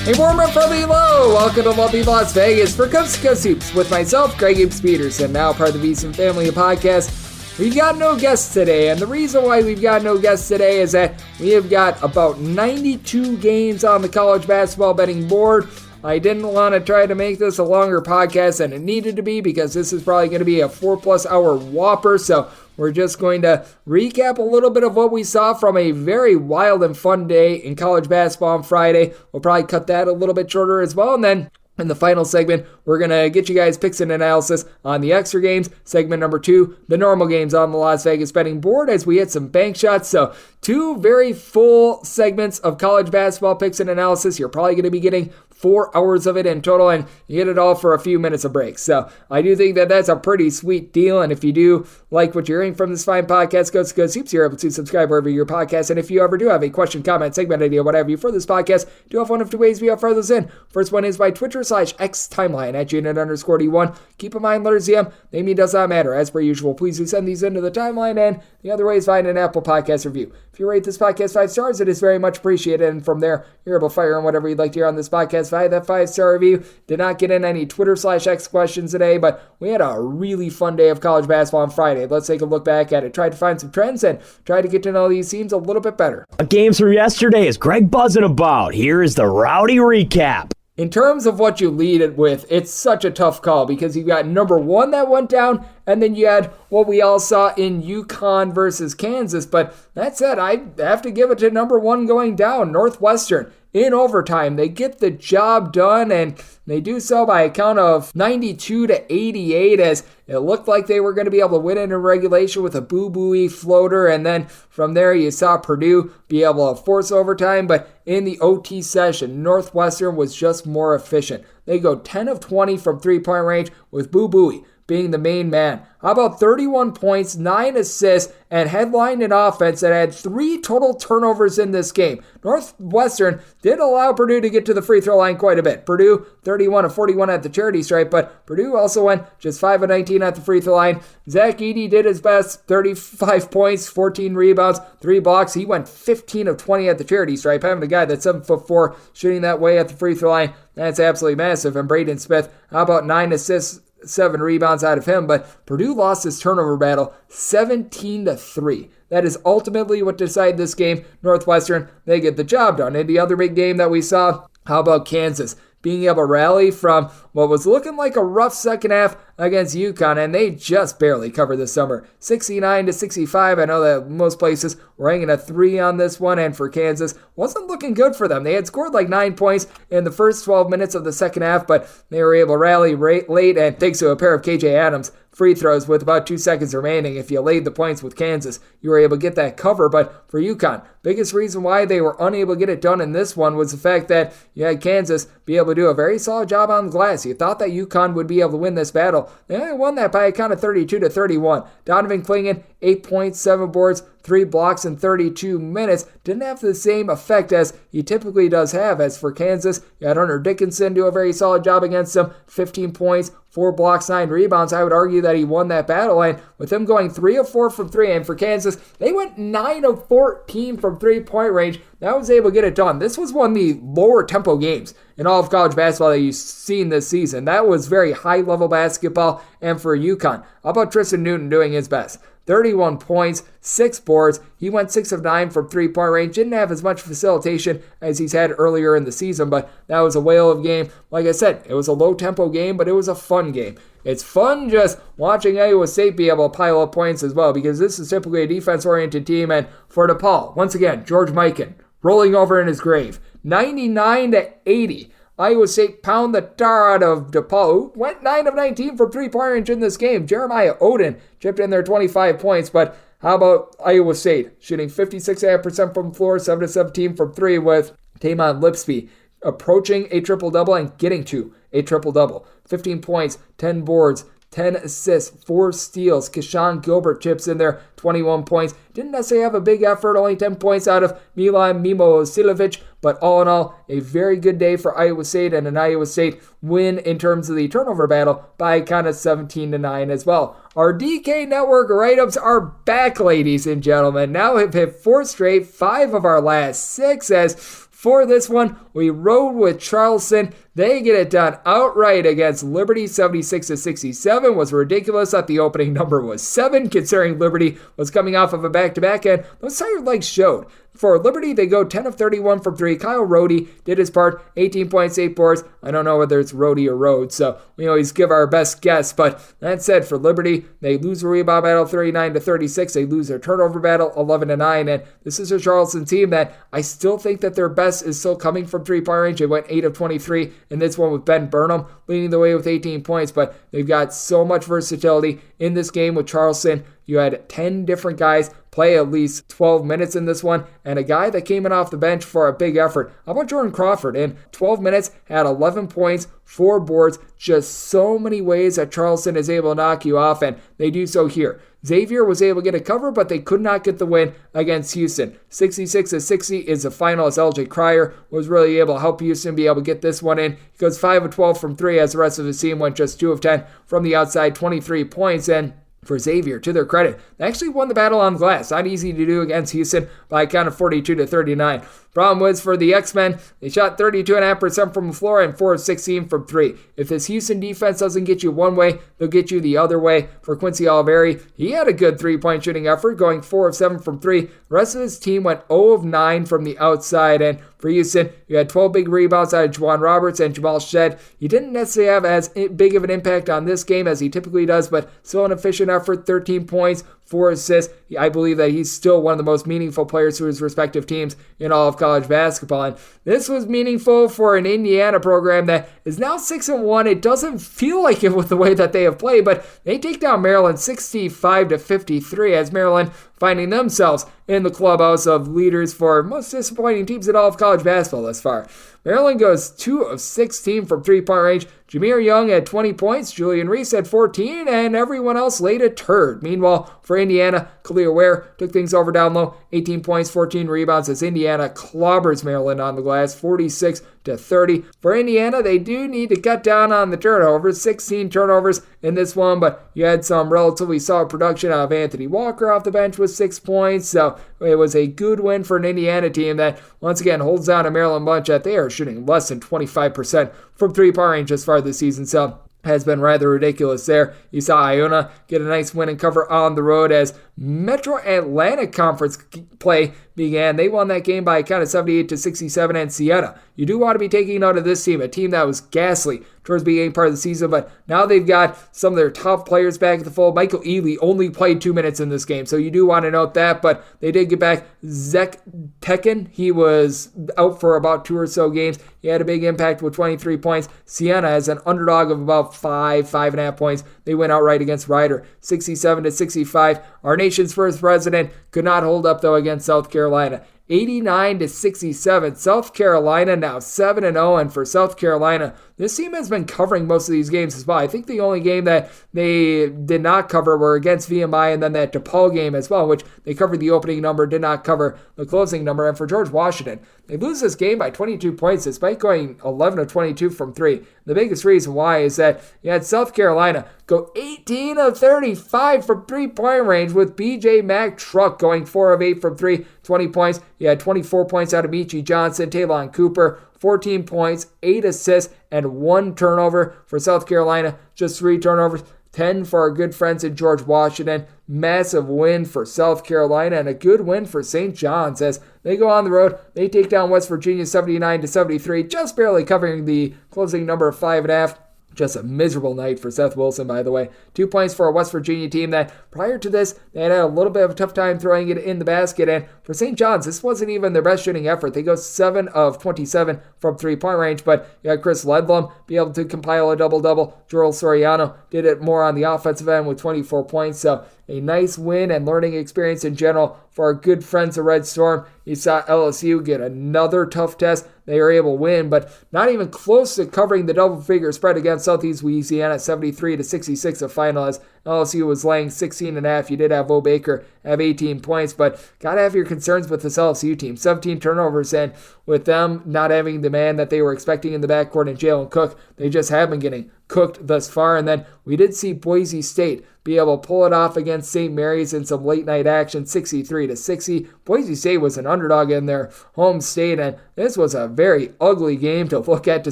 Hey, warmer from below. Welcome to lovely Las Vegas for Coast to Coast Hoops with myself, Greg Hoops Peterson, now part of the VSiN Family Podcast. We've got no guests today, and the reason why we've got no guests today is that we have got about 92 games on the college basketball betting board. I didn't want to try to make this a longer podcast than it needed to be because this is probably going to be a 4+ hour whopper, so we're just going to recap a little bit of what we saw from a very wild and fun day in college basketball on Friday. We'll probably cut that a little bit shorter as well, and then in the final segment, we're going to get you guys picks and analysis on the extra games. Segment number 2, the normal games on the Las Vegas betting board as we hit some bank shots. So 2 very full segments of college basketball picks and analysis. You're probably going to be getting 4 hours of it in total, and you get it all for a few minutes of break. So I do think that that's a pretty sweet deal, and if you do like what you're hearing from this fine podcast, Coast to Coast Hoops, you're able to subscribe wherever your podcast. And if you ever do have a question, comment, segment idea, whatever you for this podcast, do have one of 2 ways we have further this in. First one is by Twitter/X timeline at @unit_D1. Keep in mind, letters DM, name does not matter. As per usual, please do send these into the timeline, and the other way is find an Apple Podcast review. If you rate this podcast 5 stars, it is very much appreciated, and from there, you're able to fire in whatever you'd like to hear on this podcast via that 5-star review. Did not get in any Twitter/X questions today, but we had a really fun day of college basketball on Friday. Let's take a look back at it, try to find some trends, and try to get to know these teams a little bit better. Games from yesterday is Greg buzzing about. Here is the rowdy recap. In terms of what you lead it with, it's such a tough call because you've got number 1 that went down, and then you had what we all saw in UConn versus Kansas. But that said, I have to give it to number 1 going down, Northwestern. In overtime, they get the job done, and they do so by a count of 92-88, as it looked like they were going to be able to win it in regulation with a boo-booey floater, and then from there you saw Purdue be able to force overtime, but in the OT session, Northwestern was just more efficient. They go 10 of 20 from three-point range with boo-booey being the main man. How about 31 points, 9 assists, and headlined an offense that had 3 total turnovers in this game. Northwestern did allow Purdue to get to the free throw line quite a bit. Purdue 31 of 41 at the charity stripe, but Purdue also went just 5 of 19 at the free throw line. Zach Edey did his best, 35 points, 14 rebounds, 3 blocks. He went 15 of 20 at the charity stripe. Having a guy that's 7'4" shooting that way at the free throw line, that's absolutely massive. And Braden Smith, how about 9 assists, 7 rebounds out of him, but Purdue lost his turnover battle 17-3. That is ultimately what decided this game. Northwestern, they get the job done. And the other big game that we saw, how about Kansas being able to rally from what was looking like a rough second half against UConn, and they just barely covered this summer. 69-65. I know that most places were hanging a 3 on this one, and for Kansas, wasn't looking good for them. They had scored like 9 points in the first 12 minutes of the second half, but they were able to rally late, and thanks to a pair of KJ Adams free throws with about 2 seconds remaining. If you laid the points with Kansas, you were able to get that cover. But for UConn, biggest reason why they were unable to get it done in this one was the fact that you had Kansas be able to do a very solid job on the glass. You thought that UConn would be able to win this battle. They only won that by a count of 32-31. Donovan Clingan, 8 points, 7 boards, 3 blocks in 32 minutes. Didn't have the same effect as he typically does have. As for Kansas, you had Hunter Dickinson do a very solid job against them. 15 points, 4 blocks, 9 rebounds. I would argue that he won that battle. And with him going 3 of 4 from 3, and for Kansas, they went 9 of 14 from 3-point range. That was able to get it done. This was one of the lower tempo games in all of college basketball that you've seen this season. That was very high-level basketball. And for UConn, how about Tristan Newton doing his best? 31 points, 6 boards. He went 6 of 9 from 3-point range. Didn't have as much facilitation as he's had earlier in the season, but that was a whale of a game. Like I said, it was a low-tempo game, but it was a fun game. It's fun just watching Iowa State be able to pile up points as well, because this is typically a defense-oriented team. And for DePaul, once again, George Mikan rolling over in his grave. 99-80. Iowa State pound the tar out of DePaul, who went 9 of 19 from 3-point range in this game. Jeremiah Oden chipped in their 25 points, but how about Iowa State shooting 56.5% from the floor, 7 of 17 from 3, with Taymon Lipsby approaching a triple-double and getting to a triple-double. 15 points, 10 boards, 10 assists, 4 steals. Keshawn Gilbert chips in there, 21 points. Didn't necessarily have a big effort, only 10 points out of Milan Mimosilovic, but all in all, a very good day for Iowa State, and an Iowa State win in terms of the turnover battle by kind of 17-9 as well. Our DK Network write-ups are back, ladies and gentlemen. Now have hit 4 straight, 5 of our last 6, as for this one, we rode with Charleston. They get it done outright against Liberty, 76-67. Was ridiculous that the opening number was 7, considering Liberty was coming off of a back-to-back, and those tired legs showed. For Liberty, they go 10 of 31 from 3. Kyle Rohde did his part, 18 points, 8 boards. I don't know whether it's Rohde or Rhodes, so we always give our best guess. But that said, for Liberty, they lose a rebound battle 39-36. They lose their turnover battle 11-9. And this is a Charleston team that I still think that their best is still coming from 3-point range. They went 8 of 23 in this one with Ben Burnham leading the way with 18 points. But they've got so much versatility in this game with Charleston. You had 10 different guys play at least 12 minutes in this one, and a guy that came in off the bench for a big effort. How about Jordan Crawford? In 12 minutes, had 11 points, 4 boards, just so many ways that Charleston is able to knock you off, and they do so here. Xavier was able to get a cover, but they could not get the win against Houston. 66-60 is the final, as LJ Cryer was really able to help Houston be able to get this one in. He goes 5 of 12 from 3, as the rest of his team went just 2 of 10 from the outside, 23 points, and for Xavier, to their credit, they actually won the battle on glass. Not easy to do against Houston by a count of 42-39. Problem was for the X-Men, they shot 32.5% from the floor and 4 of 16 from 3. If this Houston defense doesn't get you one way, they'll get you the other way. For Quincy Oliveri, he had a good 3-point shooting effort, going 4 of 7 from 3. The rest of his team went 0 of 9 from the outside, and for Houston, you had 12 big rebounds out of Juwan Roberts and Jamal Shed. He didn't necessarily have as big of an impact on this game as he typically does, but still an efficient effort, 13 points, 4 assists. I believe that he's still one of the most meaningful players to his respective teams in all of college basketball. And this was meaningful for an Indiana program that is now 6-1. It doesn't feel like it with the way that they have played, but they take down Maryland 65-53 as Maryland finding themselves in the clubhouse of leaders for most disappointing teams in all of college basketball thus far. Maryland goes 2 of 16 from 3-point range. Jameer Young had 20 points, Julian Reese had 14, and everyone else laid a turd. Meanwhile, for Indiana, Khalil Ware took things over down low, 18 points, 14 rebounds as Indiana clobbers Maryland on the glass, 46-30. For Indiana, they do need to cut down on the turnovers, 16 turnovers in this one, but you had some relatively solid production out of Anthony Walker off the bench with 6 points, so it was a good win for an Indiana team that, once again, holds down a Maryland bunch that they are shooting less than 25% from 3-point range as far this season, so has been rather ridiculous there. You saw Iona get a nice win and cover on the road as Metro Atlantic Conference play began. They won that game by a count of 78-67, and Siena. You do want to be taking note of this team, a team that was ghastly towards the beginning part of the season, but now they've got some of their top players back at the fold. Michael Ealy only played 2 minutes in this game, so you do want to note that, but they did get back Zek Tekken. He was out for about 2 or so games. He had a big impact with 23 points. Siena is an underdog of about 5.5 points. They went outright against Rider, 67-65. Our nation's first president could not hold up, though, against South Carolina. 89-67. South Carolina now 7-0, and for South Carolina, this team has been covering most of these games as well. I think the only game that they did not cover were against VMI, and then that DePaul game as well, which they covered the opening number, did not cover the closing number. And for George Washington, they lose this game by 22 points despite going 11 of 22 from 3. The biggest reason why is that you had South Carolina go 18 of 35 from 3-point range with BJ Mack Truck going 4 of 8 from 3, 20 points. You had 24 points out of Michi Johnson, Taylon Cooper, 14 points, 8 assists, and 1 turnover for South Carolina. Just 3 turnovers. 10 for our good friends in George Washington. Massive win for South Carolina and a good win for St. John's as they go on the road. They take down West Virginia 79-73, just barely covering the closing number of 5.5. Just a miserable night for Seth Wilson, by the way. 2 points for a West Virginia team that, prior to this, they had a little bit of a tough time throwing it in the basket. And for St. John's, this wasn't even their best shooting effort. They go 7 of 27 from 3-point range, but you had Chris Ledlum be able to compile a double-double. Joel Soriano did it more on the offensive end with 24 points. So a nice win and learning experience in general for our good friends the Red Storm. You saw LSU get another tough test. They were able to win, but not even close to covering the double-figure spread against Southeast Louisiana, 73-66 the final, as LSU was laying 16.5. You did have Bo Baker have 18 points, but got to have your concerns with this LSU team. 17 turnovers, and with them not having the man that they were expecting in the backcourt and Jalen Cook, they just have been getting cooked thus far. And then we did see Boise State be able to pull it off against St. Mary's in some late night action, 63-60. Boise State was an underdog in their home state, and this was a very ugly game to look at, to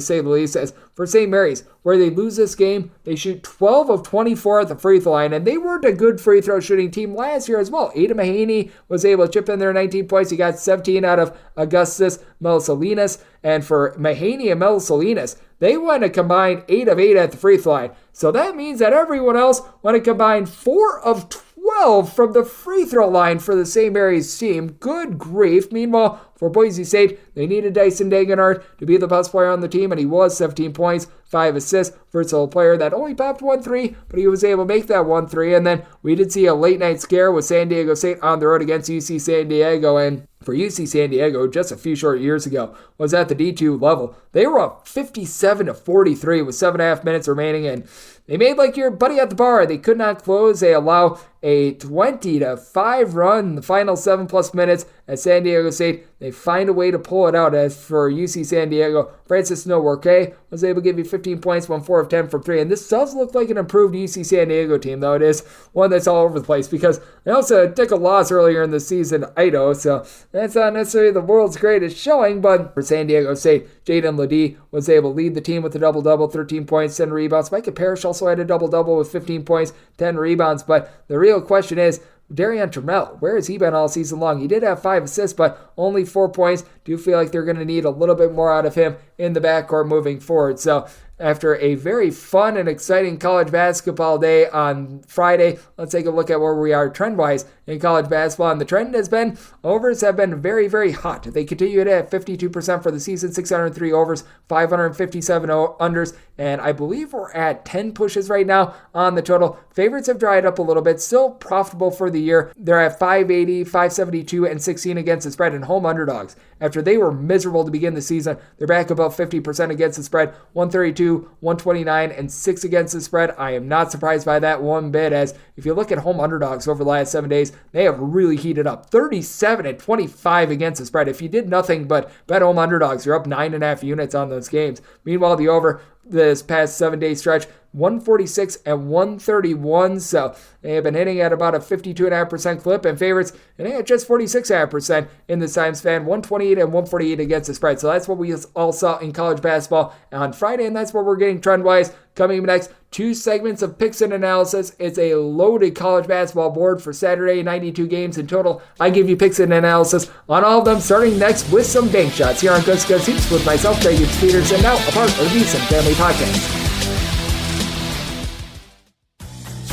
say the least. As for St. Mary's, where they lose this game, they shoot 12 of 24 at the free throw line, and they weren't a good free throw shooting team last year as well. Ada Mahaney was able to chip in there 19 points. He got 17 out of Augustus Melisolinas, and for Mahaney and Melisolinas, they went a combined 8 of 8 at the free throw line. So that means that everyone else went a combined 4 of 12 from the free throw line for the St. Mary's team. Good grief. Meanwhile, for Boise State, they needed Dyson Dagenhart to be the best player on the team, and he was. 17 points, 5 assists, versatile player that only popped 1 3, but he was able to make that 1 3. And then we did see a late night scare with San Diego State on the road against UC San Diego, and for UC San Diego, just a few short years ago, was at the D2 level. They were up 57-43 with 7.5 minutes remaining, and they made like your buddy at the bar. They could not close. They allow a 20-5 run in the final 7+ minutes at San Diego State. They find a way to pull it out. As for UC San Diego, Francis Nowakwe was able to give you 15 points, 4 of 10 from 3. And this does look like an improved UC San Diego team, though it is one that's all over the place, because they also took a loss earlier in the season, Idaho, so that's not necessarily the world's greatest showing. But for San Diego State, Jaden Ledee was able to lead the team with a double-double, 13 points, 10 rebounds. Micah Parrish also had a double-double with 15 points, 10 rebounds. But the real question is, Darian Trammell, where has he been all season long? He did have 5 assists, but only 4 points. Do feel like they're going to need a little bit more out of him in the backcourt moving forward. So after a very fun and exciting college basketball day on Friday, let's take a look at where we are trend-wise in college basketball. And the trend has been, overs have been very, very hot. They continue to at 52% for the season, 603 overs, 557 unders, and I believe we're at 10 pushes right now on the total. Favorites have dried up a little bit, still profitable for the year. They're at 580, 572, and 16 against the spread, and home underdogs. After they were miserable to begin the season, they're back above 50% against the spread, 132, 129, and 6 against the spread. I am not surprised by that one bit, as if you look at home underdogs over the last 7 days, they have really heated up. 37-25 against the spread. If you did nothing but bet home underdogs, you're up 9.5 units on those games. Meanwhile, the over this past 7-day stretch, 146 and 131, so they have been hitting at about a 52.5% clip, and favorites hitting at just 46.5% in this time span, 128 and 148 against the spread. So that's what we all saw in college basketball on Friday, and that's what we're getting trend-wise. Coming next, 2 segments of picks and analysis. It's a loaded college basketball board for Saturday, 92 games in total. I give you picks and analysis on all of them, starting next with some bank shots here on Coast to Coast Hoops with myself, Greg Peterson, now a part of the VSiN Family Podcast.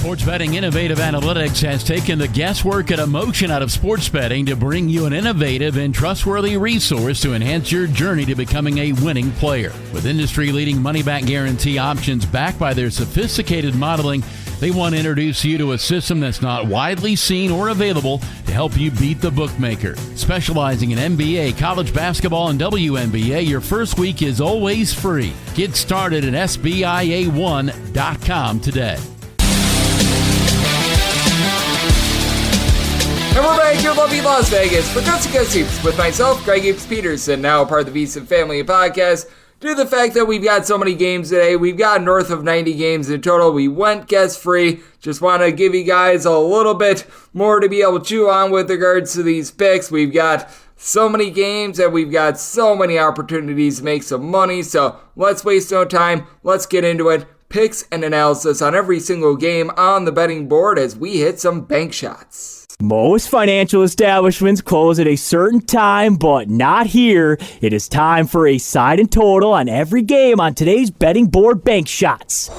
Sports Betting Innovative Analytics has taken the guesswork and emotion out of sports betting to bring you an innovative and trustworthy resource to enhance your journey to becoming a winning player. With industry-leading money-back guarantee options backed by their sophisticated modeling, they want to introduce you to a system that's not widely seen or available to help you beat the bookmaker. Specializing in NBA, college basketball, and WNBA, your first week is always free. Get started at SBIA1.com today. And we're back here in lovely Las Vegas for Coast to Coast Hoops with myself, Greg Peterson, now a part of the VSiN Family Podcast. Due to the fact that we've got so many games today, we've got north of 90 games in total. We went guest-free. Just want to give you guys a little bit more to be able to chew on with regards to these picks. We've got so many games and we've got so many opportunities to make some money. So let's waste no time. Let's get into it. Picks and analysis on every single game on the betting board as we hit some bank shots. Most financial establishments close at a certain time, but not here. It is time for a side and total on every game on today's betting board bank shots.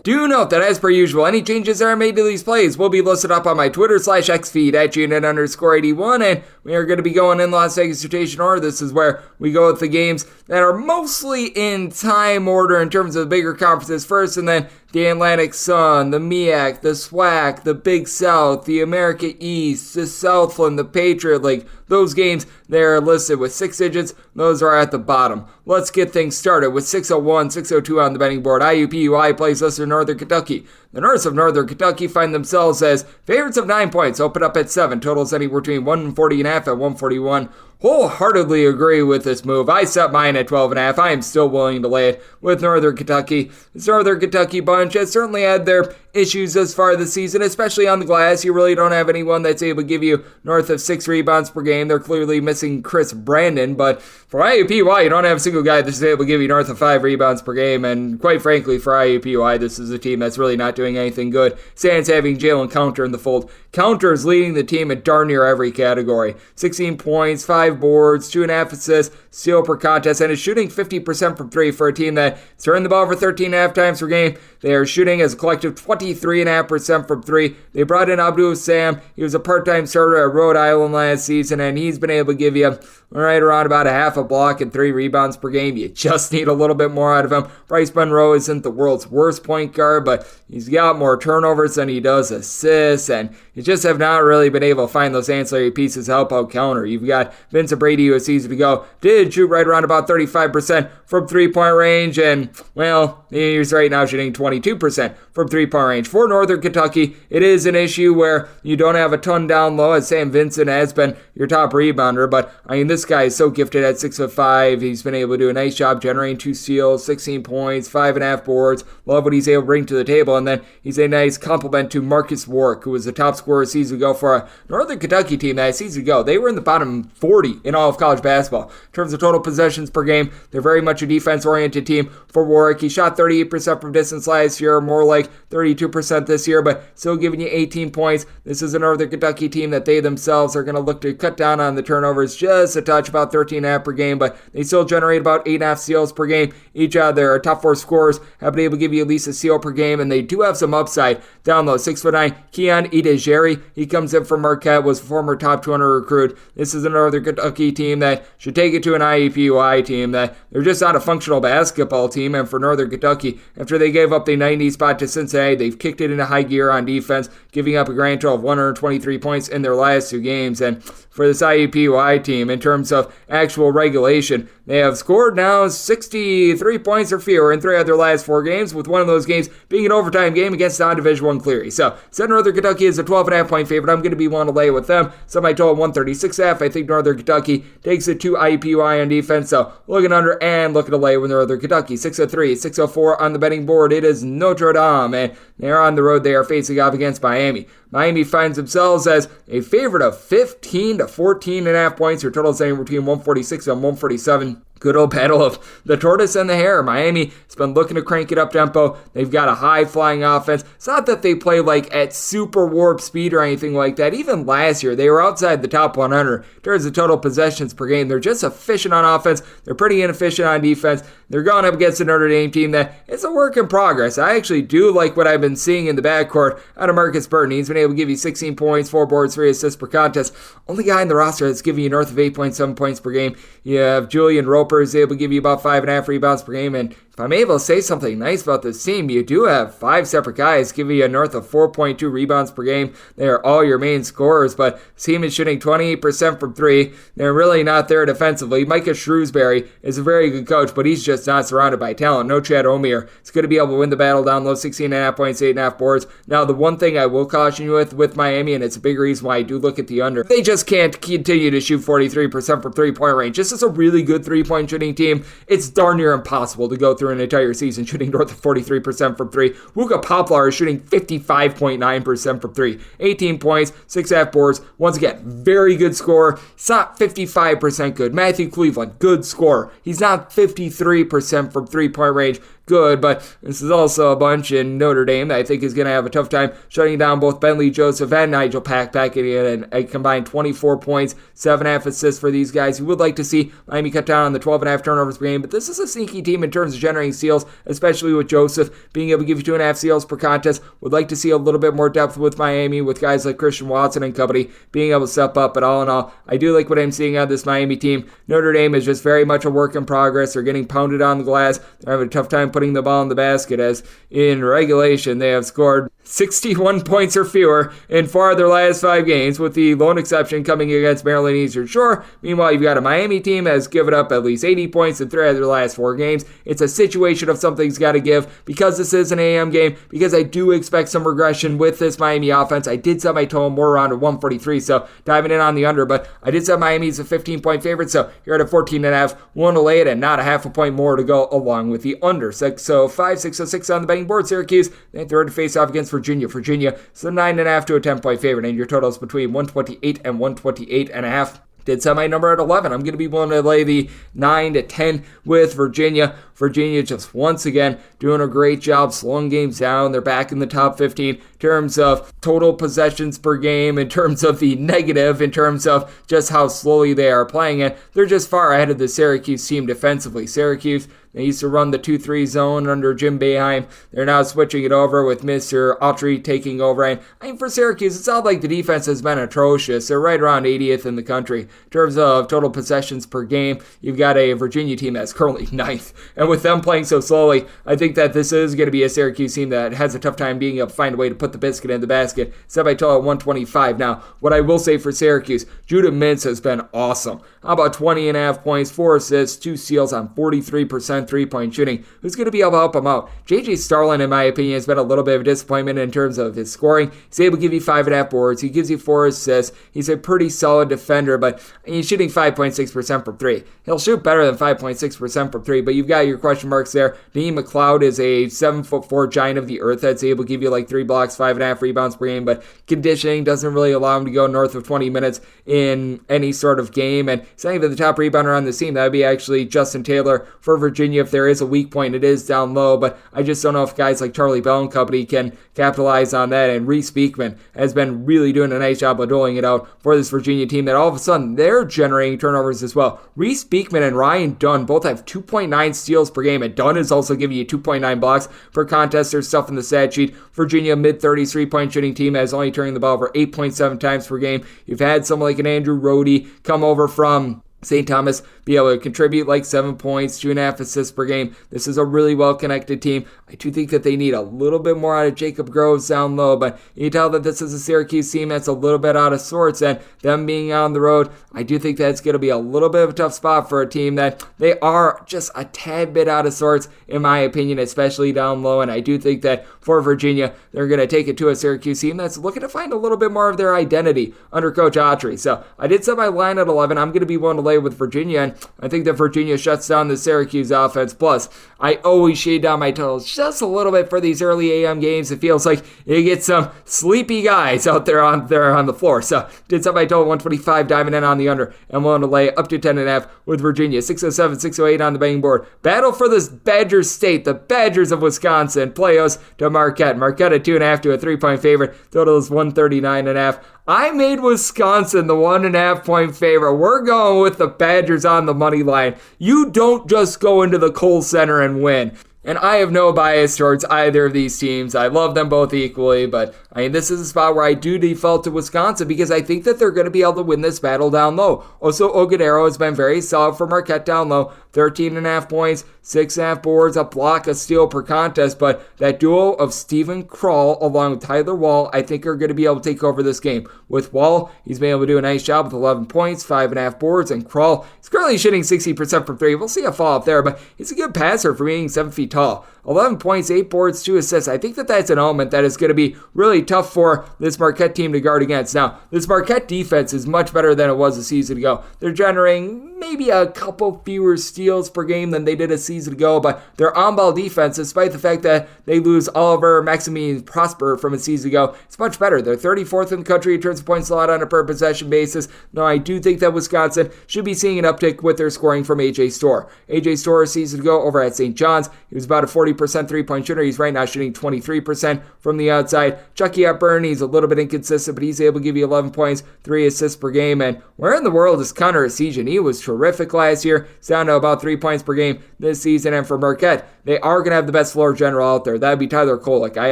Do note that as per usual, any changes that are made to these plays will be listed up on my Twitter/X feed at unit_81, and we are going to be going in Las Vegas rotation order. This is where we go with the games that are mostly in time order in terms of the bigger conferences first, and then the Atlantic Sun, the MEAC, the SWAC, the Big South, the America East, the Southland, the Patriot League. Those games, they're listed with 6 digits. Those are at the bottom. Let's get things started with 601, 602 on the betting board. IUPUI plays Western Northern Kentucky. The Norse of Northern Kentucky find themselves as favorites of 9 points, open up at 7. Totals anywhere between 140.5 and 141. Wholeheartedly agree with this move. I set mine at 12.5. I am still willing to lay it with Northern Kentucky. This Northern Kentucky bunch has certainly had their issues thus far this season, especially on the glass. You really don't have anyone that's able to give you north of 6 rebounds per game. They're clearly missing Chris Brandon, but for IUPUI, you don't have a single guy that's able to give you north of 5 rebounds per game, and quite frankly, for IUPUI, this is a team that's really not doing anything good. Sans having Jalen Counter in the fold. Counter is leading the team at darn near every category. 16 points, 5 boards, 2.5 assists, steal per contest, and is shooting 50% from 3 for a team that's turned the ball over 13.5 times per game. They are shooting as a collective 23.5% from 3. They brought in Abdul Sam. He was a part-time starter at Rhode Island last season, and he's been able to give you right around about a half a block and 3 rebounds per game. You just need a little bit more out of him. Bryce Monroe isn't the world's worst point guard, but he's got more turnovers than he does assists, and you just have not really been able to find those ancillary pieces to help out Counter. You've got Vincent Brady, who a season ago did shoot right around about 35% from 3-point range, and, well, he's right now shooting 22% from 3-point range. For Northern Kentucky, it is an issue where you don't have a ton down low, as Sam Vincent has been your top rebounder, but, I mean, this guy is so gifted at 6'5". He's been able to do a nice job generating 2 steals, 16 points, 5.5 boards. Love what he's able to bring to the table, and then he's a nice complement to Marcus Warwick, who was the top scorer a season ago for a Northern Kentucky team that a season ago, they were in the bottom 40 in all of college basketball. In terms of total possessions per game, they're very much a defense-oriented team. For Warwick, he shot 38% from distance last year, more like 32% this year, but still giving you 18 points. This is a Northern Kentucky team that they themselves are going to look to cut down on the turnovers just a touch, about 13.5 per game, but they still generate about 8.5 steals per game. Each of their top 4 scorers have been able to give you at least a steal per game, and they do have some upside down low. 6'9", Keon Idejeri, he comes in from Marquette, was a former top 200 recruit. This is a Northern Kentucky team that should take it to an IUPUI team that they're just not a functional basketball team, and for Northern Kentucky, after they gave up the 90 spot to Cincinnati, they've kicked it into high gear on defense, giving up a grand total of 123 points in their last 2 games, and for this IUPUI team, in terms of actual regulation, they have scored now 63 points or fewer in 3 of their last 4 games, with one of those games being an overtime game against non-Division I Cleary. So, set Northern Kentucky is a 12.5 point favorite. I'm going to be one to lay with them. Semi total 136.5. I think Northern Kentucky takes it to IUPUI on defense. So, looking under and looking to lay with Northern Kentucky. 603, 604 on the betting board. It is Notre Dame, and they're on the road. They are facing off against Miami. Miami finds themselves as a favorite of 15 to 14.5 points. Your total is anywhere between 146 and 147. Good old battle of the tortoise and the hare. Miami has been looking to crank it up tempo. They've got a high-flying offense. It's not that they play like at super warp speed or anything like that. Even last year, they were outside the top 100 in terms of total possessions per game. They're just efficient on offense. They're pretty inefficient on defense. They're going up against a Notre Dame team that is a work in progress. I actually do like what I've been seeing in the backcourt out of Marcus Burton. He's been able to give you 16 points, 4 boards, 3 assists per contest. Only guy in the roster that's giving you north of 8.7 points per game. You have Julian Roper is able to give you about 5.5 rebounds per game, and if I'm able to say something nice about this team, you do have 5 separate guys giving you north of 4.2 rebounds per game. They are all your main scorers, but this team is shooting 28% from 3. They're really not there defensively. Micah Shrewsbury is a very good coach, but he's just not surrounded by talent. No Chad Omier is going to be able to win the battle down low, 16.5 points, 8.5 boards. Now, the one thing I will caution you with Miami, and it's a big reason why I do look at the under, they just can't continue to shoot 43% from 3-point range. This is a really good 3-point shooting team. It's darn near impossible to go through an entire season shooting north of 43% from 3. Wooka Poplar is shooting 55.9% from 3. 18 points, 6.5 boards. Once again, very good scorer. It's not 55% good. Matthew Cleveland, good scorer. He's not 53% from 3-point range. Good, but this is also a bunch in Notre Dame that I think is going to have a tough time shutting down both Bentley Joseph and Nigel Pack in a combined 24 points, 7.5 assists for these guys. You would like to see Miami cut down on the 12.5 turnovers per game, but this is a sneaky team in terms of generating steals, especially with Joseph being able to give you 2.5 steals per contest. Would like to see a little bit more depth with Miami, with guys like Christian Watson and company being able to step up, but all in all, I do like what I'm seeing out of this Miami team. Notre Dame is just very much a work in progress. They're getting pounded on the glass. They're having a tough time putting the ball in the basket, as in regulation they have scored 61 points or fewer in 4 of their last 5 games, with the lone exception coming against Maryland Eastern Shore. Meanwhile, you've got a Miami team that has given up at least 80 points in 3 of their last 4 games. It's a situation of something's got to give because this is an AM game, because I do expect some regression with this Miami offense. I did set my total more around at 143, so diving in on the under, but I did set Miami as a 15-point favorite, so you're at a 14.5, willing to lay it, and not a half a point more to go along with the under. So 606 on the betting board. Syracuse, they throw to face off against Virginia. Virginia, so 9.5 to a 10-point favorite, and your totals between 128 and 128.5. Did set my number at 11. I'm going to be willing to lay the 9 to 10 with Virginia. Virginia just once again doing a great job slowing games down. They're back in the top 15 in terms of total possessions per game, in terms of the negative, in terms of just how slowly they are playing it. They're just far ahead of the Syracuse team defensively. Syracuse, they used to run the 2-3 zone under Jim Boeheim. They're now switching it over with Mr. Autry taking over. And I mean, for Syracuse, it's not like the defense has been atrocious. They're right around 80th in the country. In terms of total possessions per game, you've got a Virginia team that's currently 9th. And with them playing so slowly, I think that this is going to be a Syracuse team that has a tough time being able to find a way to put the biscuit in the basket. Set by total at 125. Now, what I will say for Syracuse, Judah Mintz has been awesome. How about 20.5 points, 4 assists, 2 steals on 43% three-point shooting? Who's going to be able to help him out? J.J. Starlin, in my opinion, has been a little bit of a disappointment in terms of his scoring. He's able to give you 5.5 boards. He gives you 4 assists. He's a pretty solid defender, but he's shooting 5.6% from 3. He'll shoot better than 5.6% from 3, but you've got your question marks there. Naeem McLeod is a 7'4" giant of the earth that's able to give you like 3 blocks, 5.5 rebounds per game, but conditioning doesn't really allow him to go north of 20 minutes in any sort of game, and he's not even the top rebounder on the team. That would be actually Justin Taylor for Virginia. If there is a weak point, it is down low, but I just don't know if guys like Charlie Bell and company can capitalize on that, and Reese Beekman has been really doing a nice job of doling it out for this Virginia team that all of a sudden they're generating turnovers as well. Reese Beekman and Ryan Dunn both have 2.9 steals per game, and Dunn is also giving you 2.9 blocks per contest. There's stuff in the stat sheet. Virginia, mid-30s three-point shooting team, has only turning the ball over 8.7 times per game. You've had someone like an Andrew Rohde come over from St. Thomas, be able to contribute like 7 points, 2.5 assists per game. This is a really well-connected team. I do think that they need a little bit more out of Jacob Groves down low, but you can tell that this is a Syracuse team that's a little bit out of sorts, and them being on the road, I do think that's going to be a little bit of a tough spot for a team that they are just a tad bit out of sorts, in my opinion, especially down low, and I do think that for Virginia, they're going to take it to a Syracuse team that's looking to find a little bit more of their identity under Coach Autry. So I did set my line at 11. I'm going to be willing to lay with Virginia, and I think that Virginia shuts down the Syracuse offense. Plus, I always shade down my totals just a little bit for these early AM games. It feels like you get some sleepy guys out there on the floor. So did set my total 125, diving in on the under, and willing to lay up to 10.5 with Virginia. 607, 608 on the betting board. Battle for this Badger State, the Badgers of Wisconsin, play us to Marquette. Marquette at 2.5 to a 3-point favorite. Total is 139.5. I made Wisconsin the 1.5 point favorite. We're going with the Badgers on the money line. You don't just go into the Kohl Center and win. And I have no bias towards either of these teams. I love them both equally, but I mean, this is a spot where I do default to Wisconsin because I think that they're going to be able to win this battle down low. Also, Ogudero has been very solid for Marquette down low. 13.5 points, 6.5 boards, a block, a steal per contest, but that duo of Stephen Krull along with Tyler Wall, I think are going to be able to take over this game. With Wall, he's been able to do a nice job with 11 points, 5.5 boards, and Krull, he's currently shooting 60% from 3. We'll see a fall up there, but he's a good passer for being 7 feet tall. 11 points, 8 boards, 2 assists. I think that that's an element that is going to be really tough for this Marquette team to guard against. Now, this Marquette defense is much better than it was a season ago. They're generating maybe a couple fewer steals per game than they did a season ago, but their on-ball defense, despite the fact that they lose Oliver Maximine Prosper from a season ago, it's much better. They're 34th in the country in terms of points allowed on a per possession basis. Now, I do think that Wisconsin should be seeing an uptick with their scoring from A.J. Storr. A.J. Storr a season ago over at St. John's, he was about a 40% three-point shooter. He's right now shooting 23% from the outside. Chucky Hepburn, he's a little bit inconsistent, but he's able to give you 11 points, 3 assists per game. And where in the world is Connor Essegian? He was terrific last year. He's down to about 3 points per game this season. And for Marquette, they are going to have the best floor general out there. That would be Tyler Kolek. I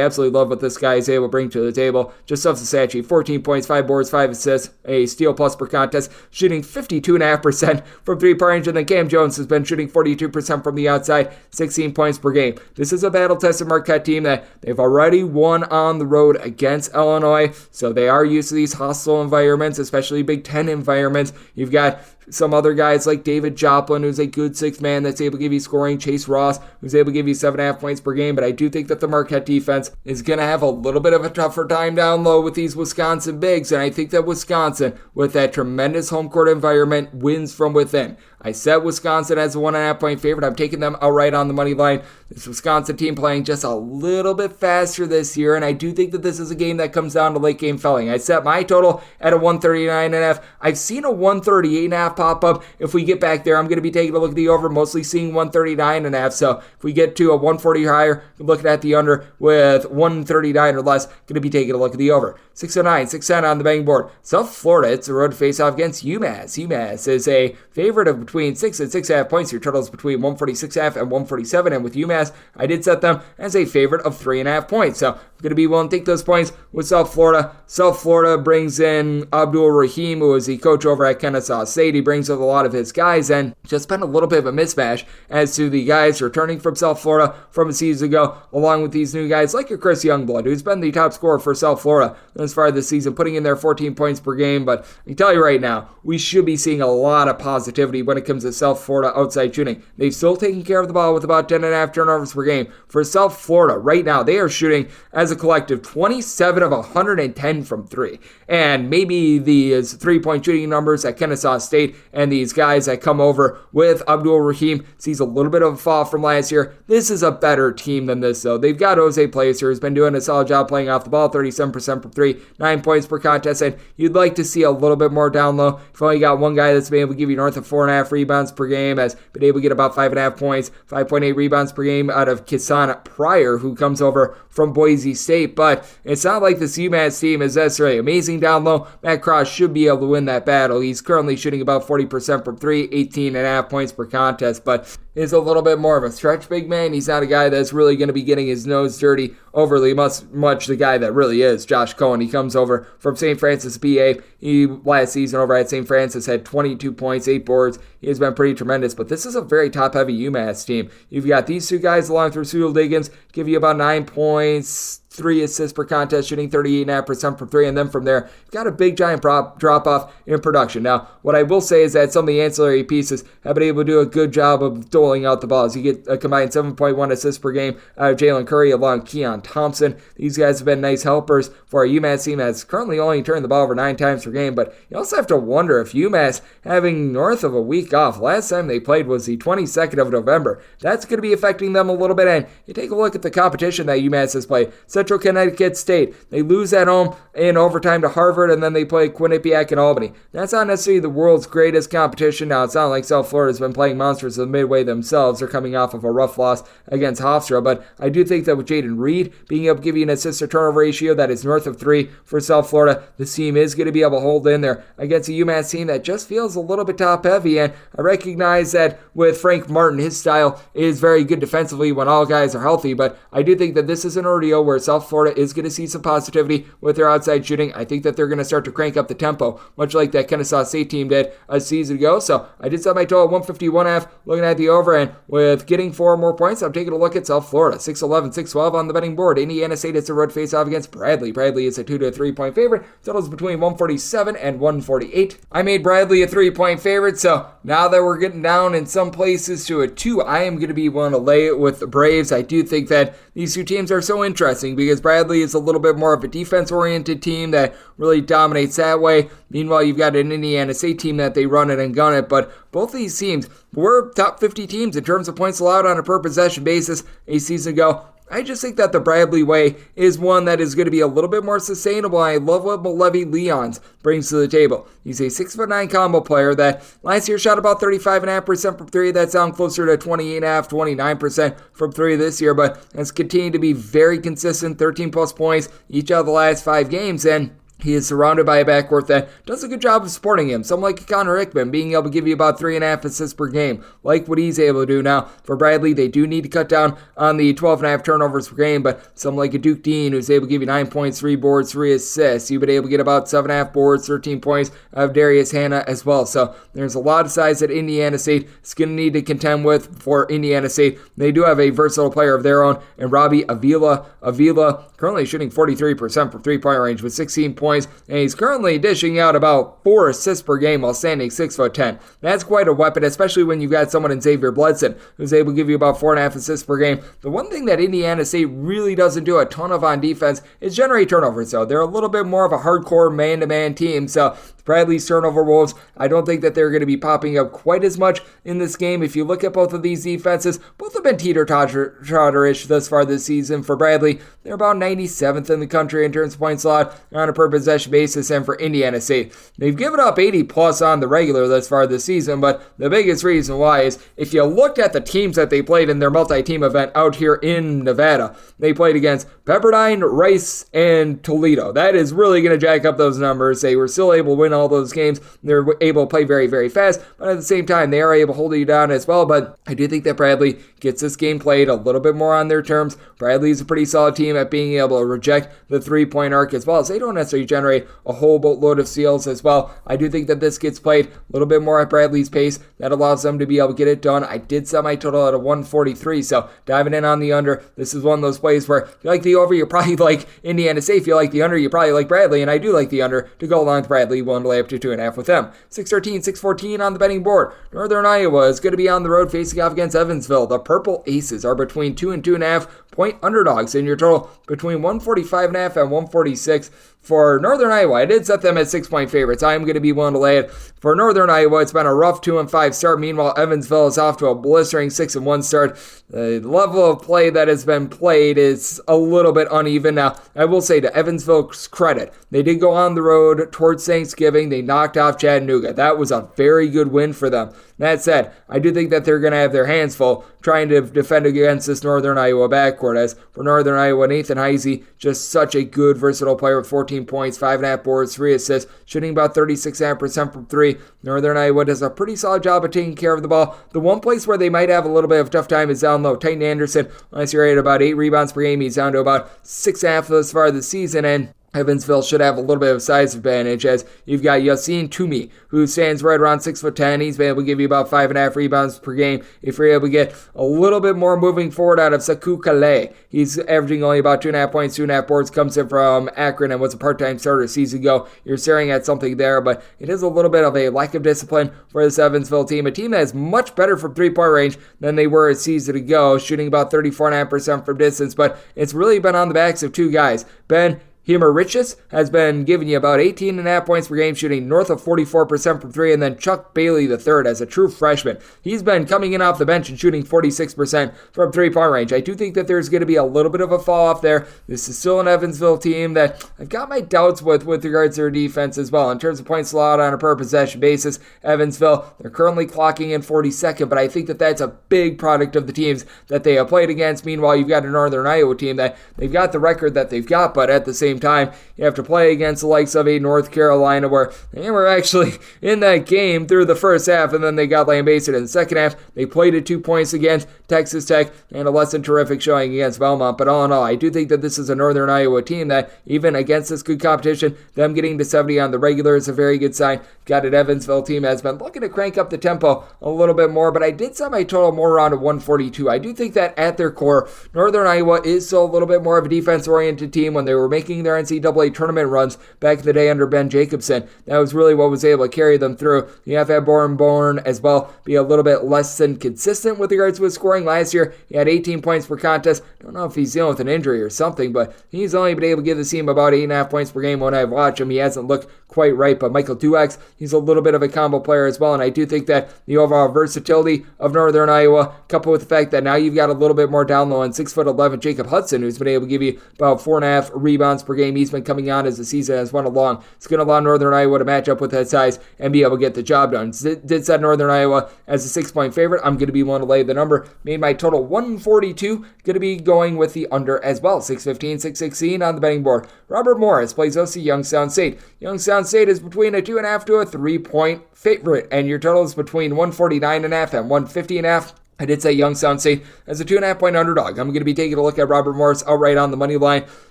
absolutely love what this guy is able to bring to the table. Just off the stat sheet, 14 points, 5 boards, 5 assists, a steal plus per contest, shooting 52.5% from three-point range. And then Cam Jones has been shooting 42% from the outside, 16 points per game. This is a battle-tested Marquette team that they've already won on the road against Illinois, so they are used to these hostile environments, especially Big Ten environments. You've got some other guys like David Joplin, who's a good sixth man that's able to give you scoring. Chase Ross, who's able to give you 7.5 points per game. But I do think that the Marquette defense is going to have a little bit of a tougher time down low with these Wisconsin bigs. And I think that Wisconsin, with that tremendous home court environment, wins from within. I set Wisconsin as a 1.5 point favorite. I'm taking them outright on the money line. This Wisconsin team playing just a little bit faster this year, and I do think that this is a game that comes down to late game felling. I set my total at a 139.5. I've seen a 138.5 pop up. If we get back there, I'm going to be taking a look at the over, mostly seeing 139.5. So if we get to a 140 or higher, looking at the under with 139 or less, going to be taking a look at the over. 609, 610 on the betting board. South Florida, it's a road face-off against UMass. UMass is a favorite of between 6 and 6.5 points. Your total is between 146.5 and 147. And with UMass, I did set them as a favorite of 3.5 points. So I'm going to be willing to take those points with South Florida. South Florida brings in Abdul Rahim, who is the coach over at Kennesaw St. He brings with a lot of his guys, and just been a little bit of a mismatch as to the guys returning from South Florida from a season ago, along with these new guys like your Chris Youngblood, who's been the top scorer for South Florida as far as this season, putting in their 14 points per game. But I can tell you right now, we should be seeing a lot of positivity when it comes to South Florida outside shooting. They've still taken care of the ball with about 10.5 turnovers per game. For South Florida, right now, they are shooting as a collective 27 of 110 from three. And maybe these three-point shooting numbers at Kennesaw State and these guys that come over with Abdul Rahim sees a little bit of a fall from last year. This is a better team than this, though. They've got Jose Placer, who's been doing a solid job playing off the ball, 37% from three, 9 points per contest, and you'd like to see a little bit more down low. You've only got one guy that's been able to give you north of 4.5 rebounds per game, has been able to get about 5.5 points, 5.8 rebounds per game out of Kisan Pryor, who comes over from Boise State. But it's not like this UMass team is necessarily amazing down low. Matt Cross should be able to win that battle. He's currently shooting about 40% from three, 18.5 points per contest, but is a little bit more of a stretch big man. He's not a guy that's really going to be getting his nose dirty overly much the guy that really is Josh Cohen. He comes over from St. Francis, PA. He last season over at St. Francis had 22 points, 8 boards. He has been pretty tremendous, but this is a very top-heavy UMass team. You've got these two guys along through Sudal Diggins, give you about 9 points, 3 assists per contest, shooting 38.5% from three, and then from there, you've got a big giant drop-off in production. Now, what I will say is that some of the ancillary pieces have been able to do a good job of doling out the balls. You get a combined 7.1 assists per game out of Jalen Curry along Keon Thompson. These guys have been nice helpers for a UMass team that's currently only turned the ball over 9 times per game, but you also have to wonder if UMass having north of a week off, last time they played was the 22nd of November, that's going to be affecting them a little bit. And you take a look at the competition that UMass has played. Central Connecticut State, they lose at home in overtime to Harvard, and then they play Quinnipiac and Albany. That's not necessarily the world's greatest competition. Now, it's not like South Florida's been playing monsters of the Midway themselves. They're coming off of a rough loss against Hofstra, but I do think that with Jaden Reed being able to give you an assist-to-turnover ratio that is north of 3 for South Florida, this team is going to be able to hold in there against a UMass team that just feels a little bit top-heavy, and I recognize that with Frank Martin, his style is very good defensively when all guys are healthy, but I do think that this is an ordeal where South Florida is going to see some positivity with their outside shooting. I think that they're going to start to crank up the tempo, much like that Kennesaw State team did a season ago. So I did set my total at 151.5, looking at the over, and with getting 4 more points, I'm taking a look at South Florida. 6-11, 6-12 on the betting board. Indiana State, it's a road face-off against Bradley. Bradley is a 2 to 3 point favorite. Totals between 147 and 148. I made Bradley a 3-point favorite, so now that we're getting down in some places to a 2, I am going to be willing to lay it with the Braves. I do think that these two teams are so interesting because Bradley is a little bit more of a defense-oriented team that really dominates that way. Meanwhile, you've got an Indiana State team that they run it and gun it, but both these teams were top 50 teams in terms of points allowed on a per-possession basis a season ago. I just think that the Bradley way is one that is going to be a little bit more sustainable. I love what Levy Leons brings to the table. He's a 6'9" combo player that last year shot about 35.5% from three. That's down closer to 28.5%, 29% from three this year, but has continued to be very consistent, 13 plus points each of the last 5 games. And He is surrounded by a backcourt that does a good job of supporting him. Someone like Connor Hickman being able to give you about 3.5 assists per game, like what he's able to do now. For Bradley, they do need to cut down on the 12.5 turnovers per game, but someone like a Duke Dean who's able to give you 9 points, 3 boards, 3 assists. You've been able to get about 7.5 boards, 13 points of Darius Hannah as well. So there's a lot of size that Indiana State is going to need to contend with for Indiana State. They do have a versatile player of their own, and Robbie Avila currently shooting 43% from three-point range with 16 points, and he's currently dishing out about 4 assists per game while standing 6'10". That's quite a weapon, especially when you've got someone in Xavier Bledson who's able to give you about 4.5 assists per game. The one thing that Indiana State really doesn't do a ton of on defense is generate turnovers, though. They're a little bit more of a hardcore man-to-man team, so Bradley's turnover wolves, I don't think that they're going to be popping up quite as much in this game. If you look at both of these defenses, both have been teeter-totter-ish thus far this season. For Bradley, they're about 97th in the country in terms of points allowed on a per-possession basis, and for Indiana State, they've given up 80-plus on the regular thus far this season, but the biggest reason why is if you looked at the teams that they played in their multi-team event out here in Nevada, they played against Pepperdine, Rice, and Toledo. That is really going to jack up those numbers. They were still able to win all those games. They're able to play very, very fast, but at the same time, they are able to hold you down as well. But I do think that Bradley gets this game played a little bit more on their terms. Bradley's a pretty solid team at being able to reject the three-point arc as well, as they don't necessarily generate a whole boatload of steals as well. I do think that this gets played a little bit more at Bradley's pace. That allows them to be able to get it done. I did set my total at a 143, so diving in on the under, this is one of those plays where if you like the over, you're probably like Indiana State. If you like the under, you probably like Bradley, and I do like the under to go along with Bradley. One to lay up to 2.5 with them. 613, 614 on the betting board. Northern Iowa is going to be on the road facing off against Evansville. The Purple Aces are between 2 and 2.5 point underdogs in your total between 145.5 and 146. For Northern Iowa, I did set them at 6-point favorites. I am going to be willing to lay it. For Northern Iowa, it's been a rough 2-5 start. Meanwhile, Evansville is off to a blistering 6-1 start. The level of play that has been played is a little bit uneven. Now, I will say to Evansville's credit, they did go on the road towards Thanksgiving. They knocked off Chattanooga. That was a very good win for them. That said, I do think that they're going to have their hands full trying to defend against this Northern Iowa backcourt. As for Northern Iowa, Nathan Heisey, just such a good, versatile player with 14 points, 5.5 boards, 3 assists, shooting about 36.5% from 3. Northern Iowa does a pretty solid job of taking care of the ball. The one place where they might have a little bit of a tough time is down low. Titan Anderson, last year at about 8 rebounds per game. He's down to about 6.5 thus far this season, and Evansville should have a little bit of size advantage, as you've got Yassine Toomey, who stands right around 6'10". He's been able to give you about 5.5 rebounds per game. If you're able to get a little bit more moving forward out of Saku Kale, he's averaging only about 2.5 points, 2.5 boards, comes in from Akron and was a part-time starter a season ago. You're staring at something there, but it is a little bit of a lack of discipline for this Evansville team, a team that is much better from three-point range than they were a season ago, shooting about 34.5% from distance, but it's really been on the backs of two guys. Ben Himericius has been giving you about 18.5 points per game, shooting north of 44% from 3, and then Chuck Bailey III as a true freshman. He's been coming in off the bench and shooting 46% from 3-point range. I do think that there's going to be a little bit of a fall off there. This is still an Evansville team that I've got my doubts with regards to their defense as well. In terms of points allowed on a per possession basis, Evansville, they're currently clocking in 42nd, but I think that that's a big product of the teams that they have played against. Meanwhile, you've got a Northern Iowa team that they've got the record that they've got, but at the same time, you have to play against the likes of a North Carolina where they were actually in that game through the first half, and then they got lambasted in the second half. They played at 2 points against Texas Tech and a less than terrific showing against Belmont. But all in all, I do think that this is a Northern Iowa team that even against this good competition, them getting to 70 on the regular is a very good sign. Got an Evansville team has been looking to crank up the tempo a little bit more, but I did set my total more around a 142. I do think that at their core, Northern Iowa is still a little bit more of a defense-oriented team. When they were making their NCAA tournament runs back in the day under Ben Jacobson, that was really what was able to carry them through. You have to have Bourne as well be a little bit less than consistent with regards to his scoring. Last year, he had 18 points per contest. Don't know if he's dealing with an injury or something, but he's only been able to give the team about 8.5 points per game when I've watched him. He hasn't looked quite right, but Michael Duex, he's a little bit of a combo player as well, and I do think that the overall versatility of Northern Iowa, coupled with the fact that now you've got a little bit more down low on 6'11" Jacob Hudson, who's been able to give you about 4.5 rebounds per game. He's been coming on as the season has went along. It's going to allow Northern Iowa to match up with that size and be able to get the job done. Did set Northern Iowa as a 6-point favorite. I'm going to be willing to lay the number. Made my total 142. Going to be going with the under as well. 615, 616 on the betting board. Robert Morris plays OC Youngstown State. Youngstown State is between a 2.5 to a 3-point favorite, and your total is between 149.5 and 150.5. I did say Youngstown State as a 2.5-point underdog. I'm going to be taking a look at Robert Morris outright on the money line.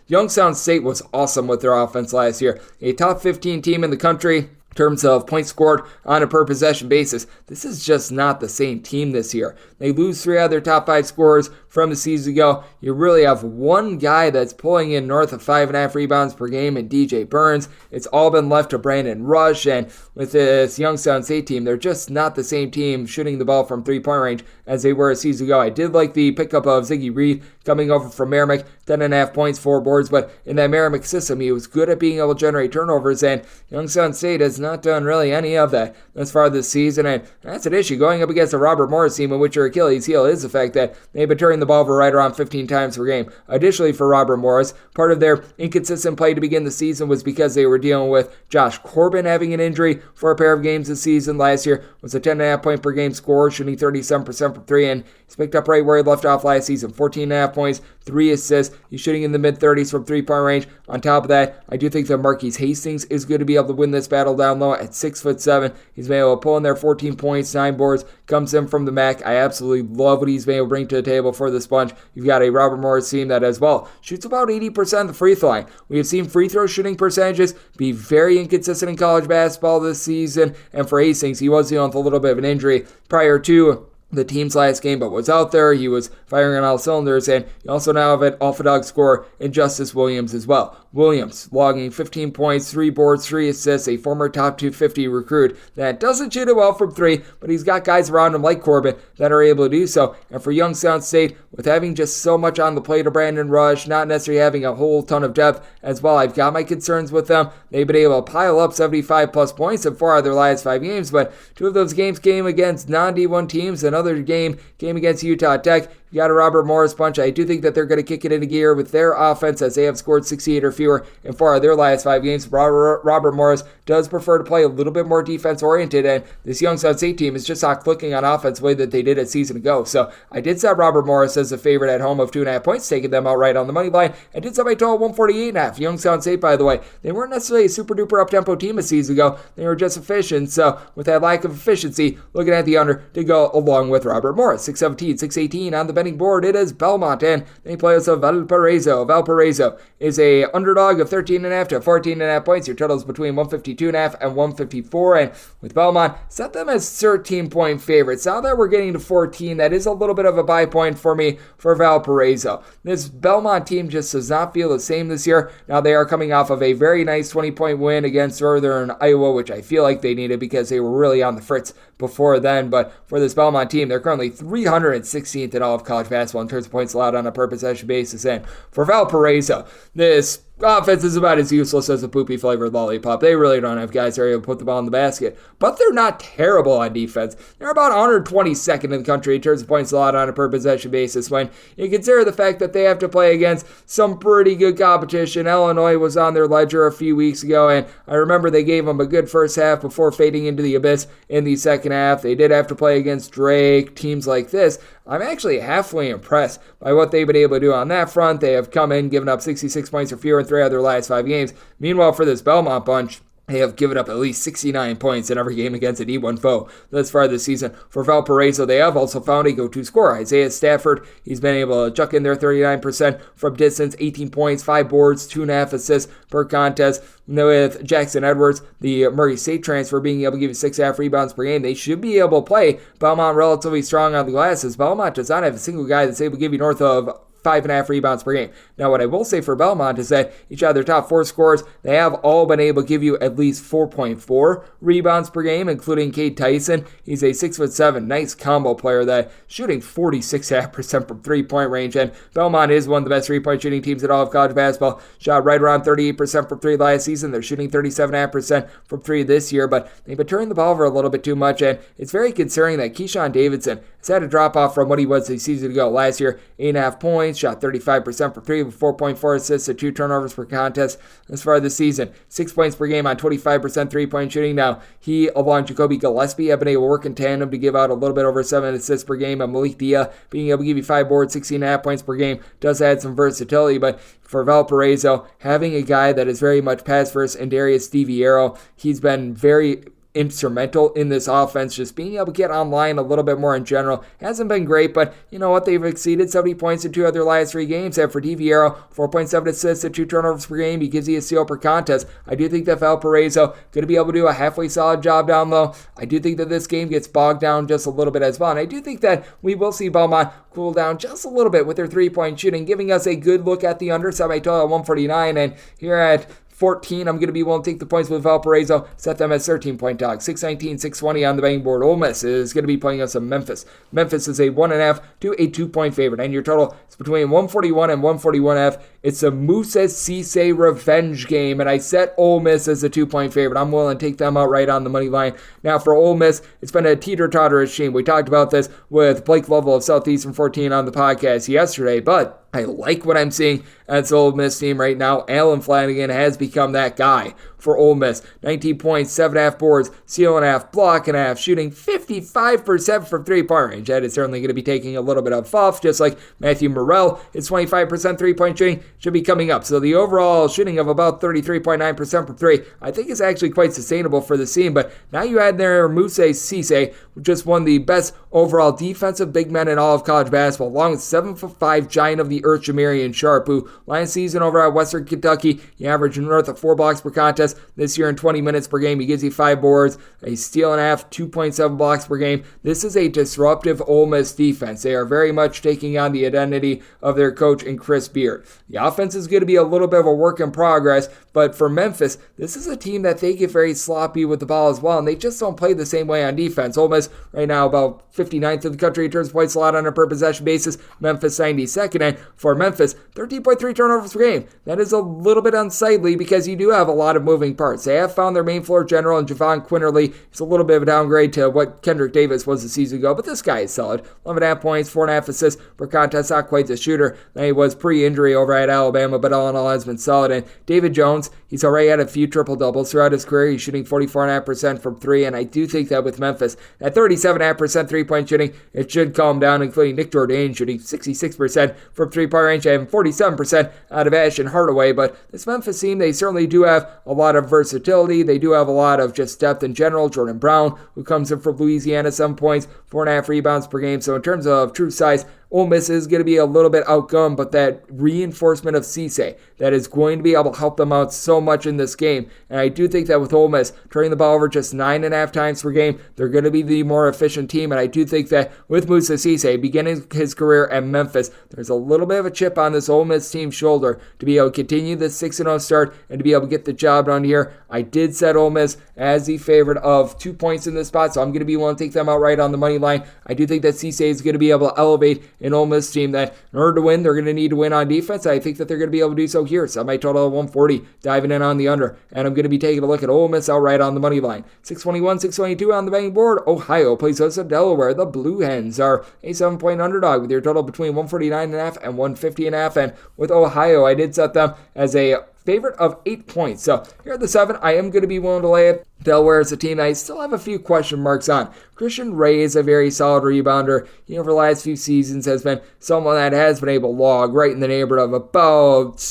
Youngstown State was awesome with their offense last year. A top 15 team in the country in terms of points scored on a per possession basis. This is just not the same team this year. They lose 3 out of their top 5 scorers from the season ago. You really have one guy that's pulling in north of 5.5 rebounds per game in DJ Burns. It's all been left to Brandon Rush, and with this Youngstown State team, they're just not the same team shooting the ball from 3-point range as they were a season ago. I did like the pickup of Ziggy Reed coming over from Merrimack, 10.5 points, 4 boards, but in that Merrimack system, he was good at being able to generate turnovers, and Youngstown State has not done really any of that thus far this season, and that's an issue going up against a Robert Morris team in which your Achilles heel is the fact that they've been turning the ball over right around 15 times per game. Additionally, for Robert Morris, part of their inconsistent play to begin the season was because they were dealing with Josh Corbin having an injury for a pair of games this season. Last year was a 10.5 point per game scorer, shooting 37% from 3, and he's picked up right where he left off last season. 14.5 points, 3 assists. He's shooting in the mid-30s from 3-point range. On top of that, I do think that Marquise Hastings is going to be able to win this battle down low at 6'7". He's been able to pull in there 14 points, 9 boards, comes in from the MAC. I absolutely love what he's been able to bring to the table for this bunch. You've got a Robert Morris team that as well shoots about 80% of the free throw line. We have seen free throw shooting percentages be very inconsistent in college basketball this season, and for Hastings, he was dealing with a little bit of an injury prior to the team's last game, but was out there. He was firing on all cylinders, and you also now have an alpha dog scorer in Justice Williams as well. Williams logging 15 points, 3 boards, 3 assists, a former top 250 recruit that doesn't shoot it well from 3, but he's got guys around him like Corbin that are able to do so. And for Youngstown State, with having just so much on the plate of Brandon Rush, not necessarily having a whole ton of depth as well, I've got my concerns with them. They've been able to pile up 75 plus points in 4 out of their last 5 games, but 2 of those games came against non-D1 teams. Another game came against Utah Tech. You got a Robert Morris bunch. I do think that they're going to kick it into gear with their offense as they have scored 68 or fewer in 4 of their last 5 games. Robert Morris does prefer to play a little bit more defense-oriented, and this Youngstown State team is just not clicking on offense the way that they did a season ago. So I did set Robert Morris as a favorite at home of 2.5 points, taking them outright on the money line. I did set my total 148.5. Youngstown State, by the way, they weren't necessarily a super-duper up-tempo team a season ago. They were just efficient. So with that lack of efficiency, looking at the under to go along with Robert Morris. 617, 618 on the betting board. It is Belmont, and they play us of Valparaiso. Valparaiso is a underdog of 13.5 to 14.5 points. Your total is between 152.5 and 154, and with Belmont, set them as 13-point favorites. Now that we're getting to 14, that is a little bit of a buy point for me for Valparaiso. This Belmont team just does not feel the same this year. Now they are coming off of a very nice 20-point win against Northern Iowa, which I feel like they needed because they were really on the fritz before then. But for this Belmont team, they're currently 316th in all of college basketball in terms of points allowed on a per possession basis. And for Valparaiso, this offense is about as useless as a poopy flavored lollipop. They really don't have guys that are able to put the ball in the basket, but they're not terrible on defense. They're about 122nd in the country in terms of points allowed on a per possession basis when you consider the fact that they have to play against some pretty good competition. Illinois was on their ledger a few weeks ago, and I remember they gave them a good first half before fading into the abyss in the second half. They did have to play against Drake, teams like this. I'm actually halfway impressed by what they've been able to do on that front. They have come in, given up 66 points or fewer in 3 out of their last 5 games. Meanwhile, for this Belmont bunch, they have given up at least 69 points in every game against a D1 foe thus far this season. For Valparaiso, they have also found a go-to scorer. Isaiah Stafford, he's been able to chuck in there 39% from distance, 18 points, 5 boards, 2.5 assists per contest. With Jackson Edwards, the Murray State transfer, being able to give you 6.5 rebounds per game, they should be able to play Belmont relatively strong on the glass, as Belmont does not have a single guy that's able to give you north of 5.5 rebounds per game. Now, what I will say for Belmont is that each of their top 4 scorers, they have all been able to give you at least 4.4 rebounds per game, including Cade Tyson. He's a 6'7", nice combo player that shooting 46.5% from three-point range, and Belmont is one of the best three-point shooting teams in all of college basketball. Shot right around 38% from three last season. They're shooting 37.5% from three this year, but they've been turning the ball over a little bit too much, and it's very concerning that Keyshawn Davidson has had a drop-off from what he was a season ago. Last year, 8.5 points, shot 35% from three with 4.4 assists and 2 turnovers per contest. As far as this season, 6 points per game on 25% three-point shooting. Now, he, along Jacoby Gillespie, have been able to work in tandem to give out a little bit over 7 assists per game, and Malik Dia being able to give you 5 boards, 16.5 points per game does add some versatility, but for Valparaiso, having a guy that is very much pass first in Darius DiViero, he's been very instrumental in this offense, just being able to get online a little bit more in general. Hasn't been great, but you know what? They've exceeded 70 points in 2 of their last 3 games. And for DiViero, 4.7 assists and 2 turnovers per game. He gives you a steal per contest. I do think that Valparaiso going to be able to do a halfway solid job down low. I do think that this game gets bogged down just a little bit as well. And I do think that we will see Belmont cool down just a little bit with their three-point shooting, giving us a good look at the under semi-total at 149. And here at 14, I'm going to be willing to take the points with Valparaiso, set them as 13-point dogs. 619, 620 on the betting board. Ole Miss is going to be playing us in Memphis. Memphis is a 1.5 to a 2-point favorite, and your total is between 141 and 141.5. It's a Moussa Cisse revenge game, and I set Ole Miss as a 2-point favorite. I'm willing to take them out right on the money line. Now for Ole Miss, it's been a teeter-totterish team. We talked about this with Blake Lovell of Southeastern 14 on the podcast yesterday, but I like what I'm seeing at the Ole Miss team right now. Alan Flanagan has become that guy for Ole Miss. 19 points, 7.5 boards, steal and a half, block and a half, shooting 55% from three-point range. That is certainly going to be taking a little bit of off, just like Matthew Morrell. His 25% three-point shooting should be coming up. So the overall shooting of about 33.9% from three, I think is actually quite sustainable for the team. But now you add there Moussa Cisse, who just won the best overall defensive big men in all of college basketball, along with 7'5" giant of the earth, Jamarian Sharp, who last season over at Western Kentucky, he averaged north of 4 blocks per contest. This year in 20 minutes per game, he gives you 5 boards, a steal and a half, 2.7 blocks per game. This is a disruptive Ole Miss defense. They are very much taking on the identity of their coach in Chris Beard. The offense is going to be a little bit of a work in progress, but for Memphis, this is a team that they get very sloppy with the ball as well, and they just don't play the same way on defense. Ole Miss right now about 59th in the country in terms of points allowed on a per possession basis. Memphis 92nd, and for Memphis, 13.3 turnovers per game. That is a little bit unsightly because you do have a lot of moving parts. They have found their main floor general in Javon Quinterly. It's a little bit of a downgrade to what Kendrick Davis was a season ago, but this guy is solid. 11.5 points, 4.5 assists per contest, not quite the shooter that he was pre-injury over at Alabama, but all in all has been solid. And David Jones, he's already had a few triple-doubles throughout his career. He's shooting 44.5% from three, and I do think that with Memphis, that 37.5% three-point shooting, it should calm down, including Nick Jourdain shooting 66% from three-point range and 47% out of Ashton Hardaway. But this Memphis team, they certainly do have a lot of versatility. They do have a lot of just depth in general. Jordan Brown, who comes in from Louisiana, 7 points, 4.5 rebounds per game. So in terms of true size, Ole Miss is going to be a little bit outgunned, but that reinforcement of Cisse, that is going to be able to help them out so much in this game. And I do think that with Ole Miss turning the ball over just 9.5 times per game, they're going to be the more efficient team. And I do think that with Moussa Cisse beginning his career at Memphis, there's a little bit of a chip on this Ole Miss team's shoulder to be able to continue this 6-0 start and to be able to get the job done here. I did set Ole Miss as the favorite of 2 points in this spot, so I'm going to be willing to take them out right on the money line. I do think that Cisse is going to be able to elevate an Ole Miss team that in order to win, they're going to need to win on defense. I think that they're going to be able to do so here. So my total of 140, diving in on the under. And I'm going to be taking a look at Ole Miss outright on the money line. 621, 622 on the betting board. Ohio plays host to Delaware. The Blue Hens are a 7-point underdog with your total between 149.5 and 150.5. And with Ohio, I did set them as a favorite of 8 points. So here at the 7, I am going to be willing to lay it. Delaware is a team that I still have a few question marks on. Christian Ray is a very solid rebounder. Over the last few seasons has been someone that has been able to log right in the neighborhood of about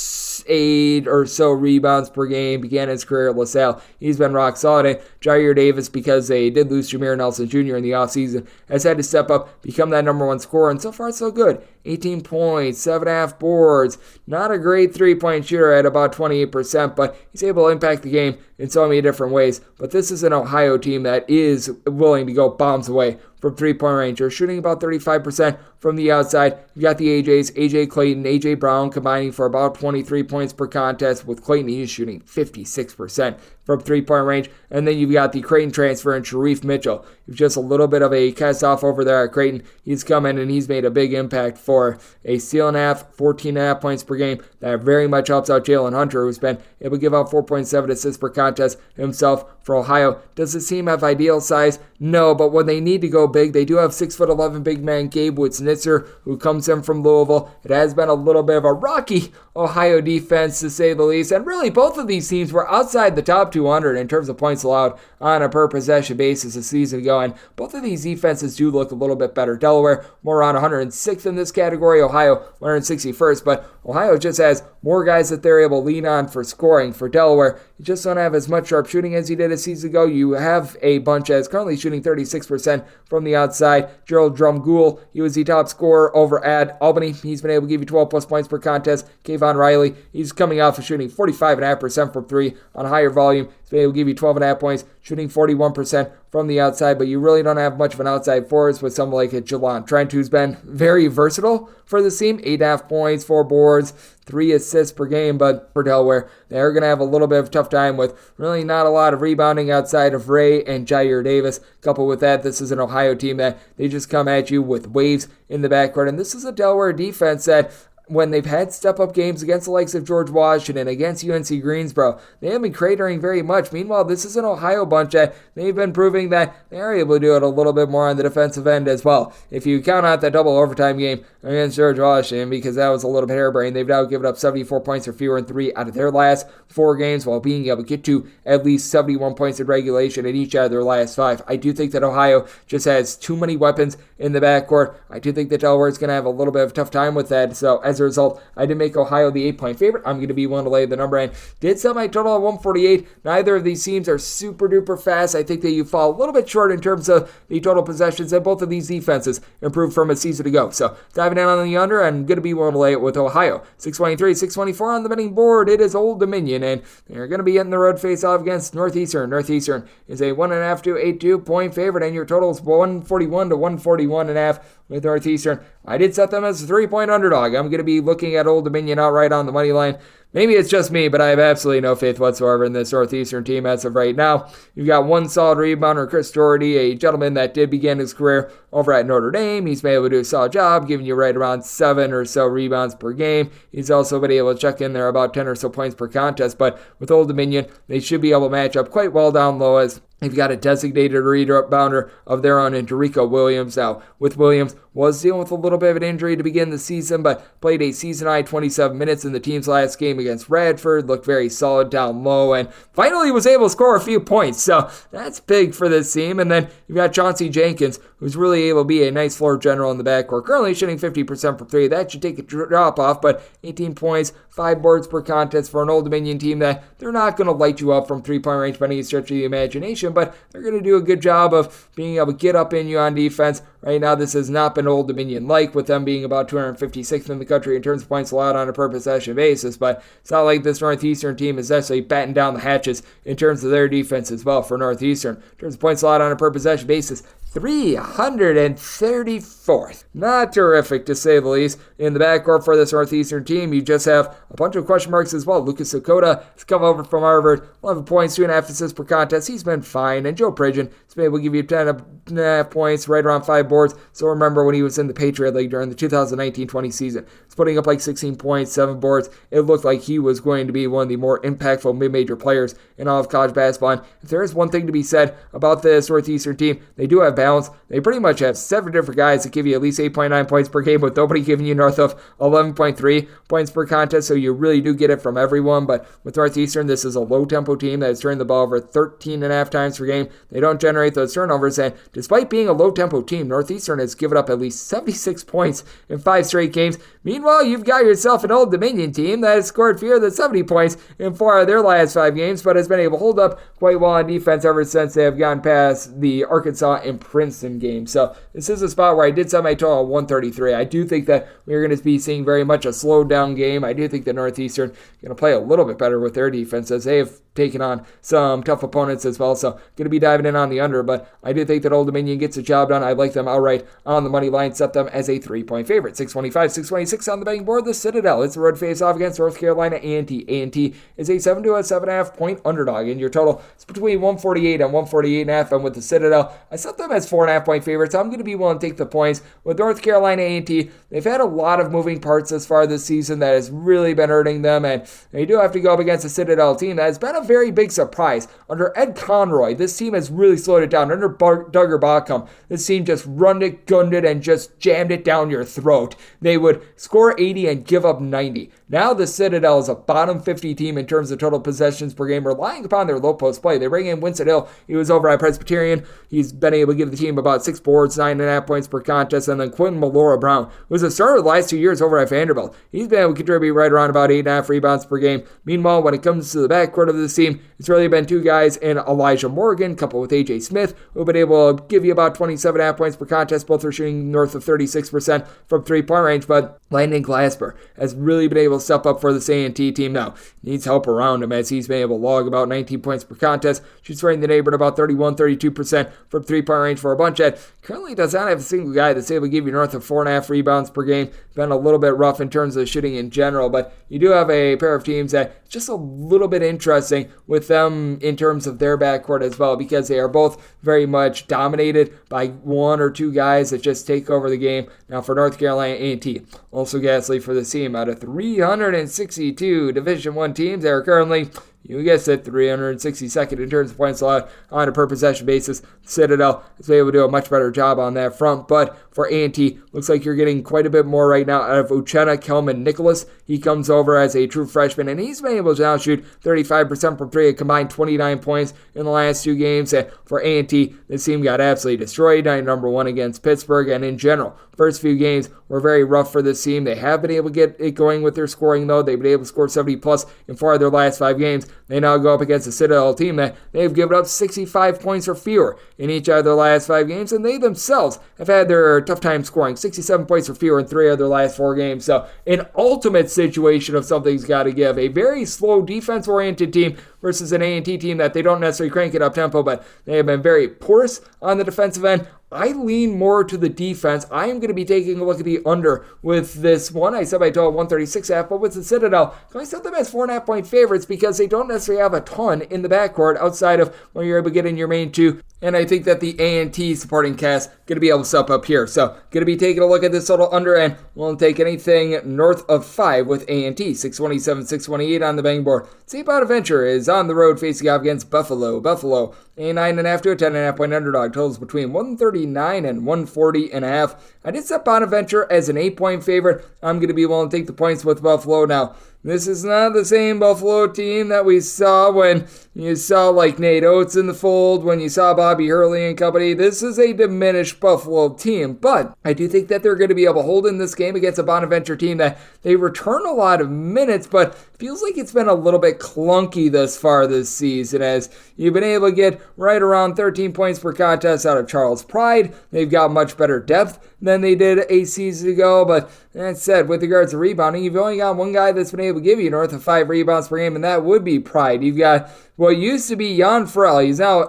8 or so rebounds per game. Began his career at LaSalle. He's been rock solid. And Jair Davis, because they did lose Jameer Nelson Jr. in the offseason, has had to step up, become that number 1 scorer, and so far so good. 18 points, 7.5 boards. Not a great three-point shooter at about 28%, but he's able to impact the game in so many different ways. But this is an Ohio team that is willing to go bombs away from three-point range. They're shooting about 35% from the outside. You've got the AJs, AJ Clayton, AJ Brown combining for about 23 points per contest. With Clayton, he's shooting 56% from three-point range. And then you've got the Creighton transfer in Sharif Mitchell. He's just a little bit of a cast-off over there at Creighton. He's come in and he's made a big impact for a steal and a half, 14.5 points per game. That very much helps out Jalen Hunter, who's been able to give out 4.7 assists per contest himself for Ohio. Does the team have ideal size? No, but when they need to go big, they do have 6'11" big man Gabe Woods-Nitzer, who comes in from Louisville. It has been a little bit of a rocky Ohio defense, to say the least, and really both of these teams were outside the top 200 in terms of points allowed on a per possession basis a season ago, and both of these defenses do look a little bit better. Delaware more around 106th in this category, Ohio 161st, but Ohio just has more guys that they're able to lean on for scoring. For Delaware, you just don't have as much sharp shooting as you did a season ago. You have a bunch as currently shooting 36% from the outside. Gerald Drumgoole, he was the top scorer over at Albany. He's been able to give you 12 plus points per contest. Kayvon Riley, he's coming off of shooting 45.5% from three on higher volume. He's been able to give you 12.5 points, shooting 41% from the outside, but you really don't have much of an outside force with someone like Jelon Trent, who's been very versatile for the team. 8.5 points, 4 boards, 3 assists per game, but for Delaware, they're going to have a little bit of a tough time with really not a lot of rebounding outside of Ray and Jair Davis. Coupled with that, this is an Ohio team that they just come at you with waves in the backcourt, and this is a Delaware defense that when they've had step-up games against the likes of George Washington, against UNC Greensboro, they haven't been cratering very much. Meanwhile, this is an Ohio bunch that they've been proving that they're able to do it a little bit more on the defensive end as well. If you count out that double overtime game against George Washington, because that was a little bit harebrained, they've now given up 74 points or fewer in 3 out of their last 4 games, while being able to get to at least 71 points in regulation in each out of their last 5. I do think that Ohio just has too many weapons in the backcourt. I do think that Delaware is going to have a little bit of a tough time with that, so as a result, I did make Ohio the 8-point favorite. I'm going to be willing to lay the number and did set my total at 148. Neither of these teams are super duper fast. I think that you fall a little bit short in terms of the total possessions, and both of these defenses improved from a season ago. So diving in on the under, I'm going to be willing to lay it with Ohio. 623, 624 on the betting board. It is Old Dominion, and they're going to be hitting the road face-off against Northeastern. Northeastern is a 1.5 to 8.2 point favorite, and your total is 141 to 141.5 with Northeastern. I did set them as a 3-point underdog. I'm going to be looking at Old Dominion outright on the money line. Maybe it's just me, but I have absolutely no faith whatsoever in this Northeastern team as of right now. You've got one solid rebounder, Chris Doherty, a gentleman that did begin his career over at Notre Dame. He's been able to do a solid job, giving you right around 7 or so rebounds per game. He's also been able to check in there about 10 or so points per contest, but with Old Dominion, they should be able to match up quite well down low, as they've got a designated rebounder of their own in Derico Williams. Now, with Williams, was dealing with a little bit of an injury to begin the season, but played a season-high 27 minutes in the team's last game against Radford, looked very solid down low, and finally was able to score a few points. So that's big for this team. And then you've got Chauncey Jenkins, who's really able to be a nice floor general in the backcourt. Currently shooting 50% from 3. That should take a drop off, but 18 points, 5 boards per contest for an Old Dominion team that they're not going to light you up from 3-point range by any stretch of the imagination, but they're going to do a good job of being able to get up in you on defense. Right now, this has not been Old Dominion-like, with them being about 256th in the country in terms of points allowed on a per possession basis, but it's not like this Northeastern team is necessarily batting down the hatches in terms of their defense as well for Northeastern. In terms of points allowed on a per possession basis, 334th. Not terrific, to say the least. In the backcourt for this Northeastern team, you just have a bunch of question marks as well. Lucas Okota has come over from Harvard, 11 points, 2.5 assists per contest. He's been fine. And Joe Pridgeon has been able to give you 10.5 points, right around 5 boards. So remember when he was in the Patriot League during the 2019-20 season. He's putting up like 16 points, 7 boards. It looked like he was going to be one of the more impactful mid-major players in all of college basketball. And if there is one thing to be said about this Northeastern team, they do have balance. They pretty much have 7 different guys that give you at least 8.9 points per game, with nobody giving you north of 11.3 points per contest, so you really do get it from everyone. But with Northeastern, this is a low-tempo team that has turned the ball over 13.5 times per game. They don't generate those turnovers, and despite being a low-tempo team, Northeastern has given up at least 76 points in 5 straight games. Meanwhile, you've got yourself an Old Dominion team that has scored fewer than 70 points in 4 of their last 5 games, but has been able to hold up quite well on defense ever since they have gone past the Arkansas and Princeton game. So this is a spot where I did set my total at 133. I do think that we're going to be seeing very much a slowed down game. I do think that Northeastern is going to play a little bit better with their defense, as they have taking on some tough opponents as well. So going to be diving in on the under, but I do think that Old Dominion gets the job done. I like them outright on the money line, set them as a 3-point favorite. 625, 626 on the betting board. The Citadel, it's a road face-off against North Carolina A&T. A&T is a 7 to a 7.5 point underdog, and your total is between 148 and 148.5. And with the Citadel, I set them as 4.5 point favorites. I'm going to be willing to take the points. With North Carolina A&T, they've had a lot of moving parts this far this season that has really been hurting them, and they do have to go up against a Citadel team that has been a very big surprise. Under Ed Conroy, this team has really slowed it down. Under Duggar Bockham, this team just run it, gunned it, and just jammed it down your throat. They would score 80 and give up 90. Now the Citadel is a bottom 50 team in terms of total possessions per game, relying upon their low post play. They bring in Winston Hill. He was over at Presbyterian. He's been able to give the team about 6 boards, 9.5 points per contest. And then Quentin Malora-Brown, who was a starter the last 2 years over at Vanderbilt. He's been able to contribute right around about 8.5 rebounds per game. Meanwhile, when it comes to the backcourt of this team, it's really been 2 guys in Elijah Morgan, coupled with A.J. Smith, who have been able to give you about 27.5 points per contest. Both are shooting north of 36% from 3-point range, but Landon Glasper has really been able to step up for this A&T team now. He needs help around him as he's been able to log about 19 points per contest. Shoots right in the neighborhood about 32% from 3-point range for a bunch that currently does not have a single guy that's able to give you north of 4.5 rebounds per game. Been a little bit rough in terms of shooting in general, but you do have a pair of teams that just a little bit interesting with them in terms of their backcourt as well, because they are both very much dominated by 1 or 2 guys that just take over the game. Now for North Carolina A&T, also ghastly for the team. Out of 362 Division I teams, they are currently, you guessed it, 362nd in terms of points allowed on a per possession basis. Citadel is able to do a much better job on that front, but for A&T, looks like you're getting quite a bit more right now out of Uchenna Kelman Nicholas. He comes over as a true freshman, and he's been able to now shoot 35% from 3, a combined 29 points in the last 2 games. And for A&T, this team got absolutely destroyed, number 1 against Pittsburgh, and in general, first few games were very rough for this team. They have been able to get it going with their scoring, though. They've been able to score 70-plus in 4 of their last 5 games. They now go up against the Citadel team that they've given up 65 points or fewer in each of their last 5 games, and they themselves have had their tough time scoring 67 points or fewer in 3 of their last 4 games. So an ultimate situation of something's got to give. A very slow defense-oriented team versus an A&T team that they don't necessarily crank it up tempo, but they have been very porous on the defensive end. I lean more to the defense. I am going to be taking a look at the under with this one. I said by total 136.5, but with the Citadel, I set them as 4.5 point favorites because they don't necessarily have a ton in the backcourt outside of when you're able to get in your main 2. And I think that the A&T supporting cast going to be able to step up here. So going to be taking a look at this total under, and we'll take anything north of 5 with A&T. 627, 628 on the betting board. St. Bonaventure is on the road facing off against Buffalo. Buffalo, a 9.5 to a 10.5 point underdog. Totals between 139 and 140.5. I did set Bonaventure as an 8-point favorite. I'm going to be willing to take the points with Buffalo. Now, this is not the same Buffalo team that we saw when you saw like Nate Oates in the fold, when you saw Bobby Hurley and company. This is a diminished Buffalo team, but I do think that they're going to be able to hold in this game against a Bonaventure team that they return a lot of minutes, but feels like it's been a little bit clunky thus far this season, as you've been able to get right around 13 points per contest out of Charles Pride. They've got much better depth than they did a season ago, but that said, with regards to rebounding, you've only got one guy that's been able to give you north of 5 rebounds per game, and that would be Pride. You've got what used to be Jan Farrell. He's now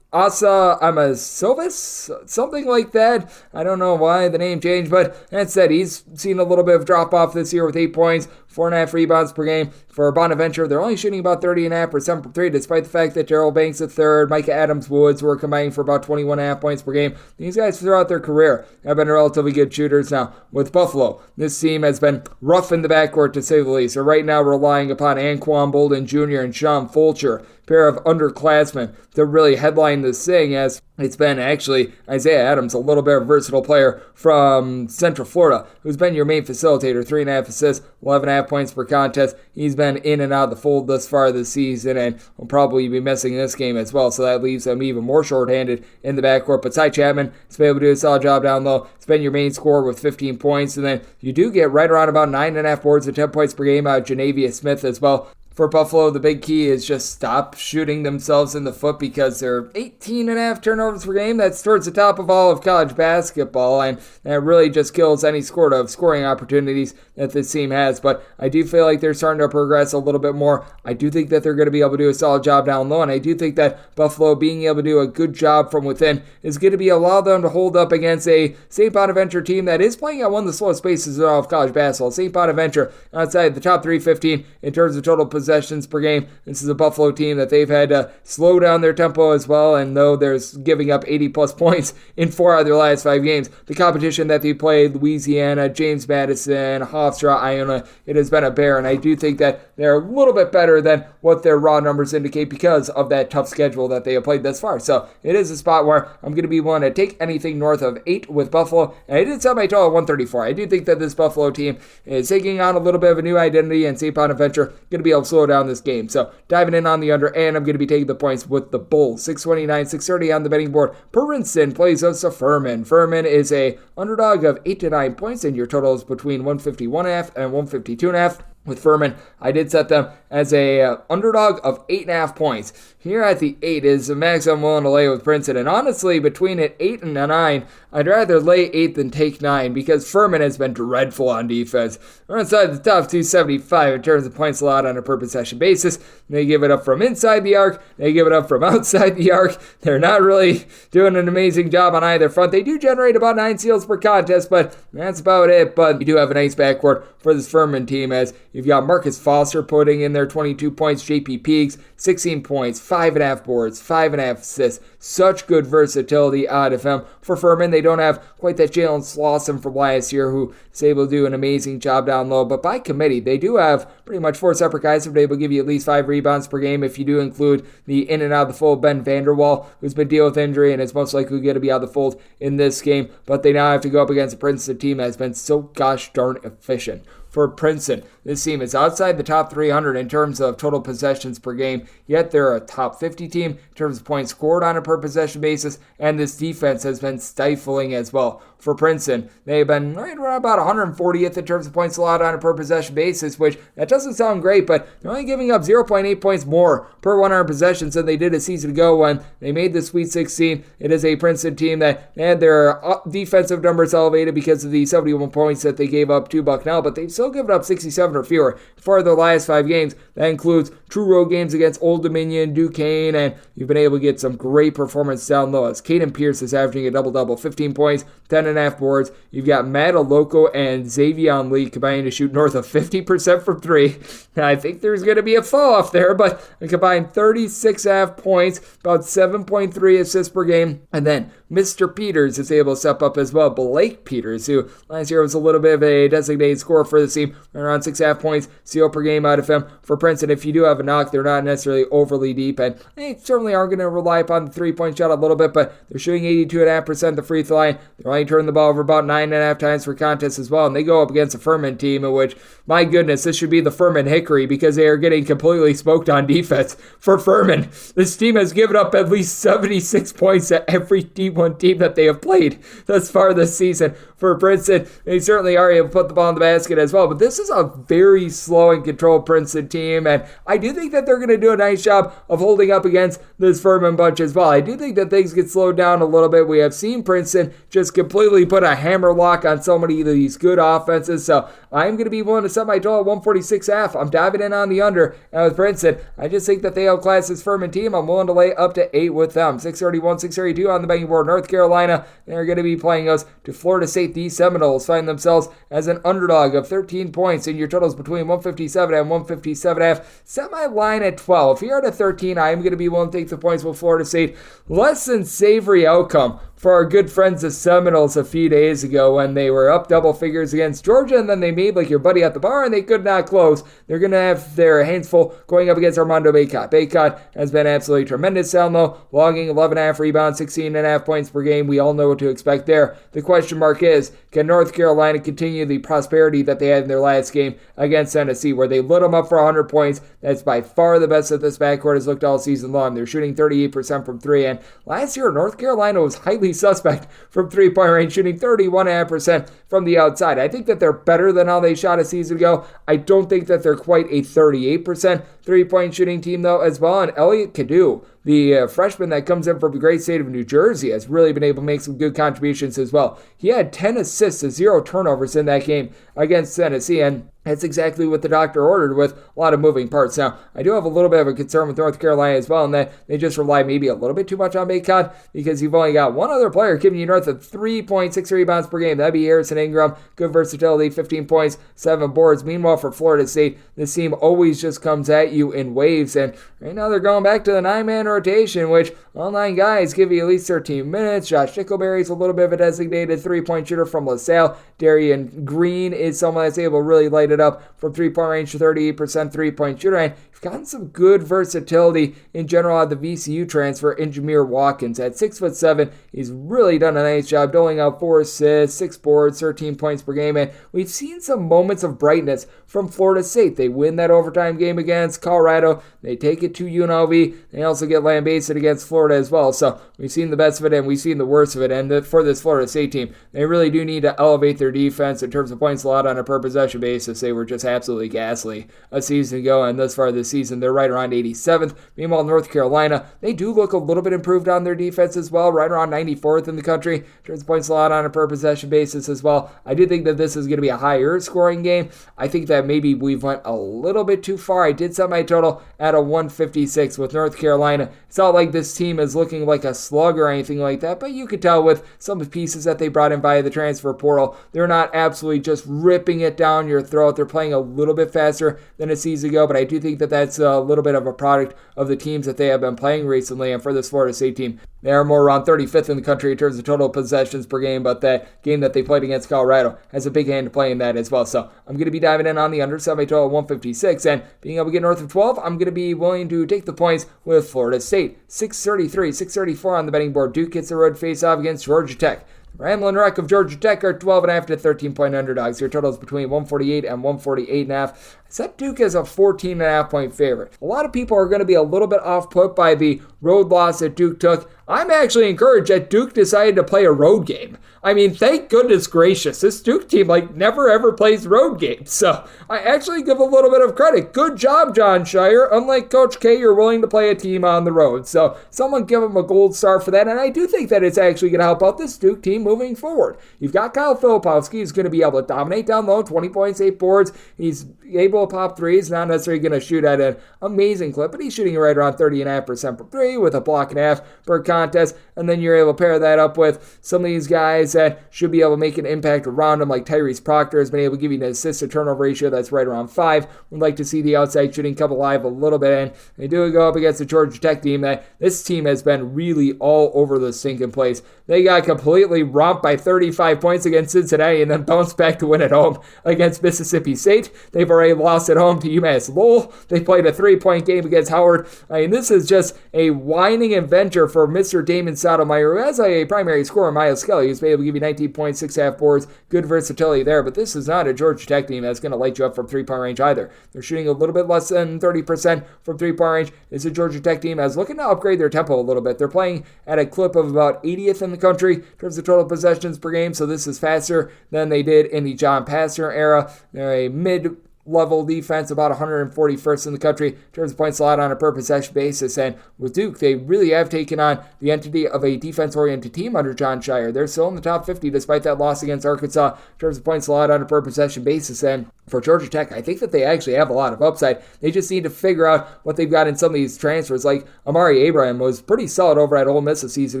Asa Amasovis, something like that. I don't know why the name changed, but that said, he's seen a little bit of drop-off this year with 8 points, 4.5 rebounds per game. For Bonaventure, they're only shooting about 30.5% from 3, despite the fact that Darrell Banks III, Micah Adams-Woods were combining for about 21.5 points per game. These guys, throughout their career, have been relatively good shooters. Now, with Buffalo, this team has been rough in the backcourt, to say the least. They're right now relying upon Anquan Bolden Jr. and Sean Fulcher, pair of underclassmen, to really headline this thing, as it's been actually Isaiah Adams, a little bit of a versatile player from Central Florida, who's been your main facilitator. 3.5 assists, 11.5 points per contest. He's been in and out of the fold thus far this season, and will probably be missing this game as well, so that leaves them even more shorthanded in the backcourt. But Ty Chapman has been able to do a solid job down low. It's been your main scorer with 15 points, and then you do get right around about 9.5 boards and 10 points per game out of Janavius Smith as well. for Buffalo, the big key is just stop shooting themselves in the foot because they're 18.5 turnovers per game. That's towards the top of all of college basketball, and that really just kills any sort of scoring opportunities that this team has. But I do feel like they're starting to progress a little bit more. I do think that they're going to be able to do a solid job down low, and I do think that Buffalo being able to do a good job from within is going to be allow them to hold up against a St. Bonaventure team that is playing at one of the slowest paces in all of college basketball. St. Bonaventure outside the top 315 in terms of total possessions per game. This is a Buffalo team that they've had to slow down their tempo as well, and though they're giving up 80-plus points in 4 out of their last 5 games, the competition that they played, Louisiana, James Madison, Hofstra, Iona, it has been a bear, and I do think that they're a little bit better than what their raw numbers indicate because of that tough schedule that they have played thus far. So it is a spot where I'm going to be willing to take anything north of 8 with Buffalo, and I did set my total at 134. I do think that this Buffalo team is taking on a little bit of a new identity, and St. Bonaventure going to be able to slow down this game. So diving in on the under, and I'm going to be taking the points with the Bulls. 629, 630 on the betting board. Princeton plays host to Furman. Furman is a underdog of 8 to 9 points, and your total is between 151.5 and 152.5. With Furman, I did set them as a underdog of 8.5 points. Here at the 8 is the max I'm willing to lay with Princeton. And honestly, between an 8 and a 9, I'd rather lay 8 than take 9 because Furman has been dreadful on defense. They're inside the top 275 in terms of points allowed on a per possession basis. They give it up from inside the arc. They give it up from outside the arc. They're not really doing an amazing job on either front. They do generate about 9 steals per contest, but that's about it. But you do have a nice backcourt for this Furman team as you've got Marcus Foster putting in their 22 points, JP Peaks, 16 points, 5.5 boards, 5.5 assists. Such good versatility out of him. For Furman, they don't have quite that Jalen Slauson from last year who is able to do an amazing job down low. But by committee, they do have pretty much 4 separate guys who are able to give you at least 5 rebounds per game if you do include the in and out of the fold Ben Vanderwall, who's been dealing with injury and is most likely going to be out of the fold in this game. But they now have to go up against a Princeton team that has been so gosh darn efficient. For Princeton, this team is outside the top 300 in terms of total possessions per game, yet they're a top 50 team in terms of points scored on a per possession basis, and this defense has been stifling as well. For Princeton, they've been right around about 140th in terms of points allowed on a per possession basis, which that doesn't sound great, but they're only giving up 0.8 points more per 100 possessions than they did a season ago when they made the Sweet 16. It is a Princeton team that had their defensive numbers elevated because of the 71 points that they gave up to Bucknell, but they've still given up 67 or fewer for their last 5 games. That includes true road games against Old Dominion, Duquesne, and you've been able to get some great performance down low as Caden Pierce is averaging a double-double, 15 points, 10.5 boards. You've got Matt Aloko and Xavion Lee combining to shoot north of 50% from 3. Now, I think there's going to be a fall-off there, but a combined 36.5 points, about 7.3 assists per game. And then Mr. Peters is able to step up as well. Blake Peters, who last year was a little bit of a designated scorer for the team, around 6.5 points, steal per game out of him. For Princeton, if you do have a knock, they're not necessarily overly deep, and they certainly are going to rely upon the three-point shot a little bit, but they're shooting 82.5% the free throw line. They're only turning the ball over about 9.5 times per contest as well, and they go up against a Furman team in which, my goodness, this should be the Furman Hickory because they are getting completely smoked on defense. For Furman, this team has given up at least 76 points to every D1 team that they have played thus far this season. For Princeton, they certainly are able to put the ball in the basket as well, but this is a very slow and controlled Princeton team, and I do think that they're going to do a nice job of holding up against this Furman bunch as well. I do think that things get slowed down a little bit. We have seen Princeton just completely put a hammer lock on so many of these good offenses, so I'm going to be willing to set my total at 146.5. I'm diving in on the under, and with Princeton, I just think that they outclass this Furman team. I'm willing to lay up to 8 with them. 631, 632 on the betting board. North Carolina, they're going to be playing us to Florida State. These Seminoles find themselves as an underdog of 13 points, and your totals between 157 and 157.5. Set my line at 12. Here at a 13, I am going to be willing to take the points with Florida State. Less than savory outcome for our good friends the Seminoles a few days ago when they were up double figures against Georgia, and then they made like your buddy at the bar, and they could not close. They're going to have their hands full going up against Armando Bacot. Bacot has been absolutely tremendous down low, logging 11.5 rebounds, 16.5 points per game. We all know what to expect there. The question mark is, can North Carolina continue the prosperity that they had in their last game against Tennessee, where they lit them up for 100 points? That's by far the best that this backcourt has looked all season long. They're shooting 38% from three, and last year North Carolina was highly suspect from three-point range, shooting 31.5% from the outside. I think that they're better than how they shot a season ago. I don't think that they're quite a 38% three-point shooting team, though, as well. And Elliot Cadu, the freshman that comes in from the great state of New Jersey, has really been able to make some good contributions as well. He had 10 assists to 0 turnovers in that game against Tennessee, and that's exactly what the doctor ordered, with a lot of moving parts. Now, I do have a little bit of a concern with North Carolina as well, in that they just rely maybe a little bit too much on Bacon, because you've only got one other player giving you north of 3.6 rebounds per game. That'd be Harrison Ingram. Good versatility, 15 points, 7 boards. Meanwhile, for Florida State, this team always just comes at you in waves, and right now they're going back to the 9-man rotation, which all 9 guys give you at least 13 minutes. Josh Stickleberry's a little bit of a designated three-point shooter from LaSalle. Darian Green is someone that's able to really light it up from three-point range to 38% three-point shooter. And you've gotten some good versatility in general at the VCU transfer in Jameer Watkins. At 6'7", he's really done a nice job doling out 4 assists, 6 boards, 13 points per game. And we've seen some moments of brightness from Florida State. They win that overtime game against Colorado. They take it to UNLV. They also get lambasted against Florida as well. So we've seen the best of it and we've seen the worst of it. And for this Florida State team, they really do need to elevate their defense in terms of points allowed on a per possession basis. They were just absolutely ghastly a season ago, and thus far this season they're right around 87th. Meanwhile, North Carolina, they do look a little bit improved on their defense as well, right around 94th in the country in terms of points allowed on a per possession basis as well. I do think that this is going to be a higher scoring game. I think that maybe we've went a little bit too far. I did set my total at a 156 with North Carolina. It's not like this team is looking like a slug or anything like that, but you could tell with some of the pieces that they brought in via the transfer portal, they're not absolutely just ripping it down your throat. They're playing a little bit faster than a season ago, but I do think that that's a little bit of a product of the teams that they have been playing recently. And for this Florida State team, they are more around 35th in the country in terms of total possessions per game, but that game that they played against Colorado has a big hand to play in that as well. So I'm going to be diving in on the under, set my total at 156, and being able to get north of 12, I'm going to be willing to take the points with Florida State. 633, 634 on the betting board. Duke gets the road face-off against Georgia Tech. Ramblin' Wreck of Georgia Tech are 12.5 to 13-point underdogs. Your totals between 148 and 148.5. I set Duke as a 14.5-point favorite. A lot of people are going to be a little bit off-put by the road loss that Duke took. I'm actually encouraged that Duke decided to play a road game. I mean, thank goodness gracious. This Duke team, never ever plays road games. So I actually give a little bit of credit. Good job, John Shire. Unlike Coach K, you're willing to play a team on the road. So someone give him a gold star for that. And I do think that it's actually going to help out this Duke team moving forward. You've got Kyle Filipowski, who's going to be able to dominate down low, 20 points, 8 boards. He's able to pop threes, not necessarily going to shoot at an amazing clip, but he's shooting right around 30.5% from three with a block and a half per contest. And then you're able to pair that up with some of these guys that should be able to make an impact around him, like Tyrese Proctor has been able to give you an assist to turnover ratio that's right around 5. We'd like to see the outside shooting come alive a little bit, and they do go up against the Georgia Tech team that this team has been really all over the stinking place. They got completely romped by 35 points against Cincinnati and then bounced back to win at home against Mississippi State. They've already lost at home to UMass Lowell. They played a 3-point game against Howard. I mean, this is just a whining adventure for Mr. Damon Sotomayor, who has a primary scorer, Miles Kelly, who's been able to give you 19 points, 6.5 boards, good versatility there, but this is not a Georgia Tech team that's going to light you up from three-point range either. They're shooting a little bit less than 30% from three-point range. It's a Georgia Tech team that's looking to upgrade their tempo a little bit. They're playing at a clip of about 80th in the country in terms of total possessions per game, so this is faster than they did in the John Pastner era. They're a mid-level defense, about 141st in the country in terms of points allowed on a per possession basis. And with Duke, they really have taken on the entity of a defense-oriented team under John Shire. They're still in the top 50 despite that loss against Arkansas in terms of points allowed on a per possession basis. And for Georgia Tech, I think that they actually have a lot of upside. They just need to figure out what they've got in some of these transfers. Like Amari Abraham was pretty solid over at Ole Miss a season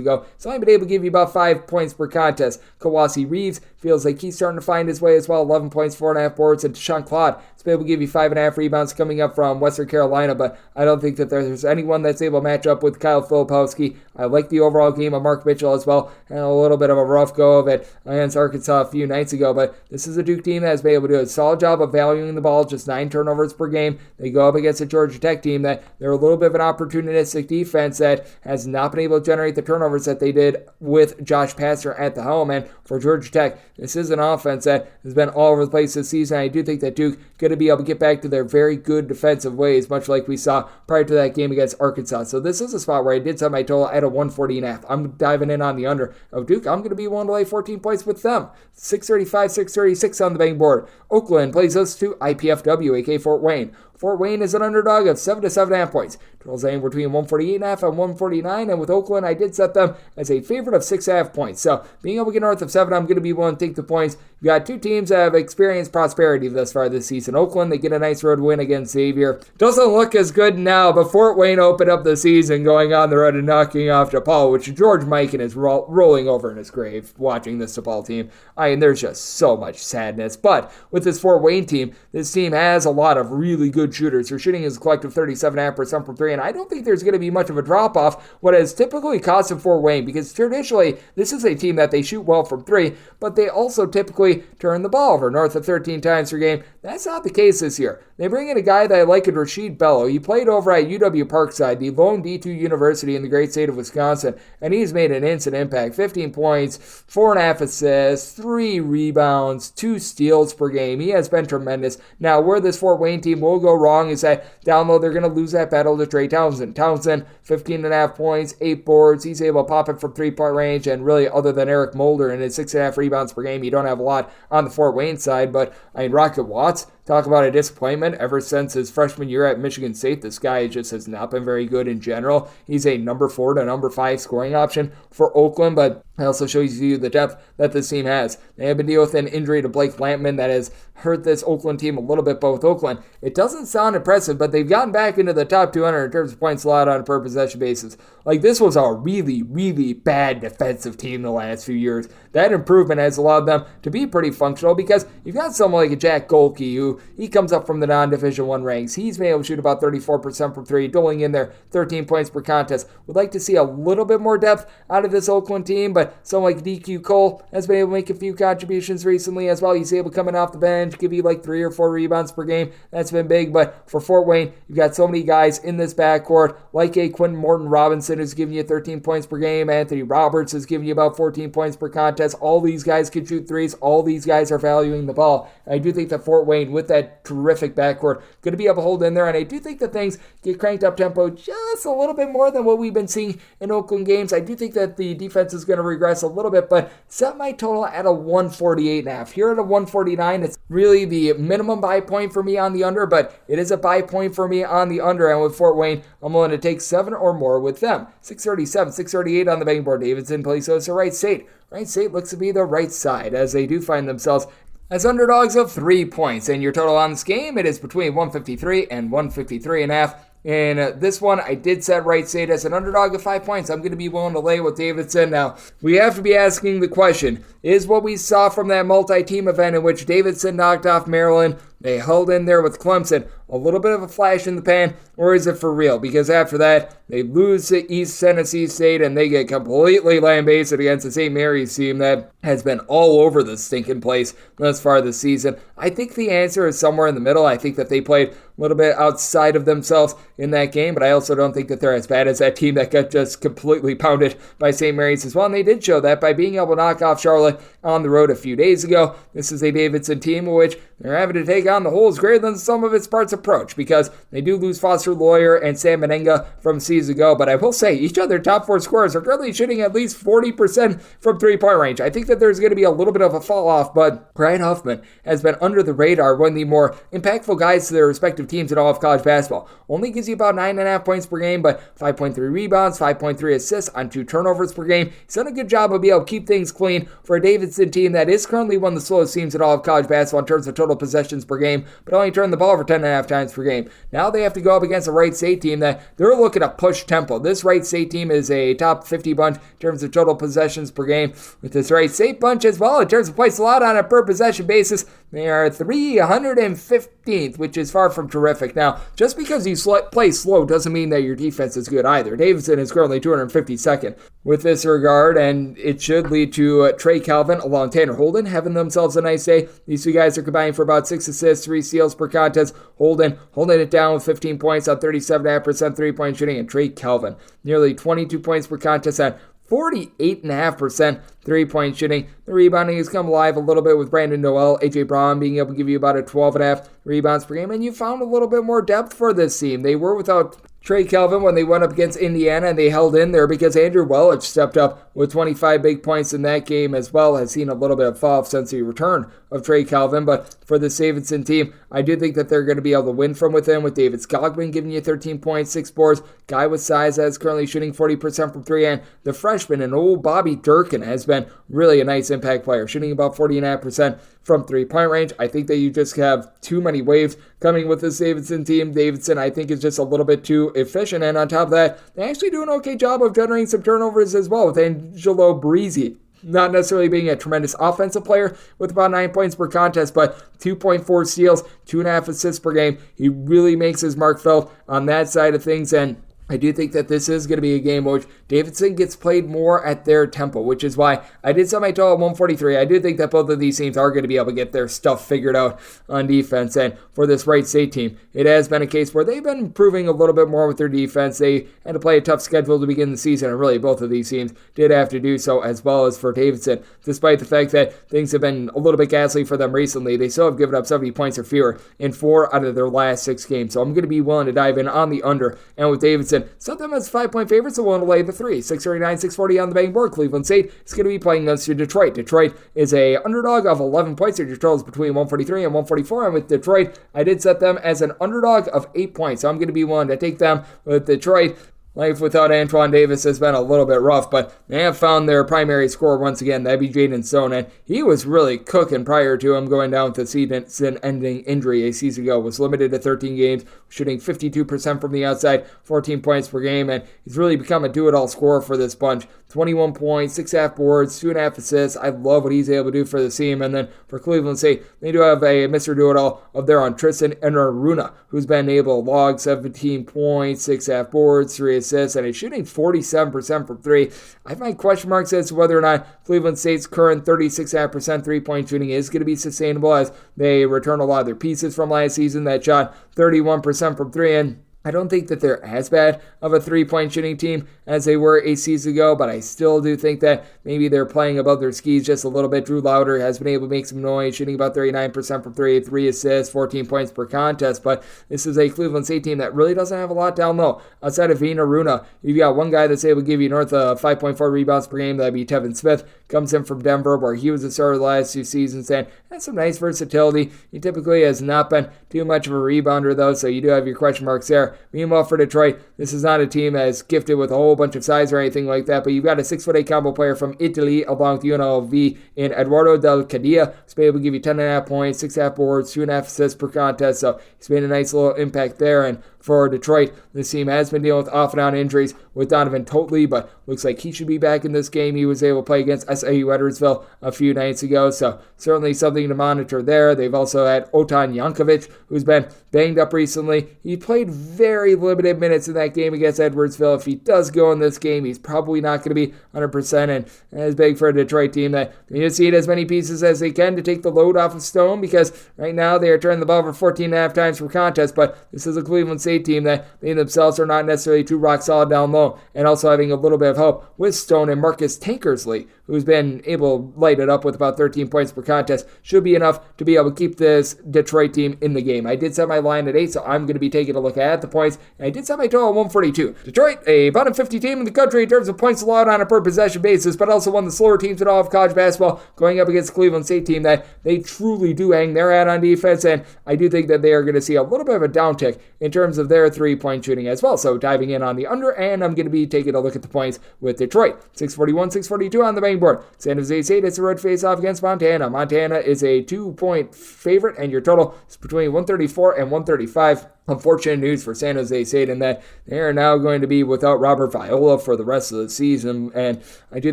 ago. He's only been able to give you about 5 points per contest. Kawasi Reeves, feels like he's starting to find his way as well. 11 points, 4.5 boards, and Deshaun Claude is able to give you 5.5 rebounds coming up from Western Carolina, but I don't think that there's anyone that's able to match up with Kyle Filipowski. I like the overall game of Mark Mitchell as well, and a little bit of a rough go of it against Arkansas a few nights ago, but this is a Duke team that has been able to do a solid job of valuing the ball, just 9 turnovers per game. They go up against a Georgia Tech team that they're a little bit of an opportunistic defense that has not been able to generate the turnovers that they did with Josh Pastner at the helm, and for Georgia Tech, this is an offense that has been all over the place this season. I do think that Duke going to be able to get back to their very good defensive ways, much like we saw prior to that game against Arkansas. So this is a spot where I did set my total at a 140.5. I'm diving in on the under of Duke. I'm going to be willing to lay 14 points with them. 635, 636 on the betting board. Oakland plays us to IPFW, aka Fort Wayne. Fort Wayne is an underdog of 7 to 7.5 points. Totals anywhere between 148.5 and 149, and with Oakland, I did set them as a favorite of 6.5 points. So being able to get north of 7, I'm going to be willing to take the points. You've got two teams that have experienced prosperity thus far this season. Oakland, they get a nice road win against Xavier. Doesn't look as good now, but Fort Wayne opened up the season going on the road and knocking off DePaul, which George Mikan is rolling over in his grave watching this DePaul team. I mean, there's just so much sadness. But with this Fort Wayne team, this team has a lot of really good shooters. Their shooting is a collective 37.5% from 3, and I don't think there's going to be much of a drop-off, what has typically cost them Fort Wayne, because traditionally, this is a team that they shoot well from 3, but they also typically turn the ball over north of 13 times per game. That's not the case this year. They bring in a guy that I like in Rasheed Bello. He played over at UW Parkside, the lone D2 university in the great state of Wisconsin, and he's made an instant impact. 15 points, 4.5 assists, 3 rebounds, 2 steals per game. He has been tremendous. Now, where this Fort Wayne team will go wrong is that down low, they're going to lose that battle to Trey Townsend. Townsend, 15.5 points, 8 boards. He's able to pop it from 3-point range, and really, other than Eric Mulder and his 6.5 rebounds per game, you don't have a lot on the Fort Wayne side. But I mean, Rocket Watts, talk about a disappointment ever since his freshman year at Michigan State. This guy just has not been very good in general. He's a number 4 to number 5 scoring option for Oakland, but it also shows you the depth that this team has. They have been dealing with an injury to Blake Lampman that has hurt this Oakland team a little bit, but with Oakland, it doesn't sound impressive, but they've gotten back into the top 200 in terms of points allowed on a per possession basis. Like, this was a really, really bad defensive team the last few years. That improvement has allowed them to be pretty functional, because you've got someone like a Jack Golke, who he comes up from the non-Division I ranks. He's been able to shoot about 34% from 3, doling in there 13 points per contest. Would like to see a little bit more depth out of this Oakland team, but someone like DQ Cole has been able to make a few contributions recently as well. He's able coming off the bench, give you like 3 or 4 rebounds per game. That's been big, but for Fort Wayne, you've got so many guys in this backcourt, like a Quentin Morton Robinson who's giving you 13 points per game. Anthony Roberts is giving you about 14 points per contest. All these guys can shoot threes. All these guys are valuing the ball. I do think that Fort Wayne, with that terrific backcourt, going to be able to hold in there, and I do think that things get cranked up tempo just a little bit more than what we've been seeing in Oakland games. I do think that the defense is going to regress a little bit, but set my total at a 148.5. Here at a 149, it's really the minimum buy point for me on the under, but it is a buy point for me on the under, and with Fort Wayne, I'm willing to take 7 or more with them. 637, 638 on the betting board. Davidson plays us to Wright St. Wright St looks to be the right side, as they do find themselves as underdogs of 3 points. And your total on this game, it is between 153 and 153.5. In this one, I did set Wright St as an underdog of 5 points. I'm going to be willing to lay with Davidson. Now, we have to be asking the question, is what we saw from that multi-team event in which Davidson knocked off Maryland, they held in there with Clemson, a little bit of a flash in the pan, or is it for real? Because after that, they lose to East Tennessee State, and they get completely lambasted against the St. Mary's team that has been all over the stinking place thus far this season. I think the answer is somewhere in the middle. I think that they played a little bit outside of themselves in that game, but I also don't think that they're as bad as that team that got just completely pounded by St. Mary's as well, and they did show that by being able to knock off Charlotte on the road a few days ago. This is a Davidson team in which they're having to take on the whole is greater than the sum of its parts approach, because they do lose Foster Lawyer and Sam Menenga from seasons ago, but I will say each of their top 4 scorers are currently shooting at least 40% from 3-point range. I think that there's going to be a little bit of a fall off, but Brian Huffman has been under the radar, one of the more impactful guys to their respective teams in all of college basketball. Only gives you about 9.5 points per game, but 5.3 rebounds, 5.3 assists on 2 turnovers per game. He's done a good job of being able to keep things clean for a Davidson team that is currently one of the slowest teams in all of college basketball in terms of total possessions per game, but only turned the ball over 10.5 14.5 times per game. Now they have to go up against a Wright State team that they're looking to push tempo. This Wright State team is a top 50 bunch in terms of total possessions per game. With this Wright State bunch as well, in terms of points allowed on a per possession basis, they are 315th, which is far from terrific. Now, just because you play slow doesn't mean that your defense is good either. Davidson is currently 252nd with this regard, and it should lead to Trey Calvin along Tanner Holden having themselves a nice day. These two guys are combining for about 6 assists, 3 steals per contest. Holden holding it down with 15 points on 37.5% three-point shooting, and Trey Calvin nearly 22 points per contest on 48.5% three-point shooting. The rebounding has come alive a little bit with Brandon Noel, A.J. Brown being able to give you about a 12.5 rebounds per game, and you found a little bit more depth for this team. They were without Trey Calvin when they went up against Indiana, and they held in there because Andrew Wellich stepped up with 25 big points in that game as well. Has seen a little bit of fall since the return of Trey Calvin, but for the Davidson team, I do think that they're going to be able to win from within with David Skogman giving you 13 points, 6 boards, guy with size that is currently shooting 40% from 3, and the freshman and old Bobby Durkin has been really a nice impact player, shooting about 40.5% from 3-point range. I think that you just have too many waves coming with this Davidson team. Davidson, I think, is just a little bit too efficient, and on top of that, they actually do an okay job of generating some turnovers as well with Angelo Breezy. Not necessarily being a tremendous offensive player with about 9 points per contest, but 2.4 steals, 2.5 assists per game. He really makes his mark felt on that side of things, and I do think that this is going to be a game which Davidson gets played more at their tempo, which is why I did set my total at 143. I do think that both of these teams are going to be able to get their stuff figured out on defense. And for this Wright State team, it has been a case where they've been improving a little bit more with their defense. They had to play a tough schedule to begin the season, and really both of these teams did have to do so, as well as for Davidson. Despite the fact that things have been a little bit ghastly for them recently, they still have given up 70 points or fewer in 4 out of their last 6 games. So I'm going to be willing to dive in on the under. And with Davidson, set them as 5-point favorites, so willing to lay the 3. 639, 640 on the betting board. Cleveland State is going to be playing against Detroit. Detroit is a underdog of 11 points. Their total is between 143 and 144. And with Detroit, I did set them as an underdog of 8 points. So I'm going to be willing to take them with Detroit. Life without Antoine Davis has been a little bit rough, but they have found their primary scorer once again. That'd be Jaden Stone, and he was really cooking prior to him going down with a season-ending injury a season ago. Was limited to 13 games, shooting 52% from the outside, 14 points per game, and he's really become a do-it-all scorer for this bunch. 21 points, 6.5 boards, 2.5 assists. I love what he's able to do for the team. And then for Cleveland State, they do have a Mr. Do-It-All of their own, Tristan Enaruna, who's been able to log 17 points, 6.5 boards, 3 assists, and is shooting 47% from 3. I have my question marks as to whether or not Cleveland State's current 36.5% three-point shooting is going to be sustainable as they return a lot of their pieces from last season that shot 31% from 3, and I don't think that they're as bad of a three-point shooting team as they were a season ago, but I still do think that maybe they're playing above their skis just a little bit. Drew Lauder has been able to make some noise, shooting about 39% from 3 assists, 14 points per contest, but this is a Cleveland State team that really doesn't have a lot down low. Outside of Vina Runa, you've got one guy that's able to give you north of 5.4 rebounds per game. That'd be Tevin Smith. Comes in from Denver, where he was the starter the last 2 seasons, and has some nice versatility. He typically has not been too much of a rebounder, though, so you do have your question marks there. Meanwhile, for Detroit, this is not a team that's gifted with a whole bunch of size or anything like that, but you've got a 6'8" combo player from Italy along with UNLV in Eduardo Del Cadia. He's been able to give you 10.5 points, 6.5 boards, 2.5 assists per contest, so he's made a nice little impact there. And for Detroit, this team has been dealing with off-and-on injuries with Donovan Totley, but looks like he should be back in this game. He was able to play against SIU Edwardsville a few nights ago, so certainly something to monitor there. They've also had Otan Jankovic, who's been banged up recently. He played very limited minutes in that game against Edwardsville. If he does go in this game, he's probably not going to be 100%, and it's big for a Detroit team that they need to see as many pieces as they can to take the load off of Stone, because right now they are turning the ball over 14.5 times per contest, but this is a Cleveland State team that they themselves are not necessarily too rock solid down low, and also having a little bit of help with Stone and Marcus Tankersley, who's been able to light it up with about 13 points per contest, should be enough to be able to keep this Detroit team in the game. I did set my line at 8, so I'm going to be taking a look at the points, and I did set my total at 142. Detroit, a bottom 50 team in the country in terms of points allowed on a per possession basis, but also one of the slower teams in all of college basketball, going up against the Cleveland State team that they truly do hang their hat on defense, and I do think that they are going to see a little bit of a downtick in terms of of their three-point shooting as well. So diving in on the under, and I'm going to be taking a look at the points with Detroit. 641, 642 on the betting board. San Jose State is a road face-off against Montana. Montana is a 2-point favorite, and your total is between 134 and 135. Unfortunate news for San Jose State in that they are now going to be without Robert Viola for the rest of the season, and I do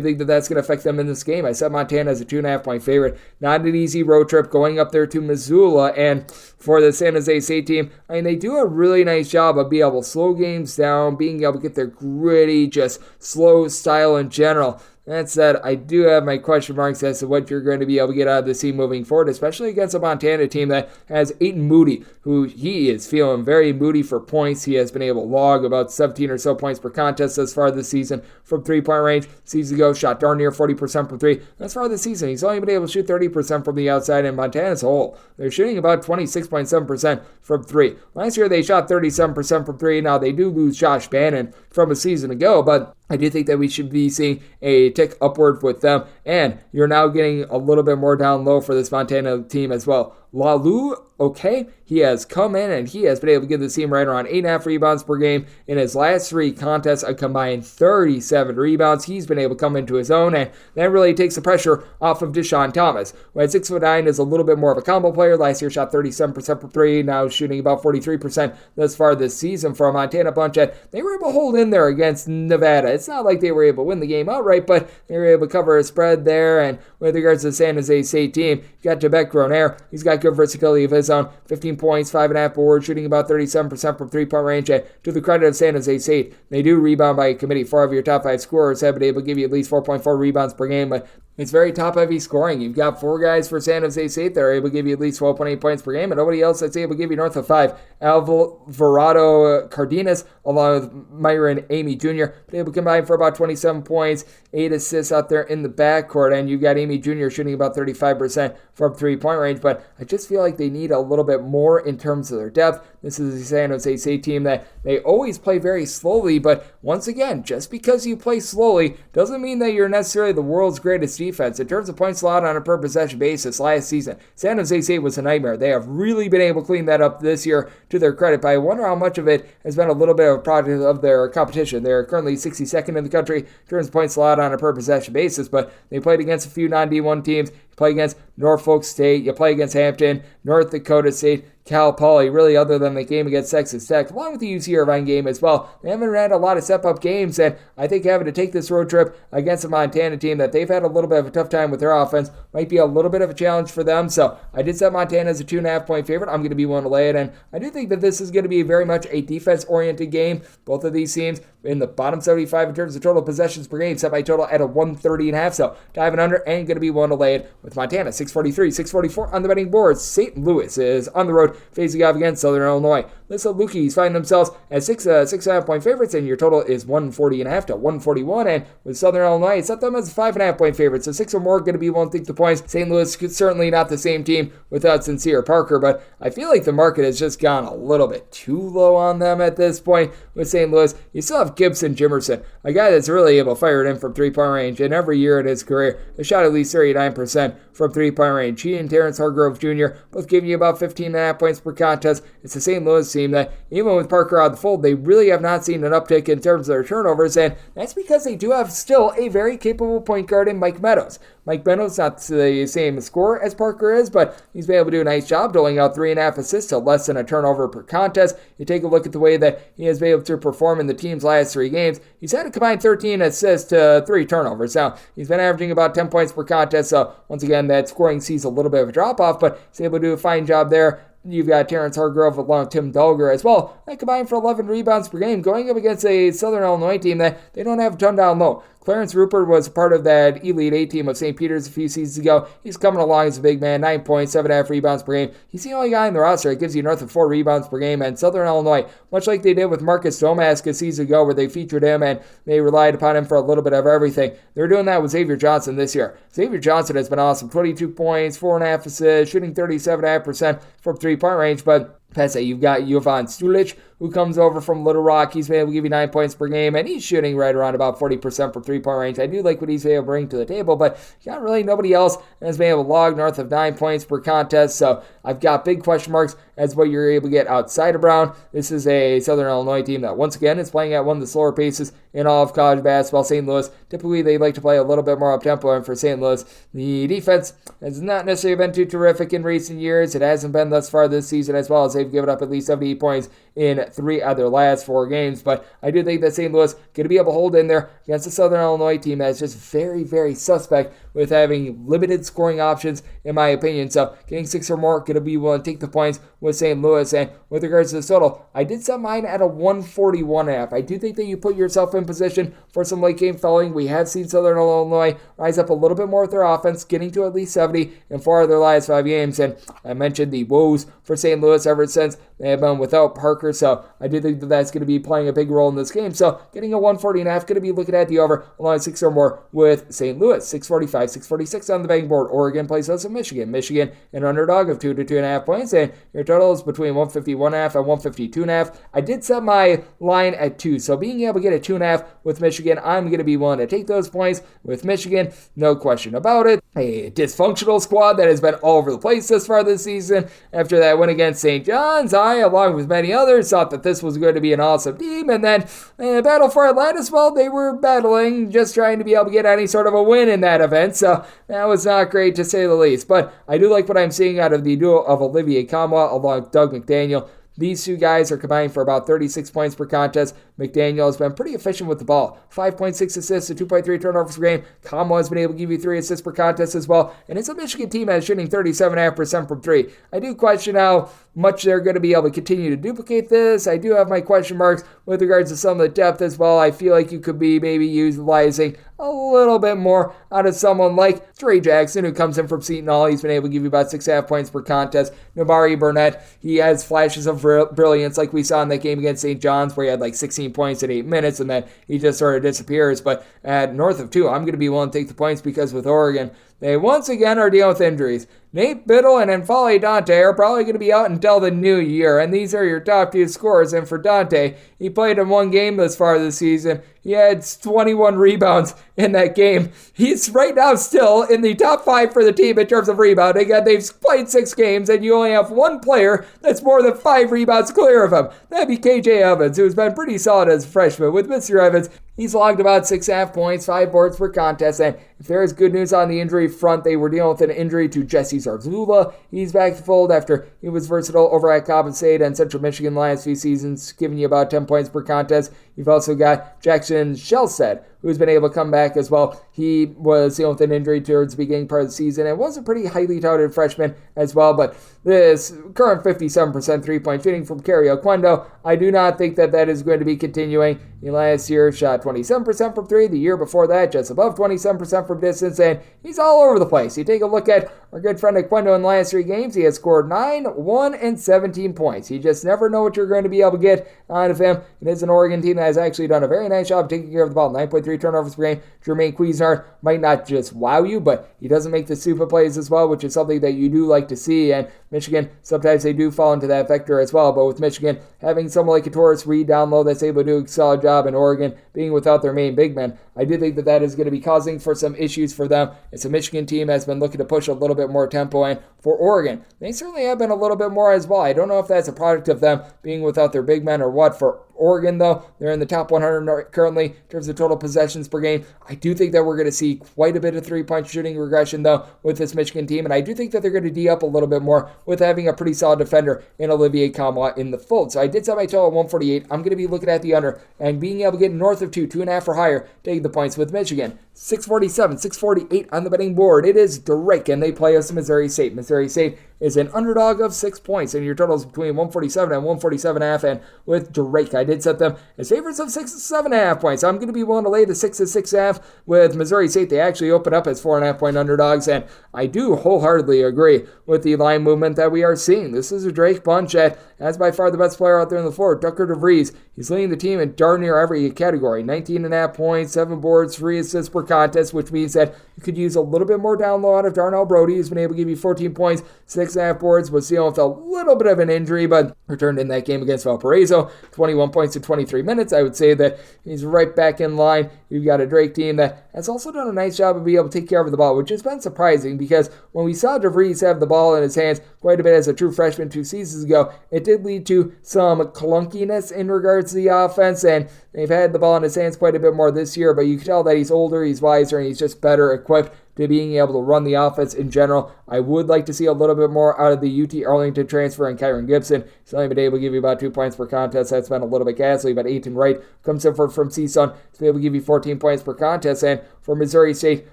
think that that's going to affect them in this game. I set Montana as a 2.5-point favorite. Not an easy road trip going up there to Missoula, and for the San Jose State team, I mean, they do a really nice job of being able to slow games down, being able to get their gritty, just slow style in general. That said, I do have my question marks as to what you're going to be able to get out of the team moving forward, especially against a Montana team that has Aiden Moody, who he is feeling very moody for points. He has been able to log about 17 or so points per contest thus far this season from three-point range. Season ago, shot darn near 40% from three. Thus far this season, he's only been able to shoot 30% from the outside, and Montana as a whole, they're shooting about 26.7% from three. Last year, they shot 37% from three. Now, they do lose Josh Bannon from a season ago, but I do think that we should be seeing a tick upward with them, and you're now getting a little bit more down low for this Montana team as well. Lalu, okay, he has come in and he has been able to give the team right around 8.5 rebounds per game. In his last three contests, a combined 37 rebounds. He's been able to come into his own, and that really takes the pressure off of Deshaun Thomas, who at 6'9" is a little bit more of a combo player. Last year shot 37% from three, now shooting about 43% thus far this season for a Montana bunch that they were able to hold in there against Nevada. It's not like they were able to win the game outright, but they were able to cover a spread there. And with regards to the San Jose State team, you got Tebek Gronair. He's got good versatility of his own. 15 points, 5.5 boards, shooting about 37% from three-point range. And to the credit of San Jose State, they do rebound by committee. 4 of your top 5 scorers have been able to give you at least 4.4 rebounds per game, but it's very top-heavy scoring. You've got 4 guys for San Jose State that are able to give you at least 12.8 points per game, and nobody else that's able to give you north of 5. Alvarado Cardenas, along with Myron Amy Jr., they able to combine for about 27 points, 8 assists out there in the backcourt, and you've got Amy Jr. shooting about 35% from three-point range, but I just feel like they need a little bit more in terms of their depth. This is a San Jose State team that they always play very slowly, but once again, just because you play slowly doesn't mean that you're necessarily the world's greatest defense. In terms of points allowed on a per possession basis last season, San Jose State was a nightmare. They have really been able to clean that up this year to their credit, but I wonder how much of it has been a little bit of a product of their competition. They're currently 62nd in the country in terms of points allowed on a per possession basis, but they played against a few non-D1 teams. You play against Norfolk State, you play against Hampton, North Dakota State, Cal Poly, really other than the game against Texas Tech, along with the UC Irvine game as well. They haven't had a lot of step-up games, and I think having to take this road trip against a Montana team that they've had a little bit of a tough time with their offense might be a little bit of a challenge for them. So I did set Montana as a 2.5-point favorite. I'm going to be willing to lay it, and I do think that this is going to be very much a defense-oriented game. Both of these teams in the bottom 75 in terms of total possessions per game, set my total at a 130.5. So diving under and going to be willing to lay it with Montana. 643, 644 on the betting board. St. Louis is on the road facing off against Southern Illinois. The Salukis find themselves as 6.5-point favorites, and your total is 140.5 to 141. And with Southern Illinois, set them as a 5.5-point favorite, so 6 or more going to be willing to take the points. St. Louis is certainly not the same team without Sincere Parker, but I feel like the market has just gone a little bit too low on them at this point. With St. Louis, you still have Gibson Jimerson, a guy that's really able to fire it in from three-point range, and every year in his career has shot at least 39% from three-point range. He and Terrence Hargrove Jr. both giving you about 15.5 points per contest. It's the St. Louis team that, even with Parker out of the fold, they really have not seen an uptick in terms of their turnovers, and that's because they do have still a very capable point guard in Mike Meadows. Mike Meadows not the same scorer as Parker is, but he's been able to do a nice job doling out 3.5 assists to less than a turnover per contest. You take a look at the way that he has been able to perform in the team's last 3 games. He's had a combined 13 assists to 3 turnovers. Now, he's been averaging about 10 points per contest, so once again, that scoring sees a little bit of a drop-off, but he's able to do a fine job there. You've got Terrence Hargrove along with Tim Dulger as well. They combined for 11 rebounds per game, going up against a Southern Illinois team that they don't have a ton down low. Clarence Rupert was part of that Elite 8 team of St. Peter's a few seasons ago. He's coming along as a big man, 9 points, 7.5 rebounds per game. He's the only guy in the roster that gives you north of 4 rebounds per game. And Southern Illinois, much like they did with Marcus Domask a season ago where they featured him and they relied upon him for a little bit of everything, they're doing that with Xavier Johnson this year. Xavier Johnson has been awesome. 22 points, 4.5 assists, shooting 37.5% from three-point range, but past that, you've got Jovan Stulic, who comes over from Little Rock. He's been able to give you 9 points per game, and he's shooting right around about 40% from three-point range. I do like what he's able to bring to the table, but got really nobody else has been able to log north of 9 points per contest, so I've got big question marks as what you're able to get outside of Brown. This is a Southern Illinois team that, once again, is playing at one of the slower paces in all of college basketball. St. Louis, typically they like to play a little bit more up-tempo, and for St. Louis, the defense has not necessarily been too terrific in recent years. It hasn't been thus far this season, as well as they've given up at least 78 points in 3 of their last 4 games, but I do think that St. Louis going to be able to hold in there against a Southern Illinois team that's just very, very suspect with having limited scoring options, in my opinion. So getting 6 or more, going to be willing to take the points with St. Louis. And with regards to the total, I did set mine at a 141.5. I do think that you put yourself in position for some late game following. We have seen Southern Illinois rise up a little bit more with their offense, getting to at least 70 in 4 of their last 5 games. And I mentioned the woes for St. Louis ever since they have been without Parker. So I do think that that's going to be playing a big role in this game. So getting a 140.5, going to be looking at the over along 6 or more with St. Louis. 645, 646 on the betting board. Oregon plays us in Michigan. Michigan an underdog of 2 to 2.5 points, and your total is between 151.5 and 152.5. I did set my line at 2, so being able to get a 2.5 with Michigan, I'm going to be willing to take those points with Michigan, no question about it. A dysfunctional squad that has been all over the place this far this season. After that win against St. John's, I, along with many others, thought that this was going to be an awesome team, and then battle for Atlantis, well, they were battling, just trying to be able to get any sort of a win in that event, so that was not great to say the least. But I do like what I'm seeing out of the duo of Olivier Kamwa along with Doug McDaniel. These two guys are combining for about 36 points per contest. McDaniel has been pretty efficient with the ball. 5.6 assists to 2.3 turnovers per game. Kamwa has been able to give you 3 assists per contest as well. And it's a Michigan team that's shooting 37.5% from 3. I do question how much they're going to be able to continue to duplicate this. I do have my question marks with regards to some of the depth as well. I feel like you could be maybe utilizing a little bit more out of someone like Trey Jackson, who comes in from Seton Hall. He's been able to give you about 6.5 points per contest. Nabari Burnett, he has flashes of brilliance like we saw in that game against St. John's where he had like 16 points in 8 minutes and then he just sort of disappears. But at north of 2, I'm going to be willing to take the points because with Oregon, they once again are dealing with injuries. Nate Biddle and N'Faly Dante are probably going to be out until the new year, and these are your top 2 scorers. And for Dante, he played in 1 game this far this season. He had 21 rebounds in that game. He's right now still in the top 5 for the team in terms of rebounding, and they've played 6 games, and you only have 1 player that's more than 5 rebounds clear of him. That'd be KJ Evans, who's been pretty solid as a freshman. With Mr. Evans, he's logged about 6.5 points, 5 boards per contest, and if there is good news on the injury front, they were dealing with an injury to Jesse Zarzula. He's back to fold after he was versatile over at Coppin State and Central Michigan last few seasons, giving you about 10 points per contest. You've also got Jackson Shellstead, who's been able to come back as well. He was dealing with an injury towards the beginning part of the season and was a pretty highly touted freshman as well. But this current 57% three-point shooting from Kerry Oquendo, I do not think that that is going to be continuing. He last year shot 27% from 3. The year before that, just above 27% from distance, and he's all over the place. You take a look at our good friend Oquendo in the last 3 games. He has scored 9, 1, and 17 points. You just never know what you're going to be able to get out of him. It is an Oregon team that has actually done a very nice job taking care of the ball. 9.3 turnovers per game. Jermaine Cuisinart might not just wow you, but he doesn't make the super plays as well, which is something that you do like to see. And Michigan, sometimes they do fall into that vector as well. But with Michigan having someone like a Taurus Reed down low that's able to do a solid job, and Oregon being without their main big men, I do think that that is going to be causing for some issues for them. It's a Michigan team that's been looking to push a little bit more tempo, and for Oregon, they certainly have been a little bit more as well. I don't know if that's a product of them being without their big men or what. For Oregon, though, they're in the top 100 currently in terms of total possessions per game. I do think that we're going to see quite a bit of three-point shooting regression, though, with this Michigan team, and I do think that they're going to D up a little bit more with having a pretty solid defender in Olivier Kamwa in the fold. So I did set my total at 148. I'm going to be looking at the under and being able to get north of 2, 2.5 or higher, taking the points with Michigan. 647, 648 on the betting board. It is Drake, and they play us Missouri State. Missouri State is an underdog of 6 points, and your total is between 147 and 147.5. And with Drake, I did set them as favorites of 6 to 7.5 points. I'm going to be willing to lay the 6 to 6.5. With Missouri State, they actually open up as 4.5 point underdogs, and I do wholeheartedly agree with the line movement that we are seeing. This is a Drake bunch that has by far the best player out there on the floor, Tucker DeVries. He's leading the team in darn near every category. 19.5 points, 7 boards, 3 assists per contest, which means that you could use a little bit more down low out of Darnell Brody, who's been able to give you 14 points, 6 6.5 boards, was dealing with a little bit of an injury, but returned in that game against Valparaiso, 21 points in 23 minutes. I would say that he's right back in line. You've got a Drake team that has also done a nice job of being able to take care of the ball, which has been surprising because when we saw DeVries have the ball in his hands quite a bit as a true freshman 2 seasons ago, it did lead to some clunkiness in regards to the offense, and they've had the ball in his hands quite a bit more this year, but you can tell that he's older, he's wiser, and he's just better equipped to being able to run the offense in general. I would like to see a little bit more out of the UT Arlington transfer and Kyron Gibson. He's only been able to give you about 2 points per contest. That's been a little bit ghastly, but Aiton Wright comes in from CSUN to be able to give you 14 points per contest. And for Missouri State,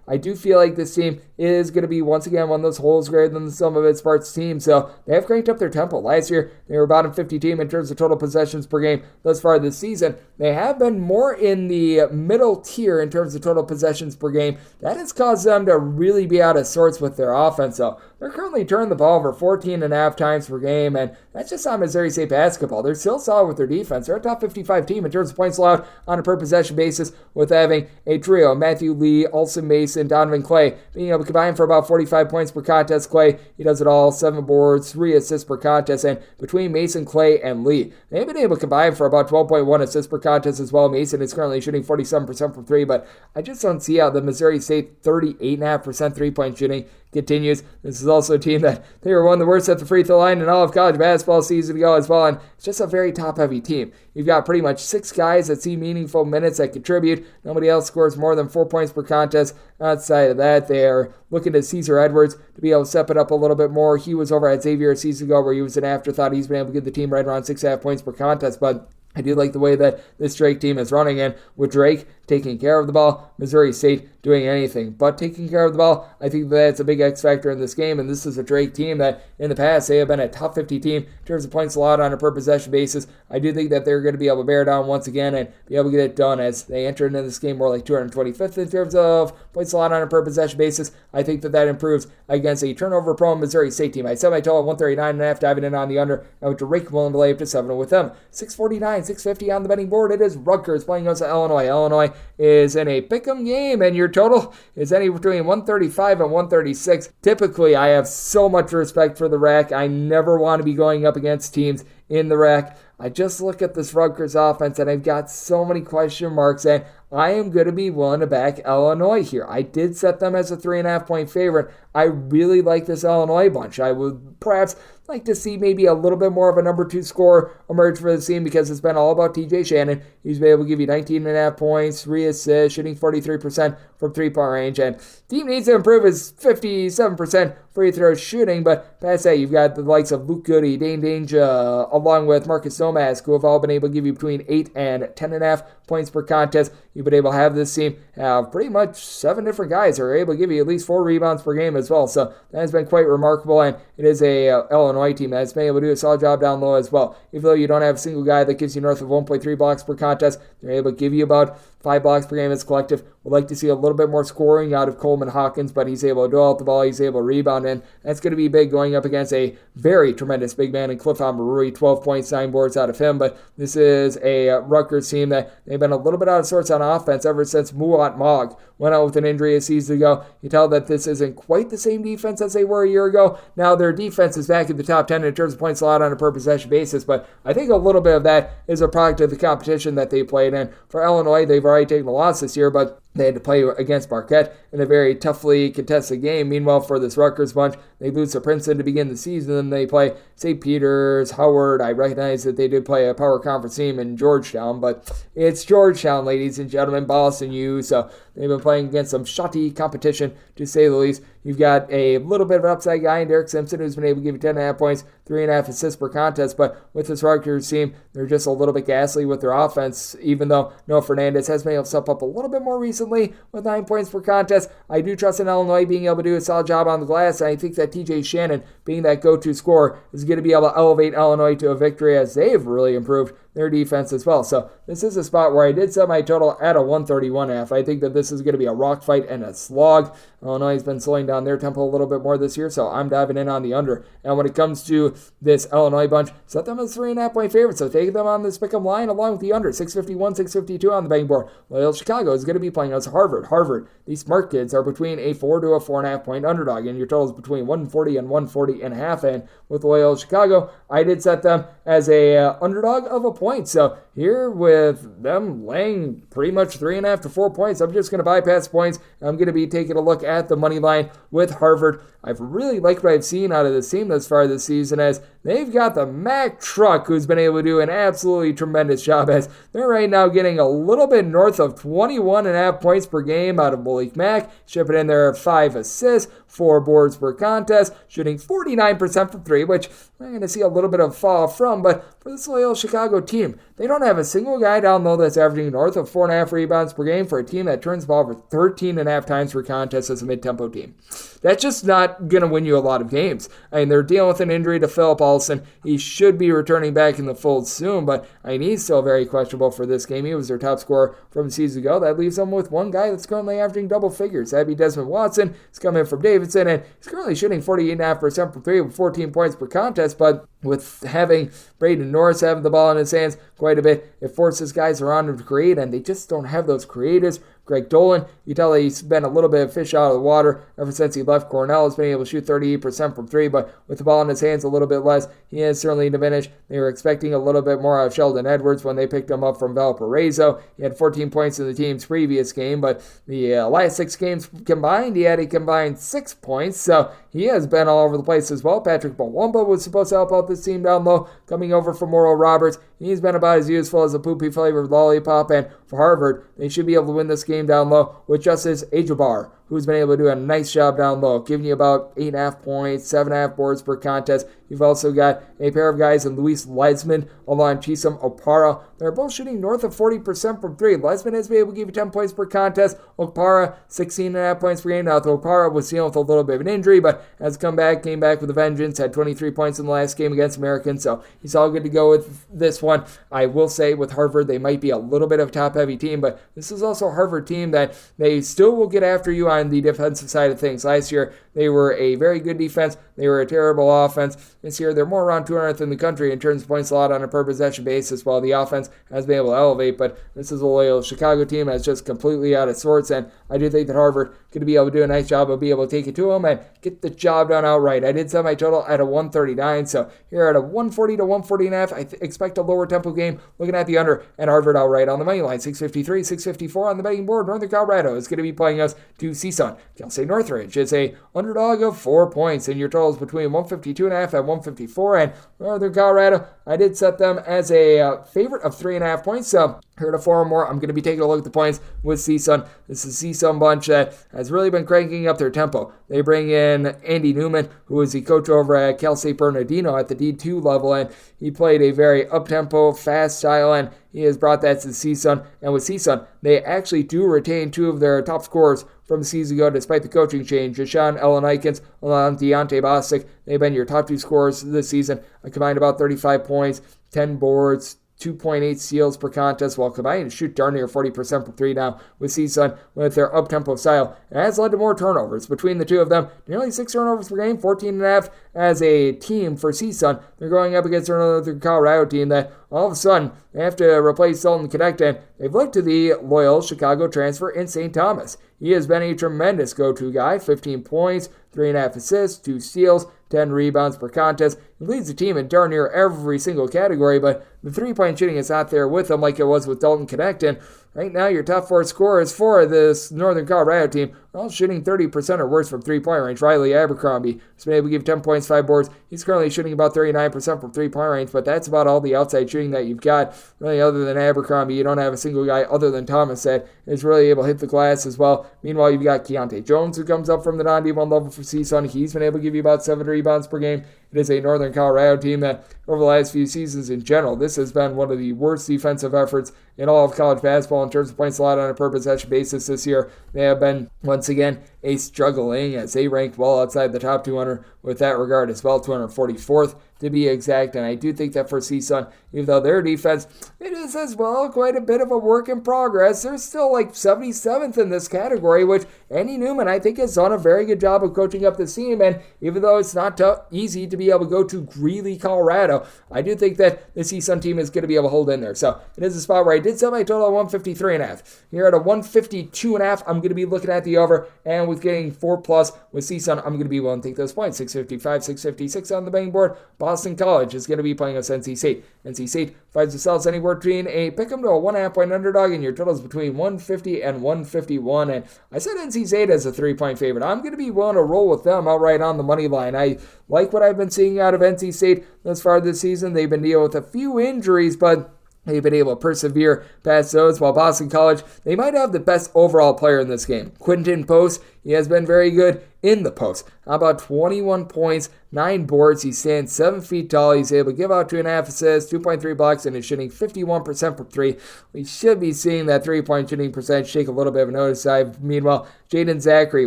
I do feel like this team is going to be, once again, one of those holes greater than the sum of its parts teams. So they have cranked up their tempo. Last year, they were bottom 50 team in terms of total possessions per game. Thus far this season, they have been more in the middle tier in terms of total possessions per game. That has caused them to really be out of sorts with their offense. So they're currently turning the ball over 14.5 times per game, and that's just on Missouri State basketball. They're still solid with their defense. They're a top 55 team in terms of points allowed on a per possession basis, with having a trio: Matthew Lee, Olsen Mason, Donovan Clay, being able to combine for about 45 points per contest. Clay, he does it all, 7 boards, 3 assists per contest, and between Mason, Clay, and Lee, they've been able to combine for about 12.1 assists per contest as well. Mason is currently shooting 47% from 3, but I just don't see how the Missouri State 38.5% three-point shooting continues. This is also a team that they were one of the worst at the free throw line in all of college basketball season ago as well, and it's just a very top-heavy team. You've got pretty much 6 guys that see meaningful minutes that contribute. Nobody else scores more than 4 points per contest. Outside of that, they are looking to Caesar Edwards to be able to step it up a little bit more. He was over at Xavier a season ago where he was an afterthought. He's been able to get the team right around 6.5 points per contest, but I do like the way that this Drake team is running, and with Drake taking care of the ball, Missouri State doing anything but taking care of the ball, I think that's a big X factor in this game, and this is a Drake team that in the past they have been a top 50 team in terms of points allowed on a per possession basis. I do think that they're going to be able to bear down once again and be able to get it done as they enter into this game more like 225th in terms of points allowed on a per possession basis. I think that improves against a turnover-prone Missouri State team. I set my total at 139.5, diving in on the under. I went to Drake, willing to lay up to 7 with them. 649, 650 on the betting board. It is Rutgers playing against Illinois. Illinois is in a pick'em game, and your total is anywhere between 135 and 136. Typically, I have so much respect for the RAC. I never want to be going up against teams in the RAC. I just look at this Rutgers offense, and I've got so many question marks, and I am going to be willing to back Illinois here. I did set them as a 3.5 point favorite. I really like this Illinois bunch. I would perhaps like to see maybe a little bit more of a number 2 scorer emerge for the team because it's been all about TJ Shannon. He's been able to give you 19.5 points, 3 assists, shooting 43% from 3-point range, and team needs to improve his 57% free throw shooting, but past that, you've got the likes of Luke Goody, Dane Danger, along with Marcus Domask, who have all been able to give you between 8 and 10.5 points per contest. You've been able to have this team have pretty much 7 different guys who are able to give you at least 4 rebounds per game as well, so that has been quite remarkable, and it is a Illinois team that has been able to do a solid job down low as well. Even though you don't have a single guy that gives you north of 1.3 blocks per contest, they're able to give you about 5 blocks per game as a collective. Would like to see a little bit more scoring out of Coleman Hawkins, but he's able to do out the ball, he's able to rebound, and that's going to be big going up against a very tremendous big man in Cliff Amarui. 12 points, 9 boards out of him, but this is a Rutgers team that they've been a little bit out of sorts on offense ever since Muat Mogg went out with an injury a season ago. You tell that this isn't quite the same defense as they were a year ago. Now their defense is back in the top 10 in terms of points allowed on a per possession basis, but I think a little bit of that is a product of the competition that they played in. For Illinois, they've already taken a loss this year, but they had to play against Marquette in a very toughly contested game. Meanwhile, for this Rutgers bunch, they lose to Princeton to begin the season, and they play St. Peter's, Howard. I recognize that they did play a power conference team in Georgetown, but it's Georgetown, ladies and gentlemen, Boston U, so they've been playing against some shoddy competition, to say the least. You've got a little bit of an upside guy in Derek Simpson who's been able to give you 10.5 points, 3.5 assists per contest, but with this Rutgers team, they're just a little bit ghastly with their offense, even though Noah Fernandez has been able to step up a little bit more recently with 9 points per contest. I do trust in Illinois being able to do a solid job on the glass, and I think that TJ Shannon being that go-to scorer is going to be able to elevate Illinois to a victory as they've really improved their defense as well. So this is a spot where I did set my total at a 131.5. I think that this is going to be a rock fight and a slog. Illinois has been slowing down their tempo a little bit more this year, so I'm diving in on the under. And when it comes to this Illinois bunch, set them as 3.5-point favorites. So take them on this pick'em line along with the under. 651, 652 on the betting board. Loyola Chicago is going to be playing as Harvard. Harvard, these smart kids, are between a 4 to a 4.5-point underdog, and your total is between 140 and 140.5. And with Loyola Chicago, I did set them as a underdog of a point. So here with them laying pretty much 3.5 to 4 points, I'm just going to bypass points. I'm going to be taking a look at the money line with Harvard. I've really liked what I've seen out of this team thus far this season, as they've got the Mac truck who's been able to do an absolutely tremendous job, as they're right now getting a little bit north of 21.5 points per game out of Malik Mack, shipping in there 5 assists, 4 boards per contest, shooting 49% from 3, which I'm going to see a little bit of fall from, but for this Loyola Chicago team, they don't have a single guy down low that's averaging north of 4.5 rebounds per game for a team that turns the ball over 13.5 times per contest as a mid-tempo team. That's just not going to win you a lot of games. I mean, they're dealing with an injury to Philip Olsen. He should be returning back in the fold soon, but he's still very questionable for this game. He was their top scorer from a season ago. That leaves them with one guy that's currently averaging double figures. That'd be Desmond Watson. He's coming from Davidson, and he's currently shooting 48.5% from 3 with 14 points per contest, but with having Braden Norris having the ball in his hands quite a bit, it forces guys around him to create, and they just don't have those creators. Greg Dolan, you tell he's been a little bit of fish out of the water ever since he left Cornell. He's been able to shoot 38% from 3, but with the ball in his hands a little bit less, he has certainly diminished. They were expecting a little bit more out of Sheldon Edwards when they picked him up from Valparaiso. He had 14 points in the team's previous game, but the last 6 games combined, he had a combined 6 points, so he has been all over the place as well. Patrick Bawamba was supposed to help out this team down low, coming over from Oral Roberts. He's been about as useful as a poopy-flavored lollipop, and for Harvard, they should be able to win this game down low with Justice Ajabar, who's been able to do a nice job down low, giving you about 8.5 points, 7.5 boards per contest. You've also got a pair of guys in Luis Lesman along Chisholm Opara. They're both shooting north of 40% from 3. Lesman has been able to give you 10 points per contest. Opara, 16.5 points per game. Now, Opara was dealing with a little bit of an injury, but has come back, came back with a vengeance, had 23 points in the last game against American, so he's all good to go with this one. I will say with Harvard, they might be a little bit of a top-heavy team, but this is also a Harvard team that they still will get after you on the defensive side of things. Last year, they were a very good defense. They were a terrible offense. This year, they're more around 200th in the country in terms of points allowed on a per-possession basis, while the offense has been able to elevate. But this is a Loyola Chicago team that's just completely out of sorts, and I do think that Harvard could be able to do a nice job of being able to take it to them and get the job done outright. I did set my total at a 139, so here at a 140 to 140.5, I expect a lower tempo game. Looking at the under and Harvard outright on the money line, 653, 654 on the betting board. Northern Colorado is going to be playing us to CSUN. Cal State Northridge is a underdog of 4 points, and your total is between 152.5 and 154. And Northern Colorado, I did set them as a favorite of 3.5 points. So here at a 4 or more, I'm going to be taking a look at the points with CSUN. This is a CSUN bunch that has really been cranking up their tempo. They bring in Andy Newman, who is the coach over at Cal State Bernardino at the D2 level, and he played a very up-tempo, fast style, and he has brought that to CSUN. And with CSUN, they actually do retain 2 of their top scorers from the season ago, despite the coaching change. Jashawn Ellen-Ikens along Deontay Bostic, they've been your top 2 scorers this season. Combined about 35 points, 10 boards, 2.8 steals per contest, while combining to shoot darn near 40% from 3 now with CSUN with their up-tempo style. It has led to more turnovers between the two of them. Nearly 6 turnovers per game, 14.5 as a team for CSUN. They're going up against another Colorado team that all of a sudden they have to replace Dalton Connect, and they've looked to the Loyola Chicago transfer in St. Thomas. He has been a tremendous go-to guy, 15 points, 3.5 assists, 2 steals, 10 rebounds per contest. He leads the team in darn near every single category, but the 3-point shooting is not there with him like it was with Dalton Connect. And right now, your top 4 scorers for this Northern Colorado team are all shooting 30% or worse from 3-point range. Riley Abercrombie has been able to give 10 points, 5 boards. He's currently shooting about 39% from 3-point range, but that's about all the outside shooting that you've got. Really, other than Abercrombie, you don't have a single guy other than Thomas that is really able to hit the glass as well. Meanwhile, you've got Keontae Jones, who comes up from the non-D1 level for CSUN. He's been able to give you about 7 rebounds per game. It is a Northern Colorado team that, over the last few seasons in general, this has been one of the worst defensive efforts in all of college basketball in terms of points allowed on a per-possession basis this year. They have been, once again, struggling as they ranked well outside the top 200 with that regard as well, 244th to be exact. And I do think that for CSUN, even though their defense, it is as well quite a bit of a work in progress. They're still like 77th in this category, which Andy Newman, I think, has done a very good job of coaching up the team. And even though it's not easy to be able to go to Greeley, Colorado, I do think that the CSUN team is going to be able to hold in there. So it is a spot where I did set my total at 153.5. Here at a 152.5, I'm going to be looking at the over, and with getting 4+ with CSUN, I'm going to be willing to take those points. 655, 656 on the betting board. Boston College is going to be playing against NC State. NC State finds themselves anywhere between a pick'em to a 1.5 point underdog, and your total is between 150 and 151. And I said NC State as a 3-point favorite. I'm going to be willing to roll with them outright on the money line. I like what I've been seeing out of NC State thus far this season. They've been dealing with a few injuries, but they've been able to persevere past those, while Boston College, they might have the best overall player in this game. Quinton Post, he has been very good in the post. How about 21 points, 9 boards. He stands 7 feet tall. He's able to give out 2.5 assists, 2.3 blocks, and is shooting 51% from 3. We should be seeing that 3-point shooting percentage shake a little bit of a notice. Meanwhile, Jaden Zachary,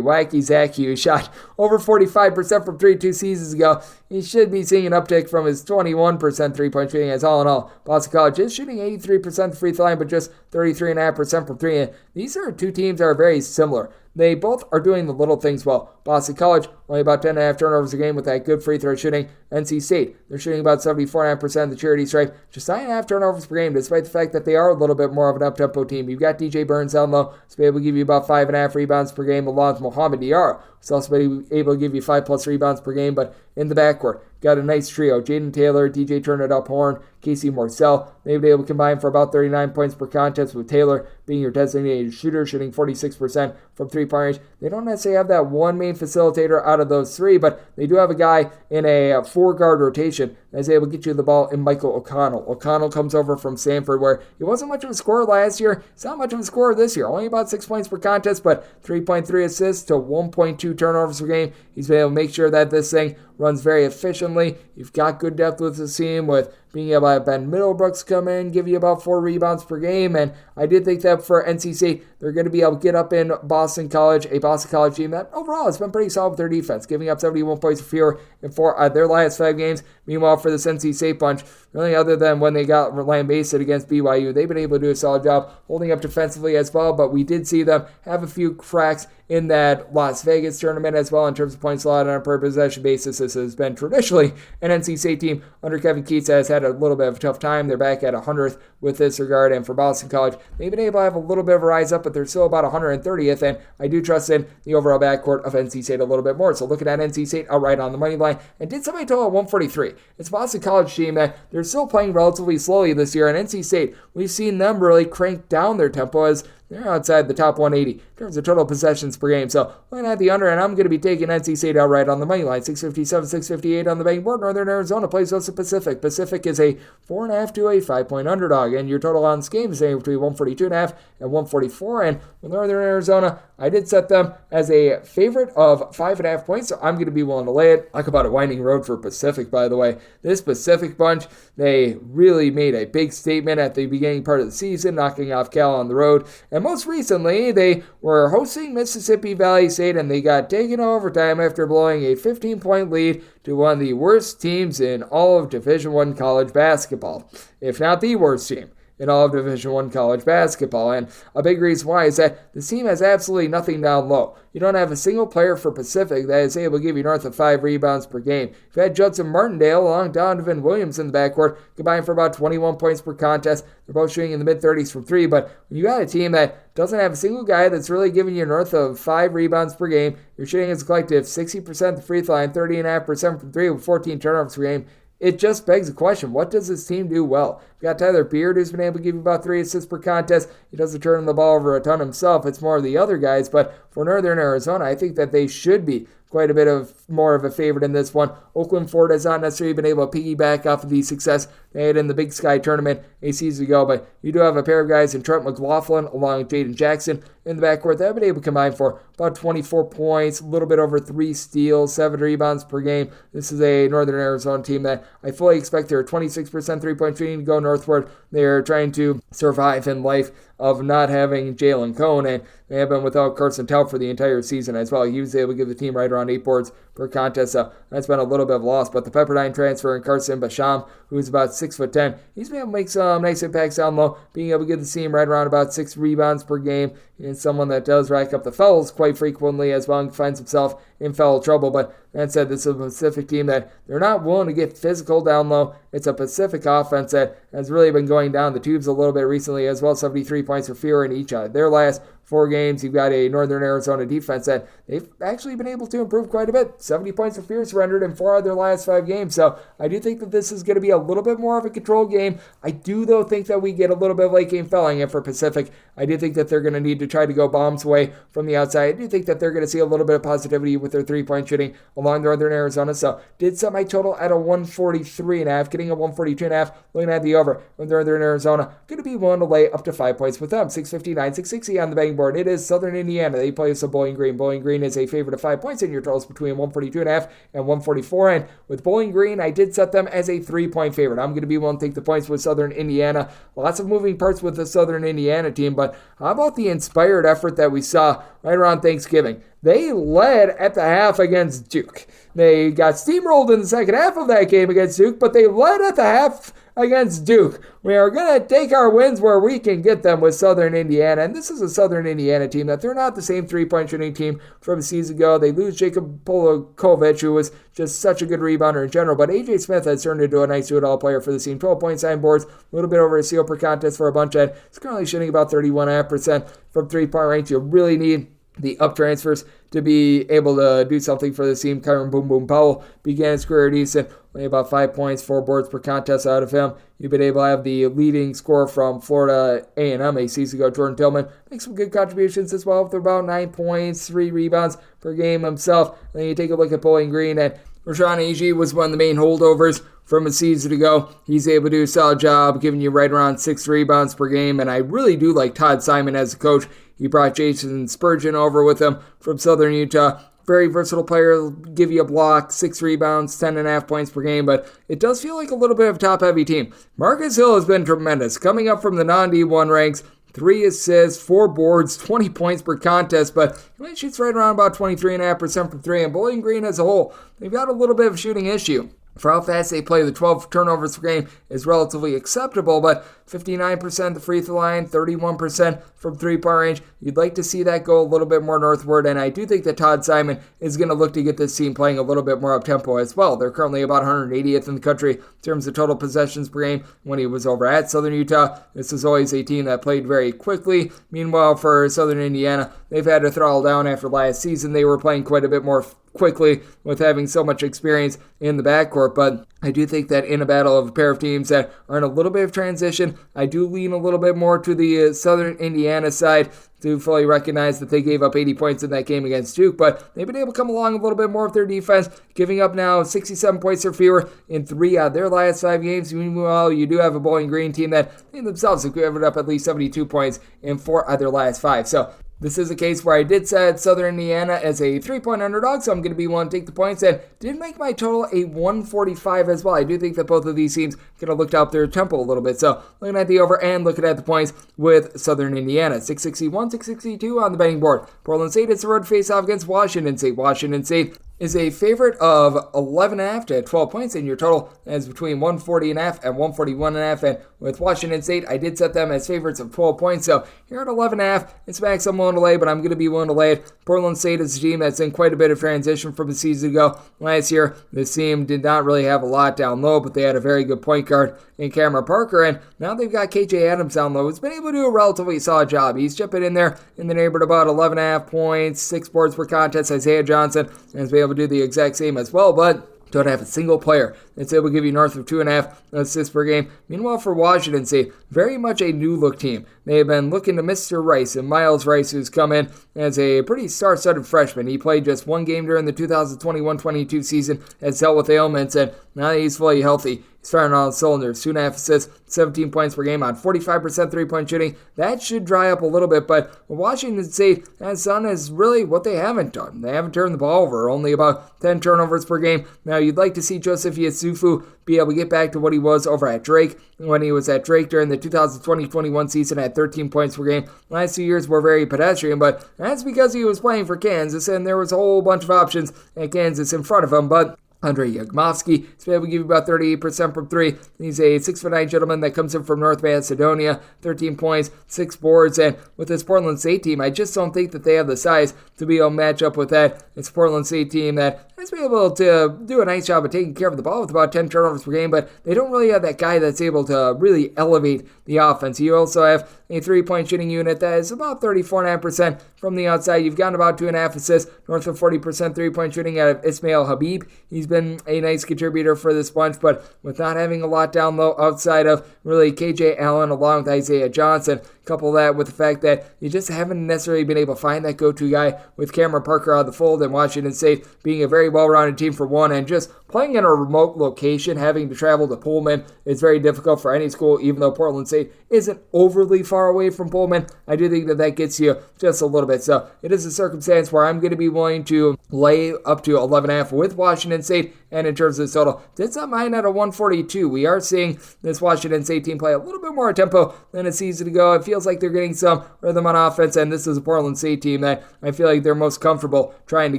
Wacky Zachary, who shot over 45% from 3 2 seasons ago. He should be seeing an uptick from his 21% 3-point shooting. As all in all, Boston College is shooting 83% free throw line, but just 33.5% from 3. And these are two teams that are very similar. They both are doing the little things well. Boston College, only about 10.5 turnovers a game with that good free throw shooting. NC State, they're shooting about 74.5% of the charity stripe, just 9.5 turnovers per game, despite the fact that they are a little bit more of an up-tempo team. You've got DJ Burns down low, who's be able to give you about 5.5 rebounds per game, along with Mohamed Diarra, who's also able to give you 5+ rebounds per game. But in the backcourt, got a nice trio. Jaden Taylor, DJ Turner-Horn, Casey Morcell. They've been able to combine for about 39 points per contest, with Taylor being your designated shooter, shooting 46% from 3-point range. They don't necessarily have that one main facilitator out of those 3, but they do have a guy in a 4-guard rotation that's able to get you the ball in Michael O'Connell. O'Connell comes over from Stanford, where he wasn't much of a scorer last year. He's not much of a scorer this year. Only about 6 points per contest, but 3.3 assists to 1.2 turnovers per game. He's been able to make sure that this thing runs very efficiently. You've got good depth with the team, with being able to have Ben Middlebrooks come in, give you about 4 rebounds per game. And I did think that for NC State, they're going to be able to get up in Boston College, a Boston College team that overall has been pretty solid with their defense, giving up 71 points or fewer in 4 their last 5 games. Meanwhile, for this NC State bunch, really other than when they got lambasted against BYU, they've been able to do a solid job holding up defensively as well. But we did see them have a few cracks in that Las Vegas tournament as well in terms of points allowed on a per possession basis. This has been traditionally an NC State team under Kevin Keatts has had a little bit of a tough time. They're back at 100th with this regard. And for Boston College, they've been able to have a little bit of a rise up, but they're still about 130th. And I do trust in the overall backcourt of NC State a little bit more. So looking at NC State outright on the money line, and did somebody total at 143. It's Boston College team that they're still playing relatively slowly this year. And NC State, we've seen them really crank down their tempo as they're outside the top 180 in terms of total possessions per game. So looking at the under, and I'm going to be taking NC State outright on the money line. 657, 658 on the betting board. Northern Arizona plays Joseph Pacific. Pacific is a 4.5 to a 5-point underdog, and your total on this game is anywhere between 142.5 and 144. And with Northern Arizona, I did set them as a favorite of 5.5 points, so I'm going to be willing to lay it. Talk about a winding road for Pacific, by the way. This Pacific bunch, they really made a big statement at the beginning part of the season, knocking off Cal on the road. And most recently, they were hosting Mississippi Valley State, and they got taken overtime after blowing a 15-point lead to one of the worst teams in all of Division I college basketball, if not the worst team in all of Division I college basketball. And a big reason why is that the team has absolutely nothing down low. You don't have a single player for Pacific that is able to give you north of 5 rebounds per game. You've had Judson Martindale along Donovan Williams in the backcourt, combined for about 21 points per contest. They're both shooting in the mid-30s from 3, but when you got a team that doesn't have a single guy that's really giving you north of 5 rebounds per game, you're shooting as a collective 60% the free throw line, 30.5% from 3 with 14 turnovers per game. It just begs the question, what does this team do well? We've got Tyler Beard, who's been able to give you about 3 assists per contest. He doesn't turn the ball over a ton himself. It's more of the other guys. But for Northern Arizona, I think that they should be quite a bit of more of a favorite in this one. Oakland Ford has not necessarily been able to piggyback off of the success they had in the Big Sky tournament a season ago, but you do have a pair of guys in Trent McLaughlin along with Jaden Jackson in the backcourt that have been able to combine for about 24 points, a little bit over 3 steals, 7 rebounds per game. This is a Northern Arizona team that I fully expect their 26% three-point shooting to go northward. They're trying to survive in life of not having Jalen Cone, and they have been without Carson Tout for the entire season as well. He was able to give the team right around 8 boards per contest, so that's been a little bit of a loss. But the Pepperdine transfer in Carson Basham, who's about 6'10", he's been able to make some nice impacts down low, being able to get the team right around about 6 rebounds per game, and someone that does rack up the fouls quite frequently as well and finds himself in foul trouble. But that said, this is a Pacific team that they're not willing to get physical down low. It's a Pacific offense that has really been going down the tubes a little bit recently as well, 73 points for fewer in each of their last 4 games. You've got a Northern Arizona defense that they've actually been able to improve quite a bit. 70 points for fear surrendered in 4 of their last 5 games. So I do think that this is going to be a little bit more of a controlled game. I do, though, think that we get a little bit of late game fouling. And for Pacific, I do think that they're going to need to try to go bombs away from the outside. I do think that they're going to see a little bit of positivity with their 3-point shooting along Northern Arizona. So did set my total at a 143.5, getting a 142.5, looking at the over with Northern Arizona. Going to be willing to lay up to 5 points with them. 659, 660 on the betting board. It is Southern Indiana. They play some Bowling Green. Bowling Green is a favorite of 5 points in your totals between 142.5 and 144. And with Bowling Green, I did set them as a 3-point favorite. I'm going to be willing to take the points with Southern Indiana. Lots of moving parts with the Southern Indiana team, but how about the inspired effort that we saw right around Thanksgiving? They led at the half against Duke. They got steamrolled in the second half of that game against Duke, but they led at the half against Duke. We are going to take our wins where we can get them with Southern Indiana, and this is a Southern Indiana team that they're not the same 3-point shooting team from a season ago. They lose Jacob Polakovic, who was just such a good rebounder in general, but A.J. Smith has turned into a nice do-it-all player for the team. 12 points, 9 boards, a little bit over a steal per contest for a bunch, and he's currently shooting about 31.5% from 3-point range. You really need the up transfers to be able to do something for the team. Kyron Boom Boom Powell began his career decent, only about 5 points, 4 boards per contest out of him. You've been able to have the leading scorer from Florida A&M a season ago, Jordan Tillman, make some good contributions as well with about 9 points, 3 rebounds per game himself. And then you take a look at Bowling Green, and Rashawn Agee was one of the main holdovers from a season ago. He's able to do a solid job, giving you right around 6 rebounds per game, and I really do like Todd Simon as a coach. He brought Jason Spurgeon over with him from Southern Utah. Very versatile player, give you a block, 6 rebounds, 10.5 points per game, but it does feel like a little bit of a top-heavy team. Marcus Hill has been tremendous, coming up from the non-D1 ranks, 3 assists, 4 boards, 20 points per contest, but he only shoots right around about 23.5% from 3, and Bowling Green as a whole, they've got a little bit of a shooting issue. For how fast they play, the 12 turnovers per game is relatively acceptable, but 59% at the free throw line, 31% from 3-point range. You'd like to see that go a little bit more northward, and I do think that Todd Simon is going to look to get this team playing a little bit more up-tempo as well. They're currently about 180th in the country in terms of total possessions per game. When he was over at Southern Utah, this was always a team that played very quickly. Meanwhile, for Southern Indiana, they've had to throttle down after last season. They were playing quite a bit more quickly with having so much experience in the backcourt, but I do think that in a battle of a pair of teams that are in a little bit of transition, I do lean a little bit more to the Southern Indiana side to fully recognize that they gave up 80 points in that game against Duke, but they've been able to come along a little bit more with their defense, giving up now 67 points or fewer in 3 out of their last 5 games. Meanwhile, you do have a Bowling Green team that in themselves have given up at least 72 points in 4 out of their last 5. So this is a case where I did set Southern Indiana as a 3-point underdog, so I'm going to be willing to take the points, and did make my total a 145 as well. I do think that both of these teams could have looked up their tempo a little bit. So looking at the over and looking at the points with Southern Indiana. 661, 662 on the betting board. Portland State is the road face-off against Washington State. Washington State is a favorite of 11.5 to 12 points, in your total is between 140.5 and 141.5. And with Washington State, I did set them as favorites of 12 points. So here at 11.5, it's max I'm willing to lay, but I'm going to be willing to lay it. Portland State is a team that's in quite a bit of transition from a season ago. Last year, this team did not really have a lot down low, but they had a very good point guard in Cameron Parker, and now they've got KJ Adams down low, who's been able to do a relatively solid job. He's chipping in there in the neighborhood about 11.5 points, 6 boards per contest. Isaiah Johnson has been able to do the exact same as well, but don't have a single player that's able to give you north of 2.5 assists per game. Meanwhile, for Washington State, very much a new-look team. They have been looking to Mr. Rice, and Miles Rice, who's come in as a pretty star-studded freshman. He played just 1 game during the 2021-22 season, has dealt with ailments, and now that he's fully healthy, he's firing on all cylinders. 2.5 assists, 17 points per game on 45% three-point shooting. That should dry up a little bit, but Washington State has done is really what they haven't done. They haven't turned the ball over, only about 10 turnovers per game. Now, you'd like to see Joseph Yesu Sufu be able to get back to what he was over at Drake. When he was at Drake during the 2020-21 season at 13 points per game. Last 2 years were very pedestrian, but that's because he was playing for Kansas, and there was a whole bunch of options at Kansas in front of him. But Andre Yagmovsky is able to give you about 38% from three. He's a 6'9" gentleman that comes in from North Macedonia, 13 points, 6 boards, and with this Portland State team, I just don't think that they have the size to be able to match up with that. It's a Portland State team that has been able to do a nice job of taking care of the ball with about 10 turnovers per game, but they don't really have that guy that's able to really elevate the offense. You also have a 3-point shooting unit that is about 34.5% from the outside. You've gotten about 2.5 assists, north of 40% 3-point shooting out of Ismail Habib. He's been a nice contributor for this bunch, but with not having a lot down low outside of really KJ Allen along with Isaiah Johnson, couple that with the fact that you just haven't necessarily been able to find that go-to guy with Cameron Parker out of the fold, and Washington State being a very well-rounded team for one, and just playing in a remote location, having to travel to Pullman is very difficult for any school, even though Portland State isn't overly far away from Pullman. I do think that gets you just a little bit. So it is a circumstance where I'm going to be willing to lay up to 11.5 with Washington State, and in terms of the total, did not mind at a 142. We are seeing this Washington State team play a little bit more tempo than a season ago. It feels like they're getting some rhythm on offense, and this is a Portland State team that I feel like they're most comfortable trying to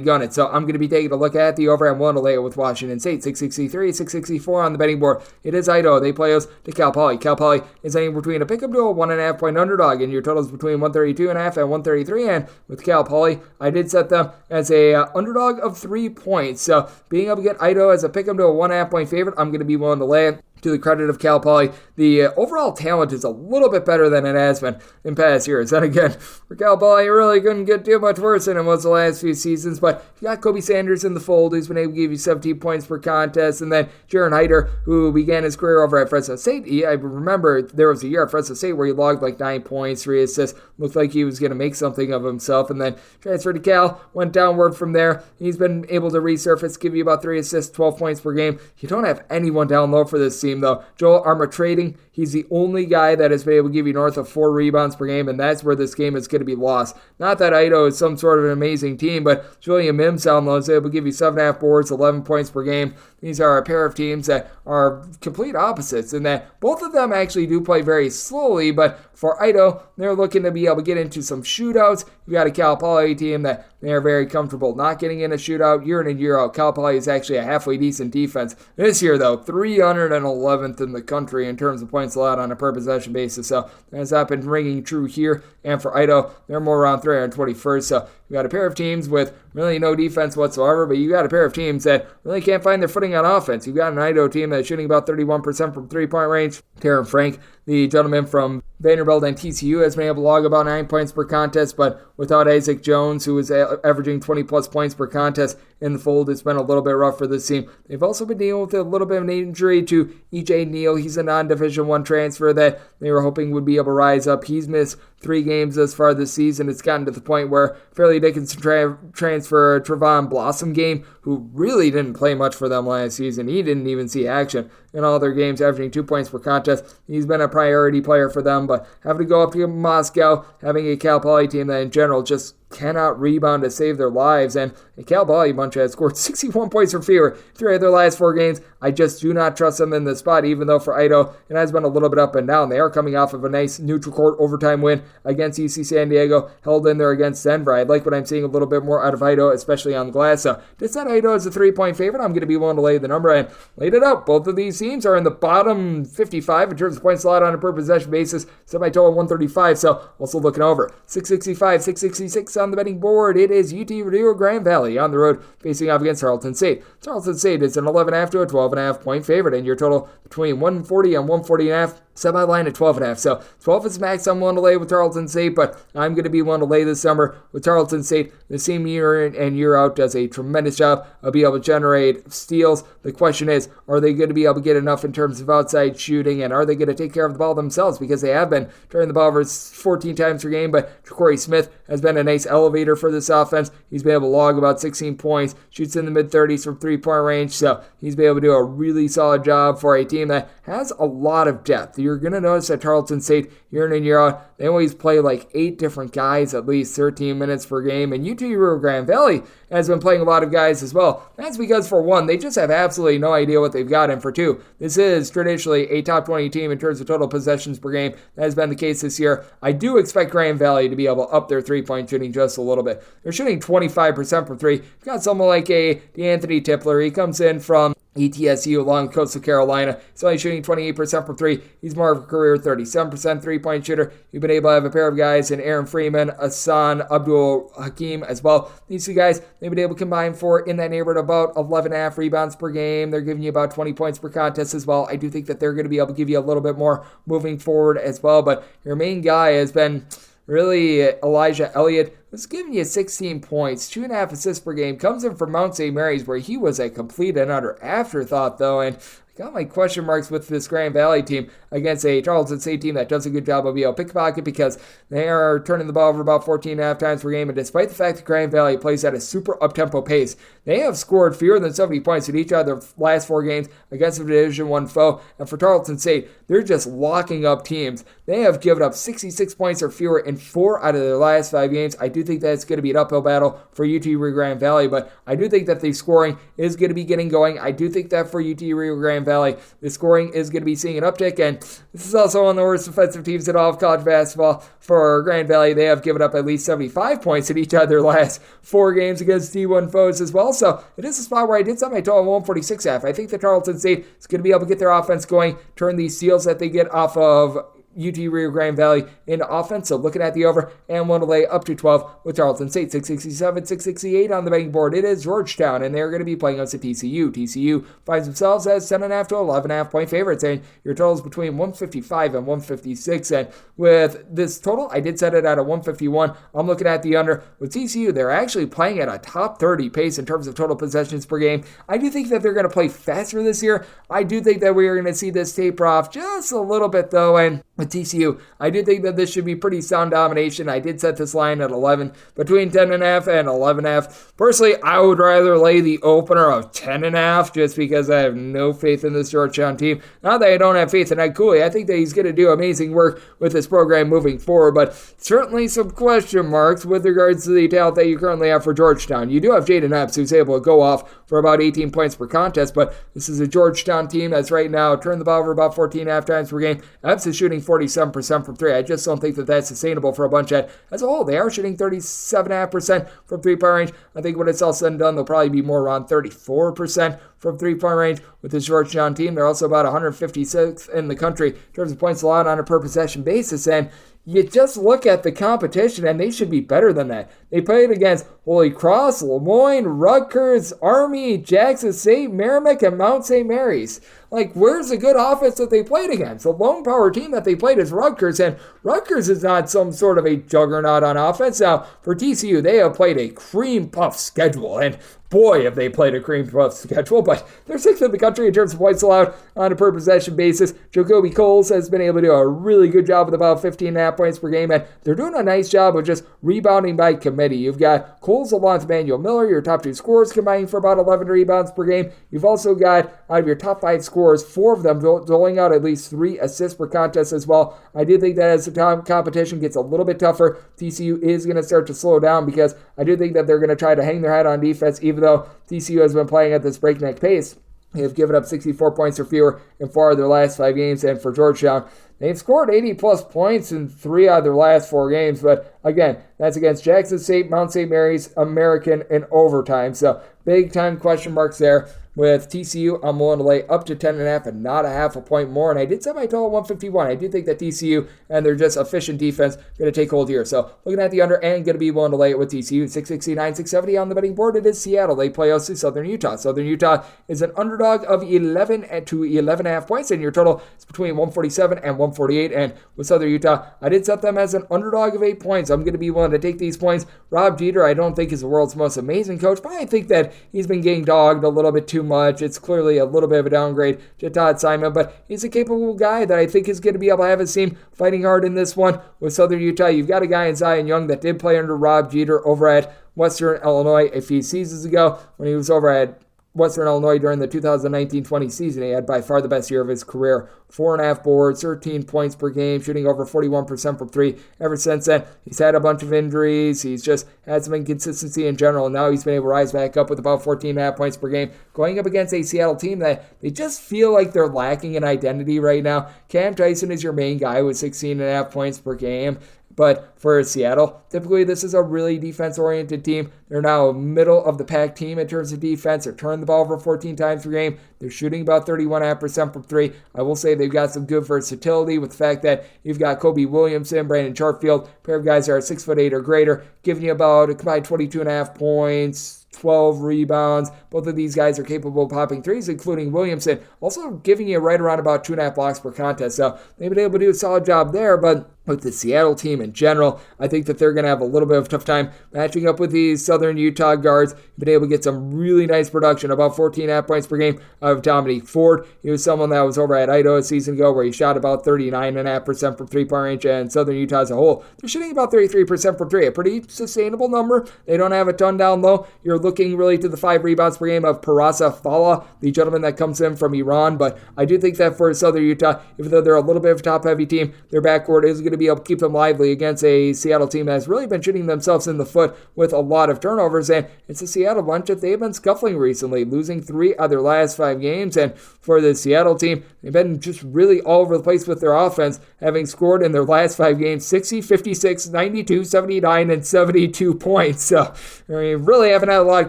gun it. So I'm going to be taking a look at the over. I'm willing to lay it with Washington State, 663, 664 on the betting board. It is Idaho. They play us to Cal Poly. Cal Poly is anywhere between a pick-up to a 1.5 point underdog, and your total is between 132.5 and 133. And with Cal Poly, I did set them as a underdog of 3 points. So being able to get Idaho as a pick-up to a 1.5 point favorite, I'm going to be willing to lay it. To the credit of Cal Poly, the overall talent is a little bit better than it has been in past years. And again, for Cal Poly, it really couldn't get too much worse than it was the last few seasons. But you got Kobe Sanders in the fold, who's been able to give you 17 points per contest. And then Jaron Hyder, who began his career over at Fresno State. I remember there was a year at Fresno State where he logged like 9 points, 3 assists. Looked like he was going to make something of himself. And then transferred to Cal, went downward from there. He's been able to resurface, give you about 3 assists, 12 points per game. You don't have anyone down low for this team, though. Joel Armatrading, he's the only guy that has been able to give you north of 4 rebounds per game, and that's where this game is going to be lost. Not that Idaho is some sort of an amazing team, but Julian Mims down low is able to give you 7.5 boards, 11 points per game. These are a pair of teams that are complete opposites in that both of them actually do play very slowly, but for Idaho, they're looking to be able to get into some shootouts. You got a Cal Poly team that they are very comfortable not getting in a shootout year in and year out. Cal Poly is actually a halfway decent defense. This year, though, 311th in the country in terms of points allowed on a per possession basis. So that's not been ringing true here. And for Idaho, they're more around 321st. So you got a pair of teams with really no defense whatsoever, but you got a pair of teams that really can't find their footing on offense. You've got an Idaho team that's shooting about 31% from three-point range. Taryn Frank, the gentleman from Vanderbilt and TCU, has been able to log about 9 points per contest, but without Isaac Jones, who is averaging 20-plus points per contest in the fold, it's been a little bit rough for this team. They've also been dealing with a little bit of an injury to E.J. Neal. He's a non-Division I transfer that they were hoping would be able to rise up. He's missed 3 games thus far this season. It's gotten to the point where Fairleigh Dickinson transfer Trevon Blossom game, who really didn't play much for them last season. He didn't even see action in all their games, averaging 2 points per contest. He's been a priority player for them, but having to go up to Moscow, having a Cal Poly team that in general just cannot rebound to save their lives, and a Cal Poly bunch has scored 61 points or fewer 3 of their last 4 games. I just do not trust them in this spot, even though for Idaho, it has been a little bit up and down. They are coming off of a nice neutral court overtime win against UC San Diego, held in there against Denver. I like what I'm seeing a little bit more out of Idaho, especially on the glass. So this set Idaho as a 3-point favorite. I'm going to be willing to lay the number and laid it out. Both of these teams are in the bottom 55 in terms of points allowed on a per possession basis. Semi-total 135, so also looking over 665, 666 on the betting board. It is UT Rio Grande Valley on the road facing off against Tarleton St. Tarleton St is an 11.5 to a 12.5 point favorite, and your total between 140 and 140.5. Semi-line at 12.5. So 12 is max I'm willing to lay with Tarleton St, but I'm going to be willing to lay this number with Tarleton St. The same year in and year out does a tremendous job of being able to generate steals. The question is, are they going to be able to get enough in terms of outside shooting, and are they going to take care of the ball themselves? Because they have been turning the ball over 14 times per game, but Ja'Cory Smith has been a nice elevator for this offense. He's been able to log about 16 points, shoots in the mid-30s from three-point range, so he's been able to do a really solid job for a team that has a lot of depth. You're going to notice that Tarleton St, year in and year out, they always play like 8 different guys, at least 13 minutes per game. And UT Rio Grande Valley has been playing a lot of guys as well. That's because, for one, they just have absolutely no idea what they've got. And for two, this is traditionally a top 20 team in terms of total possessions per game. That has been the case this year. I do expect Grand Valley to be able to up their three-point shooting just a little bit. They're shooting 25% from three. You've got someone like a DeAnthony Tipler. He comes in from ETSU along with Coastal Carolina. He's only shooting 28% from three. He's more of a career 37% three-point shooter. You've been able to have a pair of guys in Aaron Freeman, Hassan Abdul Hakim as well. These two guys, they've been able to combine for in that neighborhood about 11.5 rebounds per game. They're giving you about 20 points per contest as well. I do think that they're going to be able to give you a little bit more moving forward as well. But your main guy has been really Elijah Elliott, who's giving you 16 points, 2.5 assists per game, comes in from Mount St. Mary's, where he was a complete and utter afterthought, though, and I got my question marks with this Grand Valley team against a Tarleton St team that does a good job of being able to pickpocket, because they are turning the ball over about 14.5 times per game, and despite the fact that Grand Valley plays at a super up-tempo pace, they have scored fewer than 70 points in each of their last 4 games against a Division I foe, and for Tarleton St, they're just locking up teams. They have given up 66 points or fewer in 4 out of their last 5 games. I do think that's going to be an uphill battle for UT Rio Grande Valley, but I do think that the scoring is going to be getting going. I do think that for UT Rio Grande Valley, the scoring is going to be seeing an uptick, and this is also one of the worst defensive teams in all of college basketball. For Grand Valley, they have given up at least 75 points in each of their last 4 games against D1 foes as well, so it is a spot where I did set my total 146.5. I think that Tarleton State is going to be able to get their offense going, turn these steals that they get off of UT Rio Grande Valley into offense. So looking at the over, and want to lay up to 12 with Tarleton State. 667, 668 on the betting board. It is Georgetown, and they're going to be playing us at TCU. TCU finds themselves as 10.5 to 11.5 point favorites, and your total is between 155 and 156. And with this total, I did set it at a 151. I'm looking at the under. With TCU, they're actually playing at a top 30 pace in terms of total possessions per game. I do think that they're going to play faster this year. I do think that we are going to see this taper off just a little bit, though, and with TCU, I do think that this should be pretty sound domination. I did set this line at 11, between 10.5 and 11.5. Personally, I would rather lay the opener of 10.5 just because I have no faith in this Georgetown team. Not that I don't have faith in Ed Cooley. I think that he's going to do amazing work with this program moving forward, but certainly some question marks with regards to the talent that you currently have for Georgetown. You do have Jaden Epps, who's able to go off for about 18 points per contest, but this is a Georgetown team that's right now turned the ball over about 14.5 times per game. Epps is shooting 47% from 3. I just don't think that that's sustainable for a bunch that, as a whole, they are shooting 37.5% from 3-point range. I think when it's all said and done, they'll probably be more around 34% from 3-point range with this Georgetown team. They're also about 156th in the country in terms of points allowed on a per possession basis, and you just look at the competition, and they should be better than that. They played against Holy Cross, Lemoyne, Rutgers, Army, Jackson St, Merrimack, and Mount St. Mary's. Like, where's the good offense that they played against? The lone power team that they played is Rutgers, and Rutgers is not some sort of a juggernaut on offense. Now, for TCU, they have played a cream puff schedule, and boy, have they played a cream puff schedule, but they're 6th in the country in terms of points allowed on a per possession basis. Jacoby Coles has been able to do a really good job with about 15.5 points per game, and they're doing a nice job of just rebounding by committee. You've got Coles along with Emmanuel Miller, your top 2 scorers, combining for about 11 rebounds per game. You've also got, out of your top 5 scorers, 4 of them doling out at least 3 assists per contest as well. I do think that as the competition gets a little bit tougher, TCU is going to start to slow down, because I do think that they're going to try to hang their head on defense, even though TCU has been playing at this breakneck pace. They have given up 64 points or fewer in 4 of their last 5 games, and for Georgetown, they've scored 80-plus points in 3 out of their last 4 games, but again, that's against Jackson State, Mount St. Mary's, American, and overtime, so big-time question marks there. With TCU, I'm willing to lay up to 10.5 and not a half a point more, and I did set my total 151. I do think that TCU and their just efficient defense going to take hold here. So looking at the under, and going to be willing to lay it with TCU. 669, 670 on the betting board. It is Seattle. They play OC Southern Utah. Southern Utah is an underdog of 11 to 11.5 points, and your total is between 147 and 148. And with Southern Utah, I did set them as an underdog of 8 points. I'm going to be willing to take these points. Rob Jeter, I don't think is the world's most amazing coach, but I think that he's been getting dogged a little bit too much. It's clearly a little bit of a downgrade to Todd Simon, but he's a capable guy that I think is going to be able to have his team fighting hard in this one. With Southern Utah, you've got a guy in Zion Young that did play under Rob Jeter over at Western Illinois a few seasons ago when he was over at Western Illinois during the 2019-20 season. He had by far the best year of his career. 4.5 boards, 13 points per game, shooting over 41% from three. Ever since then, he's had a bunch of injuries. He's just had some inconsistency in general. And now he's been able to rise back up with about 14.5 points per game, going up against a Seattle team that they just feel like they're lacking an identity right now. Cam Tyson is your main guy with 16.5 points per game. But for Seattle, typically this is a really defense-oriented team. They're now a middle-of-the-pack team in terms of defense. They're turning the ball over 14 times per game. They're shooting about 31.5% from three. I will say they've got some good versatility with the fact that you've got Kobe Williamson, Brandon Chartfield, a pair of guys that are 6'8" or greater, giving you about a combined 22.5 points, 12 rebounds. Both of these guys are capable of popping threes, including Williamson, also giving you right around about 2.5 blocks per contest. So they've been able to do a solid job there, but with the Seattle team in general, I think that they're going to have a little bit of a tough time matching up with these Southern Utah guards. Been able to get some really nice production, about 14.5 points per game out of Dominique Ford. He was someone that was over at Idaho a season ago where he shot about 39.5% from three-point range, and Southern Utah as a whole, they're shooting about 33% from three, a pretty sustainable number. They don't have a ton down low. You're looking really to the 5 rebounds per game of Parasa Fala, the gentleman that comes in from Iran, but I do think that for Southern Utah, even though they're a little bit of a top-heavy team, their backcourt is going to be able to keep them lively against a Seattle team that has really been shooting themselves in the foot with a lot of turnovers, and it's a Seattle bunch that they've been scuffling recently, losing 3 of their last 5 games, and for the Seattle team, they've been just really all over the place with their offense, having scored in their last 5 games 60, 56, 92, 79, and 72 points. So, I mean, really haven't had a lot of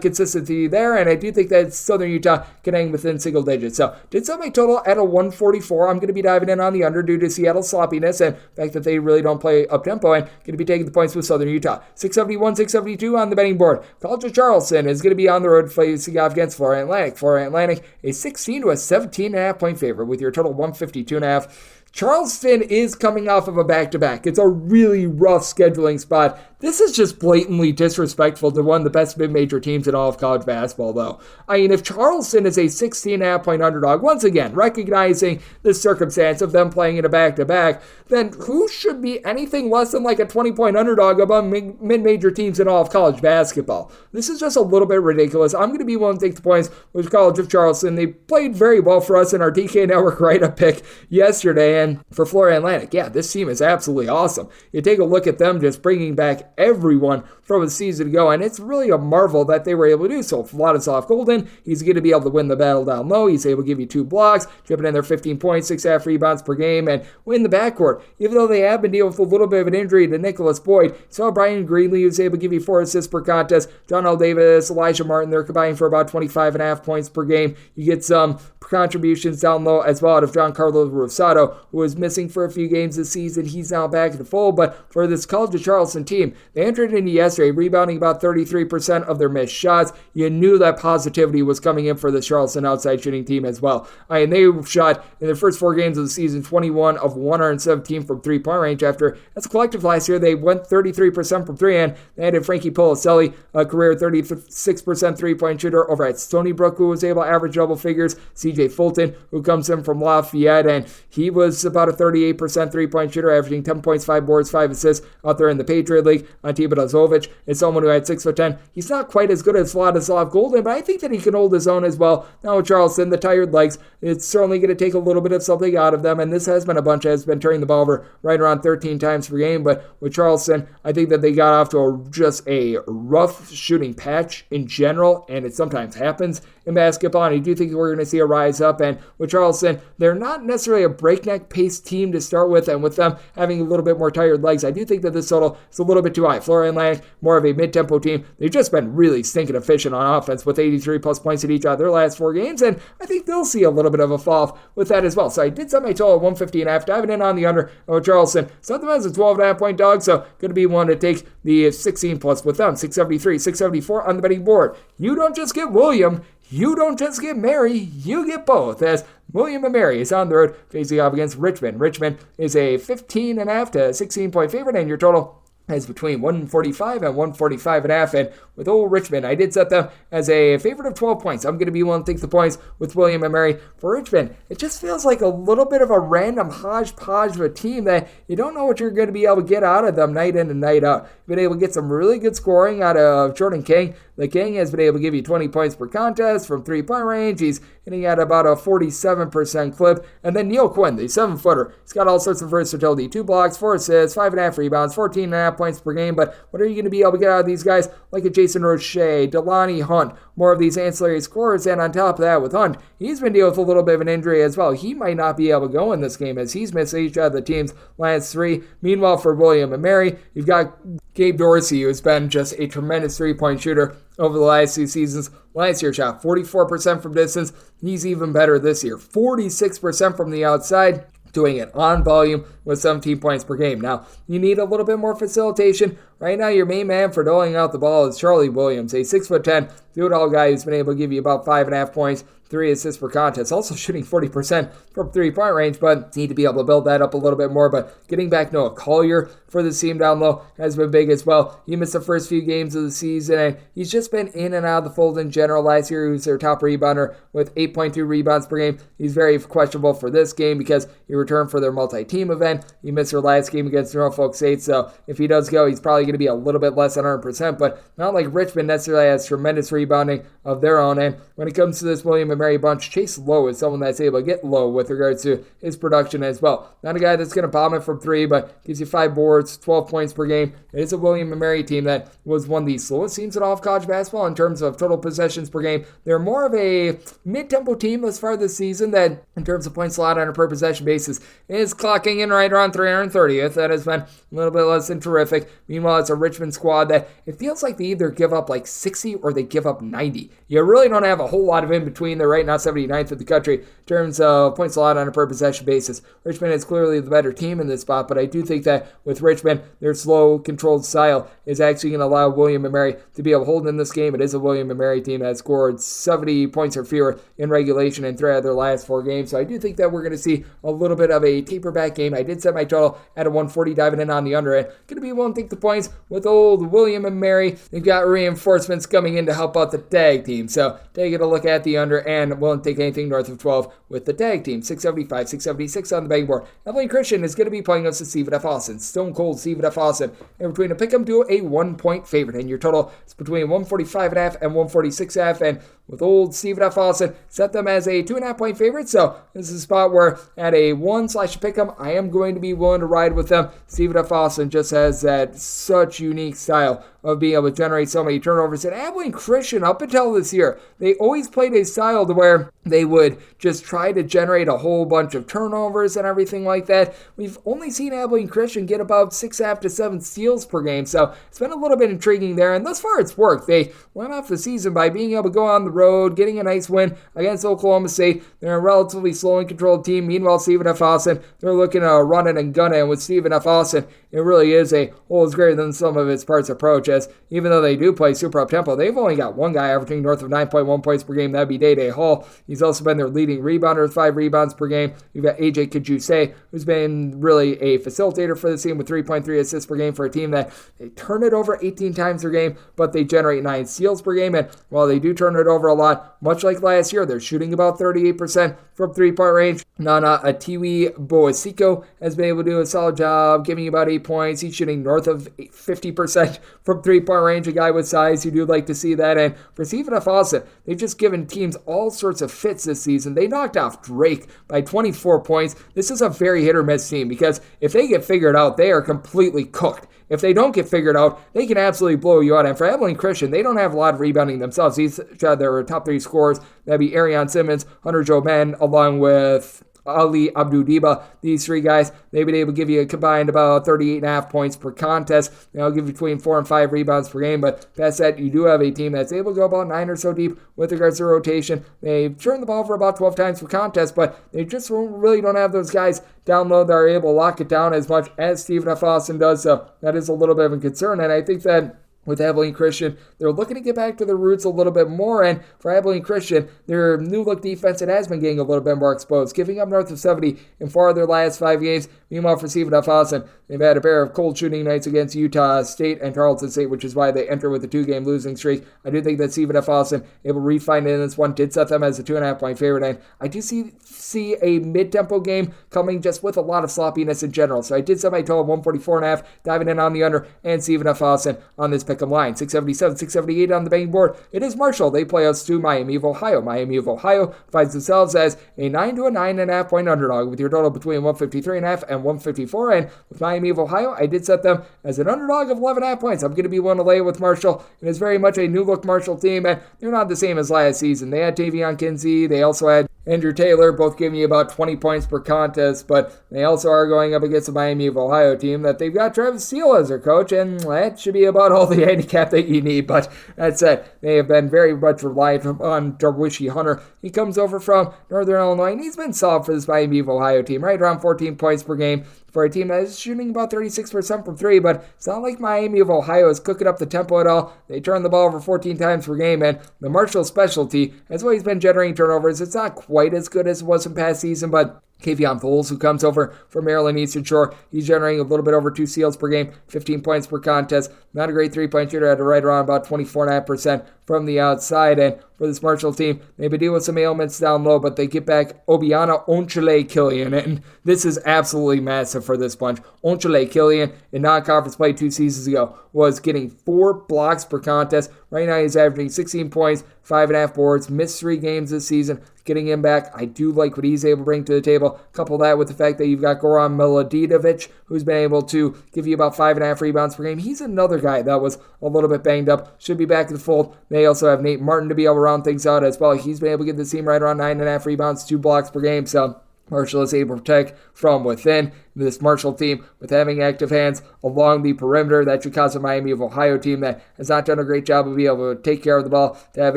consistency there, and I do think that Southern Utah can hang within single digits. So, did set my total at a 144. I'm going to be diving in on the under due to Seattle's sloppiness and the fact that they really don't play up-tempo, and going to be taking the points with Southern Utah. 671, 672 on the betting board. College of Charleston is going to be on the road facing off against Florida Atlantic. Florida Atlantic, a 16 to a 17.5 point favorite with your total 152.5. Charleston is coming off of a back-to-back. It's a really rough scheduling spot. This is just blatantly disrespectful to one of the best mid-major teams in all of college basketball, though. I mean, if Charleston is a 16.5 point underdog, once again, recognizing the circumstance of them playing in a back-to-back, then who should be anything less than like a 20-point underdog among mid-major teams in all of college basketball? This is just a little bit ridiculous. I'm going to be willing to take the points with College of Charleston. They played very well for us in our DK Network write-up pick yesterday, and for Florida Atlantic, yeah, this team is absolutely awesome. You take a look at them just bringing back everyone from a season ago, and it's really a marvel that they were able to do so. Vladislav Golden, he's going to be able to win the battle down low. He's able to give you 2 blocks, chipping in their 15 points, 6.5 rebounds per game, and win the backcourt. Even though they have been dealing with a little bit of an injury to Nicholas Boyd, saw Brian Greenlee, who's able to give you 4 assists per contest. John L. Davis, Elijah Martin, they're combining for about 25.5 points per game. You get some contributions down low as well out of Giancarlo Rosado, who was missing for a few games this season. He's now back in the fold, but for this College of Charleston team, they entered into yesterday rebounding about 33% of their missed shots. You knew that positivity was coming in for the Charleston outside shooting team as well. And they shot in their first 4 games of the season 21 of 117 from 3-point range. After, as a collective last year, they went 33% from 3, and they added Frankie Policelli, a career 36% 3-point shooter over at Stony Brook, who was able to average double figures. CJ Fulton, who comes in from Lafayette, and he was about a 38% 3-point shooter, averaging 10 points, 5 boards, 5 assists out there in the Patriot League. Ante Brazovic is someone who had 6'10". He's not quite as good as Vladislav Golden, but I think that he can hold his own as well. Now with Charleston, the tired legs, it's certainly going to take a little bit of something out of them, and this has been a bunch that has been turning the ball over right around 13 times per game, but with Charleston, I think that they got off to just a rough shooting patch in general, and it sometimes happens in basketball, and I do think we're going to see a rise up, and with Charleston, they're not necessarily a breakneck pace team to start with, and with them having a little bit more tired legs, I do think that this total is a little bit too high. Florida Atlantic, more of a mid-tempo team. They've just been really stinking efficient on offense with 83 plus points in each of their last 4 games, and I think they'll see a little bit of a fall off with that as well. So I did set my total at 150.5, diving in on the under of Charleston. Set them as a 12.5 point dog, so going to be one to take the 16 plus with them. 673, 674 on the betting board. You don't just get William, you don't just get Mary, you get both, as William and Mary is on the road facing off against Richmond. Richmond is a 15.5 to 16 point favorite, and your total is between 145 and 145.5, and with old Richmond, I did set them as a favorite of 12 points. I'm going to be willing to take the points with William and Mary. For Richmond, it just feels like a little bit of a random hodgepodge of a team that you don't know what you're going to be able to get out of them night in and night out. You've been able to get some really good scoring out of Jordan King, the King has been able to give you 20 points per contest from 3-point range. He's hitting at about a 47% clip. And then Neil Quinn, the 7-footer, he's got all sorts of versatility. 2 blocks, 4 assists, 5.5 rebounds, 14.5 points per game. But what are you going to be able to get out of these guys like a Jason Roche, Delani Hunt, more of these ancillary scorers? And on top of that, with Hunt, he's been dealing with a little bit of an injury as well. He might not be able to go in this game as he's missed each of the team's last 3. Meanwhile, for William and Mary, you've got Gabe Dorsey, who's been just a tremendous 3-point shooter over the last 2 seasons. Last year shot 44% from distance. He's even better this year. 46% from the outside, doing it on volume with 17 points per game. Now, you need a little bit more facilitation. Right now, your main man for doling out the ball is Charlie Williams, a 6'10", do-it-all guy who's been able to give you about 5.5 points, 3 assists per contest, also shooting 40% from 3-point range, but need to be able to build that up a little bit more. But getting back Noah Collier for the team down low has been big as well. He missed the first few games of the season, and he's just been in and out of the fold in general. Last year, he was their top rebounder with 8.2 rebounds per game. He's very questionable for this game because he returned for their multi-team event. He missed their last game against Norfolk State, so if he does go, he's probably going to be a little bit less than 100%, but not like Richmond necessarily has tremendous rebounding of their own. And when it comes to this William and Mary bunch, Chase Lowe is someone that's able to get low with regards to his production as well. Not a guy that's going to bomb it from 3, but gives you 5 boards, 12 points per game. It is a William and Mary team that was one of the slowest teams in all of college basketball in terms of total possessions per game. They're more of a mid-tempo team thus far this season that, in terms of points allowed on a per possession basis, is clocking in right around 330th. That has been a little bit less than terrific. Meanwhile, it's a Richmond squad that it feels like they either give up like 60 or they give up 90. You really don't have a whole lot of in between. They're right now 79th in the country in terms of points allowed on a per possession basis. Richmond is clearly the better team in this spot, but I do think that with Richmond, their slow, controlled style is actually going to allow William and Mary to be able to hold in this game. It is a William and Mary team that scored 70 points or fewer in regulation in 3 out of their last 4 games, so I do think that we're going to see a little bit of a taper back game. I did set my total at a 140 diving in on the under end. Going to be willing to take the points with old William and Mary. They've got reinforcements coming in to help out the tag team, so taking a look at the under and willing to take anything north of 12 with the tag team. 675, 676 on the betting board. Evelyn Christian is going to be playing us to Stephen F. Austin. Stone cold Stephen F. Austin. In between a pick 'em to a 1-point favorite, and your total is between 145.5 and 146.5, and with old Stephen F. Austin, set them as a 2.5-point favorite. So this is a spot where at a 1/pick 'em, I am going to be willing to ride with them. Stephen F. Austin just has that such unique style of being able to generate so many turnovers. And Abilene Christian, up until this year, they always played a style to where they would just try to generate a whole bunch of turnovers and everything like that. We've only seen Abilene Christian get about 6.5 to 7 steals per game, so it's been a little bit intriguing there, and thus far it's worked. They went off the season by being able to go on the road, getting a nice win against Oklahoma State. They're a relatively slow and controlled team. Meanwhile, Stephen F. Austin, they're looking to run it and gun it, and with Stephen F. Austin, it really is a whole is greater than some of its parts approach, as even though they do play super up-tempo, they've only got one guy averaging north of 9.1 points per game. That'd be Day-Day Hall. He's also been their leading rebounder with 5 rebounds per game. You've got AJ Kajuse, who's been really a facilitator for the team with 3.3 assists per game for a team that they turn it over 18 times per game, but they generate 9 steals per game. And while they do turn it over a lot, much like last year, they're shooting about 38% from 3-point range. Nana Atiwi Boasiko has been able to do a solid job, giving you about 8 points. He's shooting north of 50% from 3-point range, a guy with size. You do like to see that. And for Stephen F. Austin, they've just given teams all sorts of fits this season. They knocked off Drake by 24 points. This is a very hit-or-miss team because if they get figured out, they are completely cooked. If they don't get figured out, they can absolutely blow you out. And for Abilene Christian, they don't have a lot of rebounding themselves. These are their top 3 scorers. That'd be Arion Simmons, Hunter Joe Ben, along with Ali Abdu-Diba. These 3 guys, they've been able to give you a combined about 38.5 points per contest. They'll give you between 4 and 5 rebounds per game, but past that, you do have a team that's able to go about 9 or so deep with regards to rotation. They've turned the ball over about 12 times per contest, but they just really don't have those guys down low that are able to lock it down as much as Stephen F. Austin does, so that is a little bit of a concern, and I think that with Abilene Christian, they're looking to get back to their roots a little bit more, and for Abilene Christian, their new-look defense, it has been getting a little bit more exposed, giving up north of 70 in 4 of their last 5 games. Meanwhile, for Stephen F. Austin, they've had a pair of cold shooting nights against Utah State and Tarleton St, which is why they enter with a 2-game losing streak. I do think that Stephen F. Austin, able to refine it in this one, did set them as a 2.5-point favorite, and I do see a mid-tempo game coming just with a lot of sloppiness in general, so I did set my total 144.5, diving in on the under, and Stephen F. Austin on this pick 'em line. 677, 678 on the betting board. It is Marshall. They play us to Miami of Ohio. Miami of Ohio finds themselves as a 9 to a 9.5 point underdog with your total between 153.5 and 154. And with Miami of Ohio, I did set them as an underdog of 11.5 points. I'm going to be willing to lay with Marshall. It is very much a new look Marshall team, and they're not the same as last season. They had Tavion Kinsey. They also had Andrew Taylor, both giving you about 20 points per contest, but they also are going up against the Miami of Ohio team that they've got Travis Steele as their coach, and that should be about all the handicap that you need. But that said, they have been very much reliant on Darwishi Hunter. He comes over from Northern Illinois, and he's been solid for this Miami of Ohio team, right around 14 points per game for a team that is shooting about 36% from three, but it's not like Miami of Ohio is cooking up the tempo at all. They turn the ball over 14 times per game, and the Marshall specialty has always been generating turnovers. It's not quite as good as it was in past season, but Kavion Foles, who comes over from Maryland Eastern Shore, he's generating a little bit over 2 steals per game, 15 points per contest. Not a great three-point shooter, at right around about 24.5% from the outside. And for this Marshall team, they've been dealing with some ailments down low, but they get back Obiana Onchile Killian, and this is absolutely massive for this bunch. Onchile Killian, in non-conference play 2 seasons ago, was getting 4 blocks per contest. Right now, he's averaging 16 points, 5.5 boards, missed 3 games this season. Getting him back, I do like what he's able to bring to the table. Couple that with the fact that you've got Goran Miladidovic, who's been able to give you about 5.5 rebounds per game. He's another guy that was a little bit banged up, should be back in the fold. They also have Nate Martin to be able to round things out as well. He's been able to get the team right around 9.5 rebounds, 2 blocks per game, so Marshall is able to protect from within. This Marshall team, with having active hands along the perimeter, that should cause a Miami of Ohio team that has not done a great job of being able to take care of the ball to have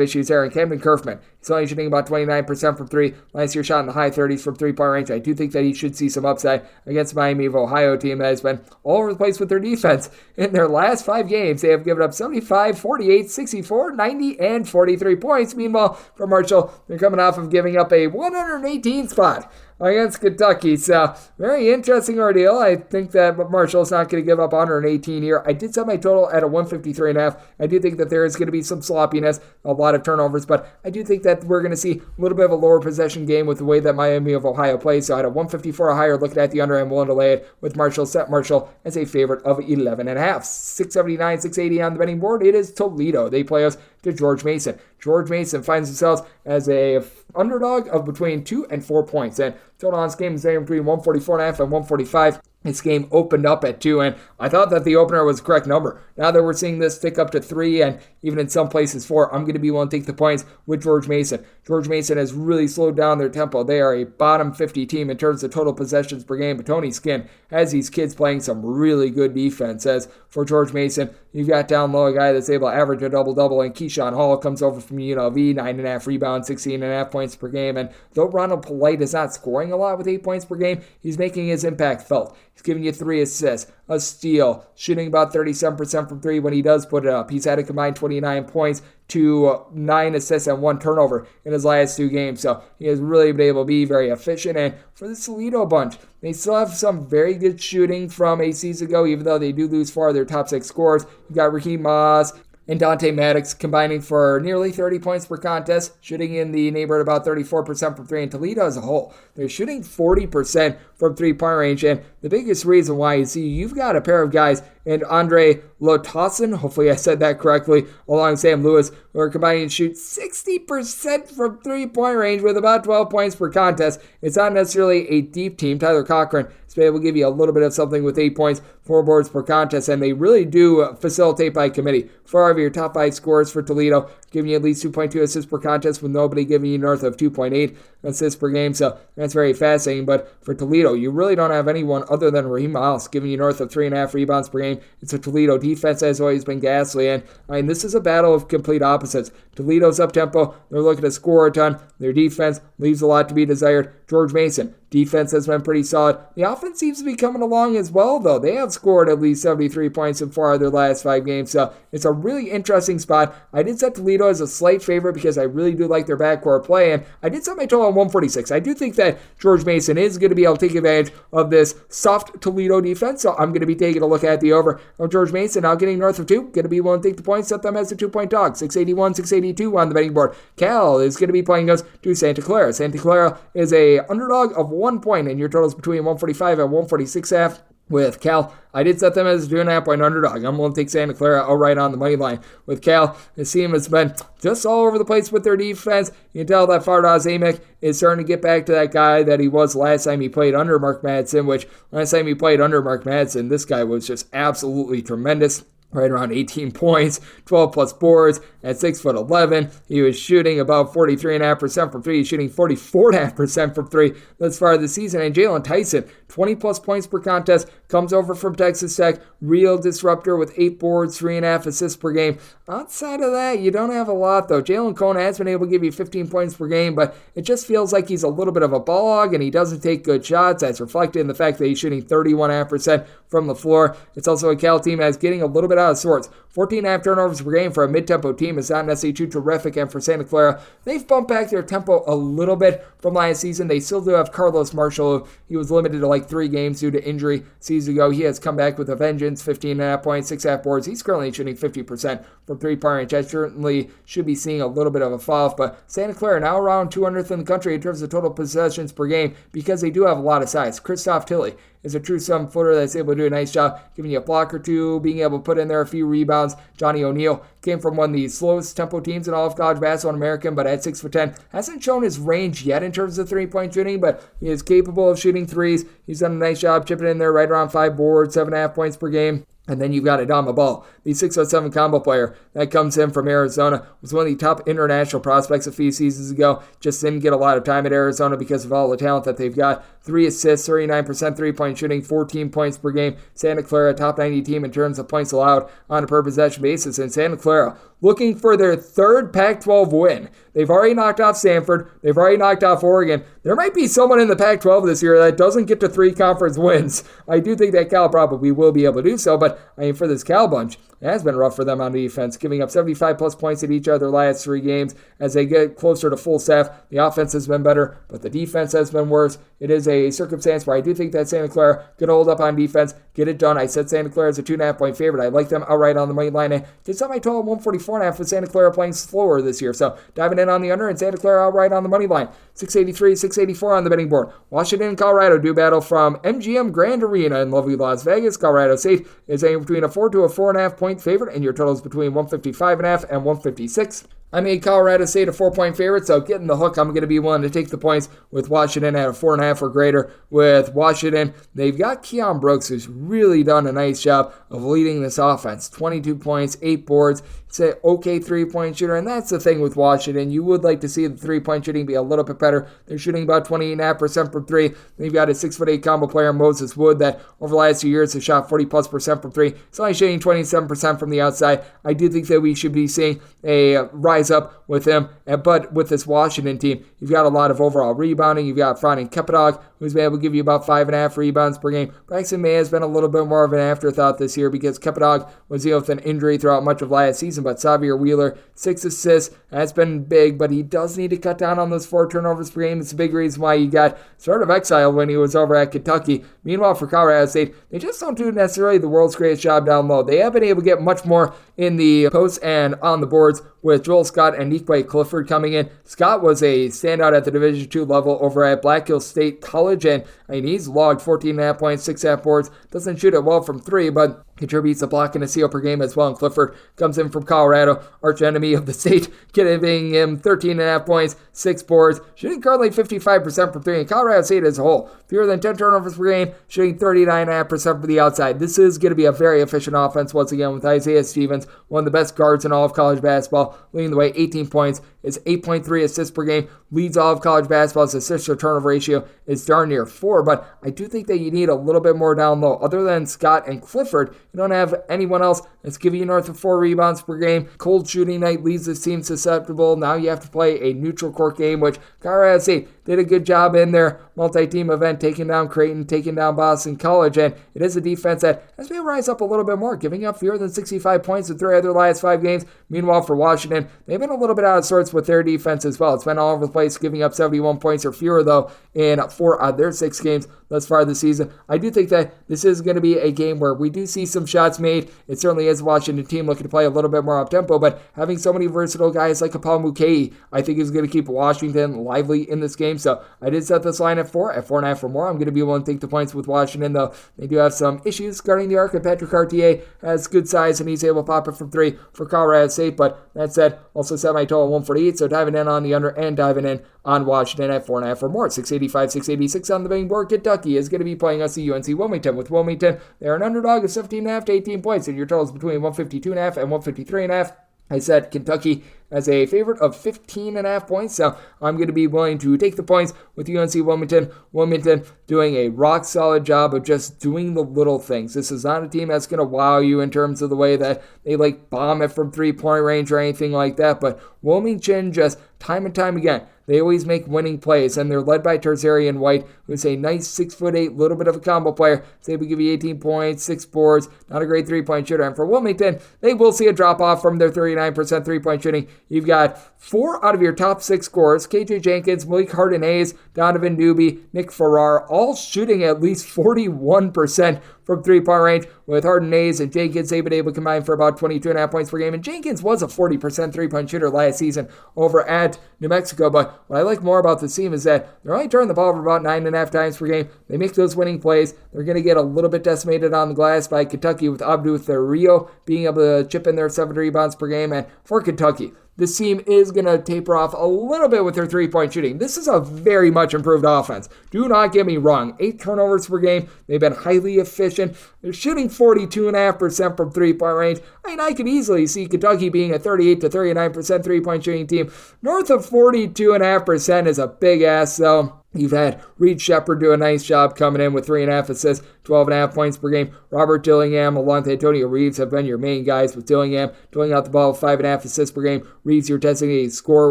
issues there. And Camden Kerfman, he's only shooting about 29% from 3. Last year shot in the high 30s from 3-point range. I do think that he should see some upside against the Miami of Ohio team that has been all over the place with their defense. In their last 5 games, they have given up 75, 48, 64, 90, and 43 points. Meanwhile, for Marshall, they're coming off of giving up a 118 spot against Kentucky. So, very interesting ordeal. I think that Marshall's not going to give up 118 here. I did set my total at a 153.5. I do think that there is going to be some sloppiness, a lot of turnovers, but I do think that we're going to see a little bit of a lower possession game with the way that Miami of Ohio plays. So, at a 154 or higher, looking at the under, I'm willing to lay it with Marshall. Set Marshall as a favorite of 11.5. 679, 680 on the betting board. It is Toledo. They play us to George Mason. George Mason finds themselves as a underdog of between 2 and 4 points. And total on this game is between 144.5 and 145. This game opened up at 2, and I thought that the opener was the correct number. Now that we're seeing this tick up to 3 and even in some places 4, I'm going to be willing to take the points with George Mason. George Mason has really slowed down their tempo. They are a bottom 50 team in terms of total possessions per game, but Tony Skinn has these kids playing some really good defense. As for George Mason, you've got down low a guy that's able to average a double-double, and Keyshawn Hall comes over from UNLV, 9.5 rebounds, 16.5 points per game. And though Ronald Polite is not scoring a lot with 8 points per game, he's making his impact felt. He's giving you 3 assists, a steal, shooting about 37% from 3 when he does put it up. He's had a combined 29 points to 9 assists and 1 turnover in his last 2 games. So he has really been able to be very efficient. And for the Toledo bunch, they still have some very good shooting from a season ago, even though they do lose 4 of their top 6 scorers. You've got Raheem Moss and Dante Maddox combining for nearly 30 points per contest, shooting in the neighborhood about 34% from 3. And Toledo as a whole, they're shooting 40% from 3-point range. And the biggest reason why you see you've got a pair of guys, and Andre Lotosson, hopefully I said that correctly, along Sam Lewis, who are combining to shoot 60% from 3-point range with about 12 points per contest. It's not necessarily a deep team. Tyler Cochran has been able to give you a little bit of something with 8 points, 4 boards per contest, and they really do facilitate by committee. 4 of your top 5 scorers for Toledo, giving you at least 2.2 assists per contest, with nobody giving you north of 2.8 assists per game. So that's very fascinating. But for Toledo, you really don't have anyone other than Raheem Moss giving you north of 3.5 rebounds per game. It's a Toledo defense that has always been ghastly. And this is a battle of complete opposites. Toledo's up-tempo. They're looking to score a ton. Their defense leaves a lot to be desired. George Mason, defense has been pretty solid. The offense seems to be coming along as well, though. They have scored at least 73 points in 4 of their last 5 games, so it's a really interesting spot. I did set Toledo as a slight favorite because I really do like their backcourt play, and I did set my total on 146. I do think that George Mason is going to be able to take advantage of this soft Toledo defense, so I'm going to be taking a look at the over of George Mason. Now getting north of 2, going to be willing to take the points, set them as a 2-point dog. 681, 682 on the betting board. Cal is going to be playing us to Santa Clara. Santa Clara is a underdog of 1 point, and your total is between 145 and 146.5. With Cal, I did set them as a 2.5-point underdog. I'm going to take Santa Clara outright on the money line. With Cal, this team has been just all over the place with their defense. You can tell that Fardaws Amick is starting to get back to that guy that he was last time he played under Mark Madsen, which last time he played under Mark Madsen, this guy was just absolutely tremendous. Right around 18 points, 12 plus boards at 6'11". He was shooting about 43.5% from three. He's shooting 44.5% from three thus far this season. And Jalen Tyson, 20 plus points per contest, comes over from Texas Tech. Real disruptor with 8 boards, 3.5 assists per game. Outside of that, you don't have a lot though. Jalen Cone has been able to give you 15 points per game, but it just feels like he's a little bit of a ball hog and he doesn't take good shots. That's reflected in the fact that he's shooting 31.5% from the floor. It's also a Cal team that's getting a little bit out of sorts. 14.5 turnovers per game for a mid-tempo team is not necessarily too terrific, and for Santa Clara, they've bumped back their tempo a little bit from last season. They still do have Carlos Marshall. He was limited to like 3 games due to injury season ago. He has come back with a vengeance, 15.5 points, 6.5 boards. He's currently shooting 50% from three-point range. That certainly should be seeing a little bit of a fall off, but Santa Clara now around 200th in the country in terms of total possessions per game because they do have a lot of size. Christoph Tilley is a true sum footer that's able to do a nice job giving you a block or two, being able to put in there a few rebounds. Johnny O'Neal came from one of the slowest tempo teams in all of college basketball in America, but at 6'10", hasn't shown his range yet in terms of three-point shooting, but he is capable of shooting threes. He's done a nice job chipping in there right around 5 boards, 7.5 points per game. And then you've got Adama Ball, the 6'7" combo player that comes in from Arizona, was one of the top international prospects a few seasons ago. Just didn't get a lot of time at Arizona because of all the talent that they've got. 3 assists, 39% three-point shooting, 14 points per game. Santa Clara, top 90 team in terms of points allowed on a per-possession basis. And Santa Clara looking for their 3rd Pac-12 win. They've already knocked off Stanford. They've already knocked off Oregon. There might be someone in the Pac-12 this year that doesn't get to 3 conference wins. I do think that Cal probably will be able to do so, but I mean, for this Cal bunch, it has been rough for them on defense, giving up 75-plus points at each of their last 3 games. As they get closer to full staff, the offense has been better, but the defense has been worse. It is a circumstance where I do think that Santa Clara could hold up on defense, get it done. I said Santa Clara is a 2.5-point favorite. I like them outright on the money line. And did set my total 144.5 with Santa Clara playing slower this year. So diving in on the under and Santa Clara outright on the money line. 683, 684 on the betting board. Washington and Colorado do battle from MGM Grand Arena in lovely Las Vegas. Colorado State is aiming between a 4 to a 4.5-point favorite, and your total is between 155.5 and 156. I made Colorado State a 4-point favorite, so getting the hook, I'm going to be willing to take the points with Washington at a 4.5 or greater. With Washington, they've got Keon Brooks, who's really done a nice job of leading this offense. 22 points, 8 boards. It's an okay 3-point shooter, and that's the thing with Washington. You would like to see the 3-point shooting be a little bit better. They're shooting about 28.5% from 3. They've got a 6'8" combo player, Moses Wood, that over the last 2 years has shot 40+% from 3. He's only shooting 27% from the outside. I do think that we should be seeing a rise up with him, but with this Washington team, you've got a lot of overall rebounding. You've got Franny Kepidog, who's been able to give you about 5.5 rebounds per game. Braxton May has been a little bit more of an afterthought this year because Kepidog was dealing with an injury throughout much of last season, but Xavier Wheeler, 6 assists, that's been big, but he does need to cut down on those 4 turnovers per game. It's a big reason why he got sort of exiled when he was over at Kentucky. Meanwhile, for Colorado State, they just don't do necessarily the world's greatest job down low. They have been able to get much more in the post and on the boards with Joel Scott and Nikwe Clifford coming in. Scott was a standout at the Division II level over at Black Hills State College, and I mean, he's logged 14.5 points, 6.5 boards. Doesn't shoot it well from 3, but contributes a block and a steal per game as well. And Clifford comes in from Colorado, arch enemy of the state, giving him 13.5 points, 6 boards, shooting currently 55% from 3. And Colorado State as a whole, fewer than 10 turnovers per game, shooting 39.5% for the outside. This is going to be a very efficient offense once again with Isaiah Stevens, one of the best guards in all of college basketball, leading the way, 18 points, is 8.3 assists per game, leads all of college basketball's assist to turnover ratio is darn near 4, but I do think that you need a little bit more down low. Other than Scott and Clifford, you don't have anyone else that's giving you north of 4 rebounds per game. Cold shooting night leaves this team susceptible. Now you have to play a neutral court game, which Colorado State did a good job in their multi-team event, taking down Creighton, taking down Boston College, and it is a defense that has been rise up a little bit more, giving up fewer than 65 points in 3 of their last 5 games. Meanwhile, for Washington, they've been a little bit out of sorts with their defense as well. It's been all over the place, giving up 71 points or fewer, though, in 4 of their 6 games thus far this season. I do think that this is going to be a game where we do see some some shots made. It certainly is a Washington team looking to play a little bit more up-tempo, but having so many versatile guys like Kapal Mukai, I think is going to keep Washington lively in this game. So I did set this line at 4.5 or more. I'm going to be willing to take the points with Washington, though they do have some issues guarding the arc, and Patrick Cartier has good size, and he's able to pop it from 3 for Colorado State. But that said, also set my total 148, so diving in on the under and diving in on Washington at 4.5 or more. 685, 686 on the betting board. Kentucky is going to be playing us the UNC Wilmington. With Wilmington, they're an underdog of 17.5 to 18 points, and your total is between 152.5 and 153.5. I said Kentucky as a favorite of 15.5 points, so I'm going to be willing to take the points with UNC Wilmington. Wilmington doing a rock-solid job of just doing the little things. This is not a team that's going to wow you in terms of the way that they bomb it from three-point range or anything like that, but Wilmington just time and time again, they always make winning plays, and they're led by Terzarian White, who's a nice 6'8", little bit of a combo player. He's able to give you 18 points, 6 boards, not a great three-point shooter. And for Wilmington, they will see a drop-off from their 39% three-point shooting. You've got 4 out of your top 6 scorers, KJ Jenkins, Malik Harden-Hayes, Donovan Newby, Nick Farrar, all shooting at least 41% from three-point range, with Harden-Hayes and Jenkins, they've been able to combine for about 22.5 points per game. And Jenkins was a 40% three-point shooter last season over at New Mexico. But what I like more about this team is that they're only turning the ball over about 9.5 times per game. They make those winning plays. They're going to get a little bit decimated on the glass by Kentucky, with Abdou Rio being able to chip in their 7 rebounds per game. And for Kentucky, this team is going to taper off a little bit with their three-point shooting. This is a very much improved offense. Do not get me wrong. 8 turnovers per game. They've been highly efficient. They're shooting 42.5% from three-point range. I mean, I could easily see Kentucky being a 38 to 39% three-point shooting team. North of 42.5% is a big ass, though. You've had Reed Shepard do a nice job coming in with 3.5 assists, 12.5 points per game. Robert Dillingham along with Antonio Reeves have been your main guys, with Dillingham doling out the ball with 5.5 assists per game. Reeves, your designated scorer,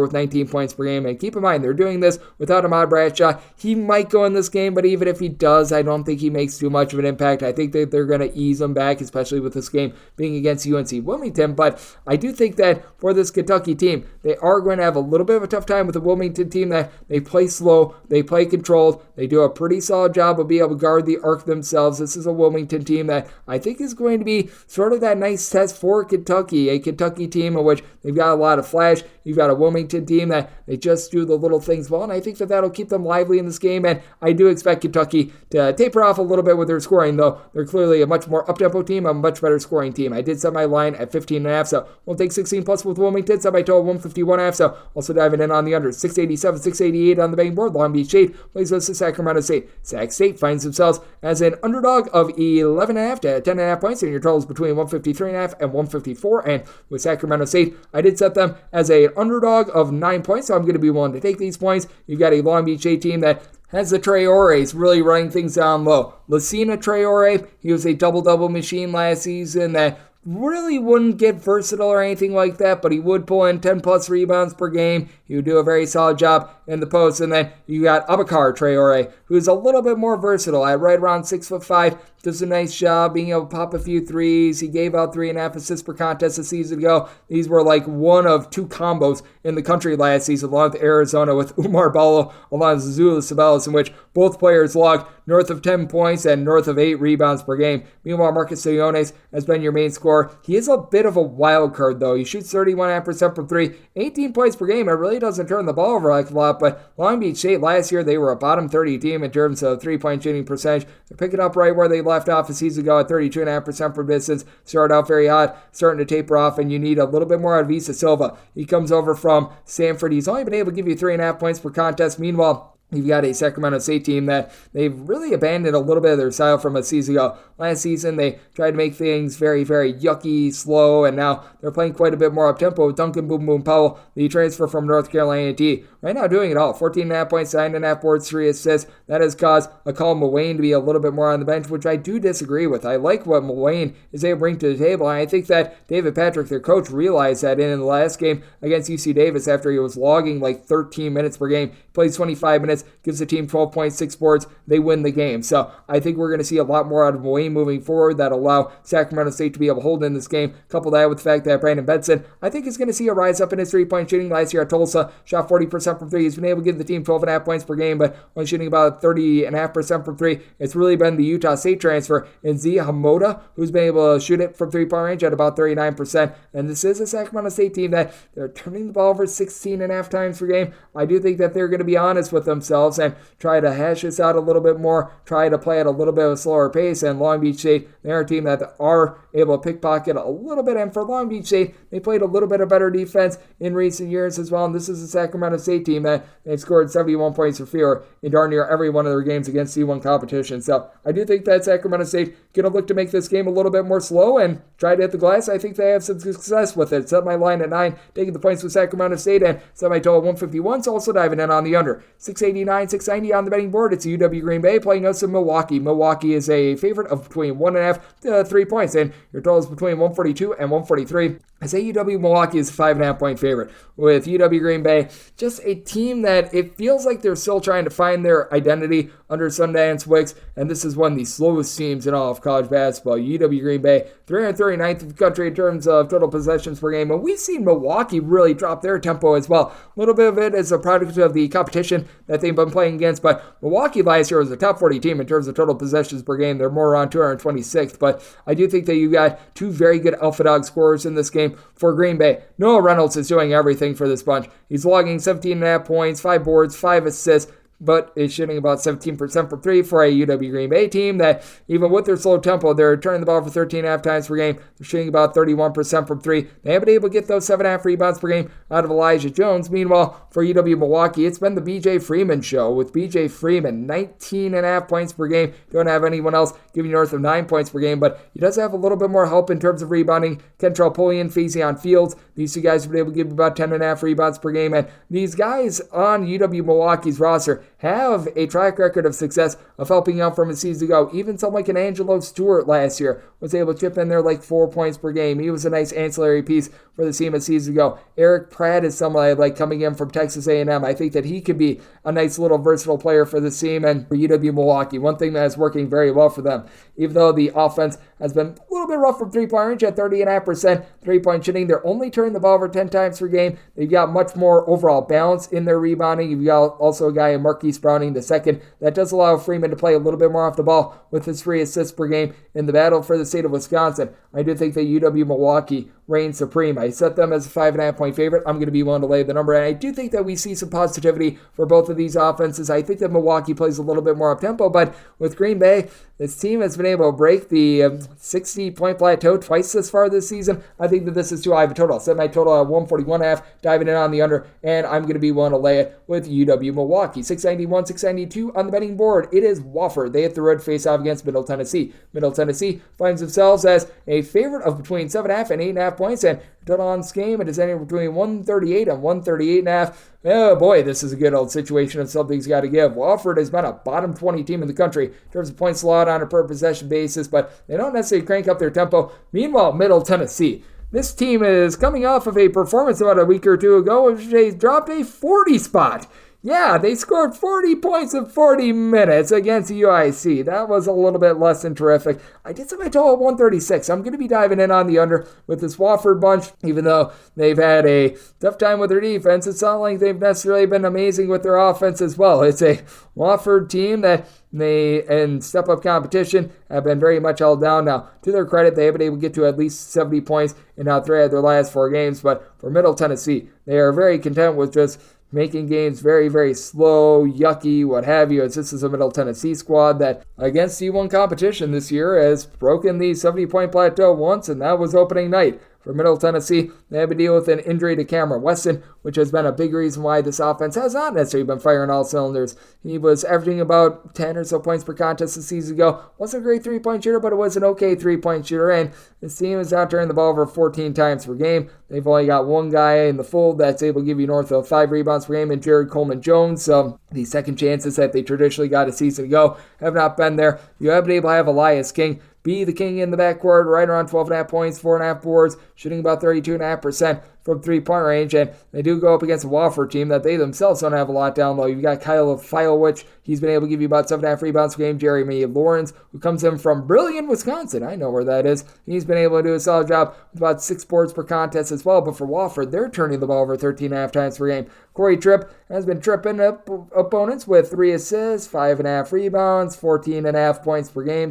with 19 points per game. And keep in mind, they're doing this without Ahmad Bradshaw. He might go in this game, but even if he does, I don't think he makes too much of an impact. I think that they're going to ease him back, especially with this game being against UNC Wilmington. But I do think that for this Kentucky team, they are going to have a little bit of a tough time with the Wilmington team, that they play slow, they play controlled. They do a pretty solid job of being able to guard the arc themselves. This is a Wilmington team that I think is going to be sort of that nice test for Kentucky, a Kentucky team in which they've got a lot of flash. You've got a Wilmington team that they just do the little things well, and I think that that'll keep them lively in this game, and I do expect Kentucky to taper off a little bit with their scoring, though they're clearly a much more up-tempo team, a much better scoring team. I did set my line at 15.5, so we'll take 16 plus with Wilmington, set my total 151.5, so also diving in on the under. 687, 688 on the betting board. Long Beach State plays us to Sacramento State. Sac State finds themselves as an underdog of 11.5 to 10.5 points, and your totals between 153.5 and 154, and with Sacramento State, I did set them as an underdog of 9 points, so I'm going to be willing to take these points. You've got a Long Beach State team that has the Traores really running things down low. Lucina Traore, he was a double-double machine last season that really wouldn't get versatile or anything like that, but he would pull in 10-plus rebounds per game. He would do a very solid job in the post. And then you got Abakar Traore, who's a little bit more versatile at right around 6'5", does a nice job being able to pop a few threes. He gave out 3.5 assists per contest a season ago. These were like one of 2 combos in the country last season, along with Arizona, with Umar Ballo along with Zula Sabelis, in which both players logged north of 10 points and north of 8 rebounds per game. Meanwhile, Marcus Siones has been your main scorer. He is a bit of a wild card, though. He shoots 31.5% from 3, 18 points per game. It really doesn't turn the ball over like a lot, but Long Beach State last year, they were a bottom 30 team in terms of three-point shooting percentage. They're picking up right where they left off a season ago at 32.5% from distance. Started out very hot, starting to taper off, and you need a little bit more out of Visa Silva. He comes over from Stanford. He's only been able to give you 3.5 points per contest. Meanwhile, you've got a Sacramento State team that they've really abandoned a little bit of their style from a season ago. Last season, they tried to make things very, very yucky, slow, and now they're playing quite a bit more up-tempo with Duncan Boom Boom Powell, the transfer from North Carolina A&T. Right now doing it all. 14.5 points, 9.5 boards, 3 assists. That has caused Akal Muane to be a little bit more on the bench, which I do disagree with. I like what Muane is able to bring to the table, and I think that David Patrick, their coach, realized that in the last game against UC Davis after he was logging like 13 minutes per game. He plays 25 minutes. minutes, gives the team 12.6 boards. They win the game. So I think we're going to see a lot more out of Wayne moving forward that allow Sacramento State to be able to hold in this game. Couple that with the fact that Brandon Benson, I think, is going to see a rise up in his three-point shooting. Last year at Tulsa, shot 40% from three. He's been able to give the team 12.5 points per game, but only shooting about 30.5% from three. It's really been the Utah State transfer in Z Hamoda, who's been able to shoot it from three-point range at about 39%. And this is a Sacramento State team that they're turning the ball over 16.5 times per game. I do think that they're going to be honest with themselves and try to hash this out a little bit more, try to play at a little bit of a slower pace. And Long Beach State, they're a team that are able to pickpocket a little bit. And for Long Beach State, they played a little bit of better defense in recent years as well. And this is a Sacramento State team that they've scored 71 points or fewer in darn near every one of their games against C1 competition. So I do think that Sacramento State going to look to make this game a little bit more slow and try to hit the glass. I think they have some success with it. Set my line at 9, taking the points with Sacramento State, and set my total at 151. So also diving in on the under. 689, 690 on the betting board. It's UW Green Bay playing us in Milwaukee. Milwaukee is a favorite of between 1.5 to 3 points, and your total is between 142 and 143. I say UW Milwaukee is a 5.5 point favorite, with UW Green Bay just a team that it feels like they're still trying to find their identity under Sundance Wicks, and this is one of the slowest teams in all of college basketball. UW Green Bay, 339th in the country in terms of total possessions per game, and we've seen Milwaukee really drop their tempo as well. A little bit of it is a product of the competition that they've been playing against, but Milwaukee last year was a top 40 team in terms of total possessions per game. They're more around 226th, but I do think that you got two very good alpha dog scorers in this game for Green Bay. Noah Reynolds is doing everything for this bunch. He's logging 17.5 points, 5 boards, 5 assists, but is shooting about 17% from three for a UW Green Bay team that, even with their slow tempo, they're turning the ball for 13.5 times per game. They're shooting about 31% from three. They haven't been able to get those 7.5 rebounds per game out of Elijah Jones. Meanwhile, for UW Milwaukee, it's been the BJ Freeman show, with BJ Freeman 19.5 points per game. Don't have anyone else giving north of 9 points per game, but he does have a little bit more help in terms of rebounding. Kentrell Pullian, Faison Fields, these two guys have been able to give about 10.5 rebounds per game, and these guys on UW Milwaukee's roster have a track record of success of helping out from a season ago. Even someone like an Angelo Stewart last year was able to chip in there like 4 points per game. He was a nice ancillary piece for the team a season ago. Eric Pratt is someone I like coming in from Texas A&M. I think that he could be a nice little versatile player for this team. And for UW Milwaukee, one thing that is working very well for them, even though the offense has been a little bit rough from three-point range at 30.5% three-point shooting, they're only turning the ball over 10 times per game. They've got much more overall balance in their rebounding. You've got also a guy in Marquise Browning II that does allow Freeman to play a little bit more off the ball with his 3 assists per game in the battle for the state of Wisconsin. I do think that UW Milwaukee reigns supreme. I set them as a 5.5 point favorite. I'm going to be willing to lay the number, and I do think that we see some positivity for both of these offenses. I think that Milwaukee plays a little bit more up tempo, but with Green Bay, this team has been able to break the 60-point plateau twice this far this season. I think that this is too high of a total. I'll set my total at 141.5, diving in on the under, and I'm going to be willing to lay it with UW Milwaukee. 691, 692 on the betting board. It is Wofford. They hit the road face-off against Middle Tennessee. Middle Tennessee finds themselves as a favorite of between 7.5 and 8.5 points, and total on this game, it is anywhere between 138 and 138.5. Oh boy, this is a good old situation and something's got to give. Wofford has been a bottom 20 team in the country in terms of points allowed on a per possession basis, but they don't necessarily crank up their tempo. Meanwhile, Middle Tennessee, this team is coming off of a performance about a week or two ago, which they dropped a 40 spot. Yeah, they scored 40 points in 40 minutes against UIC. That was a little bit less than terrific. I did set my total at 136. I'm going to be diving in on the under with this Wofford bunch. Even though they've had a tough time with their defense, it's not like they've necessarily been amazing with their offense as well. It's a Wofford team that they, in step-up competition, have been very much held down. Now, to their credit, they have been able to get to at least 70 points in all 3 of their last 4 games. But for Middle Tennessee, they are very content with just making games very, very slow, yucky, what have you, as this is a Middle Tennessee squad that, against C1 competition this year, has broken the 70-point plateau once, and that was opening night. For Middle Tennessee, they have to deal with an injury to Cameron Weston, which has been a big reason why this offense has not necessarily been firing all cylinders. He was averaging about 10 or so points per contest a season ago. Wasn't a great three-point shooter, but it was an okay three-point shooter, and this team is now turning the ball over 14 times per game. They've only got one guy in the fold that's able to give you north of 5 rebounds per game, and Jared Coleman-Jones. So the second chances that they traditionally got a season ago have not been there. You have been able to have Elias King be the king in the backcourt, right around 12.5 points, 4.5 boards, shooting about 32.5% from three-point range, and they do go up against a Wofford team that they themselves don't have a lot down low. You've got Kyle Filewich. He's been able to give you about 7.5 rebounds per game. Jeremy Lawrence, who comes in from Brilliant, Wisconsin. I know where that is. He's been able to do a solid job with about 6 boards per contest as well. But for Wofford, they're turning the ball over 13.5 times per game. Corey Tripp has been tripping up opponents with 3 assists, 5.5 rebounds, 14.5 points per game.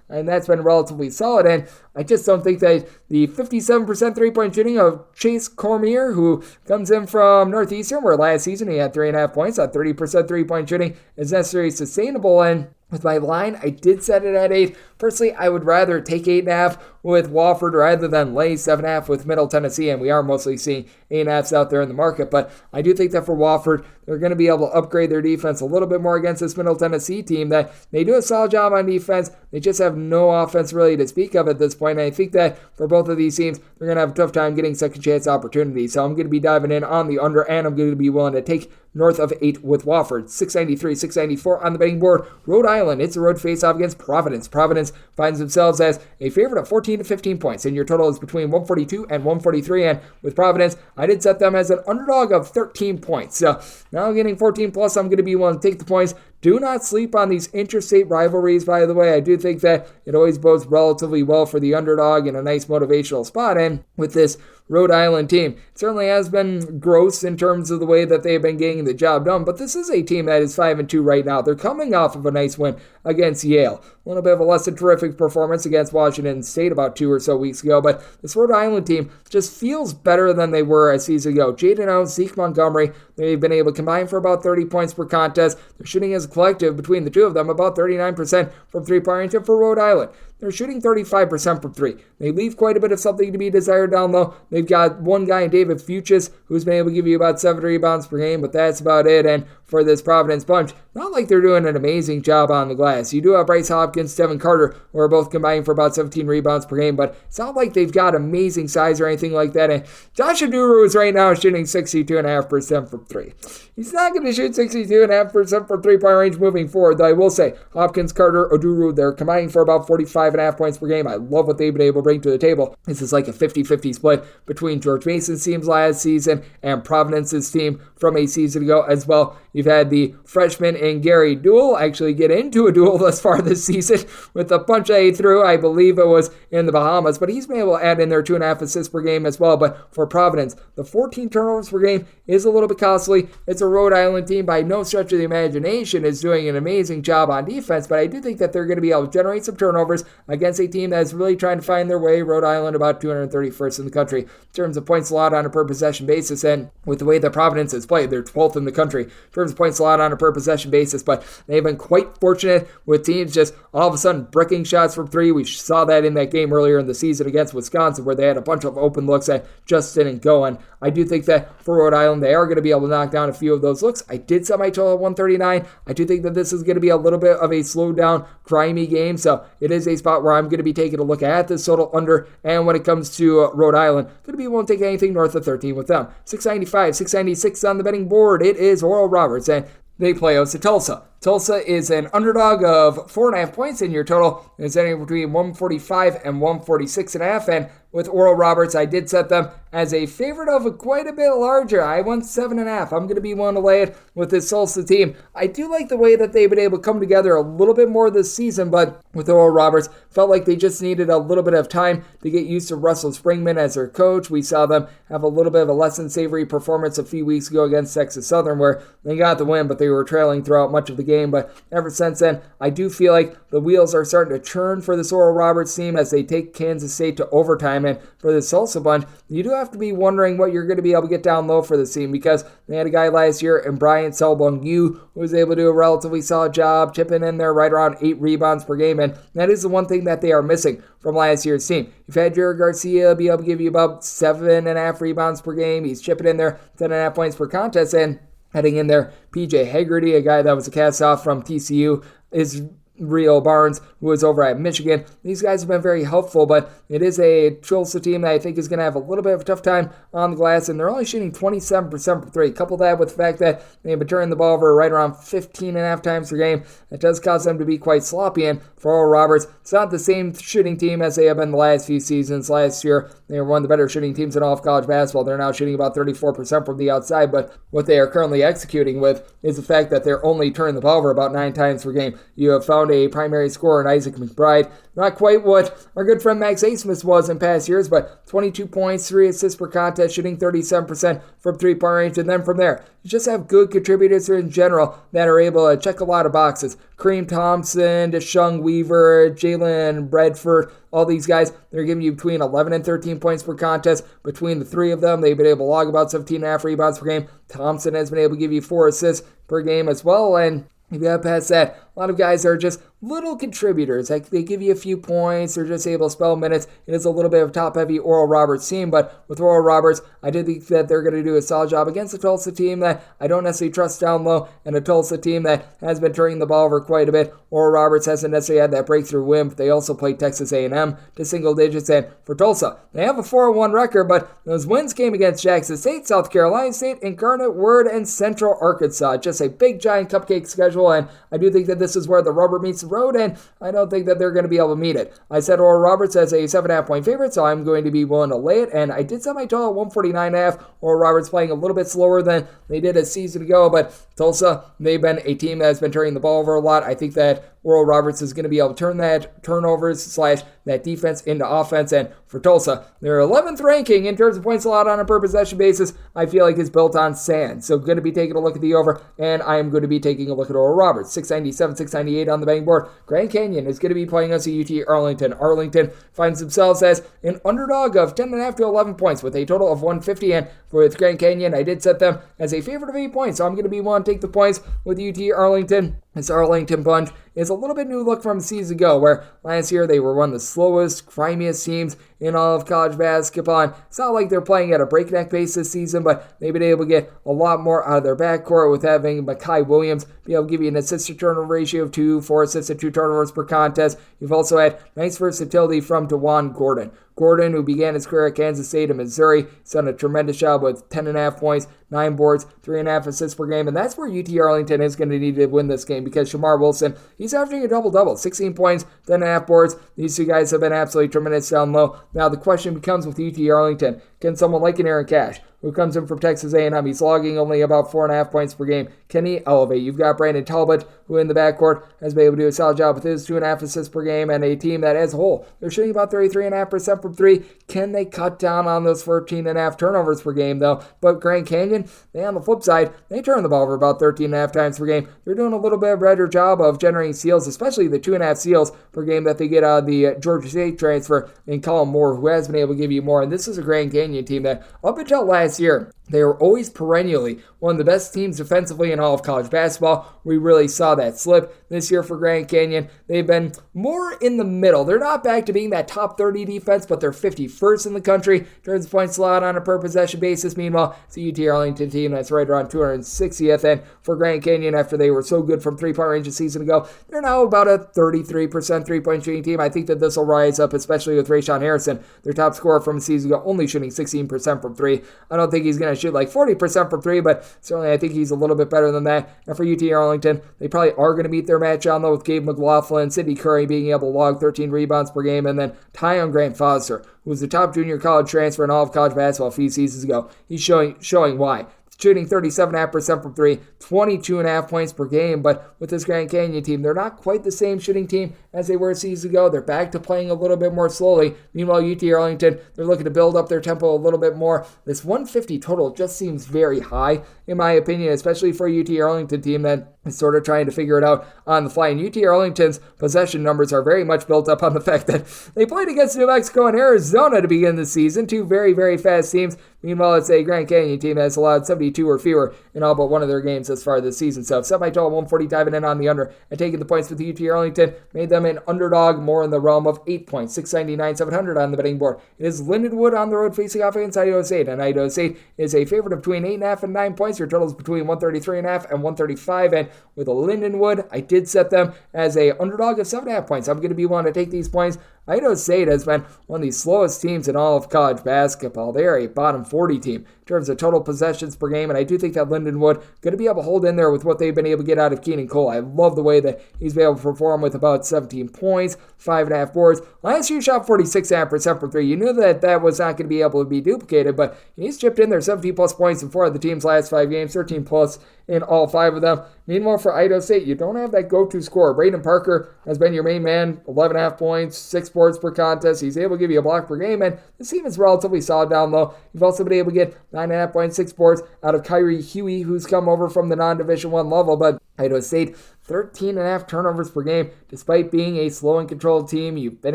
And that's been relatively solid. And I just don't think that the 57% three-point shooting of Chase Cormier, who comes in from Northeastern, where last season he had 3.5 points, at 30% three-point shooting, is necessarily sustainable. And with my line, I did set it at 8. Personally, I would rather take 8.5 with Wofford rather than lay 7.5 with Middle Tennessee, and we are mostly seeing 8.5s out there in the market. But I do think that for Wofford, they're going to be able to upgrade their defense a little bit more against this Middle Tennessee team that they do a solid job on defense. They just have no offense really to speak of at this point. And I think that for both of these teams, they're going to have a tough time getting second chance opportunities. So I'm going to be diving in on the under, and I'm going to be willing to take north of 8 with Wofford. 693, 694 on the betting board. Rhode Island, it's a road face-off against Providence. Providence finds themselves as a favorite of 14 to 15 points, and your total is between 142 and 143. And with Providence, I did set them as an underdog of 13 points. So now getting 14 plus, I'm going to be willing to take the points. Do not sleep on these interstate rivalries, by the way. I do think that it always bodes relatively well for the underdog in a nice motivational spot. And with this Rhode Island team, it certainly has been gross in terms of the way that they've been getting the job done. But this is a team that is 5-2 right now. They're coming off of a nice win against Yale. A little bit of a less than terrific performance against Washington State about 2 or so weeks ago. But this Rhode Island team just feels better than they were a season ago. Jaden Owens, Zeke Montgomery, they've been able to combine for about 30 points per contest. They're shooting as a collective between the two of them about 39% from three-point range. And for Rhode Island, they're shooting 35% from 3. They leave quite a bit of something to be desired down low. They've got one guy, David Fuchs, who's been able to give you about 7 rebounds per game, but that's about it. And for this Providence bunch, not like they're doing an amazing job on the glass. You do have Bryce Hopkins, Devin Carter, who are both combining for about 17 rebounds per game, but it's not like they've got amazing size or anything like that. And Josh Aduru is right now shooting 62.5% from 3. He's not going to shoot 62.5% from three-point range moving forward, though I will say Hopkins, Carter, Aduru, they're combining for about 45.5 points per game. I love what they've been able to bring to the table. This is like a 50-50 split between George Mason's teams last season and Providence's team from a season ago as well. You've had the freshman and Gary duel actually get into a duel thus far this season with the punch that he threw. I believe it was in the Bahamas, but he's been able to add in their 2.5 assists per game as well. But for Providence, the 14 turnovers per game is a little bit costly. It's a Rhode Island team by no stretch of the imagination is doing an amazing job on defense, but I do think that they're going to be able to generate some turnovers against a team that is really trying to find their way. Rhode Island about 231st in the country in terms of points allowed on a per possession basis, and with the way that Providence has played, they're 12th in the country in terms of points allowed on a per possession basis. But they've been quite fortunate with teams just all of a sudden bricking shots from 3. We saw that in that game earlier in the season against Wisconsin where they had a bunch of open looks that just didn't go. And I do think that for Rhode Island, they are going to be able to knock down a few of those looks. I did set my total at 139. I do think that this is going to be a little bit of a slowed down, grimy game. So it is a spot where I'm going to be taking a look at this total under. And when it comes to Rhode Island, going to be willing to take anything north of 13 with them. 695, 696 on the betting board. It is Oral Roberts, and they play host to Tulsa. Tulsa is an underdog of 4.5 points, and your total is anywhere between 145 and 146.5. And with Oral Roberts, I did set them as a favorite of quite a bit larger. I went 7.5. I'm going to be willing to lay it with this Tulsa team. I do like the way that they've been able to come together a little bit more this season, but with Oral Roberts, felt like they just needed a little bit of time to get used to Russell Springman as their coach. We saw them have a little bit of a less than savory performance a few weeks ago against Texas Southern where they got the win, but they were trailing throughout much of the game. But ever since then, I do feel like the wheels are starting to churn for this Oral Roberts team as they take Kansas State to overtime. And for this Tulsa bunch, you do have to be wondering what you're going to be able to get down low for this team because they had a guy last year in Brian Selbong-Yu who was able to do a relatively solid job, chipping in there right around 8 rebounds per game. And that is the one thing that they are missing from last year's team. You've had Jared Garcia be able to give you about 7.5 rebounds per game. He's chipping in there 10.5 points per contest, and heading in there, PJ Haggerty, a guy that was a cast-off from TCU, is Rio Barnes, who was over at Michigan. These guys have been very helpful, but it is a Tulsa team that I think is going to have a little bit of a tough time on the glass, and they're only shooting 27% from three. Couple that with the fact that they've been turning the ball over right around 15.5 times per game. It does cause them to be quite sloppy, and for Oral Roberts, it's not the same shooting team as they have been the last few seasons. Last year, they were one of the better shooting teams in all of college basketball. They're now shooting about 34% from the outside, but what they are currently executing with is the fact that they're only turning the ball over about 9 times per game. You have found a primary scorer in Isaac McBride. Not quite what our good friend Max Asmus was in past years, but 22 points, 3 assists per contest, shooting 37% from three-point range. And then from there, you just have good contributors in general that are able to check a lot of boxes. Kareem Thompson, Deshung Weaver, Jalen Bradford, all these guys, they're giving you between 11 and 13 points per contest. Between the three of them, they've been able to log about 17.5 rebounds per game. Thompson has been able to give you 4 assists per game as well. And if you have past that, a lot of guys are just little contributors. Like they give you a few points, they're just able to spell minutes. It is a little bit of top-heavy Oral Roberts team, but with Oral Roberts, I did think that they're going to do a solid job against a Tulsa team that I don't necessarily trust down low, and a Tulsa team that has been turning the ball over quite a bit. Oral Roberts hasn't necessarily had that breakthrough win, but they also played Texas A&M to single digits, and for Tulsa, they have a 4-1 record, but those wins came against Jackson State, South Carolina State, Incarnate Word, and Central Arkansas. Just a big, giant cupcake schedule, and I do think that this is where the rubber meets the road, and I don't think that they're going to be able to meet it. I said Oral Roberts as a 7.5 point favorite, so I'm going to be willing to lay it, and I did set my total at 149.5. Oral Roberts playing a little bit slower than they did a season ago, but Tulsa, they've been a team that has been turning the ball over a lot. I think that Oral Roberts is going to be able to turn that turnovers / that defense into offense. And for Tulsa, their 11th ranking in terms of points allowed on a per possession basis, I feel like is built on sand. So going to be taking a look at the over, and I am going to be taking a look at Oral Roberts. 697, 698 on the betting board. Grand Canyon is going to be playing us at UT Arlington. Arlington finds themselves as an underdog of 10.5 to 11 points with a total of 150. And with Grand Canyon, I did set them as a favorite of 8 points. So I'm going to be willing to take the points with UT Arlington. This Arlington bunch is a little bit new look from a season ago, where last year they were one of the slowest, grimiest teams in all of college basketball. And it's not like they're playing at a breakneck pace this season, but they've been able to get a lot more out of their backcourt with having Mekhi Williams be able to give you an assist-to-turnover ratio of 2, 4 assists and 2 turnovers per contest. You've also had nice versatility from DeJuan Gordon. Gordon, who began his career at Kansas State and Missouri, has done a tremendous job with 10.5 points, 9 boards, 3.5 assists per game, and that's where UT Arlington is going to need to win this game, because Shamar Wilson, he's averaging a double-double, 16 points, 10.5 boards. These two guys have been absolutely tremendous down low. Now the question becomes with UT Arlington, can someone like an Aaron Cash, who comes in from Texas A&M, he's logging only about 4.5 points per game, can he elevate? You've got Brandon Talbot, who in the backcourt has been able to do a solid job with his 2.5 assists per game, and a team that as a whole, they're shooting about 33.5% from 3. Can they cut down on those 13.5 turnovers per game, though? But Grand Canyon, they on the flip side, they turn the ball over about 13.5 times per game. They're doing a little bit better job of generating steals, especially the 2.5 steals per game that they get out of the Georgia State transfer in Colin Moore, who has been able to give you more. And this is a Grand Canyon team that, up until last year, they were always perennially one of the best teams defensively in all of college basketball. We really saw that slip this year for Grand Canyon. They've been more in the middle. They're not back to being that top 30 defense, but they're 51st in the country in terms of points allowed on a per possession basis. Meanwhile, it's a UT Arlington team that's right around 260th. And for Grand Canyon, after they were so good from three-point range a season ago, they're now about a 33% three-point shooting team. I think that this will rise up, especially with Rayshawn Harrison, their top scorer from a season ago, only shooting 16% from three. I don't think he's going to shoot like 40% from three, but certainly I think he's a little bit better than that. And for UT Arlington, they probably are going to meet their match on though, with Gabe McLaughlin, Sidney Curry being able to log 13 rebounds per game, and then Tyon Grant Foster, who was the top junior college transfer in all of college basketball a few seasons ago. He's showing why. Shooting 37.5% from three, 22.5 points per game. But with this Grand Canyon team, they're not quite the same shooting team as they were a season ago. They're back to playing a little bit more slowly. Meanwhile, UT Arlington, they're looking to build up their tempo a little bit more. This 150 total just seems very high, in my opinion, especially for a UT Arlington team that is sort of trying to figure it out on the fly. And UT Arlington's possession numbers are very much built up on the fact that they played against New Mexico and Arizona to begin the season, two very, very fast teams. Meanwhile, it's a Grand Canyon team that has allowed 72 or fewer in all but one of their games thus far this season. So set my total 140, diving in on the under and taking the points with UT Arlington. Made them an underdog, more in the realm of 8 points, 699, 700 on the betting board. It is Lindenwood on the road facing off against Idaho St, and Idaho St is a favorite of between 8.5 and 9 points. Your total is between 133.5 and 135, and with a Lindenwood, I did set them as a underdog of 7.5 points. I'm going to be wanting to take these points. Idaho State has been one of the slowest teams in all of college basketball. They are a bottom 40 team in terms of total possessions per game, and I do think that Lindenwood going to be able to hold in there with what they've been able to get out of Keenan Cole. I love the way that he's been able to perform with about 17 points, 5.5 boards. Last year, he shot 46.5% from three. You knew that was not going to be able to be duplicated, but he's chipped in there 17-plus points in 4 of the team's last 5 games, 13-plus in all 5 of them. Meanwhile, for Idaho State, you don't have that go-to scorer. Braden Parker has been your main man, 11.5 points, 6 boards per contest. He's able to give you a block per game, and this team is relatively solid down low. You've also been able to get 9.5 points, 6 boards out of Kyrie Huey, who's come over from the non-Division I level, but Idaho State, 13.5 turnovers per game. Despite being a slow and controlled team, you've been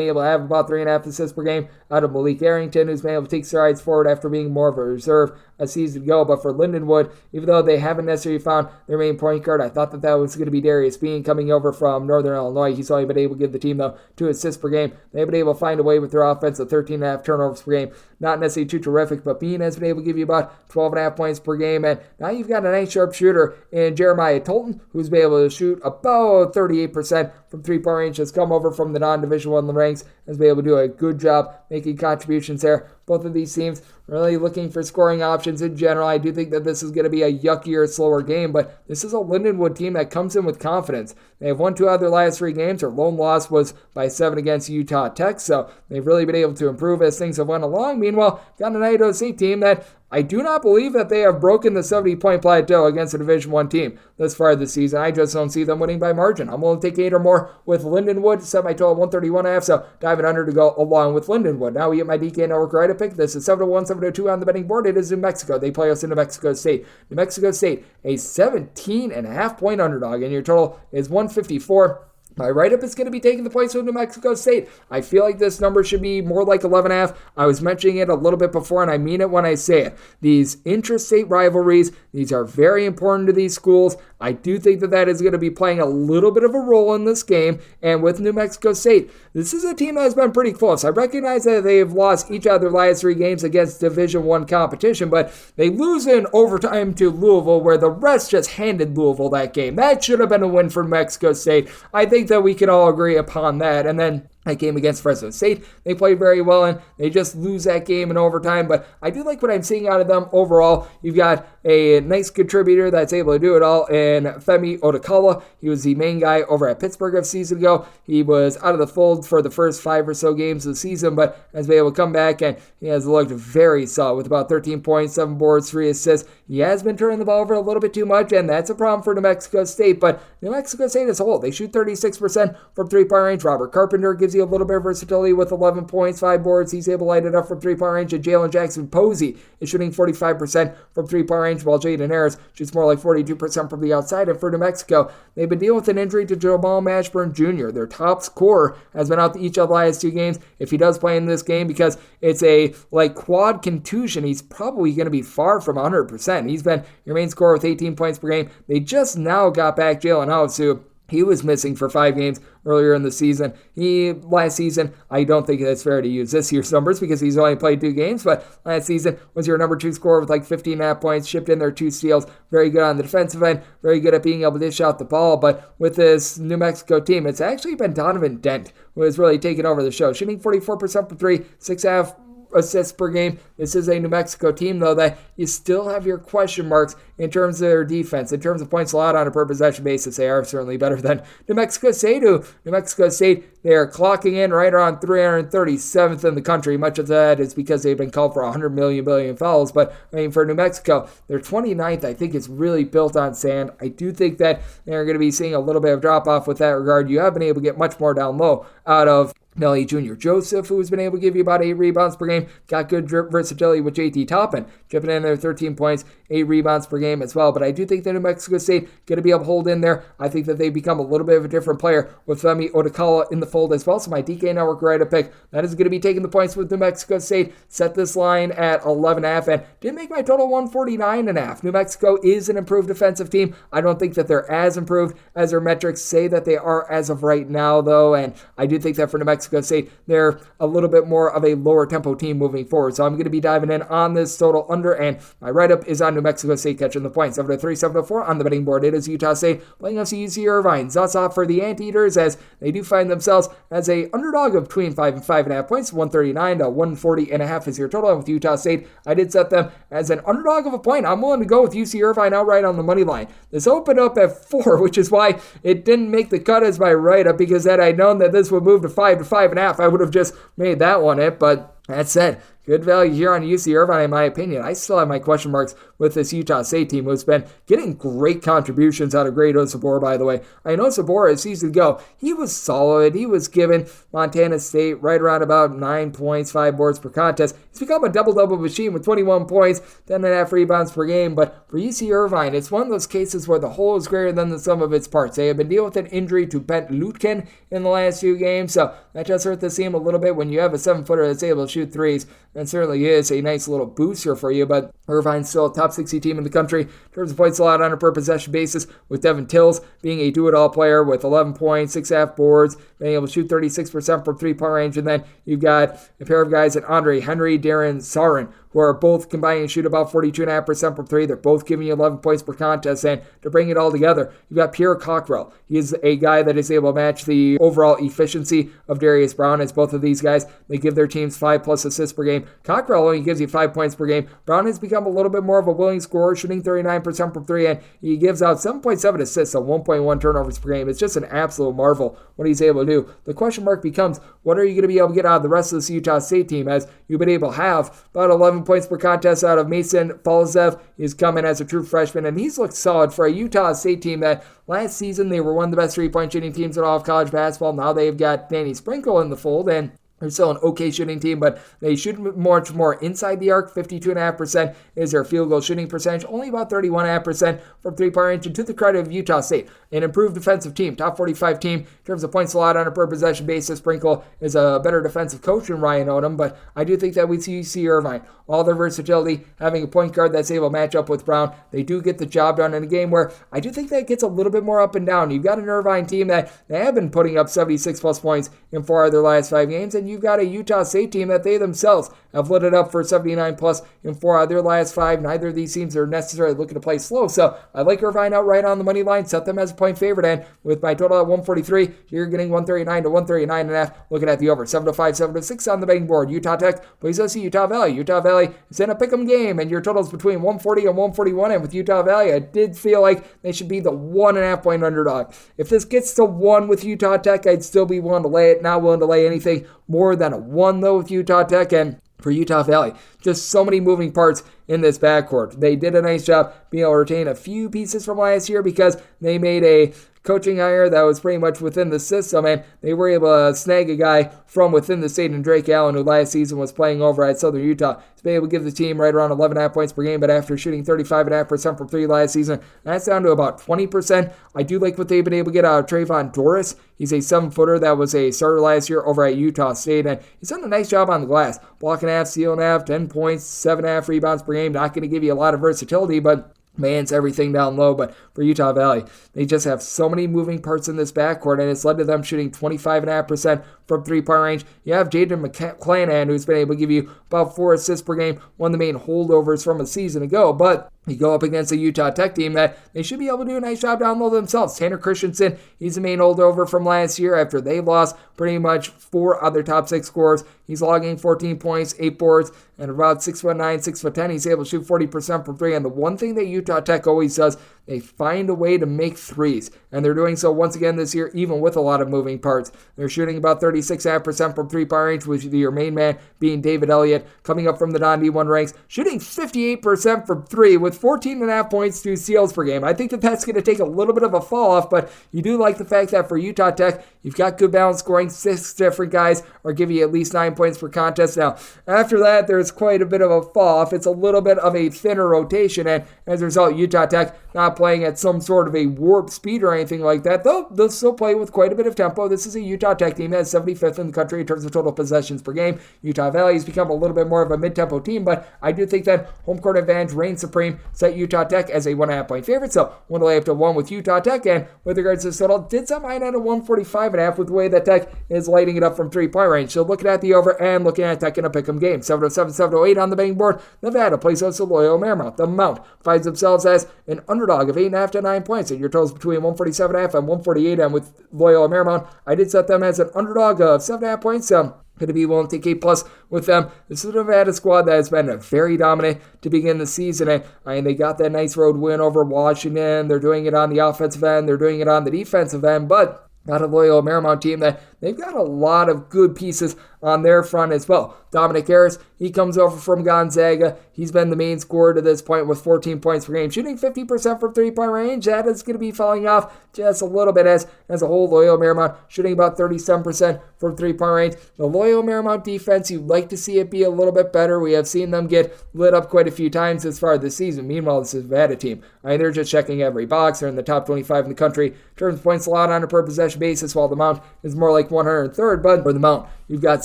able to have about 3.5 assists per game out of Malik Arrington, who's been able to take strides forward after being more of a reserve a season ago. But for Lindenwood, even though they haven't necessarily found their main point guard, I thought that was going to be Darius Bean coming over from Northern Illinois. He's only been able to give the team, though, 2 assists per game. They've been able to find a way with their offense of 13.5 turnovers per game. Not necessarily too terrific, but Bean has been able to give you about 12.5 points per game. And now you've got a nice sharp shooter in Jeremiah Tolton, who's been able to shoot about 38% from three-point range. Has come over from the non-Division I ranks, has been able to do a good job making contributions there. Both of these teams really looking for scoring options in general. I do think that this is going to be a yuckier, slower game, but this is a Lindenwood team that comes in with confidence. They have won 2 out of their last 3 games. Their lone loss was by 7 against Utah Tech, so they've really been able to improve as things have went along. Meanwhile, got an Idaho State team that I do not believe that they have broken the 70-point plateau against a Division I team this far this season. I just don't see them winning by margin. I'm willing to take 8 or more with Lindenwood, set my total 131.5, so diving under to go along with Lindenwood. Now we get my DK Network right pick. This is 7-1, 7-2 on the betting board. It is New Mexico. They play us in New Mexico State. New Mexico State, a 17.5-point underdog, and your total is 154. My write-up is going to be taking the points with New Mexico State. I feel like this number should be more like 11.5. I was mentioning it a little bit before, and I mean it when I say it. These interstate rivalries, these are very important to these schools. I do think that is going to be playing a little bit of a role in this game. And with New Mexico State, this is a team that has been pretty close. I recognize that they have lost each of their last 3 games against Division I competition, but they lose in overtime to Louisville, where the rest just handed Louisville that game. That should have been a win for New Mexico State. I think that we can all agree upon that. And then that game against Fresno State, they played very well, and they just lose that game in overtime. But I do like what I'm seeing out of them overall. You've got a nice contributor that's able to do it all in Femi Otakala. He was the main guy over at Pittsburgh a season ago. He was out of the fold for the first 5 or so games of the season, but has been able to come back, and he has looked very solid with about 13 points, 7 boards, 3 assists. He has been turning the ball over a little bit too much, and that's a problem for New Mexico State. But New Mexico State as a whole, they shoot 36% from three-point range. Robert Carpenter gives you a little bit of versatility with 11 points, 5 boards. He's able to light it up from three-point range. And Jalen Jackson Posey is shooting 45% from three-point range, while Jaden Harris shoots more like 42% from the outside. And for New Mexico, they've been dealing with an injury to Jamal Mashburn Jr. Their top scorer has been out each of the last 2 games. If he does play in this game, because it's a quad contusion, he's probably going to be far from 100%. He's been your main scorer with 18 points per game. They just now got back Jalen House, who he was missing for 5 games earlier in the season. Last season, I don't think it's fair to use this year's numbers because he's only played 2 games, but last season was your number 2 scorer with 15.5 points, shipped in there 2 steals, very good on the defensive end, very good at being able to dish out the ball. But with this New Mexico team, it's actually been Donovan Dent who has really taken over the show, shooting 44% from 3, 6.5 assists per game. This is a New Mexico team, though, that you still have your question marks in terms of their defense. In terms of points allowed on a per possession basis, they are certainly better than New Mexico State, who New Mexico State, they are clocking in right around 337th in the country. Much of that is because they've been called for 100 million fouls. But for New Mexico, their 29th, I think, is really built on sand. I do think that they're going to be seeing a little bit of drop off with that regard. You have been able to get much more down low out of Nelly Jr. Joseph, who's been able to give you about 8 rebounds per game, got good versatility with JT Toppin, chipping in there 13 points, 8 rebounds per game as well. But I do think that New Mexico State going to be able to hold in there. I think that they become a little bit of a different player with Femi Odekala in the fold as well. So my DK Network write-up pick, that is going to be taking the points with New Mexico State. Set this line at 11.5 and did make my total 149.5. New Mexico is an improved defensive team. I don't think that they're as improved as their metrics say that they are as of right now, though. And I do think that for New Mexico State, they're a little bit more of a lower tempo team moving forward. So I'm going to be diving in on this total under, and my write-up is on New Mexico State catching the points. 7-3, 7-4 on the betting board. It is Utah State playing up to UC Irvine. That's off for the Anteaters as they do find themselves as a underdog of between 5 and 5.5 points. 139 to 140.5 is your total. And with Utah State, I did set them as an underdog of a point. I'm willing to go with UC Irvine outright on the money line. This opened up at 4, which is why it didn't make the cut as my write-up, because had I known that this would move to 5 to 5.5, I would have just made that one it. But that said, good value here on UC Irvine, in my opinion. I still have my question marks with this Utah State team, who's been getting great contributions out of Great Osabor, by the way. I know Sabor, a season ago, he was solid. He was giving Montana State right around about 9 points, 5 boards per contest. He's become a double-double machine with 21 points, 10.5 rebounds per game. But for UC Irvine, it's one of those cases where the whole is greater than the sum of its parts. They have been dealing with an injury to Bent Lutken in the last few games, so that just hurt the team a little bit when you have a 7-footer that's able to shoot threes. And certainly is a nice little booster for you, but Irvine's still a top 60 team in the country in terms of points allowed on a per possession basis, with Devin Tills being a do-it-all player with 11 points, 6.5 boards, being able to shoot 36% from three-point range. And then you've got a pair of guys at Andre Henry, Darren Sarin, who are both combining to shoot about 42.5% from three. They're both giving you 11 points per contest. And to bring it all together, you've got Pierre Cockrell. He is a guy that is able to match the overall efficiency of Darius Brown, as both of these guys, they give their teams 5+ assists per game. Cockrell only gives you 5 points per game. Brown has become a little bit more of a willing scorer, shooting 39% from three, and he gives out 7.7 assists on 1.1 turnovers per game. It's just an absolute marvel what he's able to do. The question mark becomes, what are you going to be able to get out of the rest of this Utah State team, as you've been able to have about 11 points per contest out of Mason Falazev. He's coming as a true freshman, and he's looked solid for a Utah State team that last season they were one of the best three-point shooting teams in all of college basketball. Now they've got Danny Sprinkle in the fold, and they're still an okay shooting team, but they shoot much more inside the arc. 52.5% is their field goal shooting percentage. Only about 31.5% from three-point range. And to the credit of Utah State, an improved defensive team, top 45 team in terms of points allowed on a per possession basis. Sprinkle is a better defensive coach than Ryan Odom, but I do think that we see Irvine, all their versatility, having a point guard that's able to match up with Brown, they do get the job done in a game where I do think that gets a little bit more up and down. You've got an Irvine team that they have been putting up 76+ points in 4 of their last 5 games, and you've got a Utah State team that they themselves have lit it up for 79+ in 4 out of their last 5. Neither of these teams are necessarily looking to play slow, so I like Irvine outright on the money line, set them as a point favorite, and with my total at 143, you're getting 139 to 139.5. Looking at the over, 7-5, 7-6 on the betting board. Utah Tech plays us Utah Valley. Utah Valley is in a pick'em game, and your total's between 140 and 141, and with Utah Valley, I did feel like they should be the 1.5 point underdog. If this gets to 1 with Utah Tech, I'd still be willing to lay it. Not willing to lay anything more than a 1, though, with Utah Tech. And for Utah Valley, just so many moving parts in this backcourt. They did a nice job being able to retain a few pieces from last year because they made a coaching hire that was pretty much within the system, and they were able to snag a guy from within the state in Drake Allen, who last season was playing over at Southern Utah, to be able to give the team right around 11.5 points per game, but after shooting 35.5% from three last season, that's down to about 20%. I do like what they've been able to get out of Trayvon Doris. He's a 7-footer that was a starter last year over at Utah State, and he's done a nice job on the glass. Blocking half, stealing half, 10 points, 7.5 rebounds per game. Not going to give you a lot of versatility, but man's everything down low. But for Utah Valley, they just have so many moving parts in this backcourt, and it's led to them shooting 25.5% from three-point range. You have Jaden McClanahan, who's been able to give you about 4 assists per game, one of the main holdovers from a season ago, but you go up against a Utah Tech team that they should be able to do a nice job down low themselves. Tanner Christensen, he's the main holdover from last year after they lost pretty much 4 other top 6 scorers. He's logging 14 points, 8 boards, and about 6'9", 6'10". He's able to shoot 40% from three. And the one thing that Utah Tech always does, they find a way to make threes. And they're doing so once again this year, even with a lot of moving parts. They're shooting about 36.5% from three-point range, with your main man being David Elliott, coming up from the non-D1 ranks, shooting 58% from three with 14.5 points, 2 steals per game. I think that that's going to take a little bit of a fall off, but you do like the fact that for Utah Tech, you've got good balance scoring. 6 different guys are giving you at least 9 points per contest. Now, after that, there's quite a bit of a fall off. It's a little bit of a thinner rotation, and as a result, Utah Tech not playing at some sort of a warp speed or anything like that, though they'll still play with quite a bit of tempo. This is a Utah Tech team that is 75th in the country in terms of total possessions per game. Utah Valley has become a little bit more of a mid-tempo team, but I do think that home court advantage reigns supreme, set Utah Tech as a 1.5 point favorite, so one lay up to 1 with Utah Tech, and with regards to the total, did some mine at a 145.5 with the way that Tech is lighting it up from 3-point range. So looking at the over and looking at Tech in a pick'em game. 707, 708 on the betting board. Nevada plays host to Loyola Marymount. The Mount finds themselves as an underdog of 8.5 to 9 points, and your totals between 147.5 and 148, and with Loyola Marymount, I did set them as an underdog of 7.5 points. Going to be willing to take A+ with them. This is a Nevada squad that has been very dominant to begin the season. And they got that nice road win over Washington. They're doing it on the offensive end. They're doing it on the defensive end. But not a Loyola Marymount team that they've got a lot of good pieces on their front as well. Dominic Harris, he comes over from Gonzaga. He's been the main scorer to this point with 14 points per game, shooting 50% from 3-point range. That is going to be falling off just a little bit as a whole. Loyola Marymount shooting about 37% from 3-point range. The Loyola Marymount defense, you'd like to see it be a little bit better. We have seen them get lit up quite a few times as far as this season. Meanwhile, this is a Nevada team. They're just checking every box. They're in the top 25 in the country in terms of points allowed on a per possession basis, while the Mount is more like 103rd. But for the Mount, you've got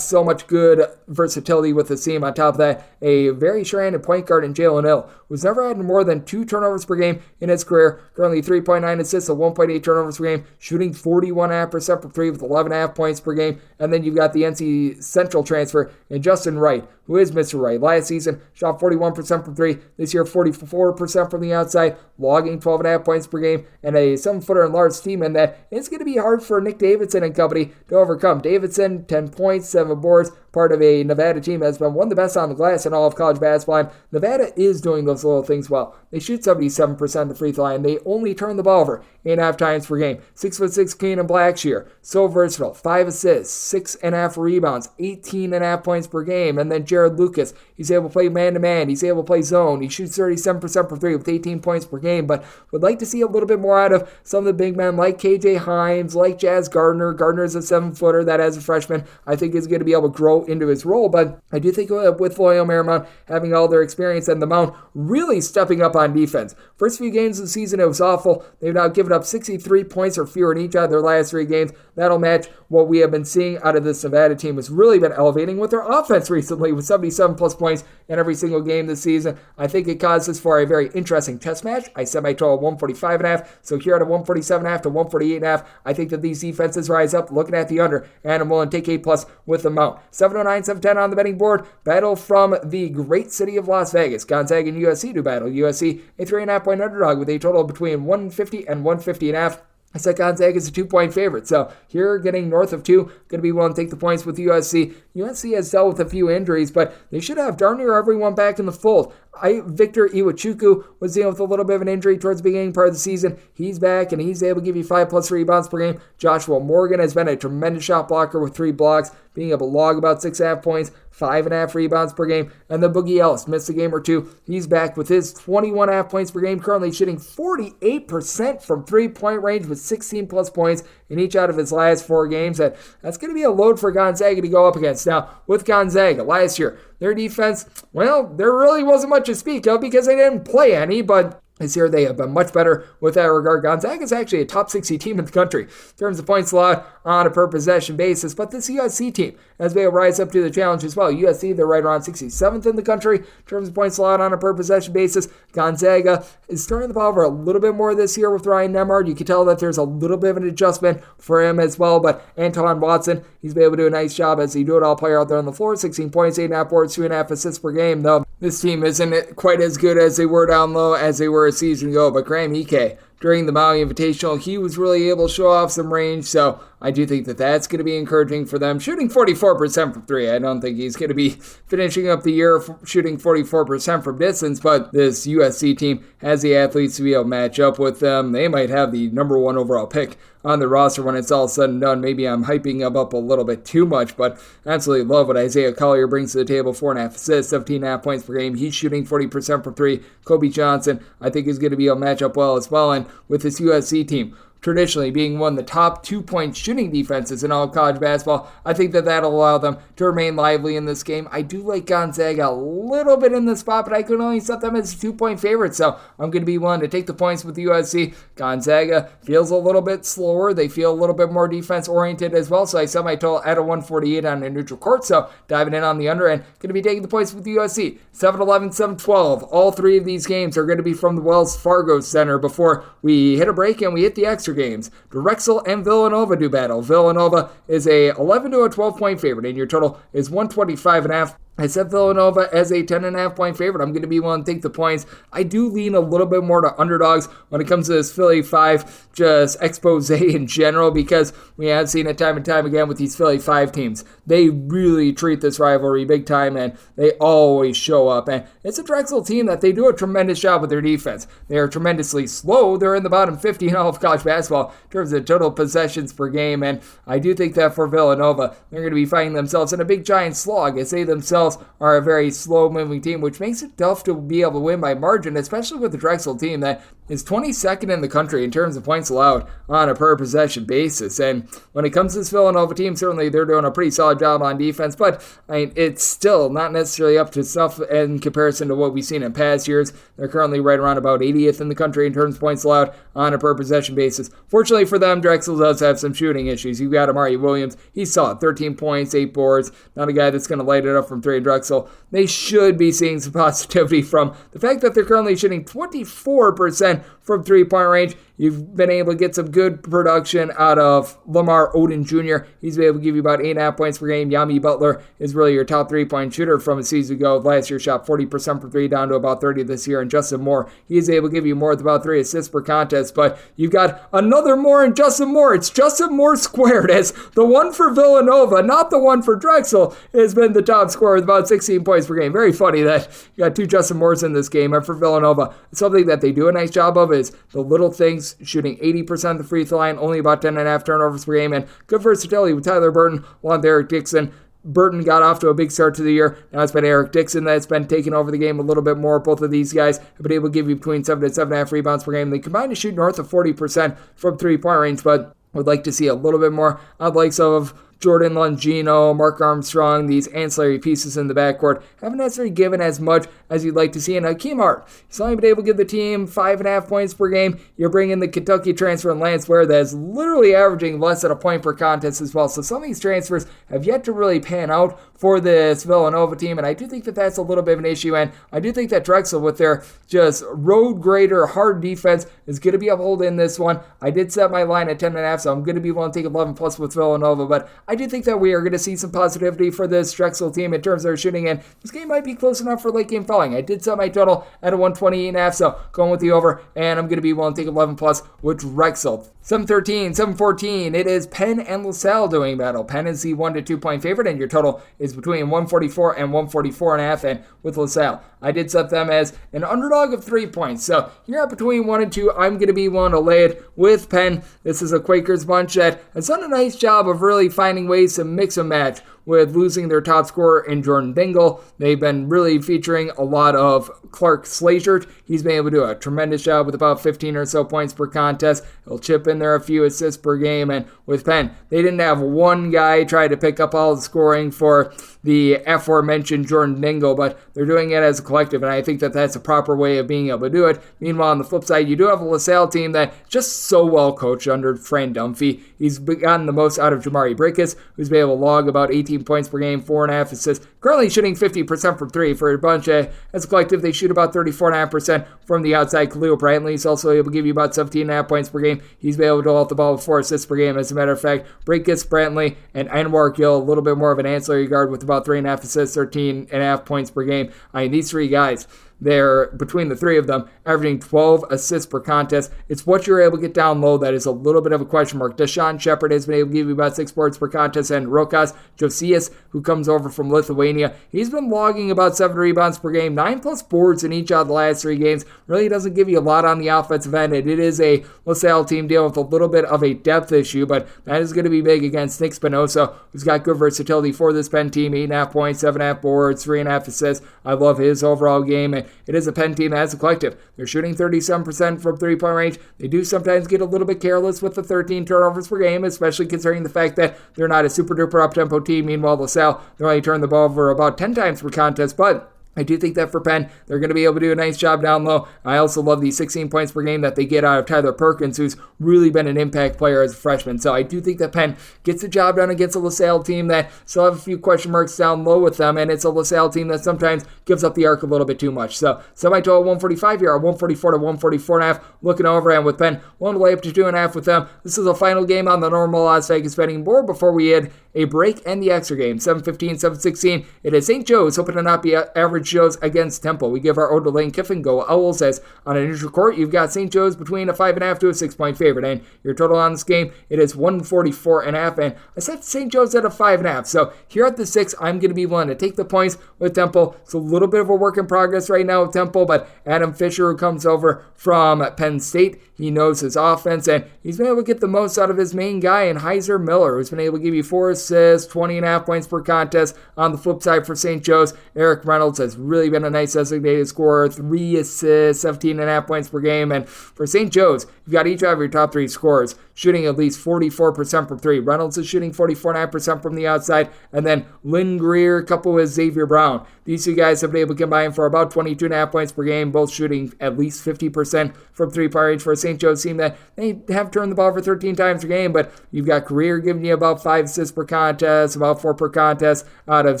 so much good versatility with the team. On top of that, a very sure-handed point guard in Jalen Hill, who's never had more than 2 turnovers per game in his career. Currently 3.9 assists and 1.8 turnovers per game, shooting 41.5% from 3 with 11.5 points per game. And then you've got the NC Central transfer in Justin Wright, who is Mr. Wright. Last season, shot 41% from 3. This year, 44% from the outside, logging 12.5 points per game, and a 7-footer and large team in that it's going to be hard for Nick Davidson and company to overcome. Davidson, 10 points, 7 boards, part of a Nevada team that has been one of the best on the glass in all of college basketball. And Nevada is doing those little things well. They shoot 77% of the free throw line. They only turn the ball over 8.5 times per game. 6'6" Keenan Blackshear, so versatile. 5 assists, 6.5 rebounds, 18.5 points per game. And then Jared Lucas, he's able to play man-to-man. He's able to play zone. He shoots 37% from 3 with 18 points per game. But would like to see a little bit more out of some of the big men like KJ Himes, like Jazz Gardner. Gardner's a 7-footer that as a freshman I think is going to be able to grow into his role. But I do think with Loyola Marymount having all their experience and the Mount really stepping up on defense. First few games of the season, it was awful. They've now given up 63 points or fewer in each of their last 3 games. That'll match what we have been seeing out of this Nevada team. Has really been elevating with their offense recently with 77 plus points in every single game this season. I think it causes for a very interesting test match. I set my total 145.5. So here at a 147.5 to 148.5, I think that these defenses rise up. Looking at the under, and I'm willing to take A+ with the Mount. 709, 710 on the betting board. Battle from the great city of Las Vegas. Gonzaga and USC do battle. USC a 3.5 point underdog with a total between 150 and 150.5. I said Gonzaga is a 2-point favorite. So here getting north of 2, going to be willing to take the points with USC. USC has dealt with a few injuries, but they should have darn near everyone back in the fold. Victor Iwuchukwu was dealing with a little bit of an injury towards the beginning part of the season. He's back, and he's able to give you 5+ rebounds per game. Joshua Morgan has been a tremendous shot blocker with 3 blocks, being able to log about 6.5 points, 5.5 rebounds per game. And then Boogie Ellis missed a game or 2. He's back with his 21.5 points per game, currently shooting 48% from 3-point range with 16+ points in each out of his last 4 games. And that's going to be a load for Gonzaga to go up against. Now, with Gonzaga, last year, their defense, well, there really wasn't much to speak of because they didn't play any, but this year they have been much better with that regard. Gonzaga is actually a top 60 team in the country in terms of points allowed on a per possession basis, but this USC team has been able to rise up to the challenge as well. USC, they're right around 67th in the country in terms of points allowed on a per possession basis. Gonzaga is turning the ball over a little bit more this year with Ryan Nembhard. You can tell that there's a little bit of an adjustment for him as well, but Anton Watson, he's been able to do a nice job as a do-it-all player out there on the floor. 16 points, 8.5 boards, 2.5 assists per game, though this team isn't quite as good as they were down low as they were a season ago, but Graham Ike during the Maui Invitational, he was really able to show off some range, so I do think that that's going to be encouraging for them. Shooting 44% from three. I don't think he's going to be finishing up the year shooting 44% from distance, but this USC team has the athletes to be able to match up with them. They might have the number one overall pick on the roster when it's all said and done. Maybe I'm hyping him up a little bit too much, but absolutely love what Isaiah Collier brings to the table. 4.5 assists, 17.5 points per game. He's shooting 40% from three. Kobe Johnson, I think, is going to be able to match up well as well. And with this USC team, traditionally being one of the top 2-point shooting defenses in all college basketball, I think that that'll allow them to remain lively in this game. I do like Gonzaga a little bit in the spot, but I could only set them as a 2-point favorite, so I'm going to be willing to take the points with USC. Gonzaga feels a little bit slower. They feel a little bit more defense-oriented as well, so I set my total at a 148 on a neutral court, so diving in on the under end, going to be taking the points with USC. 7-11, 7-12. All three of these games are going to be from the Wells Fargo Center before we hit a break and we hit the extra games. Drexel and Villanova do battle. Villanova is a 11 to a 12-point favorite, and your total is 125.5. I set Villanova as a 10.5 point favorite. I'm going to be willing to take the points. I do lean a little bit more to underdogs when it comes to this Philly 5 just expose in general, because we have seen it time and time again with these Philly 5 teams. They really treat this rivalry big time, and they always show up. And it's a Drexel team that they do a tremendous job with their defense. They are tremendously slow. They're in the bottom 50 in all of college basketball in terms of total possessions per game. And I do think that for Villanova, they're going to be finding themselves in a big giant slog as they themselves are a very slow-moving team, which makes it tough to be able to win by margin, especially with the Drexel team that is 22nd in the country in terms of points allowed on a per-possession basis. And when it comes to this Villanova team, certainly they're doing a pretty solid job on defense, but it's still not necessarily up to snuff in comparison to what we've seen in past years. They're currently right around about 80th in the country in terms of points allowed on a per-possession basis. Fortunately for them, Drexel does have some shooting issues. You've got Amari Williams. He saw 13 points, 8 boards. Not a guy that's going to light it up from three in Drexel. They should be seeing some positivity from the fact that they're currently shooting 24% from three-point range. You've been able to get some good production out of Lamar Odom Jr. He's been able to give you about 8.5 points per game. Yami Butler is really your top three-point shooter from a season ago. Last year shot 40% from three, down to about 30 this year. And Justin Moore, he's able to give you more with about 3 assists per contest. But you've got another Moore and Justin Moore. It's Justin Moore squared, as the one for Villanova, not the one for Drexel, has been the top scorer with about 16 points per game. Very funny that you got 2 Justin Moores in this game. And for Villanova, something that they do a nice job of is the little things, shooting 80% of the free throw line, only about 10.5 turnovers per game, and good versatility with Tyler Burton along with Eric Dixon. Burton got off to a big start to the year. Now it's been Eric Dixon that's been taking over the game a little bit more. Both of these guys have been able to give you between 7 to 7.5 rebounds per game. They combine to shoot north of 40% from three-point range, but would like to see a little bit more. I'd like some of Jordan Longino, Mark Armstrong, these ancillary pieces in the backcourt haven't necessarily given as much as you'd like to see. And Hakeem Hart, he's only been able to give the team 5.5 points per game. You're bringing the Kentucky transfer in Lance Ware that's literally averaging less than a point per contest as well. So some of these transfers have yet to really pan out for this Villanova team, and I do think that that's a little bit of an issue. And I do think that Drexel, with their just road grader hard defense, is going to be able to hold in this one. I did set my line at 10.5, so I'm going to be willing to take 11 plus with Villanova, but I do think that we are going to see some positivity for this Drexel team in terms of their shooting, and this game might be close enough for late game falling. I did set my total at a 128.5, so going with the over, and I'm going to be willing to take 11 plus with Drexel. 7-13, 7-14, it is Penn and LaSalle doing battle. Penn is the 1 to 2 point favorite, and your total is between 144 and 144.5, and with LaSalle, I did set them as an underdog of 3 points. So you're at between 1 and 2. I'm going to be willing to lay it with Penn. This is a Quakers bunch that has done a nice job of really finding ways to mix and match with losing their top scorer in Jordan Dingle. They've been really featuring a lot of Clark Slashert. He's been able to do a tremendous job with about 15 or so points per contest. He'll chip in there a few assists per game. And with Penn, they didn't have one guy try to pick up all the scoring for the aforementioned Jordan Dingle, but they're doing it as a collective, and I think that that's a proper way of being able to do it. Meanwhile, on the flip side, you do have a LaSalle team that just so well coached under Fran Dunphy. He's gotten the most out of Jamari Brickus, who's been able to log about 18 points per game, 4.5 assists, currently shooting 50% from three. For a bunch as a collective, they shoot about 34.5% from the outside. Khalil Brantley's also able to give you about 17.5 points per game. He's been able to hold the ball with 4 assists per game. As a matter of fact, Brickus, Brantley, and Anwar Gill, a little bit more of an ancillary guard with about 3.5 assists, 13.5 points per game. I mean, these three guys, They're, between the three of them, averaging 12 assists per contest. It's what you're able to get down low that is a little bit of a question mark. Deshaun Shepard has been able to give you about 6 boards per contest, and Rokas Josias, who comes over from Lithuania, he's been logging about 7 rebounds per game, 9+ boards in each of the last 3 games. Really doesn't give you a lot on the offensive end, and it is a LaSalle team dealing with a little bit of a depth issue, but that is going to be big against Nick Spinoza, who's got good versatility for this Penn team. 8.5 points, 7.5 boards, 3.5 assists. I love his overall game, and it is a Penn team as a collective. They're shooting 37% from three-point range. They do sometimes get a little bit careless with the 13 turnovers per game, especially considering the fact that they're not a super-duper up-tempo team. Meanwhile, LaSalle, they're only turning the ball over about 10 times per contest, but I do think that for Penn, they're going to be able to do a nice job down low. I also love the 16 points per game that they get out of Tyler Perkins, who's really been an impact player as a freshman. So I do think that Penn gets the job done against a LaSalle team that still have a few question marks down low with them, and it's a LaSalle team that sometimes gives up the arc a little bit too much. So semi-total 145 here, 144 to 144.5, looking over, and with Penn, one lay up to 2.5 with them. This is the final game on the normal Las Vegas betting board before we head a break and the extra game. 7:15, 7:16. It is St. Joe's, hoping to not be average Joe's against Temple. We give our Ode to Lane Kiffin go Owls, as on a neutral court, you've got St. Joe's between a 5.5 to a 6-point favorite. And your total on this game, it is 144.5. And I set St. Joe's at a 5.5. So here at the 6, I'm going to be willing to take the points with Temple. It's a little bit of a work in progress right now with Temple, but Adam Fisher, who comes over from Penn State, he knows his offense, and he's been able to get the most out of his main guy in Heiser Miller, who's been able to give you 4 assists, 20.5 points per contest. On the flip side for St. Joe's, Eric Reynolds has really been a nice designated scorer, 3 assists, 17.5 points per game. And for St. Joe's, you've got each of your top 3 scorers shooting at least 44% from 3. Reynolds is shooting 44.9% from the outside, and then Lynn Greer coupled with Xavier Brown. These two guys have been able to combine for about 22.5 points per game, both shooting at least 50% from three-point range for a St. Joe's team that they have turned the ball over 13 times per game, but you've got Greer giving you about 5 assists per contest, about 4 per contest out of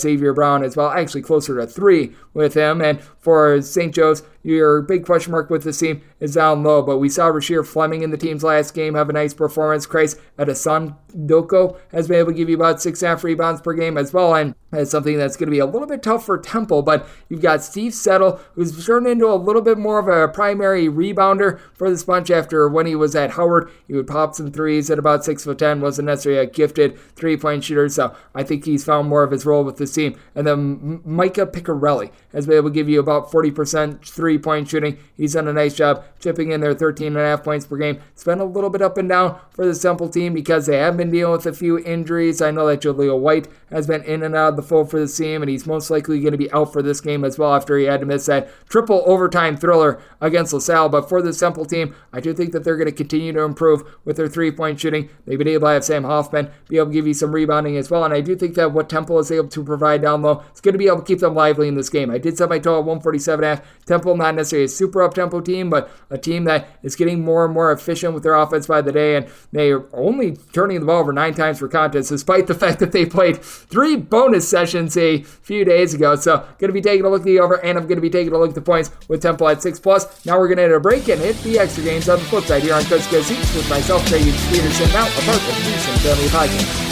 Xavier Brown as well, actually closer to 3 with him. And for St. Joe's, your big question mark with this team is down low, but we saw Rasheer Fleming in the team's last game have a nice performance. Christ Adesan Doko has been able to give you about 6.5 rebounds per game as well, and that's something that's going to be a little bit tough for Temple, but you've got Steve Settle, who's turned into a little bit more of a primary rebounder for this bunch after when he was at Howard. He would pop some threes at about 6'10", wasn't necessarily a gifted three-point shooter, so I think he's found more of his role with this team. And then Micah Piccarelli has been able to give you about 40% three-point shooting. He's done a nice job chipping in their 13.5 points per game. It's been a little bit up and down for the Temple team because they have been dealing with a few injuries. I know that Jaleel White has been in and out of the fold for this team, and he's most likely going to be out for this game as well after he had to miss that triple overtime thriller against LaSalle. But for the Temple team, I do think that they're going to continue to improve with their three-point shooting. They've been able to have Sam Hoffman be able to give you some rebounding as well, and I do think that what Temple is able to provide down low is going to be able to keep them lively in this game. I did set my total at 147.5. Temple, not necessarily a super up-tempo team, but a team that is getting more and more efficient with their offense by the day, and they are only turning the ball over 9 times per contest, despite the fact that they played 3 bonus sessions a few days ago. So going to be taking a look at the over, and I'm going to be taking a look at the points with Temple at 6+. Now we're going to hit a break and hit the extra games on the flip side here on Coach Go Seats with myself, Greg Peterson, now a part of the Peterson Family Podcast.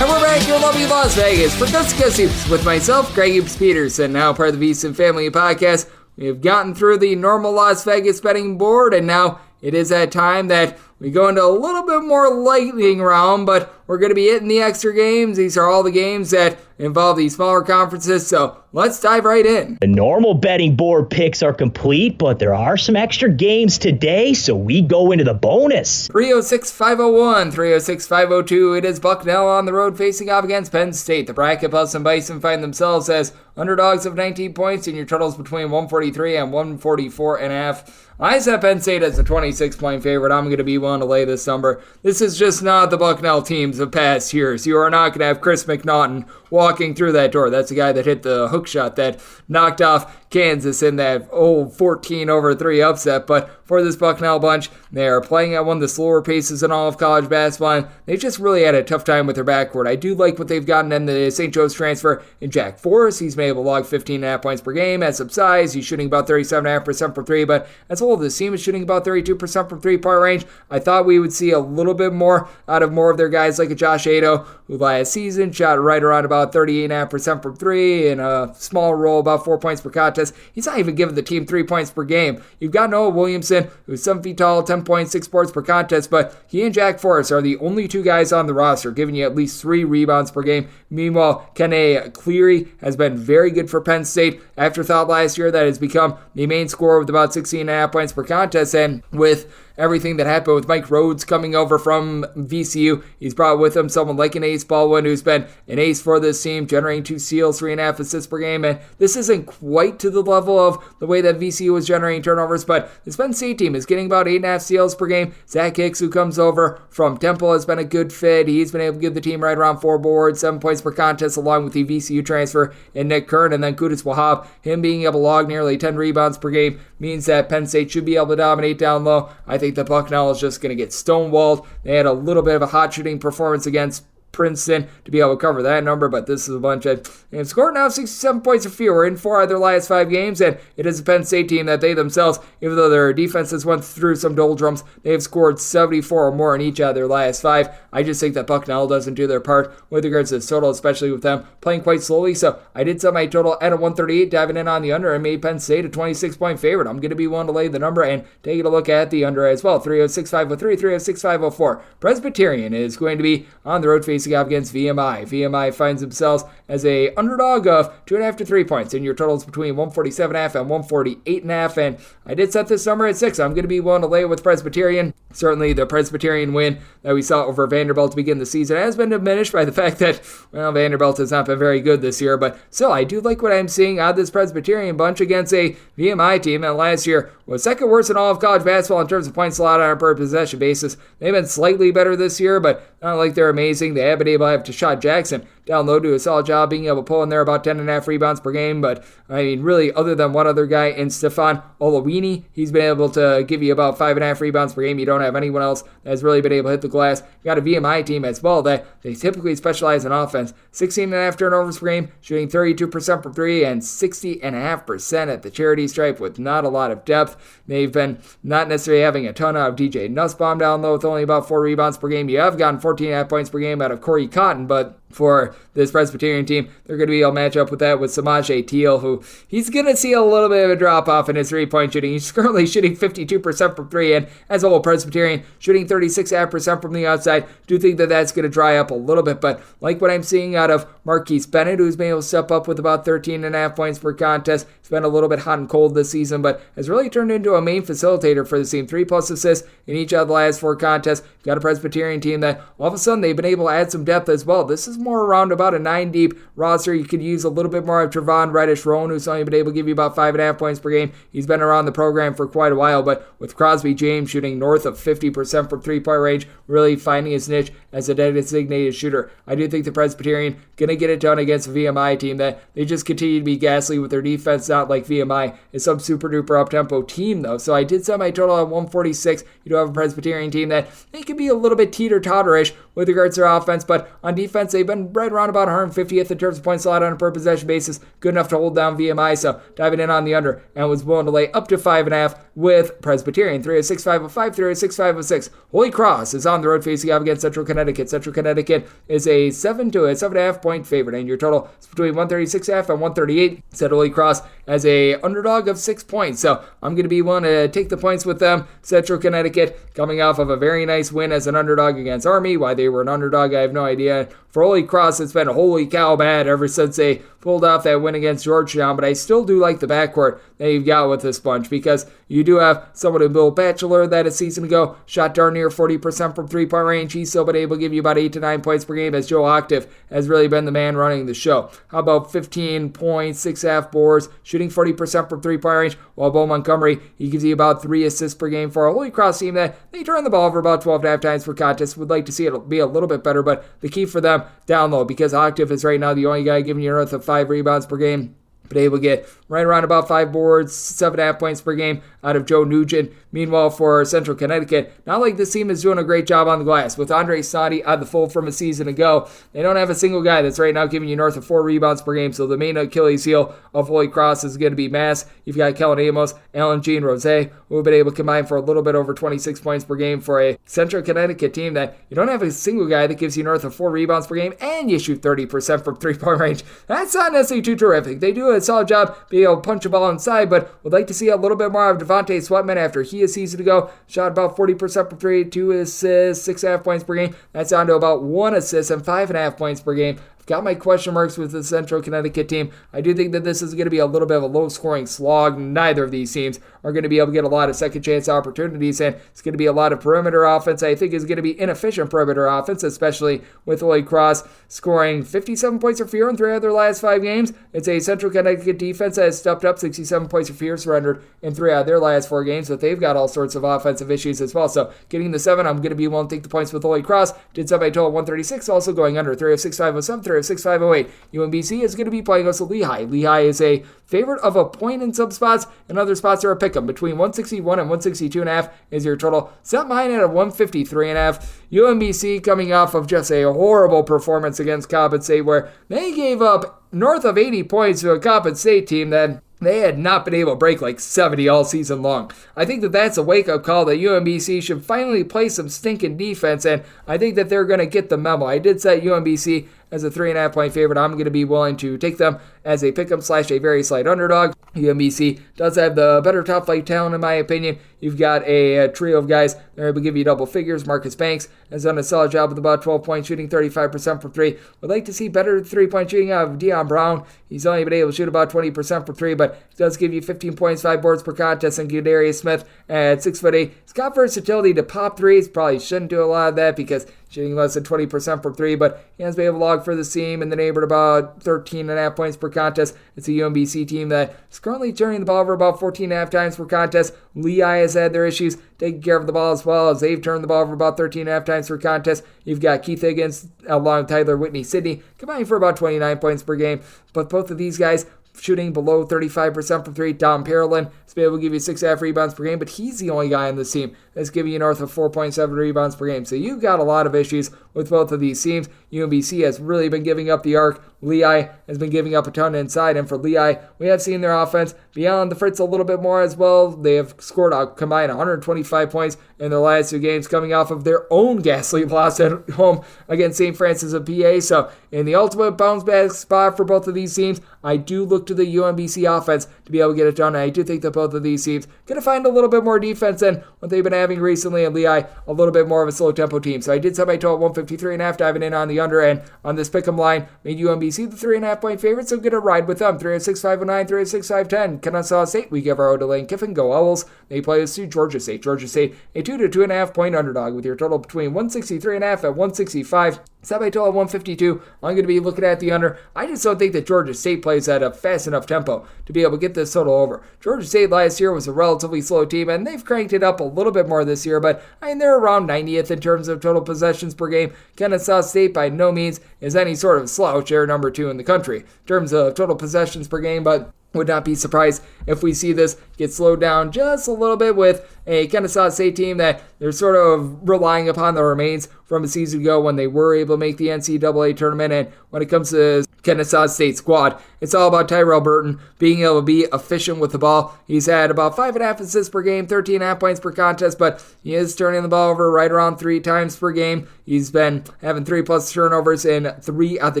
And we're back here in lovely Las Vegas for Coast to Coast Hoops with myself, Greg Peterson, now part of the VSiN Family Podcast. We have gotten through the normal Las Vegas betting board, and now it is that time that we go into a little bit more lightning round, but we're going to be hitting the extra games. These are all the games that involve these smaller conferences, so let's dive right in. The normal betting board picks are complete, but there are some extra games today, so we go into the bonus. 306-501, 306-502. It is Bucknell on the road facing off against Penn State. The bracket Buffs and Bison find themselves as underdogs of 19 points, and your totals between 143 and 144.5. I set Penn State as a 26-point favorite. I'm going to be willing to lay this number. This is just not the Bucknell teams of past years. You are not going to have Chris McNaughton walking through that door. That's the guy that hit the hook shot that knocked off Kansas in that old 14-3 upset. But for this Bucknell bunch, they are playing at one of the slower paces in all of college basketball, and they've just really had a tough time with their backcourt. I do like what they've gotten in the St. Joe's transfer in Jack Forrest. He's been able to log 15.5 points per game, has some size. He's shooting about 37.5% from 3, but as a whole, this team is shooting about 32% from 3-point range. I thought we would see a little bit more out of more of their guys like a Josh Ado, who last season shot right around about 38.5% from three in a small role, about 4 points per contest. He's not even giving the team 3 points per game. You've got Noah Williamson, who's 7 feet tall, 10.6 boards per contest, but he and Jack Forrest are the only two guys on the roster giving you at least 3 rebounds per game. Meanwhile, Kenny Cleary has been very good for Penn State. Afterthought last year, that has become the main scorer with about 16.5 points per contest, and with everything that happened with Mike Rhodes coming over from VCU, he's brought with him someone like an Ace Baldwin, who's been an ace for this team, generating 2 steals, 3.5 assists per game, and this isn't quite to the level of the way that VCU was generating turnovers, but this Penn State team is getting about 8.5 steals per game. Zach Hicks, who comes over from Temple, has been a good fit. He's been able to give the team right around 4 boards, 7 points per contest, along with the VCU transfer in Nick Kern, and then Qudus Wahab, him being able to log nearly 10 rebounds per game, means that Penn State should be able to dominate down low. I think the Bucknell is just going to get stonewalled. They had a little bit of a hot shooting performance against Princeton to be able to cover that number, but this is a bunch of they've scored now 67 points or fewer in 4 of their last 5 games, and it is a Penn State team that they themselves, even though their defenses went through some doldrums, they have scored 74 or more in each of their last 5. I just think that Bucknell doesn't do their part with regards to this total, especially with them playing quite slowly, so I did set my total at a 138, diving in on the under, and made Penn State a 26-point favorite. I'm going to be willing to lay the number and taking a look at the under as well. 306-503, 306-504. Presbyterian is going to be on the road facing up against VMI. VMI finds themselves as a underdog of 2.5 to 3 points, and your totals between 147.5 and 148.5, and I did set this number at 6. I'm going to be willing to lay it with Presbyterian. Certainly the Presbyterian win that we saw over Vanderbilt to begin the season has been diminished by the fact that, well, Vanderbilt has not been very good this year, but still, I do like what I'm seeing out of this Presbyterian bunch against a VMI team that last year was second worst in all of college basketball in terms of points allowed on a per possession basis. They've been slightly better this year, but not like they're amazing. They have been able to have Tashad Jackson down low, do a solid job being able to pull in there about 10.5 rebounds per game, but I mean, really, other than one other guy in Stefan Olawini, he's been able to give you about 5.5 rebounds per game. You don't have anyone else that's really been able to hit the glass. You got a VMI team as well that they typically specialize in offense. 16.5 turnovers per game, shooting 32% from 3 and 60.5% at the charity stripe with not a lot of depth. They've been not necessarily having a ton of DJ Nussbaum down low with only about 4 rebounds per game. You have gotten 14.5 points per game out of Corey Cotton, but for this Presbyterian team, they're going to be able to match up with that with Samaje Teal, who he's going to see a little bit of a drop-off in his 3-point shooting. He's currently shooting 52% from 3, and as a whole, Presbyterian shooting 36.5% from the outside. Do think that that's going to dry up a little bit, but like what I'm seeing out of Marquise Bennett, who's been able to step up with about 13.5 points per contest. He's been a little bit hot and cold this season, but has really turned into a main facilitator for the team. 3+ assists in each of the last 4 contests. You've got a Presbyterian team that all of a sudden they've been able to add some depth as well. This is more around about a 9-deep roster. You could use a little bit more of Trevon Reddish-Rowan, who's only been able to give you about 5.5 points per game. He's been around the program for quite a while, but with Crosby James shooting north of 50% from 3-point range, really finding his niche as a designated shooter, I do think the Presbyterian going to get it done against a VMI team that they just continue to be ghastly with their defense, not like VMI is some super-duper up-tempo team, though. So I did set my total at 146. You do have a Presbyterian team that they can be a little bit teeter-totterish with regards to their offense, but on defense, they've been right around about 150th in terms of points allowed on a per possession basis. Good enough to hold down VMI, so diving in on the under and was willing to lay up to 5.5 with Presbyterian. 306-505, 306-506. Holy Cross is on the road facing off against Central Connecticut. Central Connecticut is a 7 to a 7.5 point favorite, and your total is between 136.5 and 138. Set Holy Cross as a underdog of 6 points, so I'm going to be willing to take the points with them. Central Connecticut coming off of a very nice win as an underdog against Army. Why they were an underdog, I have no idea. For Holy Cross, it's been holy cow bad ever since they pulled off that win against Georgetown, but I still do like the backcourt that you've got with this bunch, because you do have someone in Bill Batchelor that a season ago shot darn near 40% from 3-point range. He's still been able to give you about 8 to 9 points per game, as Joe Octave has really been the man running the show. How about 15 points, 6.5 boards, shooting 40% from 3-point range, while Bo Montgomery, he gives you about 3 assists per game for a Holy Cross team that they turn the ball over about 12.5 times per contest. Would like to see it be a little bit better, but the key for them down low, because Octave is right now the only guy giving you north of 5 rebounds per game. been able to get right around about 5 boards, 7.5 points per game out of Joe Nugent. Meanwhile, for Central Connecticut, not like this team is doing a great job on the glass. With Andre Snoddy on the fold from a season ago, they don't have a single guy that's right now giving you north of 4 rebounds per game, so the main Achilles heel of Holy Cross is going to be Mass. You've got Kellen Amos, Alan Jean Rose, who have been able to combine for a little bit over 26 points per game for a Central Connecticut team that you don't have a single guy that gives you north of 4 rebounds per game, and you shoot 30% from three-point range. That's not necessarily too terrific. They do a solid job being able to punch a ball inside, but would like to see a little bit more of Devontae Sweatman after he a season ago shot about 40% from 3, 2 assists, 6.5 points per game. That's down to about 1 assist and 5.5 points per game. Got my question marks with the Central Connecticut team. I do think that this is going to be a little bit of a low-scoring slog. Neither of these teams are going to be able to get a lot of second-chance opportunities, and it's going to be a lot of perimeter offense. I think is going to be inefficient perimeter offense, especially with Holy Cross scoring 57 points or fewer in 3 of their last 5 games. It's a Central Connecticut defense that has stepped up 67 points or fewer surrendered in 3 out of their last 4 games, but they've got all sorts of offensive issues as well. So getting the 7, I'm going to be willing to take the points with Holy Cross. Did set by total 136, also going under 306.507, 306.508. UMBC is going to be playing us with Lehigh. Lehigh is a favorite of a point in some spots, and other spots are a pick 'em. Between 161 and 162.5 is your total. Set mine at a 153.5. UMBC coming off of just a horrible performance against Coppin State, where they gave up north of 80 points to a Coppin State team that they had not been able to break like 70 all season long. I think that that's a wake-up call that UMBC should finally play some stinking defense, and I think that they're going to get the memo. I did set UMBC as a 3.5 point favorite. I'm going to be willing to take them as a pick 'em / a very slight underdog. UMBC does have the better top flight talent in my opinion. You've got a trio of guys that are able to give you double figures. Marcus Banks has done a solid job with about 12 points shooting, 35% from 3. Would like to see better 3-point shooting out of Deion Brown. He's only been able to shoot about 20% from 3, but he does give you 15 points, 5 boards per contest, and Gadarius Smith at 6'8". He's got versatility to pop threes. Probably shouldn't do a lot of that because shooting less than 20% from 3, but he has been able to log for the team in the neighborhood about 13.5 points per contest. It's a UMBC team that is currently turning the ball over about 14.5 times per contest. Lehigh has had their issues taking care of the ball as well, as they've turned the ball over about 13.5 times per contest. You've got Keith Higgins along with Tyler Whitney Sidney combining for about 29 points per game, but both of these guys shooting below 35% from 3. Dom Parolin has been able to give you 6.5 rebounds per game, but he's the only guy on this team that's giving you north of 4.7 rebounds per game. So you've got a lot of issues with both of these teams. UMBC has really been giving up the arc. Lehigh has been giving up a ton inside, and for Lehigh, we have seen their offense beyond the Fritz a little bit more as well. They have scored a combined 125 points in their last 2 games, coming off of their own ghastly loss at home against St. Francis of PA. So in the ultimate bounce back spot for both of these teams, I do look to the UMBC offense to be able to get it done. And I do think that both of these teams going to find a little bit more defense than what they've been having recently, and Lehigh a little bit more of a slow tempo team. So I did set my total 153.5, diving in on the under, and on this pick'em line, made UMBC the 3.5 point favorite, so going to ride with them. 306.509, 306.510. Kennesaw St, we give our to Lane Kiffin. Go Owls. They play us to Georgia State. Georgia State, a 2 to 2.5 point underdog with your total between 163.5 and 165. Set my total at 152. I'm going to be looking at the under. I just don't think that Georgia State plays at a fast enough tempo to be able to get this total over. Georgia State last year was a relatively slow team, and they've cranked it up a little bit more this year, but I mean, they're around 90th in terms of total possessions per game. Kennesaw State by no means is any sort of slouch. They're number 2 in the country in terms of total possessions per game, but would not be surprised if we see this get slowed down just a little bit with a Kennesaw State team that they're sort of relying upon the remains from a season ago when they were able to make the NCAA tournament. And when it comes to Kennesaw State squad, it's all about Tyrell Burton being able to be efficient with the ball. He's had about 5.5 assists per game, 13.5 points per contest, but he is turning the ball over right around 3 times per game. He's been having 3+ turnovers in 3 of the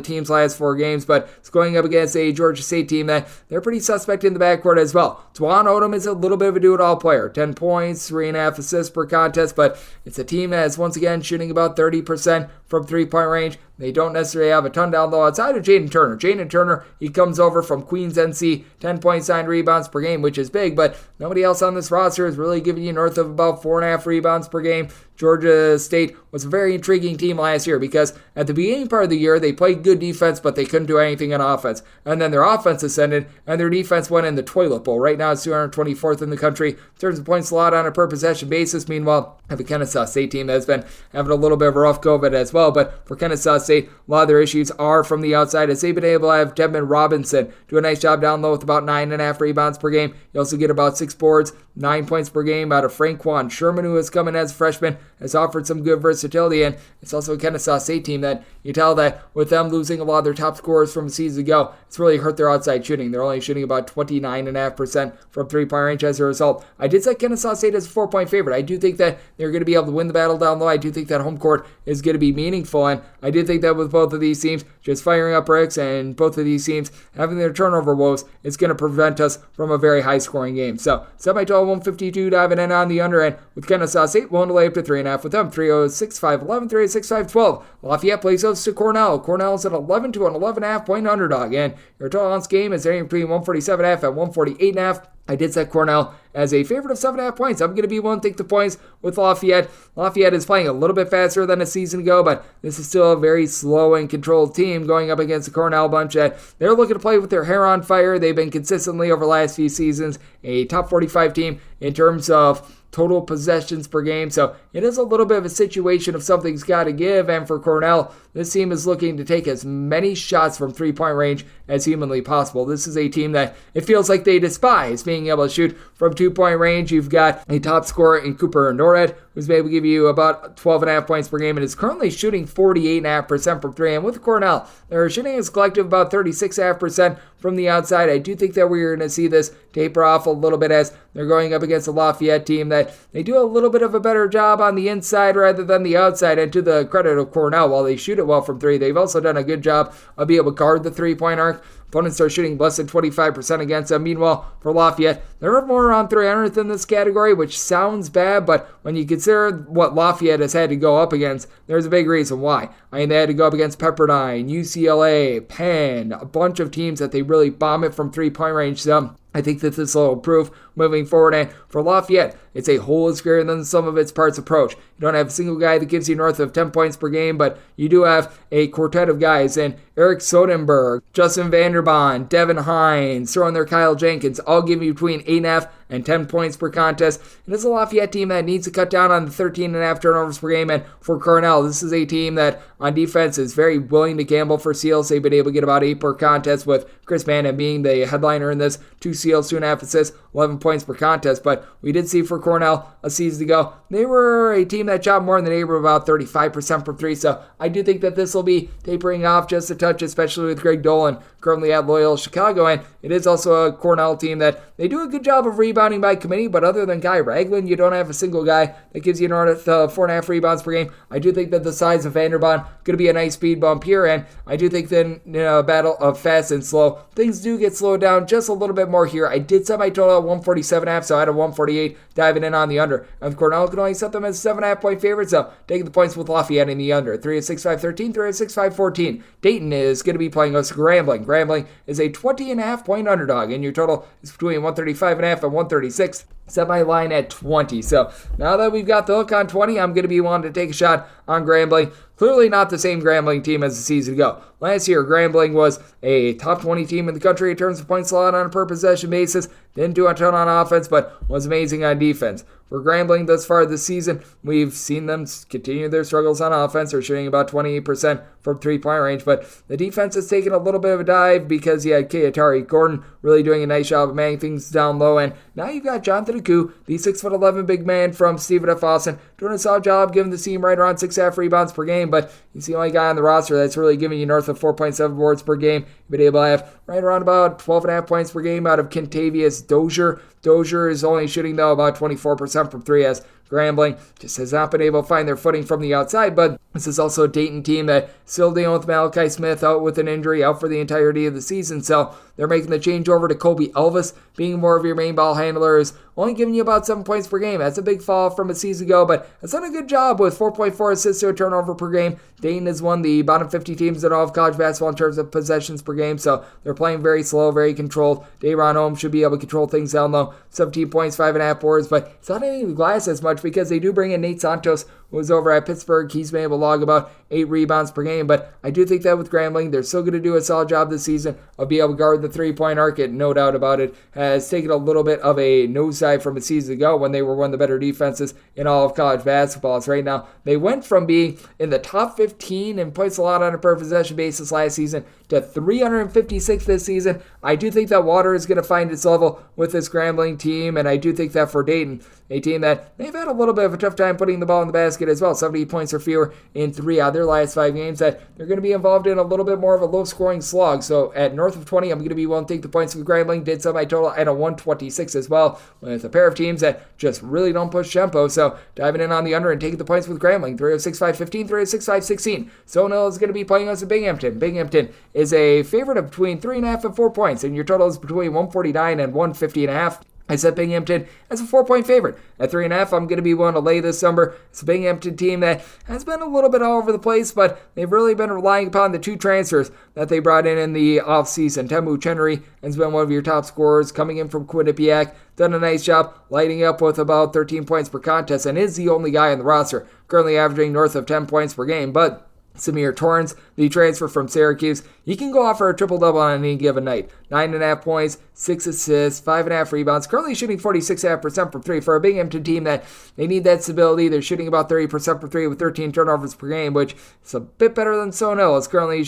team's last 4 games, but it's going up against a Georgia State team that they're pretty suspect in the backcourt as well. Dwan Odom is a little bit of a do-it-all player. 10 points, 3.5 assists per contest, but it's a team that is once again shooting about 30% from 3-point range. They don't necessarily have a ton down low outside of Jaden Turner. Jaden Turner, he comes over from Queens NC, 10 points, 9 rebounds per game, which is big, but nobody else on this roster is really giving you north of about 4.5 rebounds per game. Georgia State was a very intriguing team last year because at the beginning part of the year, they played good defense, but they couldn't do anything on offense. And then their offense ascended, and their defense went in the toilet bowl. Right now, it's 224th in the country in terms of points allowed on a per possession basis. Meanwhile, I have a Kennesaw State team that's been having a little bit of a rough go of it as well. But for Kennesaw State, a lot of their issues are from the outside, as they've been able to have Devin Robinson do a nice job down low with about 9.5 rebounds per game. You also get about 6 boards, 9 points per game out of Franquan Sherman, who has come in as a freshman, has offered some good versatility, and it's also a Kennesaw State team that you tell that with them losing a lot of their top scorers from a season ago, it's really hurt their outside shooting. They're only shooting about 29.5% from three-point range as a result. I did set Kennesaw State as a 4-point favorite. I do think that they're going to be able to win the battle down low. I do think that home court is going to be meaningful, and I do think that with both of these teams just firing up bricks and both of these teams having their turnover woes, it's going to prevent us from a very high-scoring game. So, semi-total 152, diving in on the under end with Kennesaw State willing to lay up to 3.5 with them. 306-511, 306-512. Lafayette plays host to Cornell. Cornell's at 11 to an 11.5 point underdog, and your total on this game is anywhere between 147.5 and 148.5. I did set Cornell as a favorite of 7.5 points. I'm going to be willing to take the points with Lafayette. Lafayette is playing a little bit faster than a season ago, but this is still a very slow and controlled team going up against the Cornell bunch that they're looking to play with their hair on fire. They've been consistently over the last few seasons a top 45 team in terms of total possessions per game. So it is a little bit of a situation of something's got to give. And for Cornell, this team is looking to take as many shots from three-point range as humanly possible. This is a team that it feels like they despise being able to shoot from two-point range. You've got a top scorer in Cooper Norred, who's able to give you about 12.5 points per game and is currently shooting 48.5% from three. And with Cornell, they're shooting as collective about 36.5% from the outside. I do think that we're going to see this taper off a little bit as they're going up against a Lafayette team that they do a little bit of a better job on the inside rather than the outside. And to the credit of Cornell, while they shoot it well from three, they've also done a good job of being able to guard the three-point arc. Opponents are shooting less than 25% against them. Meanwhile, for Lafayette, they're more around 300th in this category, which sounds bad, but when you consider what Lafayette has had to go up against, there's a big reason why. I mean, they had to go up against Pepperdine, UCLA, Penn, a bunch of teams that they really bomb it from three-point range. So I think that this will improve moving forward. And for Lafayette, it's a whole is greater than the sum of its parts approach. You don't have a single guy that gives you north of 10 points per game, but you do have a quartet of guys in Eric Soderberg, Justin Vanderbond, Devin Hines, throwing their Kyle Jenkins, all giving you between 8.5 and 10 points per contest. And it's a Lafayette team that needs to cut down on the 13.5 turnovers per game. And for Cornell, this is a team that on defense is very willing to gamble for steals. They've been able to get about 8 per contest, with Chris Bannon being the headliner in this. 2 steals, 2.5 assists, 11 points per contest. But we did see for Cornell a season ago, they were a team that shot more in the neighborhood of about 35% from three. So I do think that this will be tapering off just a touch, especially with Greg Dolan currently at Loyola Chicago. And it is also a Cornell team that they do a good job of rebounding by committee, but other than Guy Ragland, you don't have a single guy that gives you an order 4.5 rebounds per game. I do think that the size of Vanderbond going to be a nice speed bump here, and I do think then a battle of fast and slow, things do get slowed down just a little bit more here. I did set my total at 147.5, so I had a 148 diving in on the under. And Cornell can only set them as 7.5 point favorites, so taking the points with Lafayette in the under. 306-513, 306-514. Dayton is going to be playing us Grambling. Grambling is a 20.5 point underdog, and your total is between 135.5 and 136. Set my line at 20. So now that we've got the hook on 20, I'm going to be wanting to take a shot on Grambling. Clearly not the same Grambling team as the season ago. Last year, Grambling was a top 20 team in the country in terms of points allowed on a per possession basis. Didn't do a ton on offense, but was amazing on defense. For Grambling thus far this season, we've seen them continue their struggles on offense. They're shooting about 28% from three-point range, but the defense has taken a little bit of a dive because you had Keatari Gordon really doing a nice job of manning things down low, and now you've got Jonathan Aku, the 6'11" big man from Stephen F. Austin, doing a solid job giving the team right around 6.5 rebounds per game, but he's the only guy on the roster that's really giving you north of 4.7 boards per game. You've been able to have right around about 12.5 points per game out of Kentavious Dozier. Dozier is only shooting, though, about 24% from three, as Grambling just has not been able to find their footing from the outside. But this is also a Dayton team that still dealing with Malachi Smith out with an injury, out for the entirety of the season. So they're making the change over to Kobe Elvis, being more of your main ball handler, is only giving you about 7 points per game. That's a big fall from a season ago, but has done a good job with 4.4 assists to a turnover per game. Dayton is one of the bottom 50 teams in all of college basketball in terms of possessions per game, so they're playing very slow, very controlled. Dayron Holmes should be able to control things down low. 17 points, 5.5 boards, but it's not hitting the glass as much much because they do bring in Nate Santos, who was over at Pittsburgh. He's been able to log about 8 rebounds per game, but I do think that with Grambling, they're still going to do a solid job this season of being able to guard the three-point arc. And no doubt about it, has taken a little bit of a nosedive from a season ago when they were one of the better defenses in all of college basketball. So right now, they went from being in the top 15 in points allowed on a per possession basis last season to 356 this season. I do think that water is going to find its level with this Grambling team, and I do think that for Dayton, a team that they've had a little bit of a tough time putting the ball in the basket as well, 70 points or fewer in 3 out of their last 5 games, that they're going to be involved in a little bit more of a low-scoring slog. So at north of 20, I'm going to be willing to take the points with Grambling. Did set my total at a 126 as well, with a pair of teams that just really don't push tempo. So diving in on the under and taking the points with Grambling, 306-515, 306-516. Stone Hill is going to be playing us at Binghamton. Binghamton is a favorite of between 3.5 and 4 points, and your total is between 149 and 150.5. I set Binghamton as a 4-point favorite. At 3.5, I'm going to be willing to lay this number. It's a Binghamton team that has been a little bit all over the place, but they've really been relying upon the 2 transfers that they brought in the offseason. Temu Chenery has been one of your top scorers, coming in from Quinnipiac. Done a nice job lighting up with about 13 points per contest, and is the only guy on the roster currently averaging north of 10 points per game. But Samir Torrance, the transfer from Syracuse, he can go off for a triple-double on any given night. 9.5 points, 6 assists, 5.5 rebounds. Currently shooting 46.5% from 3 for a Binghamton team that they need that stability. They're shooting about 30% from 3 with 13 turnovers per game, which is a bit better than Stone Hill. It's currently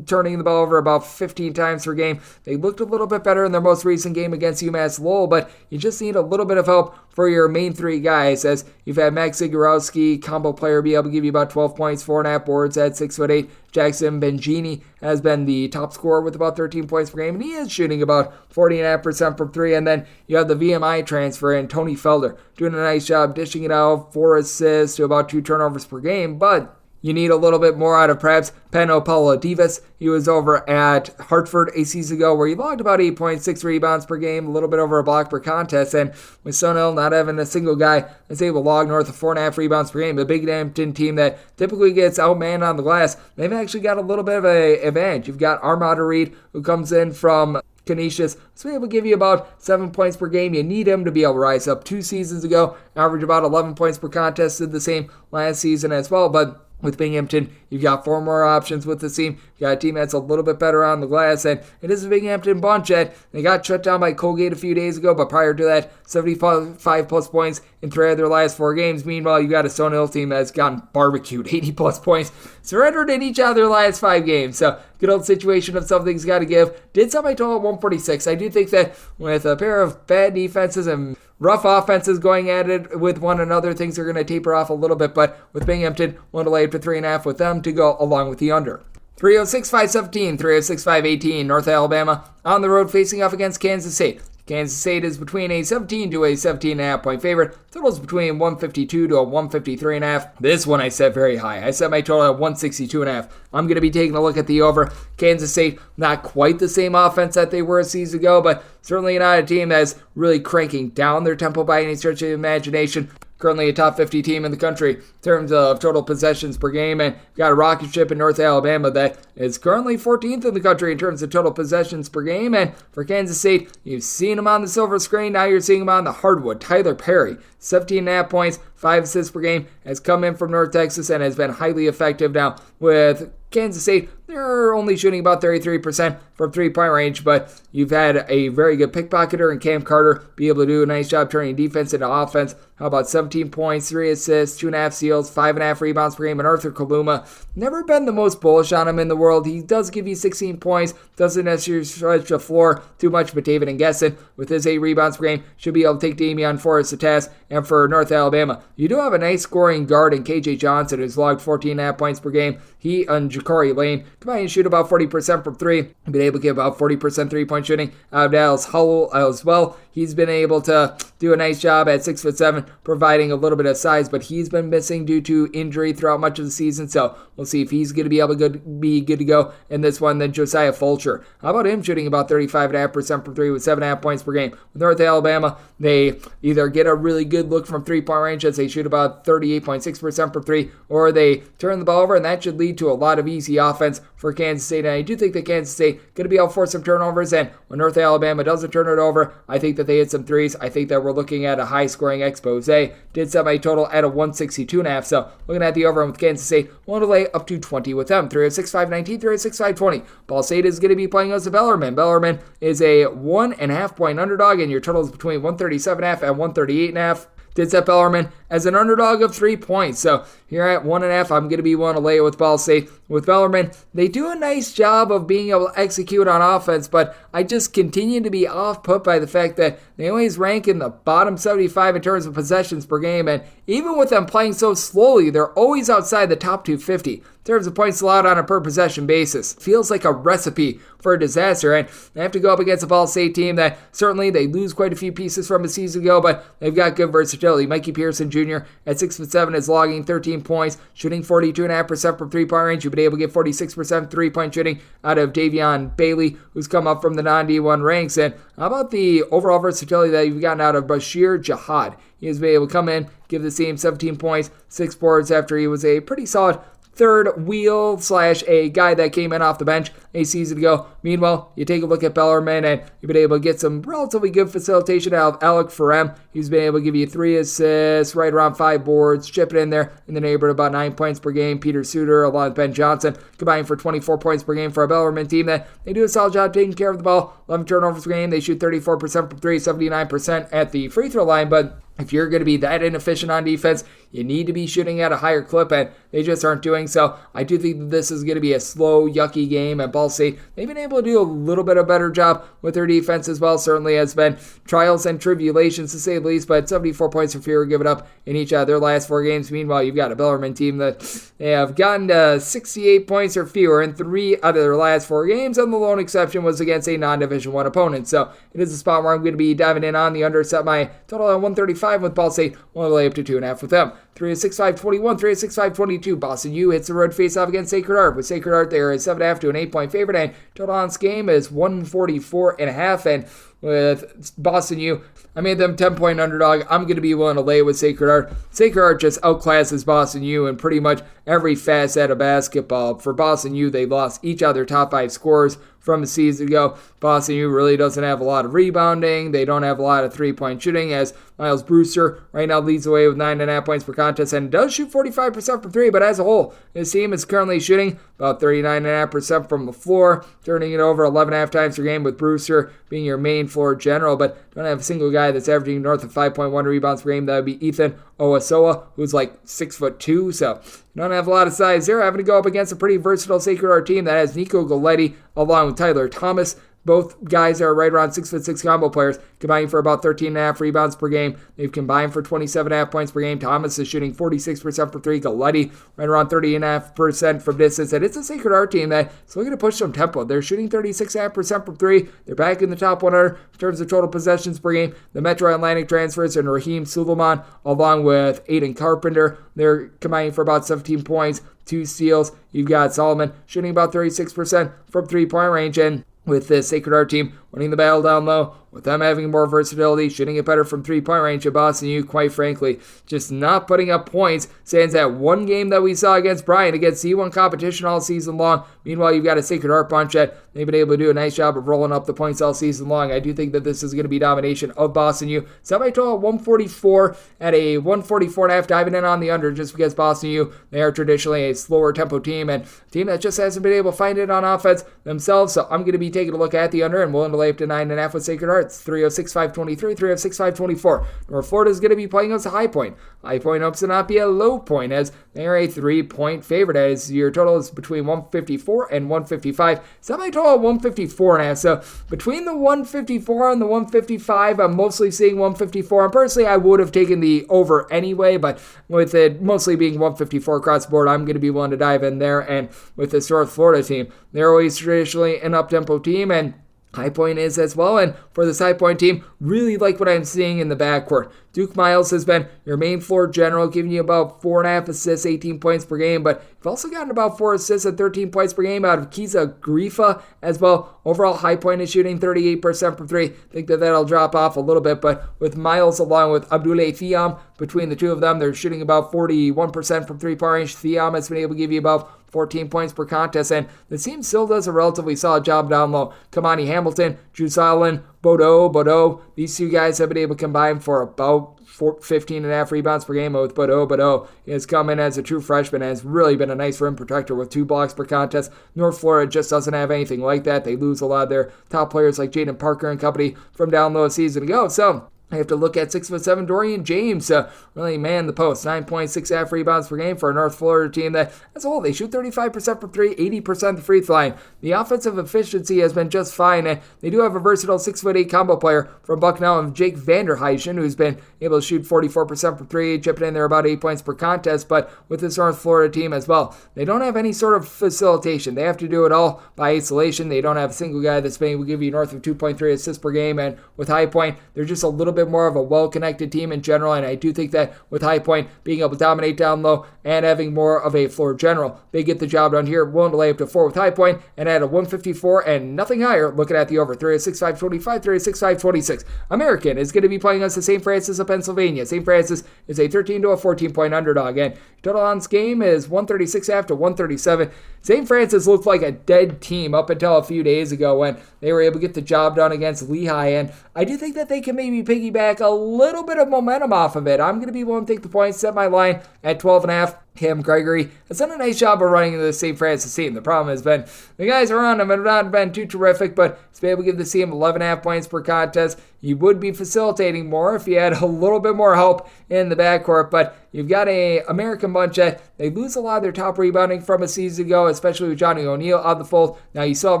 turning the ball over about 15 times per game. They looked a little bit better in their most recent game against UMass Lowell, but you just need a little bit of help for your main 3 guys, as you've had Max Zagorowski, combo player, be able to give you about 12 points, 4.5 boards at 6'8". Jackson Bengini has been the top scorer with about 13 points per game, and he is shooting about 40.5% from 3. And then you have the VMI transfer and Tony Felder doing a nice job dishing it out, 4 assists to about 2 turnovers per game, but you need a little bit more out of perhaps Peno Paulo Divas. He was over at Hartford a season ago where he logged about 8.6 rebounds per game, a little bit over a block per contest. And with Stone Hill not having a single guy that's able to log north of 4.5 rebounds per game, the Binghamton team that typically gets outmanned on the glass, they've actually got a little bit of an advantage. You've got Armada Reed, who comes in from Canisius, so able to give you about 7 points per game. You need him to be able to rise up. 2 seasons ago, average about 11 points per contest, did the same last season as well. But with Binghamton, you've got 4 more options with the team. You've got a team that's a little bit better on the glass, and it is a Binghamton bunch that they got shut down by Colgate a few days ago, but prior to that, 75-plus points in 3 of their last 4 games. Meanwhile, you got a Stone Hill team that's gotten barbecued, 80-plus points, surrendered in each of their last 5 games. So, good old situation of something's got to give. Did set my total at 146. I do think that with a pair of bad defenses and rough offenses going at it with one another, things are going to taper off a little bit, but with Binghamton, want to lay it to 3.5 with them to go along with the under. 306-517, 306-518, North Alabama on the road facing off against Kansas State. Kansas State is between a 17 to a 17.5 point favorite. Totals between 152 to a 153.5. This one I set very high. I set my total at 162.5. I'm going to be taking a look at the over. Kansas State, not quite the same offense that they were a season ago, but certainly not a team that's really cranking down their tempo by any stretch of the imagination. Currently a top 50 team in the country in terms of total possessions per game, and got a rocket ship in North Alabama that is currently 14th in the country in terms of total possessions per game. And for Kansas State, you've seen him on the silver screen, now you're seeing him on the hardwood. Tyler Perry, 17.5 points, 5 assists per game, has come in from North Texas and has been highly effective. Now with Kansas State, they're only shooting about 33% from 3-point range, but you've had a very good pickpocketer in Cam Carter be able to do a nice job turning defense into offense. How about 17 points, 3 assists, 2.5 steals, 5.5 rebounds per game, and Arthur Kaluma. Never been the most bullish on him in the world. He does give you 16 points, doesn't necessarily stretch the floor too much, but David Ngesson, with his 8 rebounds per game, should be able to take Damian Forrest to task. And for North Alabama, you do have a nice scoring guard in KJ Johnson, who's logged 14.5 points per game. He and Ja'Cory Lane combined to shoot about 40% from 3. Been able to get about 40% 3-point shooting out of Dallas Howell as well. He's been able to do a nice job at 6'7", providing a little bit of size, but he's been missing due to injury throughout much of the season, so we'll see if he's going to be able to be good to go in this one. Then Josiah Fulcher, how about him shooting about 35.5% from 3 with 7.5 points per game? With North Alabama, they either get a really good look from 3-point range as they shoot about 38.6% from 3, or they turn the ball over, and that should lead to a lot of easy offense for Kansas State. And I do think that Kansas State going to be able to force some turnovers, and when North Alabama doesn't turn it over, I think that that they hit some threes. I think that we're looking at a high-scoring expose. Did set my total at a 162.5. So looking at the over with Kansas State, want to lay up to 20 with them. 306-519, 306-520. Ball State is going to be playing as a Bellarmine. Bellarmine is a 1.5 point underdog, and your total is between 137.5 and 138.5. Did set Bellarmine as an underdog of 3 points. So here at 1.5, I'm going to be willing to lay it with Ball State. With Bellarmine, they do a nice job of being able to execute on offense, but I just continue to be off-put by the fact that they always rank in the bottom 75 in terms of possessions per game, and even with them playing so slowly, they're always outside the top 250 in terms of points allowed on a per-possession basis. Feels like a recipe for a disaster, and they have to go up against a Ball State team that certainly they lose quite a few pieces from a season ago, but they've got good versatility. Mikey Pearson Jr. at 6'7" is logging 13 points, shooting 42.5% from three-point range. You've been able to get 46% three-point shooting out of Davion Bailey, who's come up from the non-D1 ranks. And how about the overall versatility that you've gotten out of Bashir Jihad? He has been able to come in, give the team 17 points, 6 boards after he was a pretty solid third wheel / a guy that came in off the bench a season ago. Meanwhile, you take a look at Bellarmine, and you've been able to get some relatively good facilitation out of Alec Farem. He's been able to give you 3 assists, right around 5 boards, chip it in there in the neighborhood of about 9 points per game. Peter Suter, along with Ben Johnson, combining for 24 points per game for a Bellarmine team that they do a solid job taking care of the ball. 11 turnovers per game. They shoot 34% from 3, 79% at the free throw line, but if you're going to be that inefficient on defense, you need to be shooting at a higher clip, and they just aren't doing so. I do think that this is going to be a slow, yucky game, and Ball State, they've been able to do a little bit of a better job with their defense as well. Certainly has been trials and tribulations, to say the least, but 74 points or fewer given up in each of their last 4 games. Meanwhile, you've got a Bellarmine team that they have gotten to 68 points or fewer in 3 out of their last 4 games, and the lone exception was against a non-Division 1 opponent. So it is a spot where I'm going to be diving in on the under, set my total on 135 with Ball State. Want to lay up to 2.5 with them. 306-521, 306-522. Boston U hits the road face-off against Sacred Heart. With Sacred Heart, they are a 7.5 to an 8-point favorite, and total on this game is 144.5. And with Boston U, I made them 10-point underdog. I'm going to be willing to lay with Sacred Heart. Sacred Heart just outclasses Boston U in pretty much every facet of basketball. For Boston U, they lost each of their top 5 scorers from a season ago. Boston U really doesn't have a lot of rebounding. They don't have a lot of three-point shooting, as Miles Brewster right now leads the way with 9.5 points per contest and does shoot 45% from 3, but as a whole, his team is currently shooting about 39.5% from the floor, turning it over 11.5 times per game, with Brewster being your main floor general, but don't have a single guy that's averaging north of 5.1 rebounds per game. That would be Ethan Owasoa, who's like 6'2", so you don't have a lot of size there. Having to go up against a pretty versatile Sacred Heart team that has Nico Galletti along with Tyler Thomas. Both guys are right around 6'6" combo players, combining for about 13.5 rebounds per game. They've combined for 27.5 points per game. Thomas is shooting 46% for 3. Galletti right around 30.5% from distance. And it's a Sacred Heart team that's looking to push some tempo. They're shooting 36.5% from 3. They're back in the top 100 in terms of total possessions per game. The Metro Atlantic transfers and Raheem Suleiman along with Aiden Carpenter. They're combining for about 17 points, 2 steals. You've got Solomon shooting about 36% from 3-point range, and with the Sacred Heart team winning the battle down low, with them having more versatility, shooting it better from 3-point range, at Boston U, quite frankly, just not putting up points. Sans that one game that we saw against Bryant, against C1 competition all season long. Meanwhile, you've got a Sacred Heart bunch that they've been able to do a nice job of rolling up the points all season long. I do think that this is going to be domination of Boston U. Semi-total 144 at a 144.5, diving in on the under just because Boston U, they are traditionally a slower tempo team and a team that just hasn't been able to find it on offense themselves. So I'm going to be taking a look at the under and willing to lay up to 9.5 with Sacred Heart. 306-523, 306-524. North Florida is going to be playing us a High Point. High Point hopes to not be a low point, as they are a 3-point favorite, as your total is between 154 and 155. Semi-total 154.5. So between the 154 and the 155, I'm mostly seeing 154. And personally, I would have taken the over anyway, but with it mostly being 154 across the board, I'm going to be willing to dive in there. And with this North Florida team, they're always traditionally an up-tempo team, and High Point is as well, and for this High Point team, really like what I'm seeing in the backcourt. Duke Miles has been your main floor general, giving you about 4.5 assists, 18 points per game, but you've also gotten about 4 assists and 13 points per game out of Kiza Grifa as well. Overall, High Point is shooting 38% from 3. I think that that'll drop off a little bit, but with Miles along with Abdoulaye Thiam, between the two of them, they're shooting about 41% from 3-point range. Thiam has been able to give you about 14 points per contest, and the team still does a relatively solid job down low. Kamani Hamilton, Drew Solomon, Bodo. These two guys have been able to combine for about 15.5 rebounds per game with Bodo. He has come in as a true freshman and has really been a nice rim protector with 2 blocks per contest. North Florida just doesn't have anything like that. They lose a lot of their top players like Jaden Parker and company from down low a season ago. So I have to look at 6'7" Dorian James really man the post. 9.6 rebounds per game for a North Florida team that, as a whole, they shoot 35% from 3, 80% the free throw line. The offensive efficiency has been just fine, and they do have a versatile 6'8" combo player from Bucknell and Jake Vanderheischen, who's been able to shoot 44% from 3, chipping in there about 8 points per contest. But with this North Florida team as well, they don't have any sort of facilitation. They have to do it all by isolation. They don't have a single guy that's been able to give you north of 2.3 assists per game, and with High Point, they're just a little bit more of a well-connected team in general, and I do think that with High Point being able to dominate down low and having more of a floor general, they get the job done here. Willing to lay up to 4 with High Point and add a 154 and nothing higher. Looking at the over 3-6-5-25, 3-6-5-26. American is going to be playing us the St. Francis of Pennsylvania. St. Francis is a 13 to a 14-point underdog, and total on this game is 136 after 137. St. Francis looked like a dead team up until a few days ago when they were able to get the job done against Lehigh, and I do think that they can maybe piggyback a little bit of momentum off of it. I'm going to be willing to take the points, set my line at 12.5. Cam Gregory has done a nice job of running the St. Francis team. The problem has been the guys around him have not been too terrific, but he's been able to give the team 11.5 points per contest. You would be facilitating more if you had a little bit more help in the backcourt, but you've got a American bunch that they lose a lot of their top rebounding from a season ago, especially with Johnny O'Neal out of the fold. Now you still have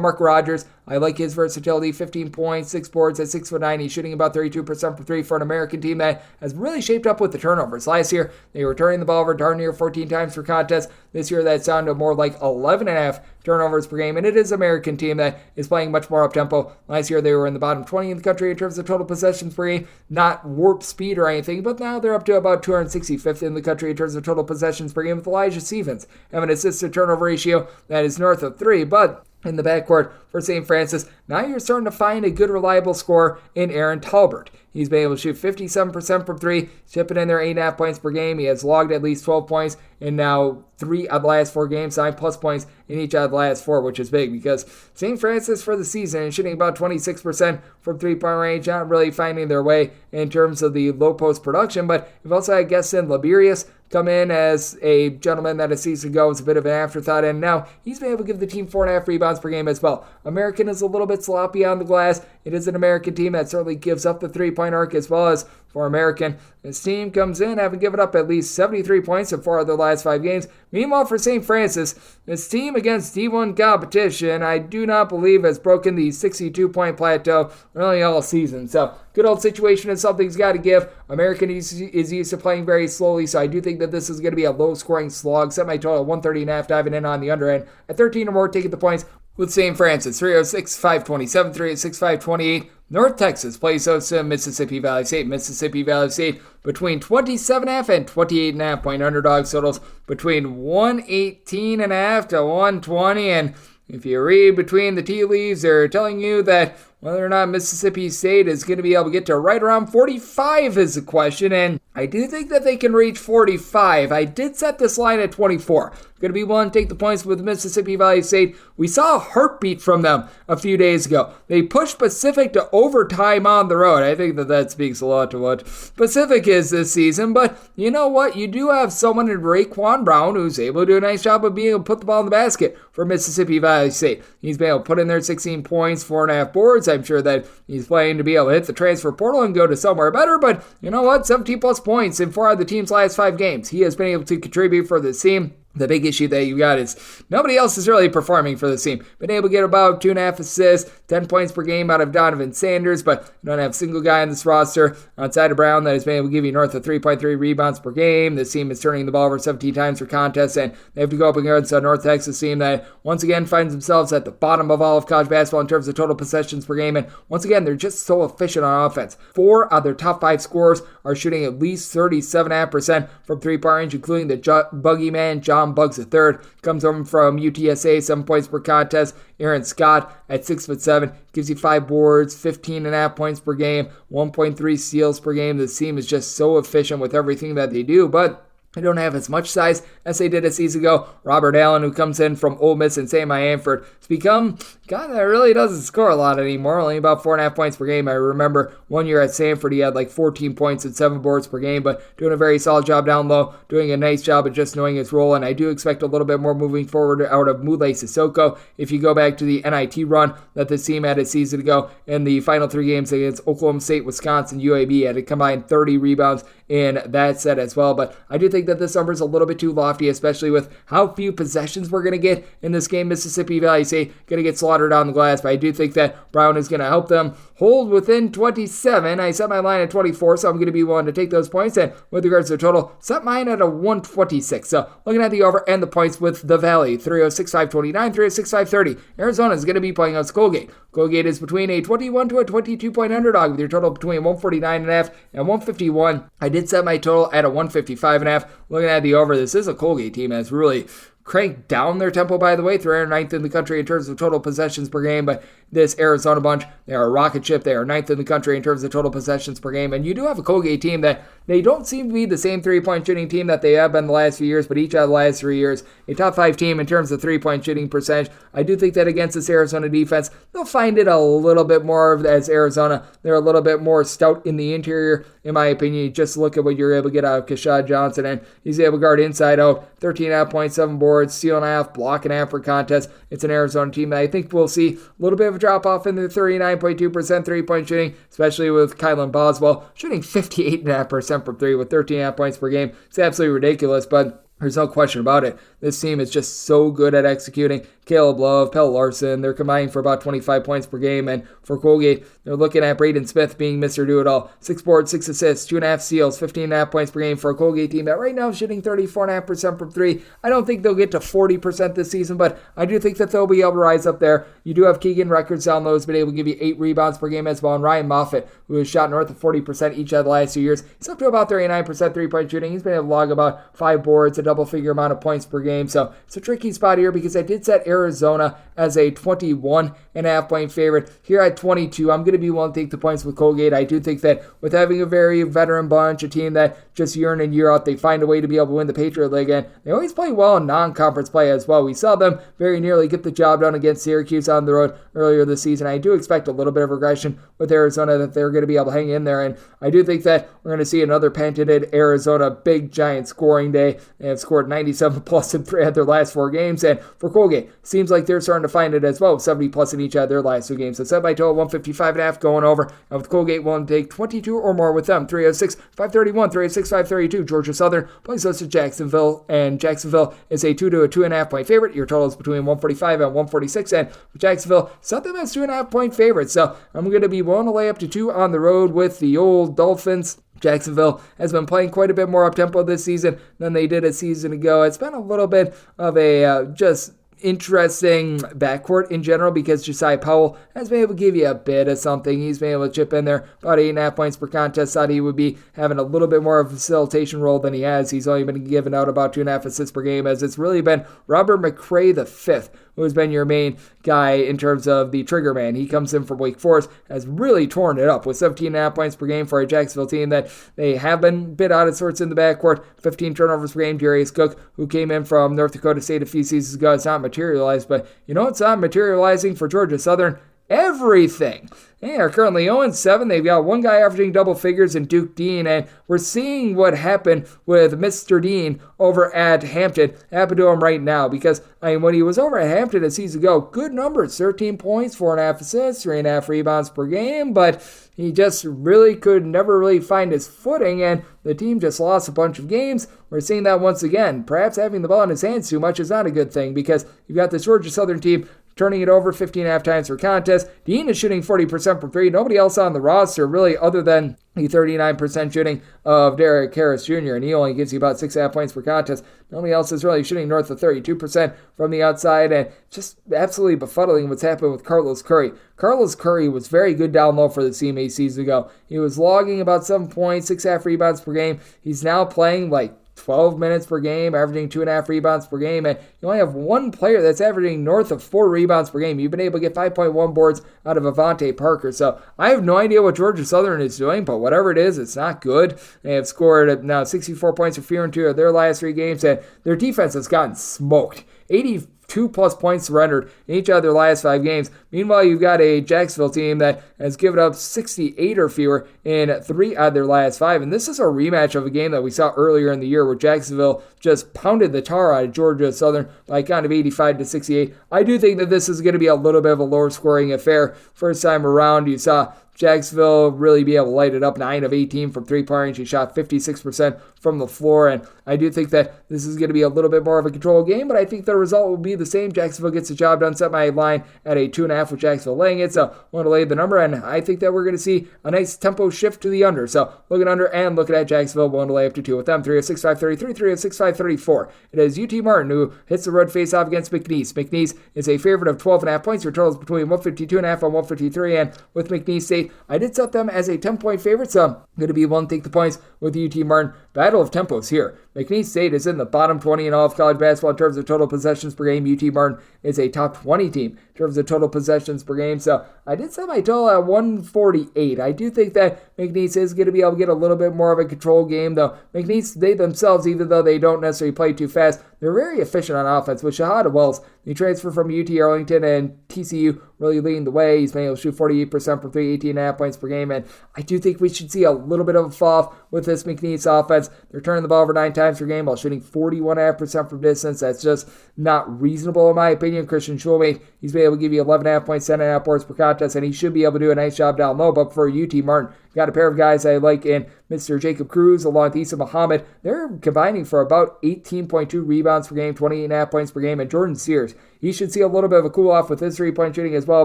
Mark Rogers. I like his versatility, 15 points, 6 boards at 6'9". He's shooting about 32% from 3 for an American team that has really shaped up with the turnovers. Last year, they were turning the ball over darn near 14 times per contest. This year, that's down to more like 11.5 turnovers per game, and it is an American team that is playing much more up-tempo. Last year, they were in the bottom 20 in the country in terms of total possessions per game, not warp speed or anything, but now they're up to about 265th in the country in terms of total possessions per game, with Elijah Stevens having an assist-to-turnover ratio that is north of 3, but in the backcourt for St. Francis, now you're starting to find a good, reliable scorer in Aaron Talbert. He's been able to shoot 57% from 3, chipping in there 8.5 points per game. He has logged at least 12 points in now 3 out of the last 4 games, 9+ points in each out of the last 4, which is big because St. Francis for the season is shooting about 26% from 3-point range, not really finding their way in terms of the low post production, but you've also had Gesson Liberius come in as a gentleman that a season ago was a bit of an afterthought, and now he's been able to give the team 4.5 rebounds per game as well. American is a little bit sloppy on the glass. It is an American team that certainly gives up the 3-point arc as well as for American. This team comes in having given up at least 73 points in 4 of their last 5 games. Meanwhile, for St. Francis, this team against D1 competition, I do not believe has broken the 62-point plateau really all season. So, good old situation is something's got to give. American is used to playing very slowly, so I do think that this is going to be a low-scoring slog. Set my total 130.5, diving in on the under end. At 13 or more, taking the points with St. Francis. 306-527, 306-528. North Texas plays host to Mississippi Valley State. Mississippi Valley State between 27.5 and 28.5 point underdogs. Totals between 118.5 to 120. And if you read between the tea leaves, they're telling you that whether or not Mississippi State is going to be able to get to right around 45 is the question, and I do think that they can reach 45. I did set this line at 24. Going to be willing to take the points with Mississippi Valley State. We saw a heartbeat from them a few days ago. They pushed Pacific to overtime on the road. I think that speaks a lot to what Pacific is this season, but you know what? You do have someone in Raekwon Brown who's able to do a nice job of being able to put the ball in the basket for Mississippi Valley State. He's been able to put in there 16 points, 4.5 boards. I'm sure that he's playing to be able to hit the transfer portal and go to somewhere better, but you know what? 17+ points in 4 of the team's last 5 games. He has been able to contribute for this team. The big issue that you got is nobody else is really performing for this team. Been able to get about 2.5 assists, 10 points per game out of Donovan Sanders, but you don't have a single guy on this roster outside of Brown that has been able to give you north of 3.3 rebounds per game. This team is turning the ball over 17 times per contest, and they have to go up against a North Texas team that once again finds themselves at the bottom of all of college basketball in terms of total possessions per game, and once again, they're just so efficient on offense. 4 of their top 5 scorers are shooting at least 37.5% from 3-point range, including the buggy man, John Buggs III, comes over from UTSA, 7 points per contest. Aaron Scott at 6'7", gives you 5 boards, 15.5 points per game, 1.3 steals per game. This team is just so efficient with everything that they do, but They don't have as much size as they did a season ago. Robert Allen, who comes in from Ole Miss and St. Anford, has become a guy that really doesn't score a lot anymore, only about 4.5 points per game. I remember one year at Samford, he had like 14 points and 7 boards per game, but doing a very solid job down low, doing a nice job of just knowing his role, and I do expect a little bit more moving forward out of Mule Sissoko. If you go back to the NIT run that this team had a season ago, in the final 3 games against Oklahoma State, Wisconsin, UAB, had a combined 30 rebounds in that set as well, but I do think that this number is a little bit too lofty, especially with how few possessions we're going to get in this game. Mississippi Valley State going to get slaughtered on the glass, but I do think that Brown is going to help them hold within 27. I set my line at 24, so I'm going to be willing to take those points, and with regards to the total, set mine at a 126. So looking at the over and the points with the Valley, 306-529, 306-530. Arizona is going to be playing against Colgate. Colgate is between a 21 to a 22-point underdog with your total between 149.5 and 151. I did set my total at a 155.5. Looking at the over, this is a Colgate team that's really cranked down their tempo, by the way. 309th in the country in terms of total possessions per game, but this Arizona bunch, they are a rocket ship. They are 9th in the country in terms of total possessions per game, and you do have a Colgate team that they don't seem to be the same 3-point shooting team that they have been the last few years, but each of the last 3 years, a top 5 team in terms of 3-point shooting percentage. I do think that against this Arizona defense, they'll find it a little bit more as Arizona. They're a little bit more stout in the interior, in my opinion. You just look at what you're able to get out of Keshad Johnson, and he's able to guard inside out, 13.5 points, 7 boards, steal and a half, block and a half per contest. It's an Arizona team that I think we'll see a little bit of a drop-off in the 39.2% 3-point shooting, especially with Kylan Boswell shooting 58.5% from 3 with 13.5 points per game. It's absolutely ridiculous, but there's no question about it. This team is just so good at executing. Caleb Love, Pell Larson, they're combining for about 25 points per game. And for Colgate, they're looking at Braden Smith being Mr. Do-It-All. 6 boards, 6 assists, 2.5 steals, 15.5 points per game for a Colgate team that right now is shooting 34.5% from 3. I don't think they'll get to 40% this season, but I do think that they'll be able to rise up there. You do have Keegan Records down low, who's been able to give you 8 rebounds per game as well. And Ryan Moffitt, who has shot north of 40% each of the last 2 years. He's up to about 39% 3-point shooting. He's been able to log about 5 boards, a double-figure amount of points per game. So it's a tricky spot here because I did set Arizona as a 21.5 point favorite. Here at 22, I'm going to be willing to take the points with Colgate. I do think that with having a very veteran bunch, a team that just year in and year out, they find a way to be able to win the Patriot League, and they always play well in non-conference play as well. We saw them very nearly get the job done against Syracuse on the road earlier this season. I do expect a little bit of regression with Arizona, that they're going to be able to hang in there, and I do think that we're going to see another patented Arizona big giant scoring day. They have scored 97 plus in 3 of their last 4 games, and for Colgate, seems like they're starting to find it as well, 70 plus in each of their last 2 games. So set my total 155.5 going over, and with Colgate willing to take 22 or more with them. 306-531, 306-532. Georgia Southern plays us to Jacksonville, and Jacksonville is a 2 to a 2.5 point favorite. Your total is between 145 and 146, and with Jacksonville, set them as 2.5 point favorites. So I'm going to be willing to lay up to 2 on the road with the old Dolphins. Jacksonville has been playing quite a bit more up-tempo this season than they did a season ago. It's been a little bit of a just interesting backcourt in general because Josiah Powell has been able to give you a bit of something. He's been able to chip in there about 8.5 points per contest. Thought he would be having a little bit more of a facilitation role than he has. He's only been giving out about 2.5 assists per game, as it's really been Robert McCray V, who has been your main guy in terms of the trigger man. He comes in from Wake Forest, has really torn it up with 17.5 points per game for a Jacksonville team that they have been a bit out of sorts in the backcourt. 15 turnovers per game. Darius Cook, who came in from North Dakota State a few seasons ago, it's not materialized, but you know it's not materializing for Georgia Southern? Everything. They are currently 0-7. They've got one guy averaging double figures in Duke Dean, and we're seeing what happened with Mr. Dean over at Hampton happen to him right now, because when he was over at Hampton a season ago, good numbers, 13 points, 4.5 assists, 3.5 rebounds per game, but he just really could never really find his footing, and the team just lost a bunch of games. We're seeing that once again. Perhaps having the ball in his hands too much is not a good thing, because you've got this Georgia Southern team turning it over 15.5 times per contest. Dean is shooting 40% from 3. Nobody else on the roster, really, other than the 39% shooting of Derek Harris Jr., and he only gives you about 6.5 points per contest. Nobody else is really shooting north of 32% from the outside, and just absolutely befuddling what's happened with Carlos Curry. Carlos Curry was very good down low for the CMA season ago. He was logging about 7 points, 6.5 rebounds per game. He's now playing like 12 minutes per game, averaging 2.5 rebounds per game, and you only have one player that's averaging north of 4 rebounds per game. You've been able to get 5.1 boards out of Avante Parker. So I have no idea what Georgia Southern is doing, but whatever it is, it's not good. They have scored now 64 points or fewer in 2 of their last 3 games, and their defense has gotten smoked. 82 plus points surrendered in each of their last 5 games. Meanwhile, you've got a Jacksonville team that has given up 68 or fewer in 3 out of their last 5. And this is a rematch of a game that we saw earlier in the year where Jacksonville just pounded the tar out of Georgia Southern by kind of 85-68. I do think that this is going to be a little bit of a lower scoring affair. First time around, you saw Jacksonville really be able to light it up. 9 of 18 from 3-point range. He shot 56% from the floor, and I do think that this is going to be a little bit more of a controlled game, but I think the result will be the same. Jacksonville gets the job done. Set my line at a 2.5 with Jacksonville laying it, so I want to lay the number, and I think that we're going to see a nice tempo shift to the under. So looking under and looking at Jacksonville, willing to lay up to 2 with them. 306-533, 306-534. It is UT Martin who hits the road face-off against McNeese. McNeese is a favorite of 12.5 points. Your total is between 152.5 and 153, and with McNeese State, I did set them as a 10-point favorite, so I'm going to be willing to take the points with UT Martin. Battle of tempos here. McNeese State is in the bottom 20 in all of college basketball in terms of total possessions per game. UT Martin is a top 20 team in terms of total possessions per game. So I did set my total at 148. I do think that McNeese is going to be able to get a little bit more of a control game, though. McNeese, they themselves, even though they don't necessarily play too fast, they're very efficient on offense. With Shahada Wells, he transferred from UT Arlington and TCU, really leading the way. He's been able to shoot 48% from 3, 18.5 points per game, and I do think we should see a little bit of a fall with this McNeese offense. They're turning the ball over 9 times per game while shooting 41.5% from distance. That's just not reasonable in my opinion. Christian Schulmate, he's been able to give you 11.5 points, 10.5 boards per contest, and he should be able to do a nice job down low. But for UT Martin, got a pair of guys I like in Mr. Jacob Cruz along with Issa Muhammad. They're combining for about 18.2 rebounds per game, 28.5 points per game, and Jordan Sears, he should see a little bit of a cool-off with his 3-point shooting as well,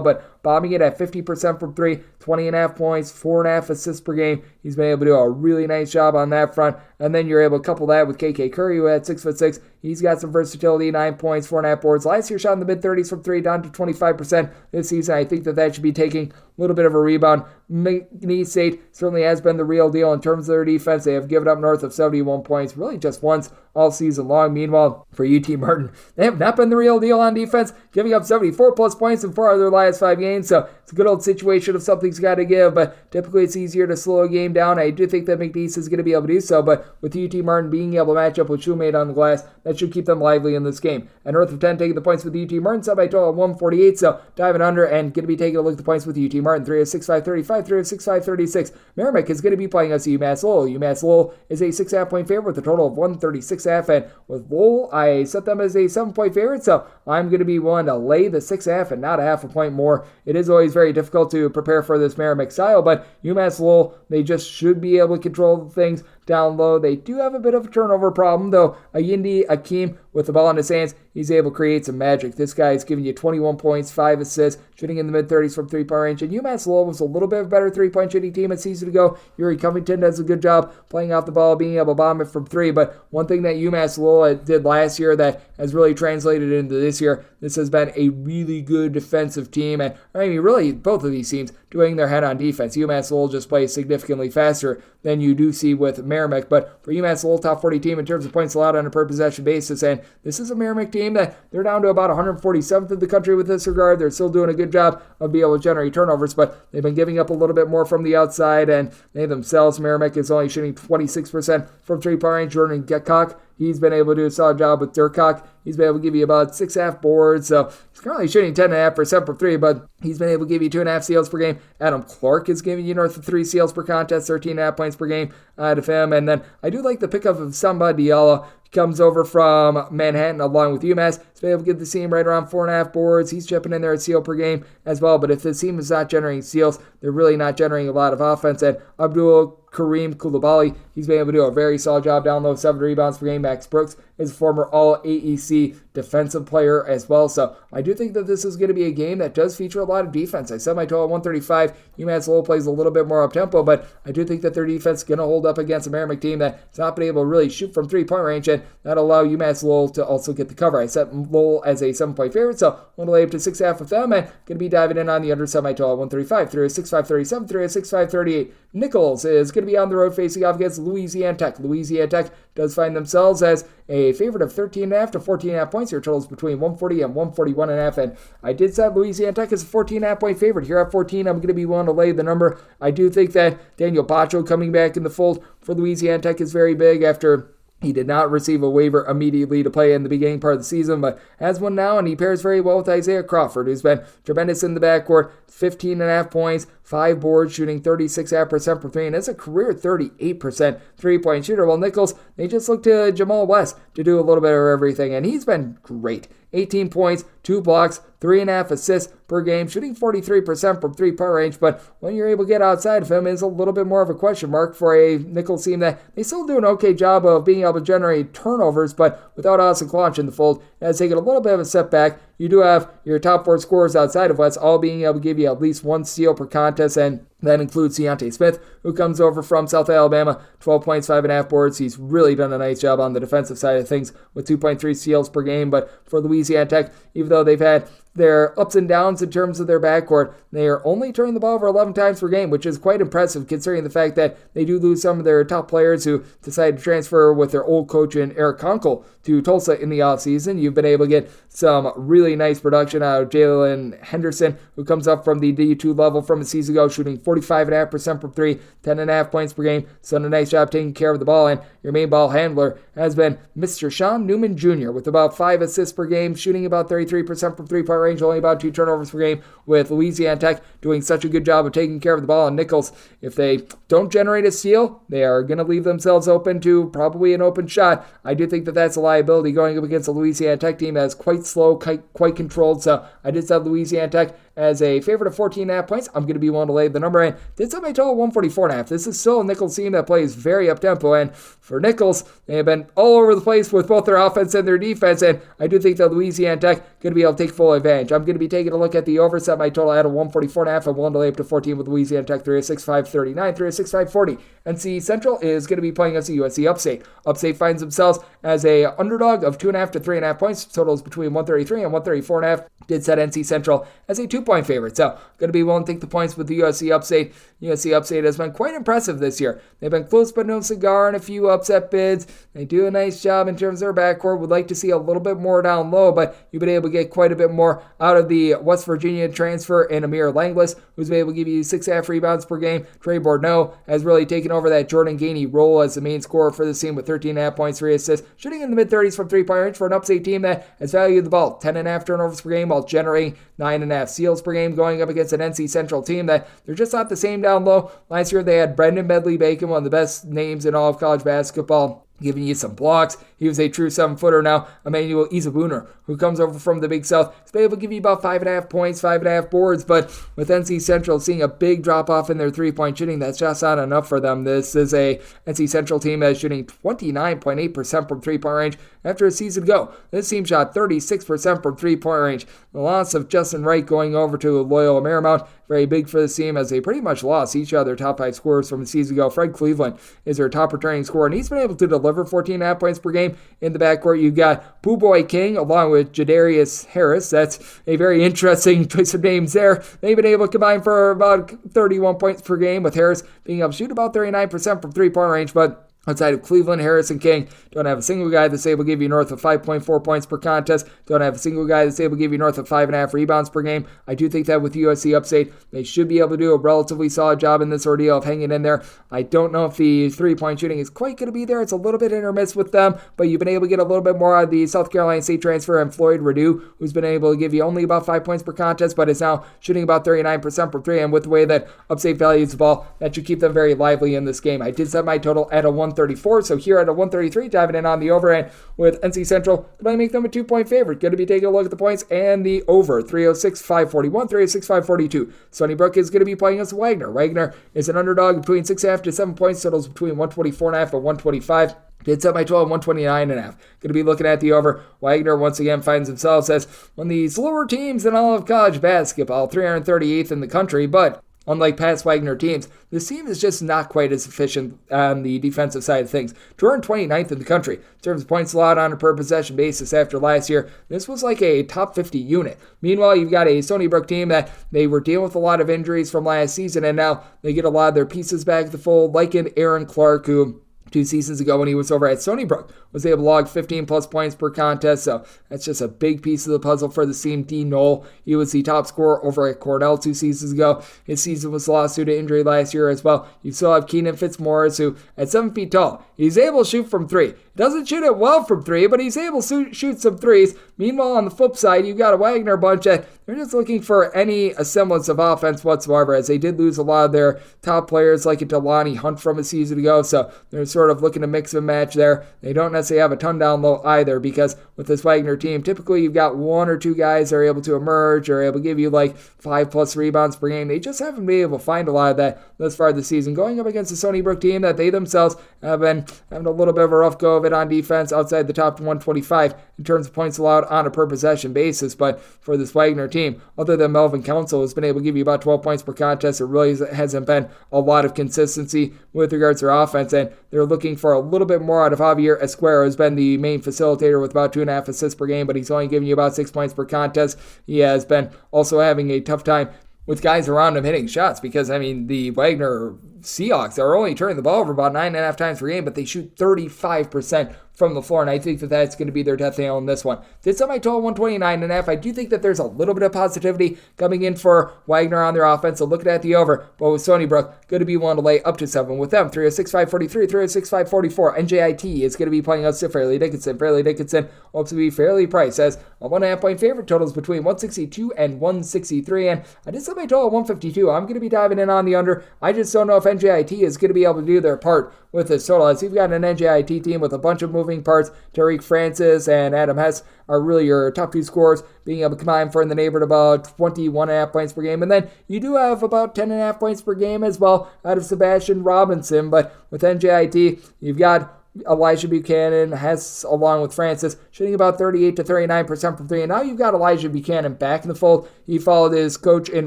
but bombing it at 50% from 3, 20.5 points, 4.5 assists per game. He's been able to do a really nice job on that front, and then you're able to couple that with KK Curry, who at 6'6". He's got some versatility, 9 points, 4.5 boards. Last year shot in the mid-30s from 3, down to 25% this season. I think that should be taking a little bit of a rebound. McNeese State certainly has been the real deal in terms of their defense. They have given up north of 71 points, really just once all season long. Meanwhile, for UT Martin, they have not been the real deal on defense, giving up 74 plus points in 4 of their last 5 games. So it's a good old situation if something's got to give, but typically it's easier to slow a game down. I do think that McNeese is going to be able to do so, but with UT Martin being able to match up with Shoemate on the glass, that should keep them lively in this game. And north of 10 taking the points with UT Martin, set by total at 148, so diving under and going to be taking a look at the points with UT Martin. 306-535, 306-536. Merrimack is going to be playing us UMass Lowell. UMass Lowell is a 6.5 point favorite with a total of 136.5, and with Lowell, I set them as a 7-point favorite, so I'm going to be willing to lay the 6.5 and not a half a point more. It is always very difficult to prepare for this Merrimack style, but UMass Lowell, they just should be able to control things down low. They do have a bit of a turnover problem, though. Ayinde Akeem, with the ball in his hands, he's able to create some magic. This guy is giving you 21 points, 5 assists, shooting in the mid-30s from 3-point range. And UMass Lowell was a little bit of a better 3-point shooting team a season ago. Yuri Covington does a good job playing off the ball, being able to bomb it from 3. But one thing that UMass Lowell did last year that has really translated into this year, this has been a really good defensive team. And I mean, really, both of these teams doing their head on defense. UMass Lowell just plays significantly faster than you do see with Merrimack. But for UMass Lowell, top 40 team in terms of points allowed on a per possession basis. And this is a Merrimack team that they're down to about 147th in the country with this regard. They're still doing a good job of being able to generate turnovers, but they've been giving up a little bit more from the outside. And they themselves, Merrimack is only shooting 26% from 3-point range. Jordan Getcock, he's been able to do a solid job with Durcock. He's been able to give you about 6.5 boards. So he's currently shooting 10.5% from 3, but he's been able to give you 2.5 steals per game. Adam Clark is giving you north of 3 steals per contest, 13.5 points per game out of him. And then I do like the pickup of Samba Diallo. He comes over from Manhattan along with UMass. He's been able to get the team right around 4.5 boards. He's chipping in there at steal per game as well. But if the team is not generating steals, they're really not generating a lot of offense. And Abdul Kareem Koulibaly, he's been able to do a very solid job down low, 7 rebounds per game. Max Brooks is a former All-AEC defensive player as well. So I do think that this is going to be a game that does feature a lot of defense. I set my total at 135. UMass Lowell plays a little bit more up-tempo, but I do think that their defense is going to hold up against a Merrimack team that's not been able to really shoot from three-point range, and that'll allow UMass Lowell to also get the cover. I set Lowell as a 7-point favorite, so I'm going to lay up to 6.5 with them, and going to be diving in on the under semi-total at 135. Through a 6.537, through a 6.538. Nichols is going to be on the road facing off against Louisiana Tech. Louisiana Tech does find themselves as a favorite of 13.5 to 14.5 points. Your totals between 140 and 141.5, and I did set Louisiana Tech as a 14.5 point favorite. Here at 14, I'm going to be willing to lay the number. I do think that Daniel Bacho coming back in the fold for Louisiana Tech is very big after he did not receive a waiver immediately to play in the beginning part of the season, but has one now, and he pairs very well with Isaiah Crawford, who's been tremendous in the backcourt. 15.5 points, 5 boards, shooting 36.5% per three, and that's a career 38% three-point shooter. While Nichols, they just look to Jamal West to do a little bit of everything, and he's been great. 18 points, 2 blocks, 3.5 assists per game, shooting 43% from three-point range, but when you're able to get outside of him is a little bit more of a question mark for a Nichols team that they still do an okay job of being able to generate turnovers, but without Austin Klonch in the fold, it has taken a little bit of a setback. You do have your top 4 scorers outside of West all being able to give you at least 1 steal per contest, and that includes Deontay Smith, who comes over from South Alabama, 12 points, 5.5 boards. He's really done a nice job on the defensive side of things with 2.3 steals per game. But for Louisiana Tech, even though they've had their ups and downs in terms of their backcourt, they are only turning the ball over 11 times per game, which is quite impressive considering the fact that they do lose some of their top players who decided to transfer with their old coach in Eric Conkle to Tulsa in the offseason. You've been able to get some really nice production out of Jalen Henderson, who comes up from the D2 level from a season ago, shooting 45.5% from three, 10.5 points per game. So done a nice job taking care of the ball, and your main ball handler has been Mr. Sean Newman Jr. with about 5 assists per game, shooting about 33% from three-point range, only about 2 turnovers per game, with Louisiana Tech doing such a good job of taking care of the ball. And Nichols, if they don't generate a steal, they are going to leave themselves open to probably an open shot. I do think that that's a liability going up against a Louisiana Tech team that's quite slow, quite controlled. So I did set Louisiana Tech as a favorite of 14.5 points. I'm going to be willing to lay the number, and did set my total 144.5. This is still a Nichols team that plays very up-tempo, and for Nichols, they have been all over the place with both their offense and their defense, and I do think that Louisiana Tech going to be able to take full advantage. I'm going to be taking a look at the over, set my total at a 144.5. I'm willing to lay up to 14 with Louisiana Tech, 3-6-5-39, 3-6-5-40. NC Central is going to be playing us at USC Upstate. Upstate finds themselves as a underdog of 2.5 to 3.5 points. Totals between 133 and 134.5. Did set NC Central as a 2-point favorite. So going to be willing to take the points with the USC Upstate. USC Upstate has been quite impressive this year. They've been close but no cigar in a few upset bids. They do a nice job in terms of their backcourt. Would like to see a little bit more down low, but you've been able to get quite a bit more out of the West Virginia transfer in Amir Langlis, who's been able to give you 6.5 rebounds per game. Trey Bordeaux has really taken over that Jordan Gainey role as the main scorer for the team with 13.5 points, 3 assists, shooting in the mid-30s from three-point range for an Upstate team that has valued the ball 10.5 turnovers per game while generating 9.5 steals per game, going up against an NC Central team that they're just not the same down low. Last year they had Brendan Medley-Bacon, one of the best names in all of college basketball, giving you some blocks. He was a true 7-footer now. Emmanuel Izabuner, who comes over from the Big South, is able to give you about 5.5 points, 5.5 boards, but with NC Central seeing a big drop-off in their three-point shooting, that's just not enough for them. This is a NC Central team that is shooting 29.8% from three-point range after a season ago. This team shot 36% from three-point range. The loss of Justin Wright going over to Loyola Marymount, very big for this team as they pretty much lost each of their top 5 scorers from a season ago. Fred Cleveland is their top returning scorer, and he's been able to deliver 14.5 points per game. In the backcourt, you've got Boo Boy King along with Jadarius Harris. That's a very interesting choice of names there. They've been able to combine for about 31 points per game, with Harris being able to shoot about 39% from three-point range, but outside of Cleveland, Harris, and King, don't have a single guy that's able to give you north of 5.4 points per contest. Don't have a single guy that's able to give you north of 5.5 rebounds per game. I do think that with USC Upstate, they should be able to do a relatively solid job in this ordeal of hanging in there. I don't know if the three-point shooting is quite going to be there. It's a little bit hit or miss with them, but you've been able to get a little bit more out of the South Carolina State transfer and Floyd Redu, who's been able to give you only about 5 points per contest, but is now shooting about 39% from three. And with the way that Upstate values the ball, that should keep them very lively in this game. I did set my total at a 134, so here at a 133, diving in on the over, and with NC Central, going to make them a 2-point favorite. Going to be taking a look at the points and the over, 306-541, 306-542. Sunnybrook is going to be playing against Wagner. Wagner is an underdog between 6.5 to 7 points, totals between 124.5 and 125. Did set my total at 129.5. Going to be looking at the over. Wagner once again finds himself as one of the slower teams in all of college basketball, 338th in the country, but unlike past Wagner teams, this team is just not quite as efficient on the defensive side of things. 229th in the country in terms of points allowed on a per possession basis after last year. This was like a top 50 unit. Meanwhile, you've got a Stony Brook team that they were dealing with a lot of injuries from last season, and now they get a lot of their pieces back to the fold, like in Aaron Clark, who 2 seasons ago when he was over at Stony Brook was able to log 15 plus points per contest, so that's just a big piece of the puzzle for the team. D. Knoll, he was the top scorer over at Cornell 2 seasons ago. His season was lost due to injury last year as well. You still have Keenan Fitzmaurice, who at 7 feet tall, he's able to shoot from 3. Doesn't shoot it well from 3, but he's able to shoot some 3s. Meanwhile, on the flip side, you've got a Wagner bunch that they're just looking for any semblance of offense whatsoever, as they did lose a lot of their top players like a Delani Hunt from a season ago, so they're sort of looking to mix and match there. They don't necessarily have a ton down low either, because with this Wagner team, typically you've got 1 or 2 guys that are able to emerge or able to give you like 5 plus rebounds per game. They just haven't been able to find a lot of that thus far this season, going up against the Stony Brook team that they themselves have been having a little bit of a rough go of it on defense outside the top 125 in terms of points allowed on a per possession basis. But for this Wagner team, other than Melvin Council, has been able to give you about 12 points per contest, there really hasn't been a lot of consistency with regards to their offense, and they're looking for a little bit more out of Javier Esquero, who's been the main facilitator with about 2.5 assists per game, but he's only giving you about 6 points per contest. He has been also having a tough time with guys around him hitting shots, because, the Wagner Seahawks are only turning the ball over about 9.5 times per game, but they shoot 35% from the floor, and I think that that's going to be their death nail in this one. Did set my total 129.5. I do think that there's a little bit of positivity coming in for Wagner on their offense, so looking at the over, but with Stony Brook, going to be one to lay up to 7 with them. 306-543, 306-544. NJIT is going to be playing us to Fairleigh Dickinson. Fairleigh Dickinson hopes to be fairly priced as a 1.5 point favorite. Totals between 162 and 163, and I did set my total 152. I'm going to be diving in on the under. I just don't know if NJIT is going to be able to do their part with this total, as you've got an NJIT team with a bunch of moving parts. Tariq Francis and Adam Hess are really your top 2 scorers, being able to combine for in the neighborhood about 21.5 points per game. And then you do have about 10.5 points per game as well out of Sebastian Robinson. But with NJIT, you've got Elijah Buchanan, Hess, along with Francis, shooting about 38 to 39% from 3. And now you've got Elijah Buchanan back in the fold. He followed his coach in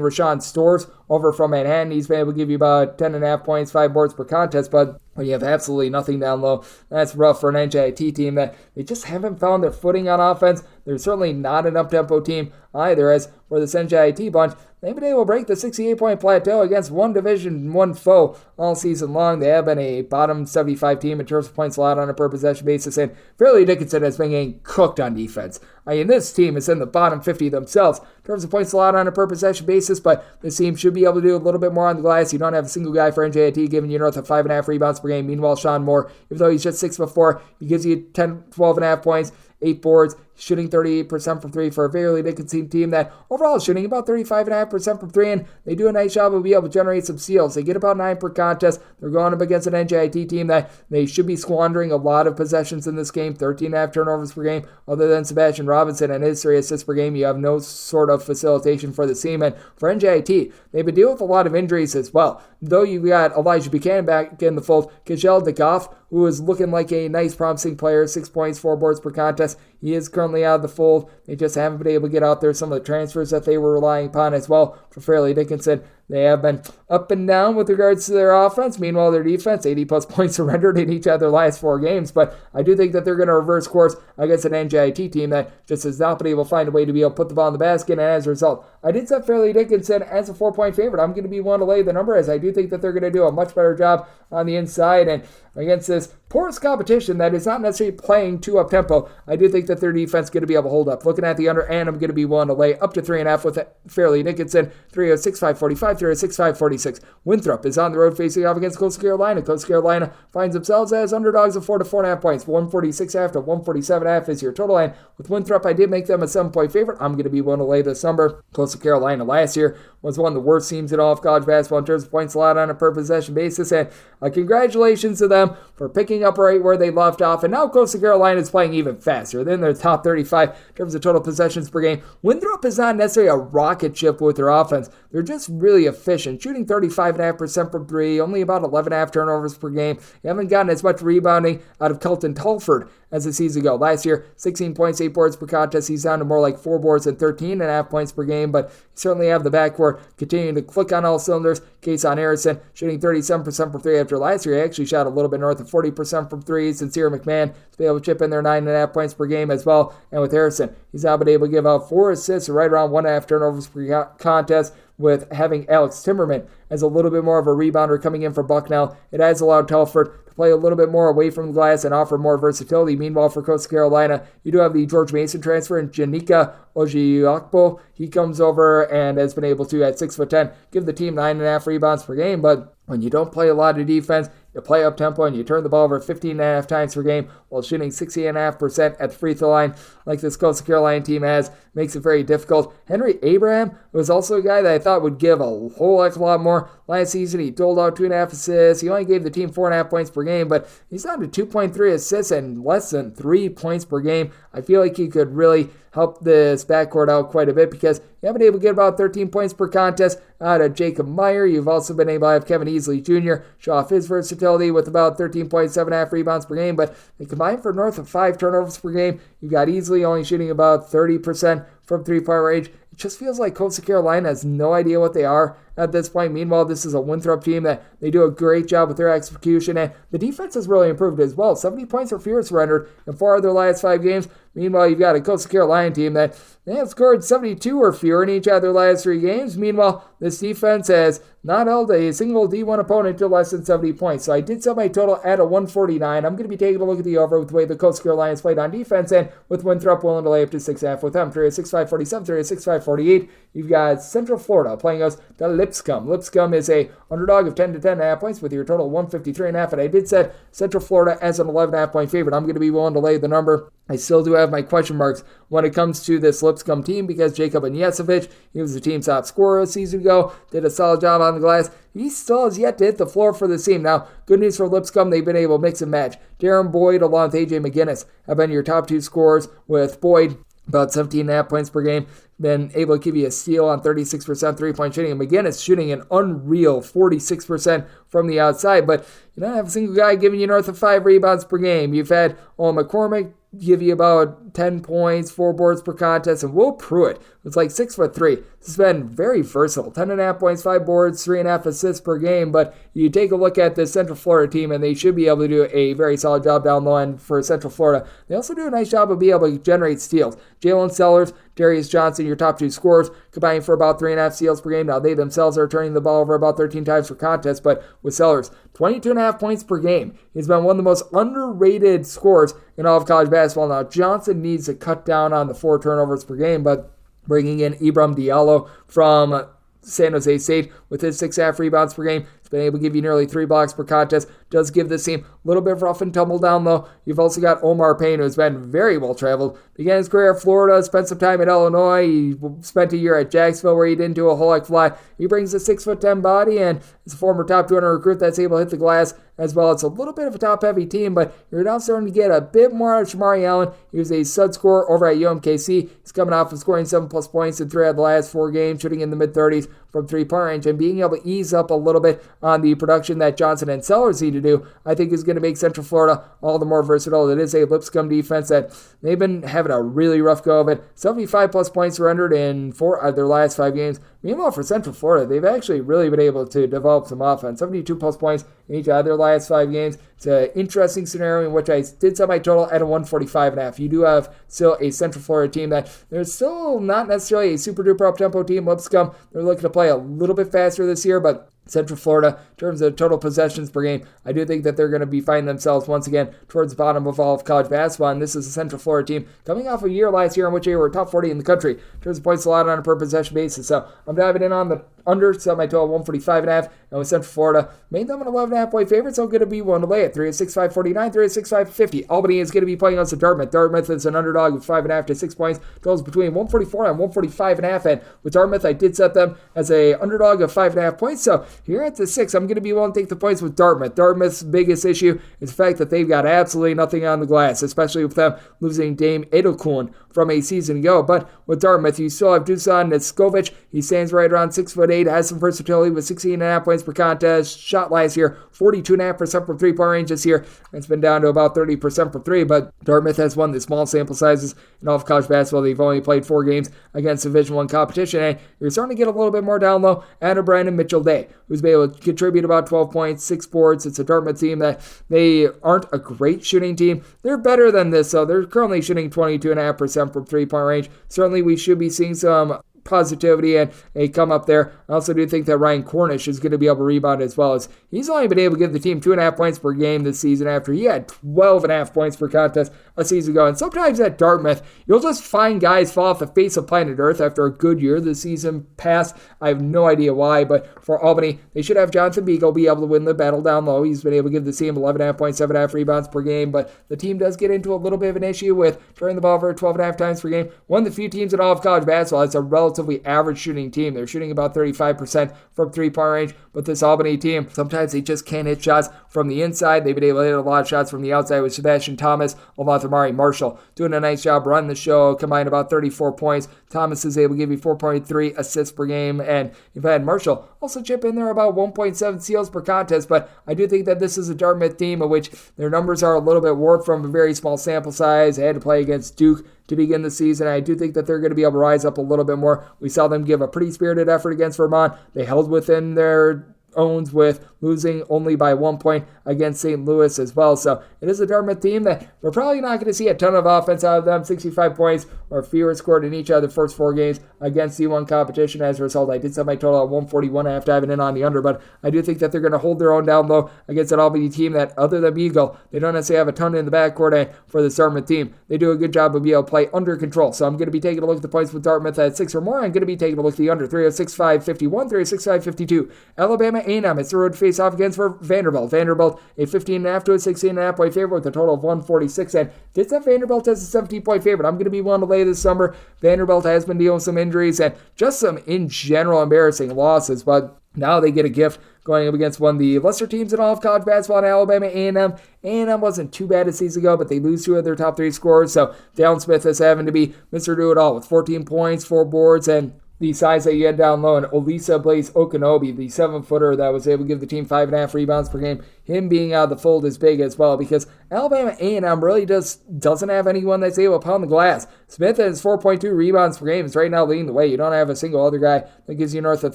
Rashawn Stores over from Manhattan. He's been able to give you about 10.5 points, 5 boards per contest, but when you have absolutely nothing down low, that's rough for an NJIT team that they just haven't found their footing on offense. They're certainly not an up-tempo team either, as for this NJIT bunch, they've been able to break the 68-point plateau against one Division I foe all season long. They have been a bottom 75 team in terms of points allowed on a per possession basis, and Fairleigh Dickinson has been getting cooked on defense. This team is in the bottom 50 themselves in terms of points allowed on a per possession basis, but this team should be able to do a little bit more on the glass. You don't have a single guy for NJIT giving you north of 5.5 rebounds per game. Meanwhile, Sean Moore, even though he's just 6'4", he gives you 12.5 points, 8 boards, shooting 38% from 3 for a Fairleigh Dickinson team that overall is shooting about 35.5% from 3, and they do a nice job of being able to generate some steals. They get about 9 per contest. They're going up against an NJIT team that they should be squandering a lot of possessions in this game, 13.5 turnovers per game. Other than Sebastian Robinson and his 3 assists per game, you have no sort of facilitation for the team. And for NJIT, they've been dealing with a lot of injuries as well. Though you've got Elijah Buchanan back in the fold, Kajel DeGoff, who is looking like a nice, promising player, 6 points, 4 boards per contest. He is currently out of the fold. They just haven't been able to get out there some of the transfers that they were relying upon as well for Fairleigh Dickinson. They have been up and down with regards to their offense. Meanwhile, their defense, 80-plus points surrendered in each of their last 4 games. But I do think that they're going to reverse course against an NJIT team that just has not been able to find a way to be able to put the ball in the basket. And as a result, I did set Fairleigh Dickinson as a 4-point favorite. I'm going to be one to lay the number, as I do think that they're going to do a much better job on the inside. And against this porous competition that is not necessarily playing too up-tempo, I do think that their defense is going to be able to hold up. Looking at the under, and I'm going to be one to lay up to 3.5 with Fairleigh Dickinson. 306-545, 306-546. Winthrop is on the road facing off against Coastal Carolina. Coastal Carolina finds themselves as underdogs of 4 to 4.5 points. 146.5 to 147.5 is your total. And with Winthrop, I did make them a 7-point favorite. I'm going to be one to lay this number. Coastal Carolina last year was one of the worst teams in all of college basketball in terms of points allowed on a per possession basis. And congratulations to them for picking up right where they left off. And now Coastal Carolina is playing even faster than their top 35 in terms of total possessions per game. Winthrop is not necessarily a rocket ship with their offense. They're just really really efficient, shooting 35.5% from three, only about 11.5 turnovers per game. You haven't gotten as much rebounding out of Kelton Telford as the season ago. Last year, 16 points, 8 boards per contest. He's down to more like 4 boards and 13.5 points per game, but you certainly have the backcourt continuing to click on all cylinders. Kason Harrison shooting 37% from three after last year. He actually shot a little bit north of 40% from three. Sincere McMahon to be able to chip in their 9.5 points per game as well. And with Harrison, he's now been able to give out 4 assists, right around 1.5 turnovers per contest, with having Alex Timmerman as a little bit more of a rebounder coming in for Bucknell. It has allowed Telford to play a little bit more away from the glass and offer more versatility. Meanwhile, for Coastal Carolina, you do have the George Mason transfer in Janika Ojiakpo. He comes over and has been able to, at 6'10", give the team 9.5 rebounds per game, but when you don't play a lot of defense, you play up tempo and you turn the ball over 15.5 times per game while shooting 60.5% at the free throw line, like this Coastal Carolina team has, makes it very difficult. Henry Abraham was also a guy that I thought would give a whole heck of a lot more. Last season, he doled out 2.5 assists. He only gave the team 4.5 points per game, but he's down to 2.3 assists and less than 3 points per game. I feel like he could really help this backcourt out quite a bit because you haven't been able to get about 13 points per contest out of Jacob Meyer. You've also been able to have Kevin Easley Jr. show off his versatility with about 13.7.5 rebounds per game, but they combine for north of 5 turnovers per game. You've got Easley only shooting about 30% from three-point range. It just feels like Coastal Carolina has no idea what they are at this point. Meanwhile, this is a Winthrop team that they do a great job with their execution, and the defense has really improved as well. 70 points or fewer surrendered in 4 of their last 5 games. Meanwhile, you've got a Coastal Carolina team that they have scored 72 or fewer in each of their last 3 games. Meanwhile, this defense has not held a single D1 opponent to less than 70 points. So I did set my total at a 149. I'm going to be taking a look at the over with the way the Coastal Carolina played on defense, and with Winthrop willing to lay up to 6.5 with them. 3-6-5-47, 3-6-5-48. You've got Central Florida playing us the Lipscomb. Lipscomb is a underdog of 10 to 10.5 points with your total 153.5, and I did set Central Florida as an 11.5 point favorite. I'm going to be willing to lay the number. I still do have my question marks when it comes to this Lipscomb team because Jacob Aniesovich, he was the team's top scorer a season ago, did a solid job on the glass. He still has yet to hit the floor for the team. Now, good news for Lipscomb, they've been able to mix and match. Darren Boyd along with A.J. McGinnis have been your top 2 scorers, with Boyd about 17.5 points per game, been able to give you a steal on 36% three-point shooting, and McGinnis shooting an unreal 46% from the outside, but you don't have a single guy giving you north of 5 rebounds per game. You've had Owen McCormick give you about 10 points, 4 boards per contest, and Will Pruitt was like 6'3". This has been very versatile. 10.5 points, 5 boards, 3.5 assists per game, but you take a look at this Central Florida team, and they should be able to do a very solid job down low end for Central Florida. They also do a nice job of being able to generate steals. Jalen Sellers, Darius Johnson, your top 2 scorers, combining for about 3.5 steals per game. Now, they themselves are turning the ball over about 13 times per contest, but with Sellers, 22.5 points per game. He's been one of the most underrated scorers in all of college basketball. Now, Johnson needs to cut down on the 4 turnovers per game, but bringing in Ibram Diallo from San Jose State with his 6.5 rebounds per game, he's been able to give you nearly 3 blocks per contest. Does give this team a little bit of rough and tumble down, though. You've also got Omar Payne, who's been very well traveled. Began his career at Florida, spent some time at Illinois. He spent a year at Jacksonville where he didn't do a whole heck of a lot. He brings a 6'10" body and is a former top 200 recruit that's able to hit the glass as well. It's a little bit of a top-heavy team, but you're now starting to get a bit more out of Shamari Allen. He was a stud scorer over at UMKC. He's coming off of scoring 7+ points in 3 out of the last 4 games, shooting in the mid-30s from 3-point range, and being able to ease up a little bit on the production that Johnson and Sellers need to do, I think is going to make Central Florida all the more versatile. It is a Lipscomb defense that they've been having a really rough go of it. 75+ points surrendered in 4 of their last 5 games. Meanwhile, for Central Florida, they've actually really been able to develop some offense. 72+ points in each of their last 5 games. It's an interesting scenario in which I did set my total at a 145.5. You do have still a Central Florida team that they're still not necessarily a super-duper up-tempo team. Lipscomb, they're looking to play a little bit faster this year, but Central Florida, in terms of total possessions per game, I do think that they're going to be finding themselves once again towards the bottom of all of college basketball, and this is a Central Florida team coming off a year last year in which they were top 40 in the country in terms of points allowed on a per possession basis. So I'm diving in on the under, set my total 145.5, and with Central Florida, made them an 11.5 point favorite, so I'm going to be one to lay it. 3-6-5-49, 3-6-5-50. Albany is going to be playing against Dartmouth. Dartmouth is an underdog with 5.5 to 6 points. Totals between 144 and 145.5, and with Dartmouth, I did set them as a underdog of 5.5 points, so here at the 6, I'm going to be willing to take the points with Dartmouth. Dartmouth's biggest issue is the fact that they've got absolutely nothing on the glass, especially with them losing Dame Edelkuhn from a season ago. But with Dartmouth, you still have Dusan Netskovich. He stands right around 6'8", has some versatility with 16.5 points per contest. Shot last year, 42.5% from three-point range this year. It's been down to about 30% from three, but Dartmouth has won the small sample sizes in all of college basketball. They've only played 4 games against Division I competition, and you're starting to get a little bit more down low out of Brandon Mitchell-Day, who's been able to contribute about 12 points, 6 boards. It's a Dartmouth team that they aren't a great shooting team. They're better than this, though. They're currently shooting 22.5% from three-point range. Certainly, we should be seeing some positivity and a come up there. I also do think that Ryan Cornish is going to be able to rebound as well, as he's only been able to give the team 2.5 points per game this season after he had 12.5 points per contest a season ago. And sometimes at Dartmouth, you'll just find guys fall off the face of planet Earth after a good year this season past. I have no idea why, but for Albany, they should have Jonathan Beagle be able to win the battle down low. He's been able to give the team 11.5 points, 7.5 rebounds per game, but the team does get into a little bit of an issue with turning the ball over 12.5 times per game. One of the few teams in all of college basketball that's a relatively average shooting team. They're shooting about 35% from three-point range, but this Albany team, sometimes they just can't hit shots from the inside. They've been able to hit a lot of shots from the outside with Sebastian Thomas, along with Amari Marshall, doing a nice job running the show, combined about 34 points. Thomas is able to give you 4.3 assists per game, and you've had Marshall also chip in there about 1.7 steals per contest, but I do think that this is a Dartmouth team of which their numbers are a little bit warped from a very small sample size. They had to play against Duke to begin the season. I do think that they're going to be able to rise up a little bit more. We saw them give a pretty spirited effort against Vermont. They held within their owns with losing only by 1 point against St. Louis as well. So it is a Dartmouth team that we're probably not going to see a ton of offense out of them. 65 points or fewer scored in each of the first 4 games against D1 competition. As a result, I did set my total at 141 after diving in on the under, but I do think that they're going to hold their own down low against an Albany team that, other than Beagle, they don't necessarily have a ton in the backcourt. And for the Dartmouth team, they do a good job of being able to play under control. So I'm going to be taking a look at the points with Dartmouth at 6 or more. I'm going to be taking a look at the under 306.551, 306.552. Alabama A&M, it's the road face off against for Vanderbilt. Vanderbilt, a 15.5 to a 16.5 point favorite with a total of 146. And did set Vanderbilt as a 17-point favorite. I'm going to be one to lay this summer. Vanderbilt has been dealing with some injuries and just some, in general, embarrassing losses, but now they get a gift going up against one of the lesser teams in all of college basketball in Alabama A&M. A&M wasn't too bad a season ago, but they lose 2 of their top 3 scorers, so Dallin Smith is having to be Mr. Do-It-All with 14 points, 4 boards, and the size that you had down low, and Olisa Blaze Okanobi, the 7-footer that was able to give the team 5.5 rebounds per game, him being out of the fold is big as well, because Alabama A&M really doesn't have anyone that's able to pound the glass. Smith has 4.2 rebounds per game. Is right now leading the way. You don't have a single other guy that gives you north of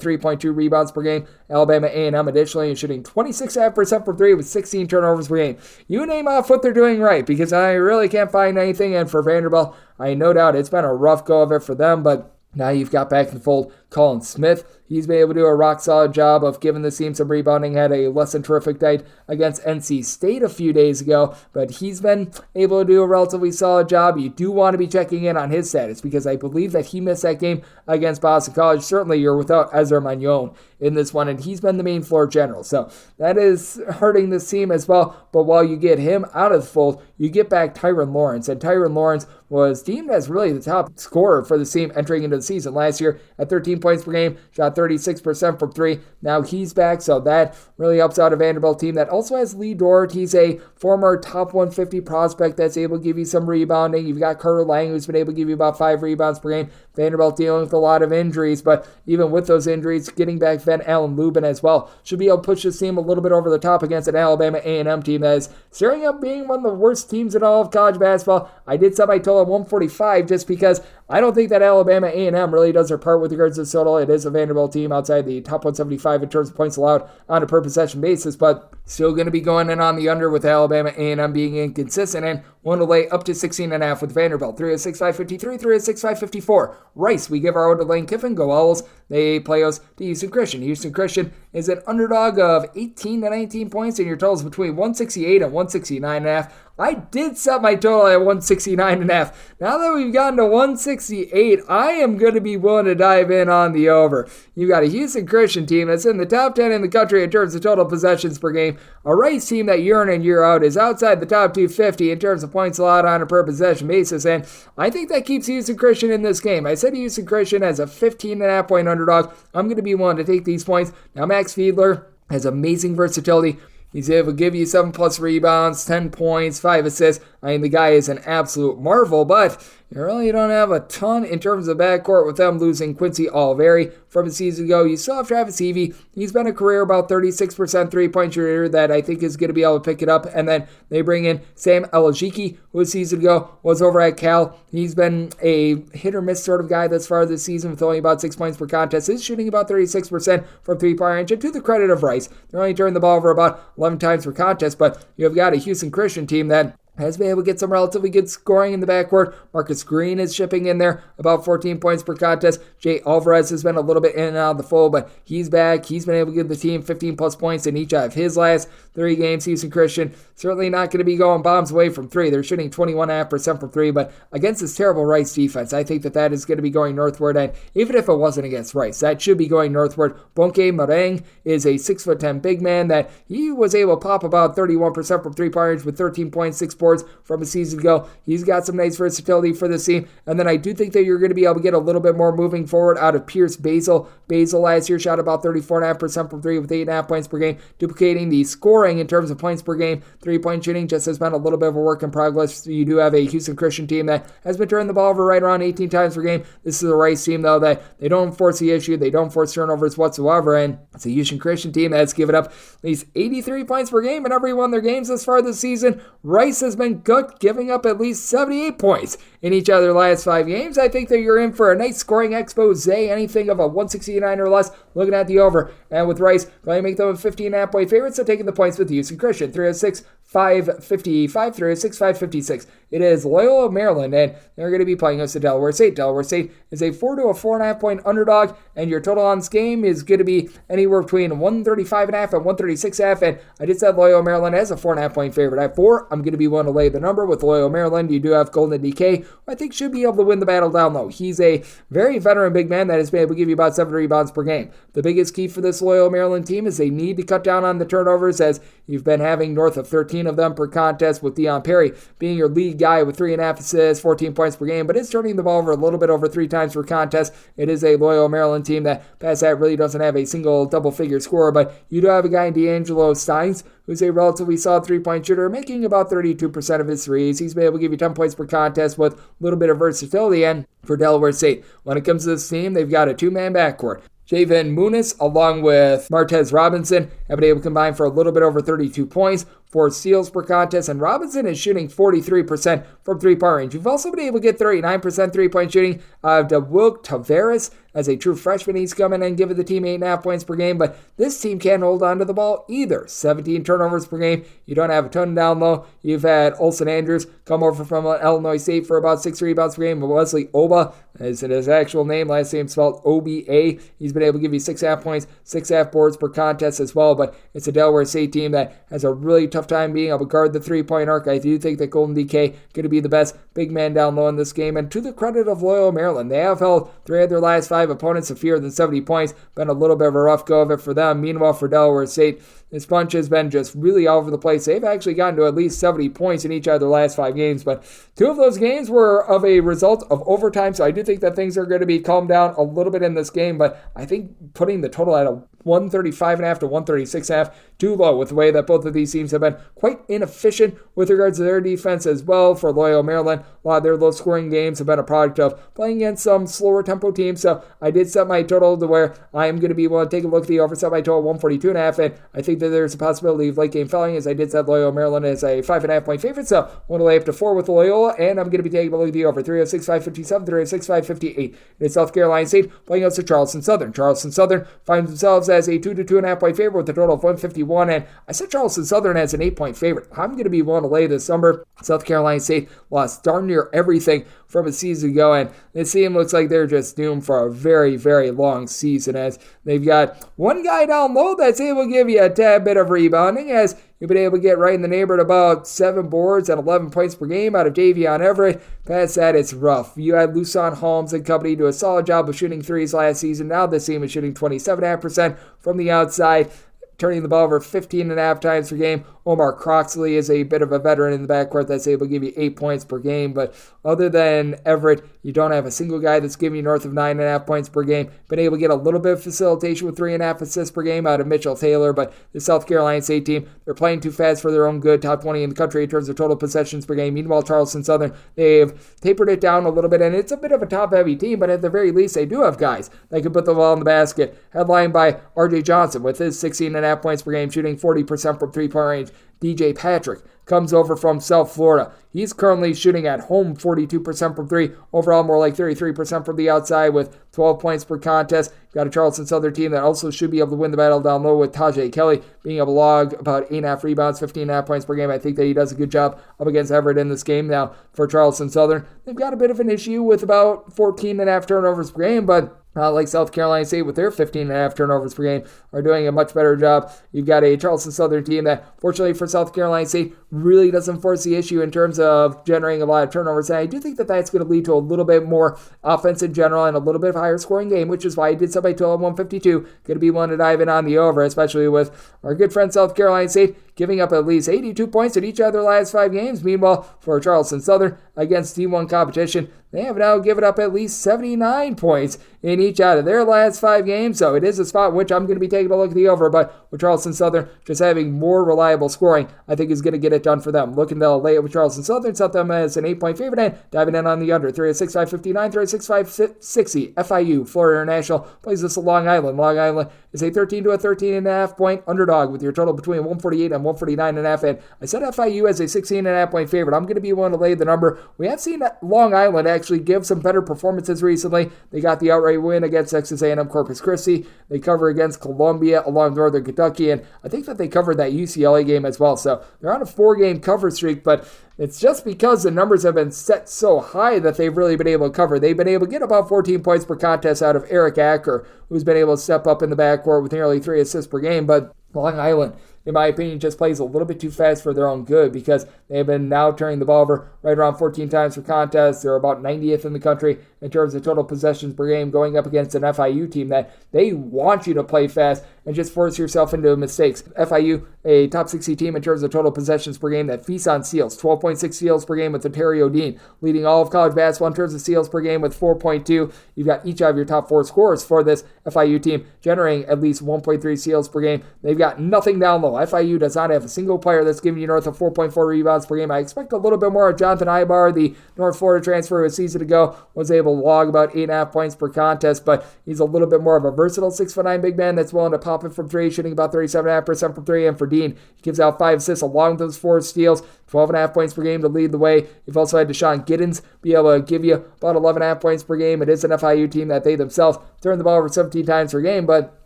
3.2 rebounds per game. Alabama A&M additionally is shooting 26.5% from 3 with 16 turnovers per game. You name off what they're doing right, because I really can't find anything, and for Vanderbilt, I no doubt it's been a rough go of it for them, but now you've got back in the fold Colin Smith. He's been able to do a rock-solid job of giving the team some rebounding. Had a less than terrific night against NC State a few days ago, but he's been able to do a relatively solid job. You do want to be checking in on his status, because I believe that he missed that game against Boston College. Certainly you're without Ezra Magnon in this one, and he's been the main floor general. So that is hurting this team as well. But while you get him out of the fold, you get back Tyron Lawrence, and Tyron Lawrence was deemed as really the top scorer for the team entering into the season. Last year at 13 points per game, shot 36% from 3. Now he's back, so that really helps out a Vanderbilt team that also has Lee Dort. He's a former top 150 prospect that's able to give you some rebounding. You've got Carter Lang, who's been able to give you about 5 rebounds per game. Vanderbilt dealing with a lot of injuries, but even with those injuries, getting back Van Allen Lubin as well should be able to push this team a little bit over the top against an Alabama A&M team that is staring up being one of the worst teams in all of college basketball. I did set my total at 145 just because I don't think that Alabama A&M really does their part with regards to the total. It is a Vanderbilt team outside the top 175 in terms of points allowed on a per possession basis, but still going to be going in on the under with Alabama A&M being inconsistent, and one to lay up to 16.5 with Vanderbilt. 306.553, 306.554. Rice, we give our own to Lane Kiffin. Go Owls. They play us to Houston Christian. Houston Christian is an underdog of 18 to 19 points, and your totals between 168 and 169.5. I did set my total at 169.5. Now that we've gotten to 168, I am going to be willing to dive in on the over. You've got a Houston Christian team that's in the top 10 in the country in terms of total possessions per game. A Rice team that year in and year out is outside the top 250 in terms of points allowed on a per possession basis, and I think that keeps Houston Christian in this game. I said Houston Christian as a 15.5 point underdog. I'm going to be willing to take these points. Now, Max Fiedler has amazing versatility. He's able to give you 7+ rebounds, 10 points, 5 assists. I mean, the guy is an absolute marvel, but you really don't have a ton in terms of backcourt with them losing Quincy Oliveri from a season ago. You still have Travis Evie. He's been a career about 36% three-point shooter that I think is going to be able to pick it up. And then they bring in Sam Elajiki, who a season ago was over at Cal. He's been a hit-or-miss sort of guy thus far this season with only about 6 points per contest. He's shooting about 36% from three-point range. And to the credit of Rice, they're only turning the ball over about 11 times per contest, but you have got a Houston Christian team that has been able to get some relatively good scoring in the backcourt. Marcus Green is shipping in there about 14 points per contest. Jay Alvarez has been a little bit in and out of the fold, but he's back. He's been able to give the team 15+ points in each of his last 3 games. Houston Christian certainly not going to be going bombs away from 3. They're shooting 21.5% from 3, but against this terrible Rice defense, I think that is going to be going northward, and even if it wasn't against Rice, that should be going northward. Bonke Marang is a 6'10" big man that he was able to pop about 31% from three-point range with 13.6 boards from a season ago. He's got some nice versatility for this team. And then I do think that you're going to be able to get a little bit more moving forward out of Pierce Basil. Basil last year shot about 34.5% from 3 with 8.5 points per game, duplicating the scoring in terms of points per game. 3-point shooting just has been a little bit of a work in progress. You do have a Houston Christian team that has been turning the ball over right around 18 times per game. This is a Rice team, though, that they don't force the issue. They don't force turnovers whatsoever. And it's a Houston Christian team that's given up at least 83 points per game in every one of their games thus far this season. Rice has been good, giving up at least 78 points in each of their last 5 games. I think that you're in for a nice scoring expose, anything of a 169 or less, looking at the over. And with Rice, going to make them a 15.5 point favorite, so taking the points with Houston Christian. 306, 555, 306, 556. It is Loyola, Maryland, and they're going to be playing us at Delaware St. Delaware St is a 4 to a 4.5 point underdog, and your total on this game is going to be anywhere between 135.5 and 136.5, and I just said Loyola, Maryland as a 4.5 point favorite. At 4, I'm going to be willing to lay the number with Loyola, Maryland. You do have Golden DK, who I think should be able to win the battle down low. He's a very veteran big man that has been able to give you about 7 rebounds per game. The biggest key for this Loyola, Maryland team is they need to cut down on the turnovers, as you've been having north of 13 of them per contest, with Deion Perry being your lead guy with 3.5 assists, 14 points per game, but it's turning the ball over a little bit over 3 times per contest. It is a Loyola, Maryland team that past that really doesn't have a single double-figure scorer, but you do have a guy in D'Angelo Steins, who's a relatively solid 3-point shooter, making about 32% of his threes. He's been able to give you 10 points per contest with a little bit of versatility. And for Delaware State, when it comes to this team, they've got a 2-man backcourt. Javen Muniz, along with Martez Robinson, have been able to combine for a little bit over 32 points, 4 steals per contest, and Robinson is shooting 43% from three-point range. You've also been able to get 39% three-point shooting out of Wilk Tavares. As a true freshman, he's coming and giving the team 8.5 points per game, but this team can't hold on to the ball either. 17 turnovers per game. You don't have a ton down low. You've had Olsen Andrews come over from Illinois State for about 6 rebounds per game. Wesley Oba is his actual name, last name spelled O-B-A. He's been able to give you 6.5 points, 6.5 boards per contest as well, but it's a Delaware State team that has a really tough time being able to guard the 3-point arc. I do think that Golden DK going to be the best big man down low in this game, and to the credit of Loyola, Maryland, they have held 3 of their last 5 opponents to fewer than 70 points. Been a little bit of a rough go of it for them. Meanwhile, for Delaware State, this bunch has been just really all over the place. They've actually gotten to at least 70 points in each of their last 5 games, but 2 of those games were of a result of overtime, so I do think that things are going to be calmed down a little bit in this game, but I think putting the total at a 135.5 to 136.5, too low with the way that both of these teams have been quite inefficient with regards to their defense as well. For Loyola, Maryland, a lot of their low-scoring games have been a product of playing against some slower tempo teams, so I did set my total to where I am going to be able to take a look at the over, set my total 142.5, and I think that there's a possibility of late game fouling, as I did set Loyola, Maryland as a 5.5 point favorite, so I'm going to lay up to 4 with Loyola, and I'm going to be taking a look at the over. 306, 557, 306, 558. It's South Carolina State playing out to Charleston Southern. Charleston Southern finds themselves as a 2 to 2.5 point favorite with a total of 151, and I set Charleston Southern as an 8 point favorite. I'm going to be willing to lay this number. South Carolina State lost darn near everything from a season ago, and this team looks like they're just doomed for a very, very long season, as they've got one guy down low that's able to give you a tad bit of rebounding, as You've been able to get right in the neighborhood about 7 boards and 11 points per game out of Davion Everett. Past that, it's rough. You had Luson Holmes and company do a solid job of shooting threes last season. Now this team is shooting 27.5% from the outside, turning the ball over 15.5 times per game. Omar Croxley is a bit of a veteran in the backcourt that's able to give you 8 points per game. But other than Everett, you don't have a single guy that's giving you north of 9.5 points per game. Been able to get a little bit of facilitation with 3.5 assists per game out of Mitchell Taylor. But the South Carolina State team, they're playing too fast for their own good. Top 20 in the country in terms of total possessions per game. Meanwhile, Tarleton Southern, they've tapered it down a little bit. And it's a bit of a top-heavy team. But at the very least, they do have guys that can put the ball in the basket. Headlined by R.J. Johnson with his 16.5 points per game, shooting 40% from three-point range. DJ Patrick comes over from South Florida. He's currently shooting at home 42% from three. Overall, more like 33% from the outside with 12 points per contest. Got a Charleston Southern team that also should be able to win the battle down low with Tajay Kelly being able to log about 8.5 rebounds, 15.5 points per game. I think that he does a good job up against Everett in this game. Now, for Charleston Southern, they've got a bit of an issue with about 14.5 turnovers per game, but like South Carolina State with their 15.5 turnovers per game are doing a much better job. You've got a Charleston Southern team that, fortunately for South Carolina State, really doesn't force the issue in terms of generating a lot of turnovers. And I do think that that's going to lead to a little bit more offense in general and a little bit of higher scoring game, which is why I did somebody total 152. Going to be one to dive in on the over, especially with our good friend South Carolina State giving up at least 82 points in each of their last 5 games. Meanwhile, for Charleston Southern, against D1 competition, they have now given up at least 79 points in each out of their last 5 games. So it is a spot which I'm going to be taking a look at the over, but with Charleston Southern just having more reliable scoring, I think is going to get it done for them. Looking to lay it with Charleston Southern, set them as an 8-point favorite, and diving in on the under. 306.559, 306.560. FIU, Florida International, plays this at Long Island. Long Island is a 13 to a 13.5 point underdog with your total between 148 and 149.5. And I said FIU as a 16.5 point favorite. I'm going to be one to lay the number. We have seen Long Island actually give some better performances recently. They got the outright win against Texas A&M Corpus Christi. They cover against Columbia along Northern Kentucky, and I think that they covered that UCLA game as well. So they're on a 4-game cover streak, but it's just because the numbers have been set so high that they've really been able to cover. They've been able to get about 14 points per contest out of Eric Acker, who's been able to step up in the backcourt with nearly 3 assists per game. But Long Island, in my opinion, just plays a little bit too fast for their own good because they've been now turning the ball over right around 14 times per contest. They're about 90th in the country in terms of total possessions per game, going up against an FIU team that they want you to play fast and just force yourself into mistakes. FIU, a top 60 team in terms of total possessions per game that feasts on steals, 12.6 steals per game with Ontario Dean, leading all of college basketball in terms of steals per game with 4.2. You've got each of your top 4 scorers for this FIU team generating at least 1.3 steals per game. They've got nothing down low. FIU does not have a single player that's giving you north of 4.4 rebounds per game. I expect a little bit more of Jonathan Ibar, the North Florida transfer a season ago, was able to log about 8.5 points per contest, but he's a little bit more of a versatile 6'9" big man that's willing to pop it from 3, shooting about 37.5% from 3. And for Dean, he gives out 5 assists along with those 4 steals, 12.5 points per game to lead the way. You've also had Deshaun Giddens be able to give you about 11.5 points per game. It is an FIU team that they themselves turn the ball over 17 times per game, but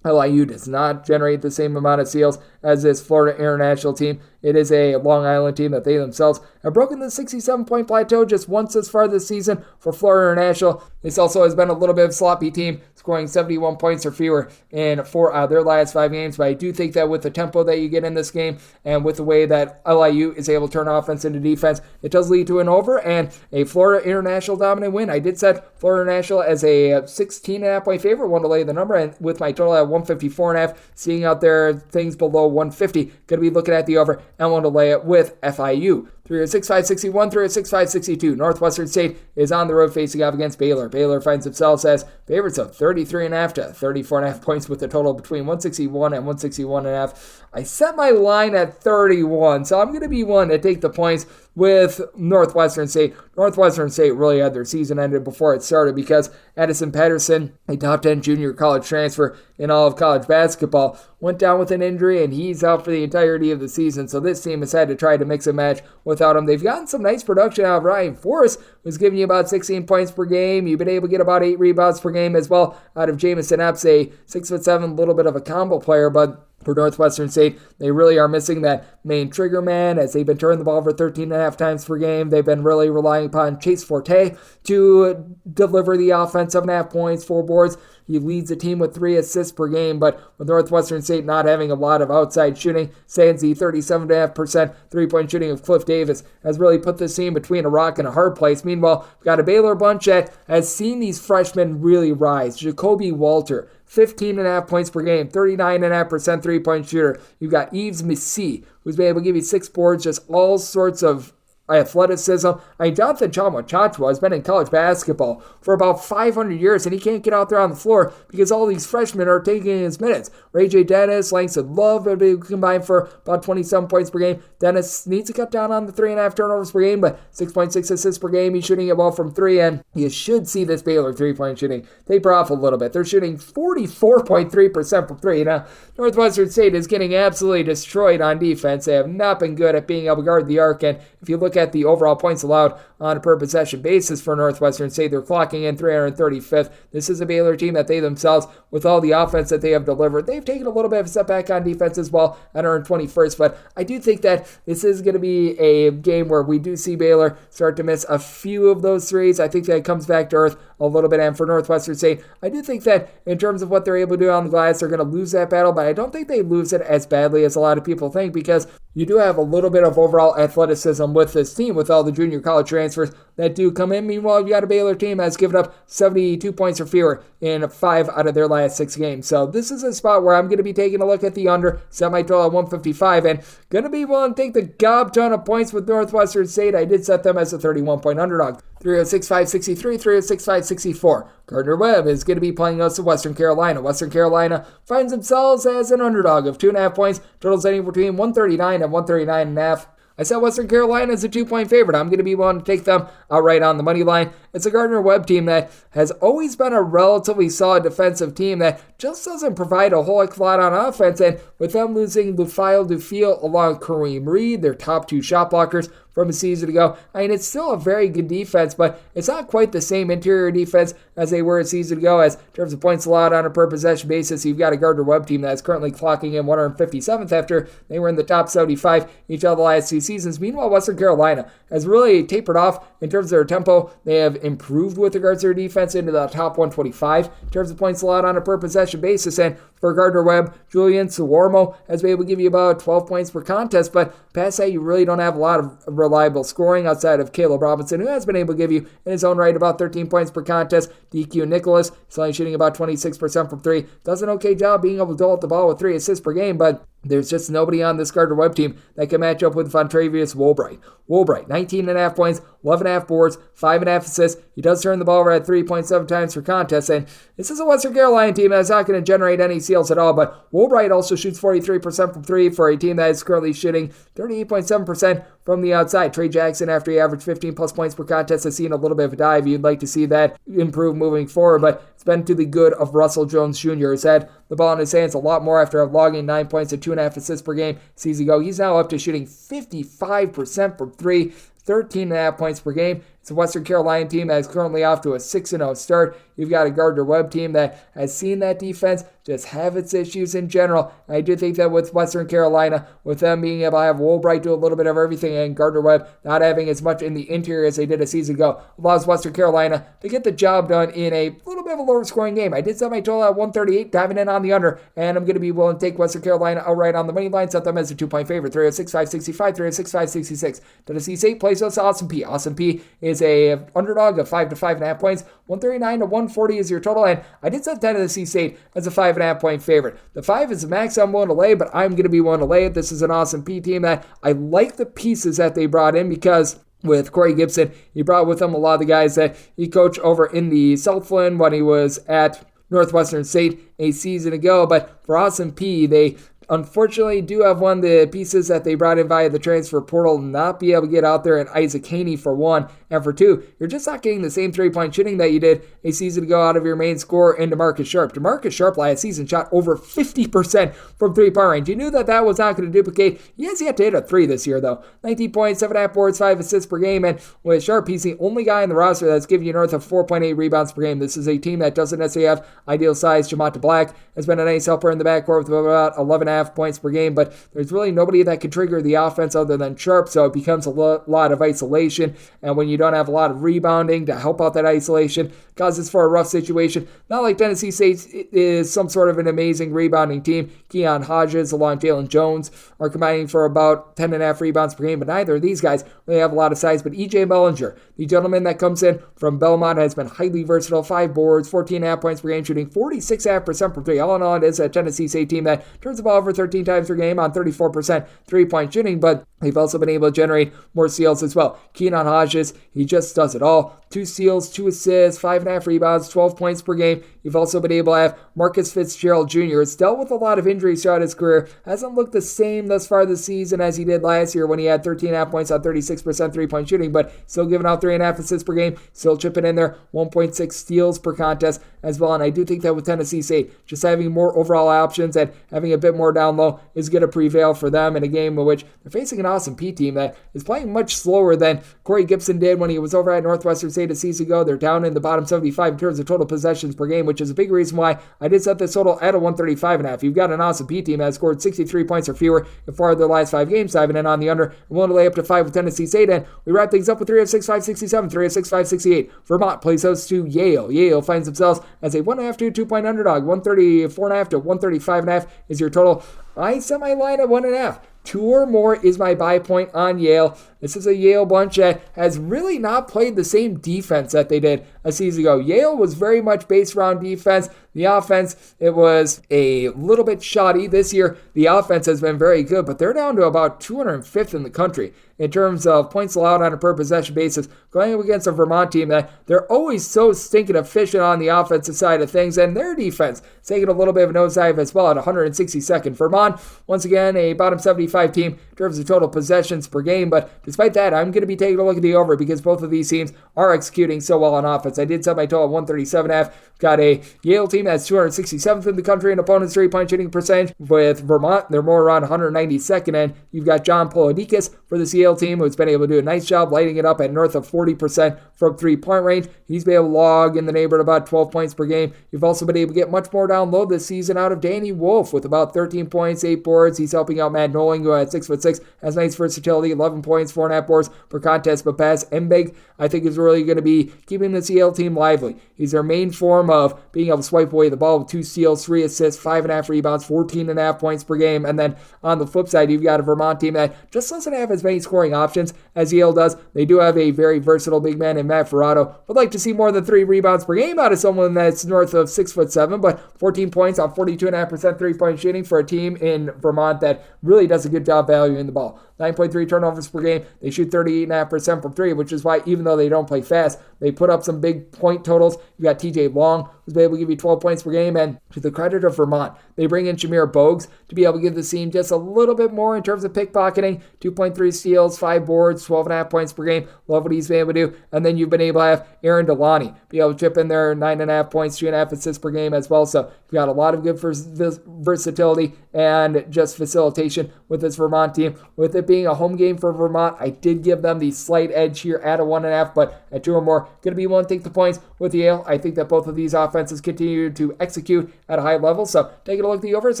LIU does not generate the same amount of steals as this Florida International team. It is a Long Island team that they themselves have broken the 67-point plateau just once this far this season for Florida International. This also has been a little bit of a sloppy team, scoring 71 points or fewer in 4 out of their last 5 games. But I do think that with the tempo that you get in this game and with the way that LIU is able to turn offense into defense, it does lead to an over and a Florida International dominant win. I did set Florida International as a 16.5 point favorite, one to lay the number, and with my total at 154.5, seeing out there things below 150, going to be looking at the over and want to lay it with FIU. 306.561, 306.562. Northwestern State is on the road facing off against Baylor. Baylor finds themselves as favorites of 33.5 to 34.5 points with a total between 161 and 161.5. I set my line at 31, so I'm going to be one to take the points with Northwestern State. Northwestern State really had their season ended before it started because Addison Patterson, a top 10 junior college transfer in all of college basketball, went down with an injury and he's out for the entirety of the season. So this team has had to try to mix and match without him. They've gotten some nice production out of Ryan Forrest, who's giving you about 16 points per game. You've been able to get about 8 rebounds per game as well out of Jamison Epps, a 6'7", little bit of a combo player, but for Northwestern State, they really are missing that main trigger man as they've been turning the ball over 13.5 times per game. They've been really relying upon Chase Forte to deliver the offense, 7.5 points, 4 boards. He leads the team with 3 assists per game, but with Northwestern State not having a lot of outside shooting, sans the 37.5% three-point shooting of Cliff Davis has really put this team between a rock and a hard place. Meanwhile, we've got a Baylor bunch that has seen these freshmen really rise. Jacoby Walter, 15.5 points per game, 39.5% three-point shooter. You've got Yves Missy, who's been able to give you 6 boards, just all sorts of athleticism. Jonathan Chama has been in college basketball for about 500 years, and he can't get out there on the floor because all these freshmen are taking his minutes. Ray J. Dennis, Langston Love have been combined for about 27 points per game. Dennis needs to cut down on the 3.5 turnovers per game, but 6.6 assists per game. He's shooting it well from 3, and you should see this Baylor three-point shooting taper off a little bit. They're shooting 44.3% from 3. Now, Northwestern State is getting absolutely destroyed on defense. They have not been good at being able to guard the arc, and if you look at the overall points allowed on a per possession basis for Northwestern State, they're clocking in 335th. This is a Baylor team that they themselves, with all the offense that they have delivered, they've taken a little bit of a step back on defense as well and earned 21st. But I do think that this is going to be a game where we do see Baylor start to miss a few of those threes. I think that comes back to earth a little bit. And for Northwestern State, I do think that in terms of what they're able to do on the glass, they're going to lose that battle, but I don't think they lose it as badly as a lot of people think, because you do have a little bit of overall athleticism with this team, with all the junior college transfers that do come in. Meanwhile, you got a Baylor team that's given up 72 points or fewer in 5 out of their last 6 games. So this is a spot where I'm going to be taking a look at the under, set my total at 155, and going to be willing to take the gob ton of points with Northwestern State. I did set them as a 31-point underdog. 306-563, 306-564. Gardner Webb is going to be playing us to Western Carolina. Western Carolina finds themselves as an underdog of 2.5 points. Totals anywhere between 139 and 139.5. I said Western Carolina is a 2-point favorite. I'm going to be willing to take them outright on the money line. It's a Gardner Webb team that has always been a relatively solid defensive team that just doesn't provide a whole heck of a lot on offense. And with them losing Lufail Dufiel along with Kareem Reed, their top 2 shot blockers from a season ago, I mean, it's still a very good defense, but it's not quite the same interior defense as they were a season ago. As in terms of points allowed on a per possession basis, you've got a Gardner Webb team that's currently clocking in 157th after they were in the top 75 each of the last 2 seasons. Meanwhile, Western Carolina has really tapered off in terms of their tempo. They have improved with regards to their defense into the top 125 in terms of points allowed on a per possession basis. And for Gardner Webb, Julian Sawarmo has been able to give you about 12 points per contest, but past that, you really don't have a lot of reliable scoring outside of Caleb Robinson, who has been able to give you in his own right about 13 points per contest. DQ Nicholas is only shooting about 26% from 3. Does an okay job being able to dole out the ball with 3 assists per game, but there's just nobody on this Gardner Webb team that can match up with Vontravius Woolbright. Woolbright, 19.5 points, 11.5 boards, 5.5 assists. He does turn the ball over at 3.7 times per contest, and this is a Western Carolina team that's not going to generate any steals at all, but Woolbright also shoots 43% from 3 for a team that is currently shooting 38.7% from the outside. Trey Jackson, after he averaged 15-plus points per contest, has seen a little bit of a dive. You'd like to see that improve moving forward, but it's been to the good of Russell Jones Jr. He's had the ball in his hands a lot more after logging 9 points and 2.5 assists per game season ago. He's now up to shooting 55% from 3, 13.5 points per game. It's a Western Carolina team that is currently off to a 6-0 start. You've got a Gardner Webb team that has seen that defense just have its issues in general. I do think that with Western Carolina, with them being able to have Woolbright do a little bit of everything and Gardner Webb not having as much in the interior as they did a season ago, allows Western Carolina to get the job done in a little bit of a lower scoring game. I did set my total at 138, diving in on the under, and I'm going to be willing to take Western Carolina outright on the money line, set them as a 2-point favorite, 306-565, 306-566. Tennessee State plays us Austin Peay. Austin Peay is a underdog of 5 to 5.5 points. 139 to 140 is your total, and I did set Tennessee State as a 5.5 point favorite. The 5 is the max I'm willing to lay, but I'm going to be willing to lay it. This is an Austin Peay team that I like the pieces that they brought in, because with Corey Gibson, he brought with him a lot of the guys that he coached over in the Southland when he was at Northwestern State a season ago. But for Austin Peay, they unfortunately do have one of the pieces that they brought in via the transfer portal not be able to get out there, and Isaac Haney for 1. And for 2, you're just not getting the same 3-point shooting that you did a season ago out of your main scorer in DeMarcus Sharp. DeMarcus Sharp last season shot over 50% from 3-point range. You knew that that was not going to duplicate. He has yet to hit a 3 this year, though. 19 points, 7.5 boards, 5 assists per game. And with Sharp, he's the only guy in the roster that's giving you north of 4.8 rebounds per game. This is a team that doesn't necessarily have ideal size. Jamont Black has been a nice helper in the backcourt with about 11.5 7.5 points per game, but there's really nobody that can trigger the offense other than Sharp, so it becomes a lot of isolation, and when you don't have a lot of rebounding to help out that isolation, causes for a rough situation. Not like Tennessee State is some sort of an amazing rebounding team. Keon Hodges along Jalen Jones are combining for about 10.5 rebounds per game, but neither of these guys really have a lot of size. But E.J. Bellinger, the gentleman that comes in from Belmont, has been highly versatile, 5 boards, 14.5 points per game, shooting 46.5% from 3. All in all, it is a Tennessee State team that turns the ball over 13 times per game on 34% three-point shooting, but they've also been able to generate more steals as well. Keon Hodges, he just does it all. 2 steals, 2 assists, 5.5 rebounds, 12 points per game. You've also been able to have Marcus Fitzgerald Jr. has dealt with a lot of injuries throughout his career. Hasn't looked the same thus far this season as he did last year when he had 13.5 points on 36% three-point shooting, but still giving out 3.5 assists per game, still chipping in there, 1.6 steals per contest as well. And I do think that with Tennessee State, just having more overall options and having a bit more down low is going to prevail for them in a game in which they're facing an awesome P team that is playing much slower than Corey Gibson did when he was over at Northwestern State a season ago. They're down in the bottom 75 in terms of total possessions per game, which is a big reason why I did set this total at a 135.5. You've got an awesome P team that has scored 63 points or fewer in 4 of their last 5 games, diving in on the under. I'm willing to lay up to 5 with Tennessee State, and we wrap things up with 3 of 6, 567, 3 of 6, 568. Vermont plays host to Yale. Yale finds themselves as a 1.5 to 2-point underdog. 134.5 to 135.5 is your total. I set my line at 1.5. 2 or more is my buy point on Yale. This is a Yale bunch that has really not played the same defense that they did a season ago. Yale was very much based around defense. The offense, it was a little bit shoddy. This year, the offense has been very good, but they're down to about 205th in the country in terms of points allowed on a per possession basis, going up against a Vermont team that they're always so stinking efficient on the offensive side of things, and their defense is taking a little bit of a nosedive as well at 162nd. Vermont, once again, a bottom 75 team in terms of total possessions per game, but despite that, I'm going to be taking a look at the over because both of these teams are executing so well on offense. I did set my total at 137.5. Got a Yale team that's 267th in the country in opponent's three-point shooting percentage. With Vermont, they're more around 192nd, and you've got John Polonikas for this Yale team who's been able to do a nice job lighting it up at north of 40% from three-point range. He's been able to log in the neighborhood about 12 points per game. You've also been able to get much more down low this season out of Danny Wolf with about 13 points, 8 boards. He's helping out Matt Nolan, who at 6'6", has nice versatility, 11 points, 4.5 boards per contest. But Pass Mbeg, I think, is really going to be keeping this Yale team lively. He's their main form of being able to swipe away the ball with 2 steals, 3 assists, 5.5 rebounds, 14.5 points per game. And then on the flip side, you've got a Vermont team that just doesn't have as many scoring options as Yale does. They do have a very versatile big man in Matt Ferrato. Would like to see more than 3 rebounds per game out of someone that's north of 6'7", but 14 points on 42.5% three-point shooting for a team in Vermont that really does a good job valuing the ball. 9.3 turnovers per game. They shoot 38.5% from 3, which is why even though they don't play fast, they put up some big point totals. You got TJ Long, who's been able to give you 12 points per game, and to the credit of Vermont, they bring in Shamir Bogues to be able to give the team just a little bit more in terms of pickpocketing. 2.3 steals, 5 boards, 12.5 points per game. Love what he's been able to do. And then you've been able to have Aaron Delani be able to chip in there 9.5 points, 2.5 assists per game as well. So you've got a lot of good versatility and just facilitation with this Vermont team. With it being a home game for Vermont, I did give them the slight edge here at a 1.5, but at 2 or more, going to be willing to take the points with Yale. I think that both of these offenses continue to execute at a high level. So taking a look at the overs,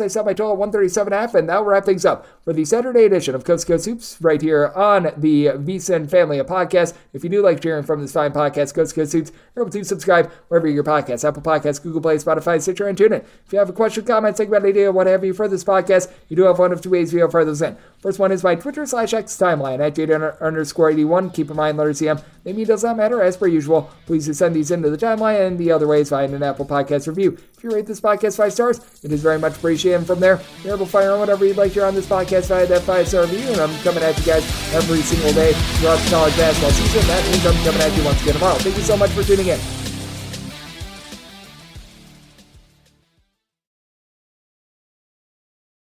I set my total at 137.5, and that will wrap things up for the Saturday edition of Coast to Coast Hoops right here on the VSiN family of podcasts. If you do like hearing from this fine podcast, Coast to Coast Hoops, you're able to subscribe wherever your podcasts, Apple Podcasts, Google Play, Spotify, Stitcher, and TuneIn. If you have a question, comment, segment, idea, what have you for this podcast, you do have one of 2 ways to further those in. First one is my Twitter/X timeline at @JD_81. Keep in mind, letter CM, maybe it does not matter as per usual. Please send these into the timeline, and the other way is find an Apple Podcast review. If you rate this podcast 5 stars, it is very much appreciated. And from there, you're able to fire on whatever you'd like here on this podcast via that 5-star review. And I'm coming at you guys every single day throughout the college basketball season. That means I'm coming at you once again tomorrow. Thank you so much for tuning in.